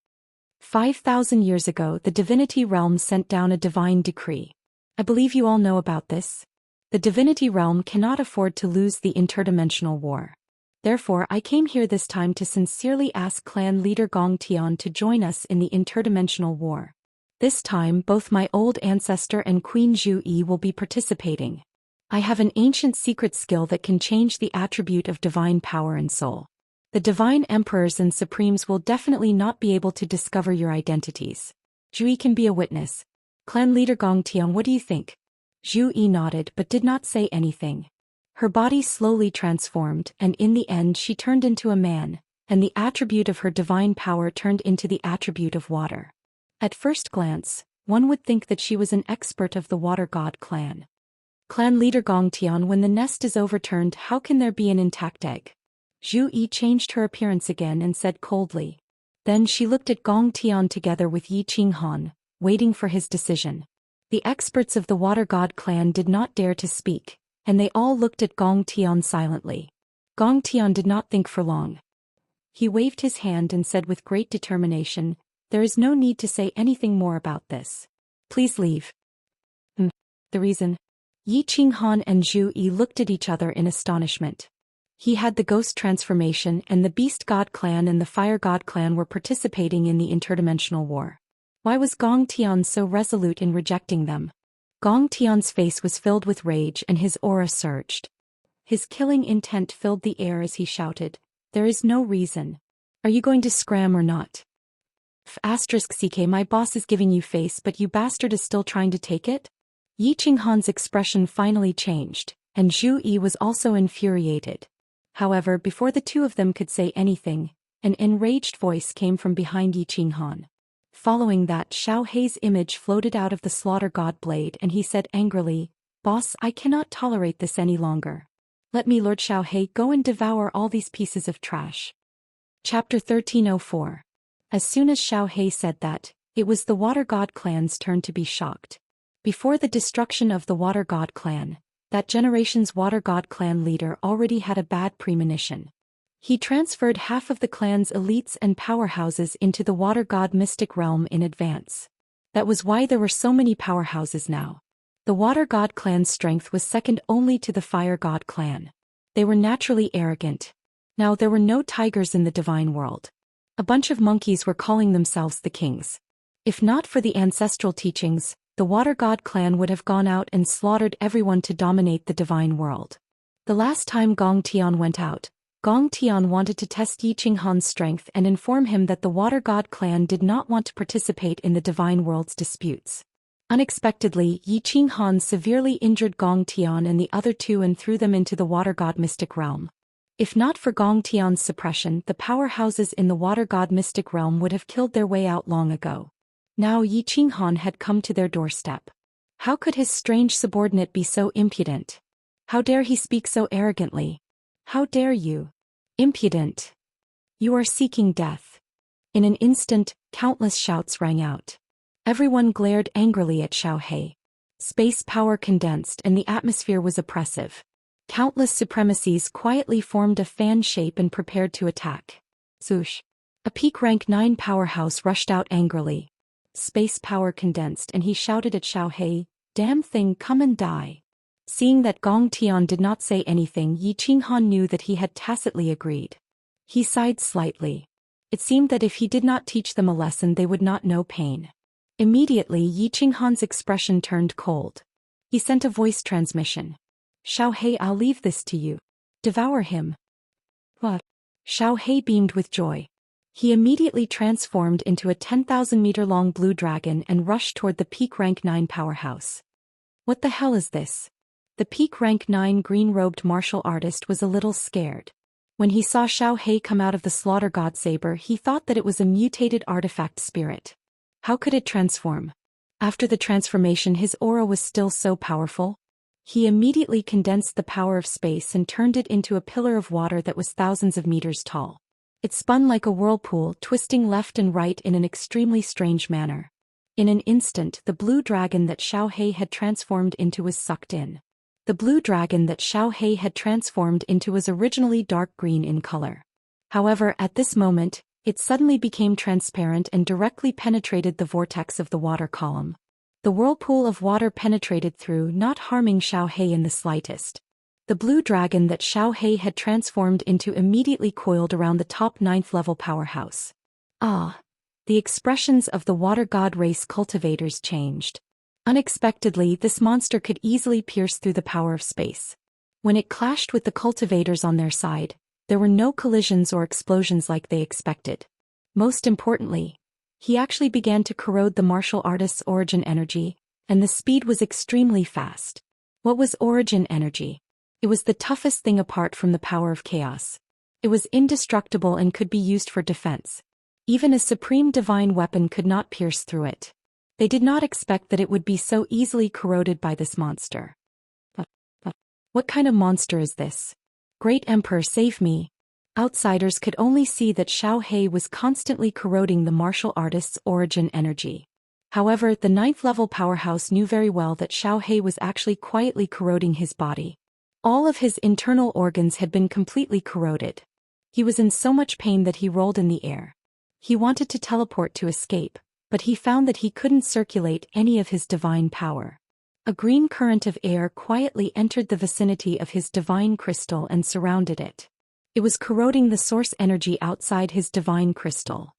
5,000 years ago, the divinity realm sent down a divine decree. I believe you all know about this. The divinity realm cannot afford to lose the interdimensional war. Therefore, I came here this time to sincerely ask clan leader Gong Tian to join us in the interdimensional war. This time, both my old ancestor and Queen Zhu Yi will be participating. I have an ancient secret skill that can change the attribute of divine power and soul. The divine emperors and supremes will definitely not be able to discover your identities. Zhu Yi can be a witness. Clan leader Gong Tian, what do you think? Zhu Yi nodded but did not say anything. Her body slowly transformed, and in the end she turned into a man, and the attribute of her divine power turned into the attribute of water. At first glance, One would think that she was an expert of the Water God clan. Clan leader Gong Tian, when the nest is overturned, how can there be an intact egg? Zhu Yi changed her appearance again and said coldly. Then she looked at Gong Tian together with Yi Qinghan, waiting for his decision. The experts of the Water God clan did not dare to speak, and they all looked at Gong Tian silently. Gong Tian did not think for long. He waved his hand and said with great determination, "There is no need to say anything more about this. Please leave." The reason? Yi Qinghan and Zhu Yi looked at each other in astonishment. He had the ghost transformation, and the Beast God clan and the Fire God clan were participating in the interdimensional war. Why was Gong Tian so resolute in rejecting them? Gong Tian's face was filled with rage and his aura surged. His killing intent filled the air as he shouted, "There is no reason. Are you going to scram or not? *CK, my boss is giving you face, but you bastard is still trying to take it?" Yi Qinghan's expression finally changed, and Zhu Yi was also infuriated. However, before the two of them could say anything, an enraged voice came from behind Yi Qinghan. Following that, Xiao Hei's image floated out of the slaughter god blade and he said angrily, "Boss, I cannot tolerate this any longer. Let me, Lord Xiao Hei, go and devour all these pieces of trash." Chapter 1304. As soon as Xiao Hei said that, it was the Water God clan's turn to be shocked. Before the destruction of the Water God clan, that generation's Water God clan leader already had a bad premonition. He transferred half of the clan's elites and powerhouses into the Water God mystic realm in advance. That was why there were so many powerhouses now. The Water God clan's strength was second only to the Fire God clan. They were naturally arrogant. Now there were no tigers in the divine world. A bunch of monkeys were calling themselves the kings. If not for the ancestral teachings, the Water God clan would have gone out and slaughtered everyone to dominate the divine world. The last time Gong Tian went out, Gong Tian wanted to test Yi Qinghan's strength and inform him that the Water God clan did not want to participate in the divine world's disputes. Unexpectedly, Yi Qinghan severely injured Gong Tian and the other two and threw them into the Water God mystic realm. If not for Gong Tian's suppression, the powerhouses in the Water God mystic realm would have killed their way out long ago. Now Yi Qinghan had come to their doorstep. How could his strange subordinate be so impudent? How dare he speak so arrogantly? How dare you? Impudent! You are seeking death. In an instant, countless shouts rang out. Everyone glared angrily at Xiao Hei. Space power condensed and the atmosphere was oppressive. Countless supremacies quietly formed a fan shape and prepared to attack. Swoosh! A peak rank 9 powerhouse rushed out angrily. Space power condensed and he shouted at Xiao Hei, "Damn thing, come and die." Seeing that Gong Tian did not say anything, Yi Qinghan knew that he had tacitly agreed. He sighed slightly. It seemed that if he did not teach them a lesson they would not know pain. Immediately Yi Qinghan's expression turned cold. He sent a voice transmission. "Xiao Hei, I'll leave this to you. Devour him." What? Xiao Hei beamed with joy. He immediately transformed into a 10,000-meter-long blue dragon and rushed toward the peak rank 9 powerhouse. What the hell is this? The peak rank 9 green-robed martial artist was a little scared. When he saw Xiao Hei come out of the slaughter god saber, he thought that it was a mutated artifact spirit. How could it transform? After the transformation, his aura was still so powerful. He immediately condensed the power of space and turned it into a pillar of water that was thousands of meters tall. It spun like a whirlpool, twisting left and right in an extremely strange manner. In an instant, the blue dragon that Xiao Hei had transformed into was sucked in. The blue dragon that Xiao Hei had transformed into was originally dark green in color. However, at this moment, it suddenly became transparent and directly penetrated the vortex of the water column. The whirlpool of water penetrated through, not harming Xiao Hei in the slightest. The blue dragon that Xiao Hei had transformed into immediately coiled around the top 9th level powerhouse. Ah! The expressions of the Water God race cultivators changed. Unexpectedly, this monster could easily pierce through the power of space. When it clashed with the cultivators on their side, there were no collisions or explosions like they expected. Most importantly, he actually began to corrode the martial artist's origin energy, and the speed was extremely fast. What was origin energy? It was the toughest thing apart from the power of chaos. It was indestructible and could be used for defense. Even a supreme divine weapon could not pierce through it. They did not expect that it would be so easily corroded by this monster. What kind of monster is this? Great Emperor, save me. Outsiders could only see that Xiao He was constantly corroding the martial artist's origin energy. However, the 9th-level powerhouse knew very well that Xiao He was actually quietly corroding his body. All of his internal organs had been completely corroded. He was in so much pain that he rolled in the air. He wanted to teleport to escape, but he found that he couldn't circulate any of his divine power. A green current of air quietly entered the vicinity of his divine crystal and surrounded it. It was corroding the source energy outside his divine crystal.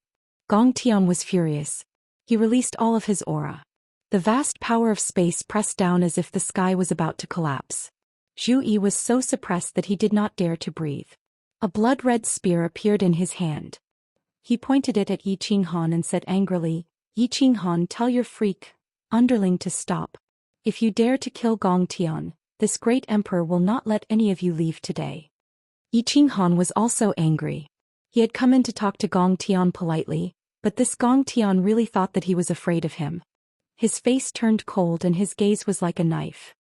Gong Tian was furious. He released all of his aura. The vast power of space pressed down as if the sky was about to collapse. Zhu Yi was so suppressed that he did not dare to breathe. A blood-red spear appeared in his hand. He pointed it at Yi Qinghan and said angrily, "Yi Qinghan, tell your freak underling to stop. If you dare to kill Gong Tian, this great emperor will not let any of you leave today." Yi Qinghan was also angry. He had come in to talk to Gong Tian politely, but this Gong Tian really thought that he was afraid of him. His face turned cold and his gaze was like a knife.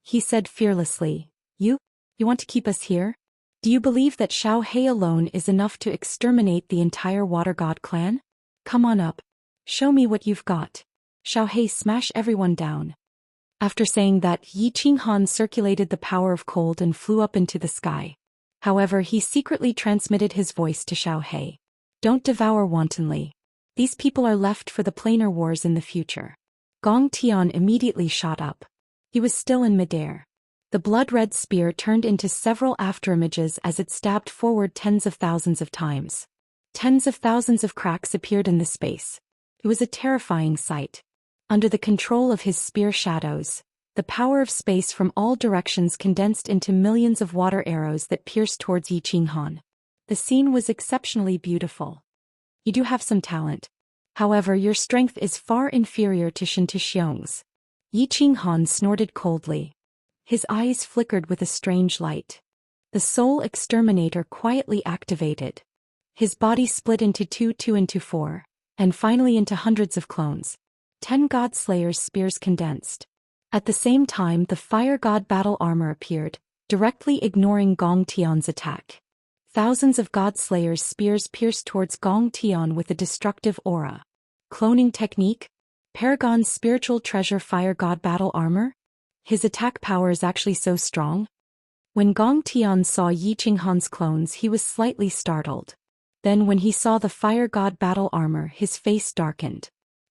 He said fearlessly, You want to keep us here? Do you believe that Xiao He alone is enough to exterminate the entire Water God clan? Come on up. Show me what you've got. Xiao He, smash everyone down." After saying that, Yi Qinghan circulated the power of cold and flew up into the sky. However, he secretly transmitted his voice to Xiao He. "Don't devour wantonly. These people are left for the planar wars in the future." Gong Tian immediately shot up. He was still in midair. The blood-red spear turned into several afterimages as it stabbed forward tens of thousands of times. Tens of thousands of cracks appeared in the space. It was a terrifying sight. Under the control of his spear shadows, the power of space from all directions condensed into millions of water arrows that pierced towards Yi Qinghan. The scene was exceptionally beautiful. You do have some talent. However, your strength is far inferior to Xianxia's. Yi Qinghan snorted coldly. His eyes flickered with a strange light. The Soul Exterminator quietly activated. His body split into two into four, and finally into hundreds of clones. 10 God Slayers' spears condensed. At the same time, the Fire God battle armor appeared, directly ignoring Gong Tian's attack. Thousands of God Slayers' spears pierced towards Gong Tian with a destructive aura. Cloning technique? Paragon's spiritual treasure Fire God battle armor? His attack power is actually so strong? When Gong Tian saw Yi Qinghan's clones, he was slightly startled. Then when he saw the Fire God battle armor, his face darkened.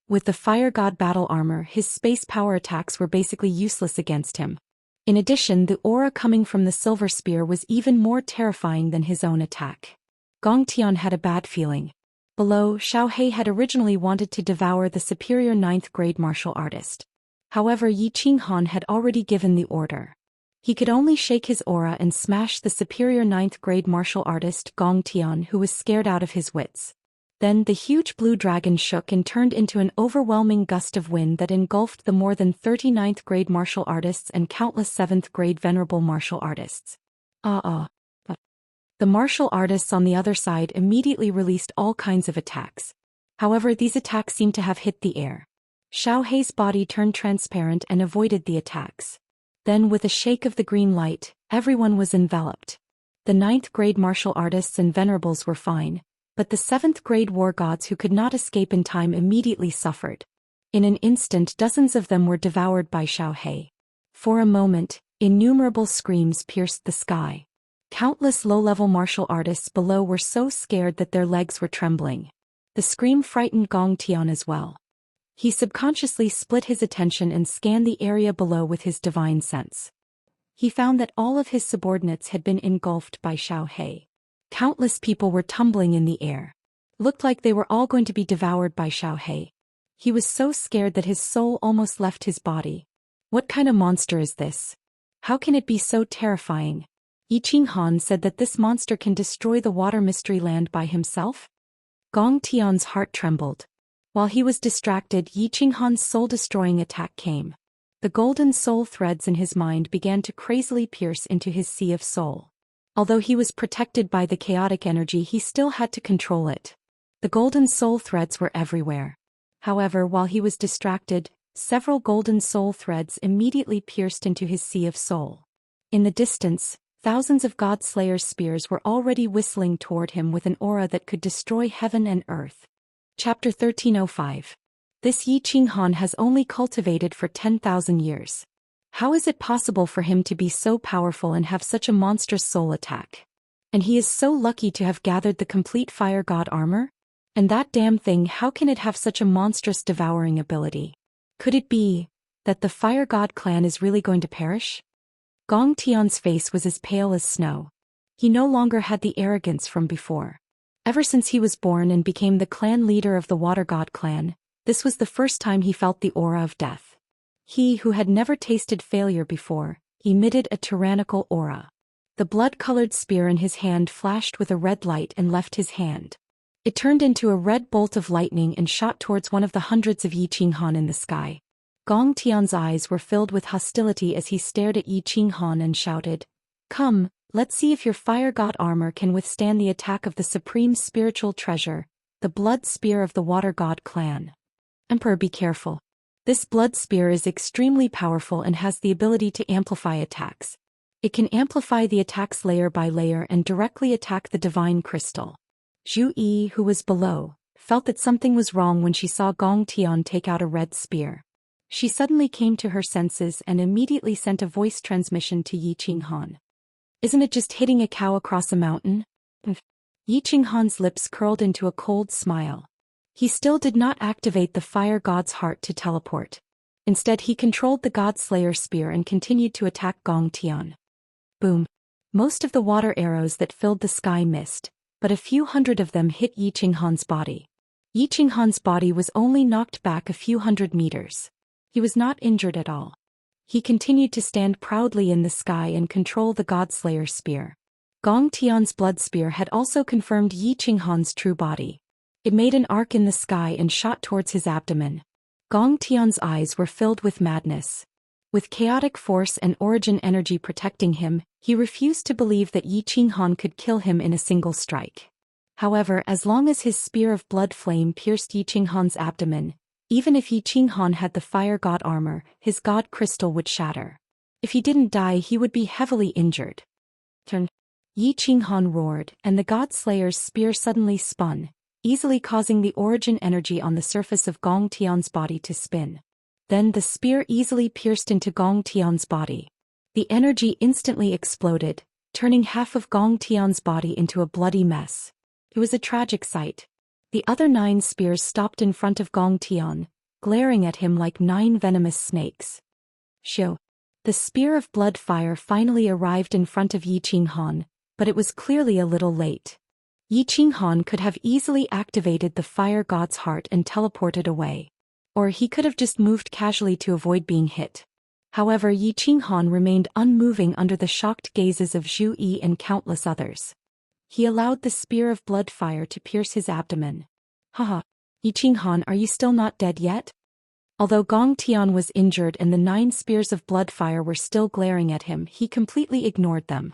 With the Fire God battle armor, his space power attacks were basically useless against him. In addition, the aura coming from the silver spear was even more terrifying than his own attack. Gong Tian had a bad feeling. Below, Xiao He had originally wanted to devour the superior 9th-grade martial artist. However, Yi Qinghan had already given the order. He could only shake his aura and smash the superior 9th-grade martial artist Gong Tian, who was scared out of his wits. Then the huge blue dragon shook and turned into an overwhelming gust of wind that engulfed the more than 30 9th-grade martial artists and countless 7th-grade venerable martial artists. The martial artists on the other side immediately released all kinds of attacks. However, these attacks seemed to have hit the air. Xiao He's body turned transparent and avoided the attacks. Then with a shake of the green light, everyone was enveloped. The 9th-grade martial artists and venerables were fine, but the 7th-grade war gods who could not escape in time immediately suffered. In an instant, dozens of them were devoured by Xiao He. For a moment, innumerable screams pierced the sky. Countless low-level martial artists below were so scared that their legs were trembling. The scream frightened Gong Tian as well. He subconsciously split his attention and scanned the area below with his divine sense. He found that all of his subordinates had been engulfed by Xiao He. Countless people were tumbling in the air. Looked like they were all going to be devoured by Xiao He. He was so scared that his soul almost left his body. What kind of monster is this? How can it be so terrifying? Yi Qinghan said that this monster can destroy the water mystery land by himself? Gong Tian's heart trembled. While he was distracted, Yi Qinghan's soul-destroying attack came. The golden soul threads in his mind began to crazily pierce into his sea of soul. Although he was protected by the chaotic energy, he still had to control it. The golden soul threads were everywhere. However, while he was distracted, several golden soul threads immediately pierced into his sea of soul. In the distance, thousands of God-Slayer's spears were already whistling toward him with an aura that could destroy heaven and earth. Chapter 1305. This Yi Qinghan has only cultivated for 10,000 years. How is it possible for him to be so powerful and have such a monstrous soul attack? And he is so lucky to have gathered the complete fire god armor? And that damn thing, how can it have such a monstrous devouring ability? Could it be that the fire god clan is really going to perish? Gong Tian's face was as pale as snow. He no longer had the arrogance from before. Ever since he was born and became the clan leader of the water god clan, this was the first time he felt the aura of death. He, who had never tasted failure before, emitted a tyrannical aura. The blood-colored spear in his hand flashed with a red light and left his hand. It turned into a red bolt of lightning and shot towards one of the hundreds of Yi Qinghan in the sky. Gong Tian's eyes were filled with hostility as he stared at Yi Qinghan and shouted, "Come, let's see if your fire god armor can withstand the attack of the supreme spiritual treasure, the blood spear of the water god clan. Emperor, be careful. This blood spear is extremely powerful and has the ability to amplify attacks. It can amplify the attacks layer by layer and directly attack the divine crystal." Zhu Yi, who was below, felt that something was wrong when she saw Gong Tian take out a red spear. She suddenly came to her senses and immediately sent a voice transmission to Yi Qinghan. "Isn't it just hitting a cow across a mountain?" Yi Qinghan's lips curled into a cold smile. He still did not activate the fire god's heart to teleport. Instead, he controlled the god slayer spear and continued to attack Gong Tian. Boom. Most of the water arrows that filled the sky missed, but a few hundred of them hit Yi Qinghan's body. Yi Qinghan's body was only knocked back a few hundred meters. He was not injured at all. He continued to stand proudly in the sky and control the God-Slayer spear. Gong Tian's blood spear had also confirmed Yi Qinghan's true body. It made an arc in the sky and shot towards his abdomen. Gong Tian's eyes were filled with madness. With chaotic force and origin energy protecting him, he refused to believe that Yi Qinghan could kill him in a single strike. However, as long as his spear of blood flame pierced Yi Qinghan's abdomen, even if Yi Qinghan had the fire god armor, his god crystal would shatter. If he didn't die, he would be heavily injured. Turn. Yi Qinghan roared, and the god slayer's spear suddenly spun, easily causing the origin energy on the surface of Gong Tian's body to spin. Then the spear easily pierced into Gong Tian's body. The energy instantly exploded, turning half of Gong Tian's body into a bloody mess. It was a tragic sight. The other 9 spears stopped in front of Gong Tian, glaring at him like 9 venomous snakes. Shoo. The spear of blood fire finally arrived in front of Yi Qinghan, but it was clearly a little late. Yi Qinghan could have easily activated the fire god's heart and teleported away. Or he could have just moved casually to avoid being hit. However, Yi Qinghan remained unmoving under the shocked gazes of Zhu Yi and countless others. He allowed the spear of blood fire to pierce his abdomen. Haha, Yi Qinghan, are you still not dead yet? Although Gong Tian was injured and the 9 spears of blood fire were still glaring at him, he completely ignored them.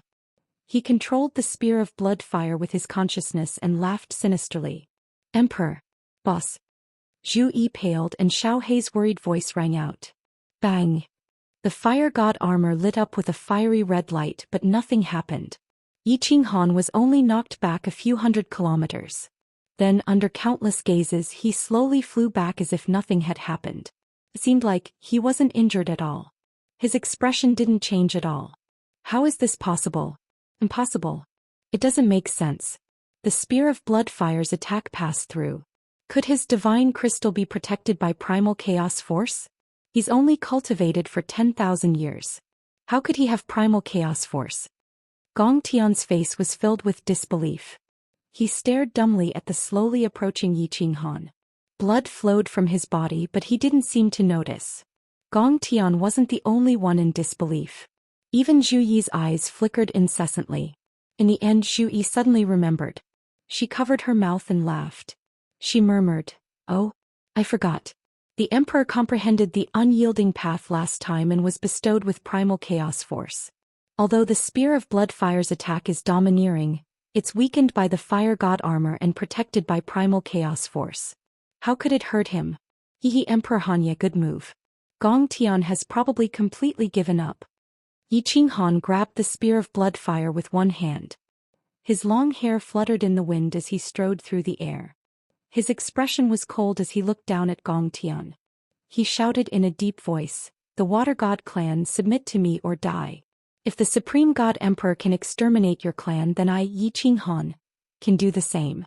He controlled the spear of blood fire with his consciousness and laughed sinisterly. Emperor. Boss. Zhu Yi paled and Xiao Hei's worried voice rang out. Bang. The fire god armor lit up with a fiery red light, but nothing happened. Yi Qinghan was only knocked back a few hundred kilometers. Then, under countless gazes, he slowly flew back as if nothing had happened. It seemed like he wasn't injured at all. His expression didn't change at all. How is this possible? Impossible. It doesn't make sense. The spear of blood fire's attack passed through. Could his divine crystal be protected by primal chaos force? He's only cultivated for 10,000 years. How could he have primal chaos force? Gong Tian's face was filled with disbelief. He stared dumbly at the slowly approaching Yi Qinghan. Blood flowed from his body, but he didn't seem to notice. Gong Tian wasn't the only one in disbelief. Even Zhu Yi's eyes flickered incessantly. In the end, Zhu Yi suddenly remembered. She covered her mouth and laughed. She murmured, "Oh, I forgot. The Emperor comprehended the unyielding path last time and was bestowed with primal chaos force. Although the spear of blood fire's attack is domineering, it's weakened by the fire god armor and protected by primal chaos force. How could it hurt him? Hehe, Emperor Hanya, good move. Gong Tian has probably completely given up. Yi Qinghan grabbed the spear of blood fire with one hand. His long hair fluttered in the wind as he strode through the air. His expression was cold as he looked down at Gong Tian. He shouted in a deep voice, "The Water God clan, submit to me or die. If the Supreme God Emperor can exterminate your clan, then I, Yi Qinghan, can do the same."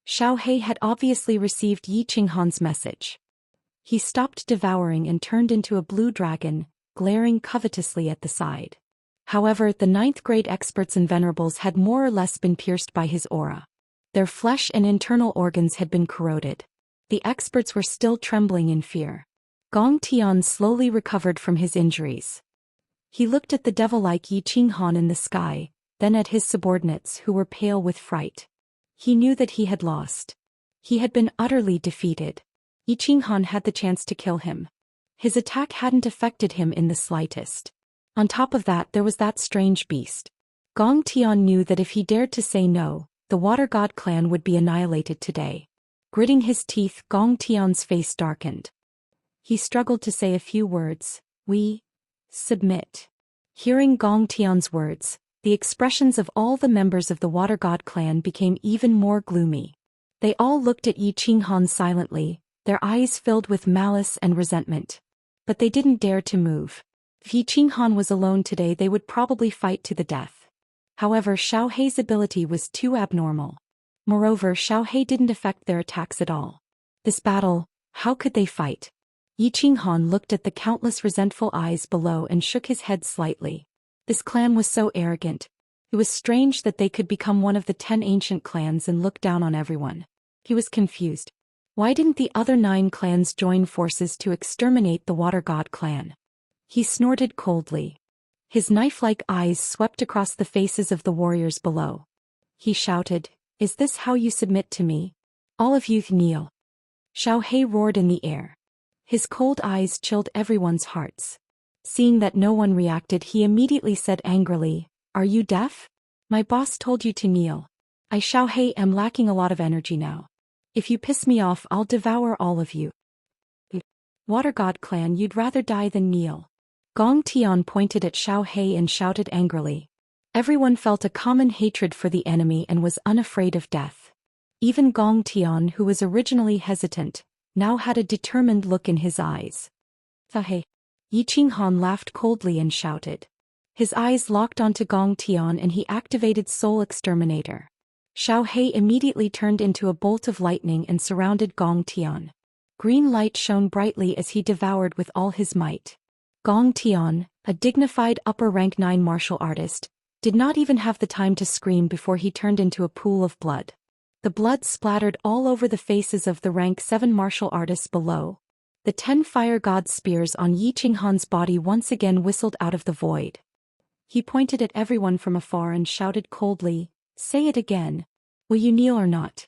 Xiao He had obviously received Yi Qinghan's message. He stopped devouring and turned into a blue dragon, glaring covetously at the side. However, the 9th grade experts and venerables had more or less been pierced by his aura. Their flesh and internal organs had been corroded. The experts were still trembling in fear. Gong Tian slowly recovered from his injuries. He looked at the devil-like Yi Qinghan in the sky, then at his subordinates who were pale with fright. He knew that he had lost. He had been utterly defeated. Yi Qinghan had the chance to kill him. His attack hadn't affected him in the slightest. On top of that, there was that strange beast. Gong Tian knew that if he dared to say no, the Water God clan would be annihilated today. Gritting his teeth, Gong Tian's face darkened. He struggled to say a few words. "We submit." Hearing Gong Tian's words, the expressions of all the members of the Water God clan became even more gloomy. They all looked at Yi Qinghan silently, their eyes filled with malice and resentment. But they didn't dare to move. If Yi Qinghan was alone today, they would probably fight to the death. However, Xiao Hei's ability was too abnormal. Moreover, Xiao He didn't affect their attacks at all. This battle, how could they fight? Yi Qinghan looked at the countless resentful eyes below and shook his head slightly. This clan was so arrogant. It was strange that they could become one of the 10 ancient clans and look down on everyone. He was confused. Why didn't the other 9 clans join forces to exterminate the Water God clan? He snorted coldly. His knife-like eyes swept across the faces of the warriors below. He shouted, "Is this how you submit to me? All of you kneel." Xiao He roared in the air. His cold eyes chilled everyone's hearts. Seeing that no one reacted, he immediately said angrily, "Are you deaf? My boss told you to kneel. I, Xiao He, am lacking a lot of energy now. If you piss me off, I'll devour all of you. Water God clan, you'd rather die than kneel." Gong Tian pointed at Xiao He and shouted angrily. Everyone felt a common hatred for the enemy and was unafraid of death. Even Gong Tian, who was originally hesitant, now had a determined look in his eyes. "Hey!" Yi Qinghan laughed coldly and shouted. His eyes locked onto Gong Tian and he activated Soul Exterminator. Xiao He immediately turned into a bolt of lightning and surrounded Gong Tian. Green light shone brightly as he devoured with all his might. Gong Tian, a dignified upper-rank 9 martial artist, did not even have the time to scream before he turned into a pool of blood. The blood splattered all over the faces of the rank 7 martial artists below. The 10 fire god spears on Yi Qinghan's body once again whistled out of the void. He pointed at everyone from afar and shouted coldly, "Say it again. Will you kneel or not?"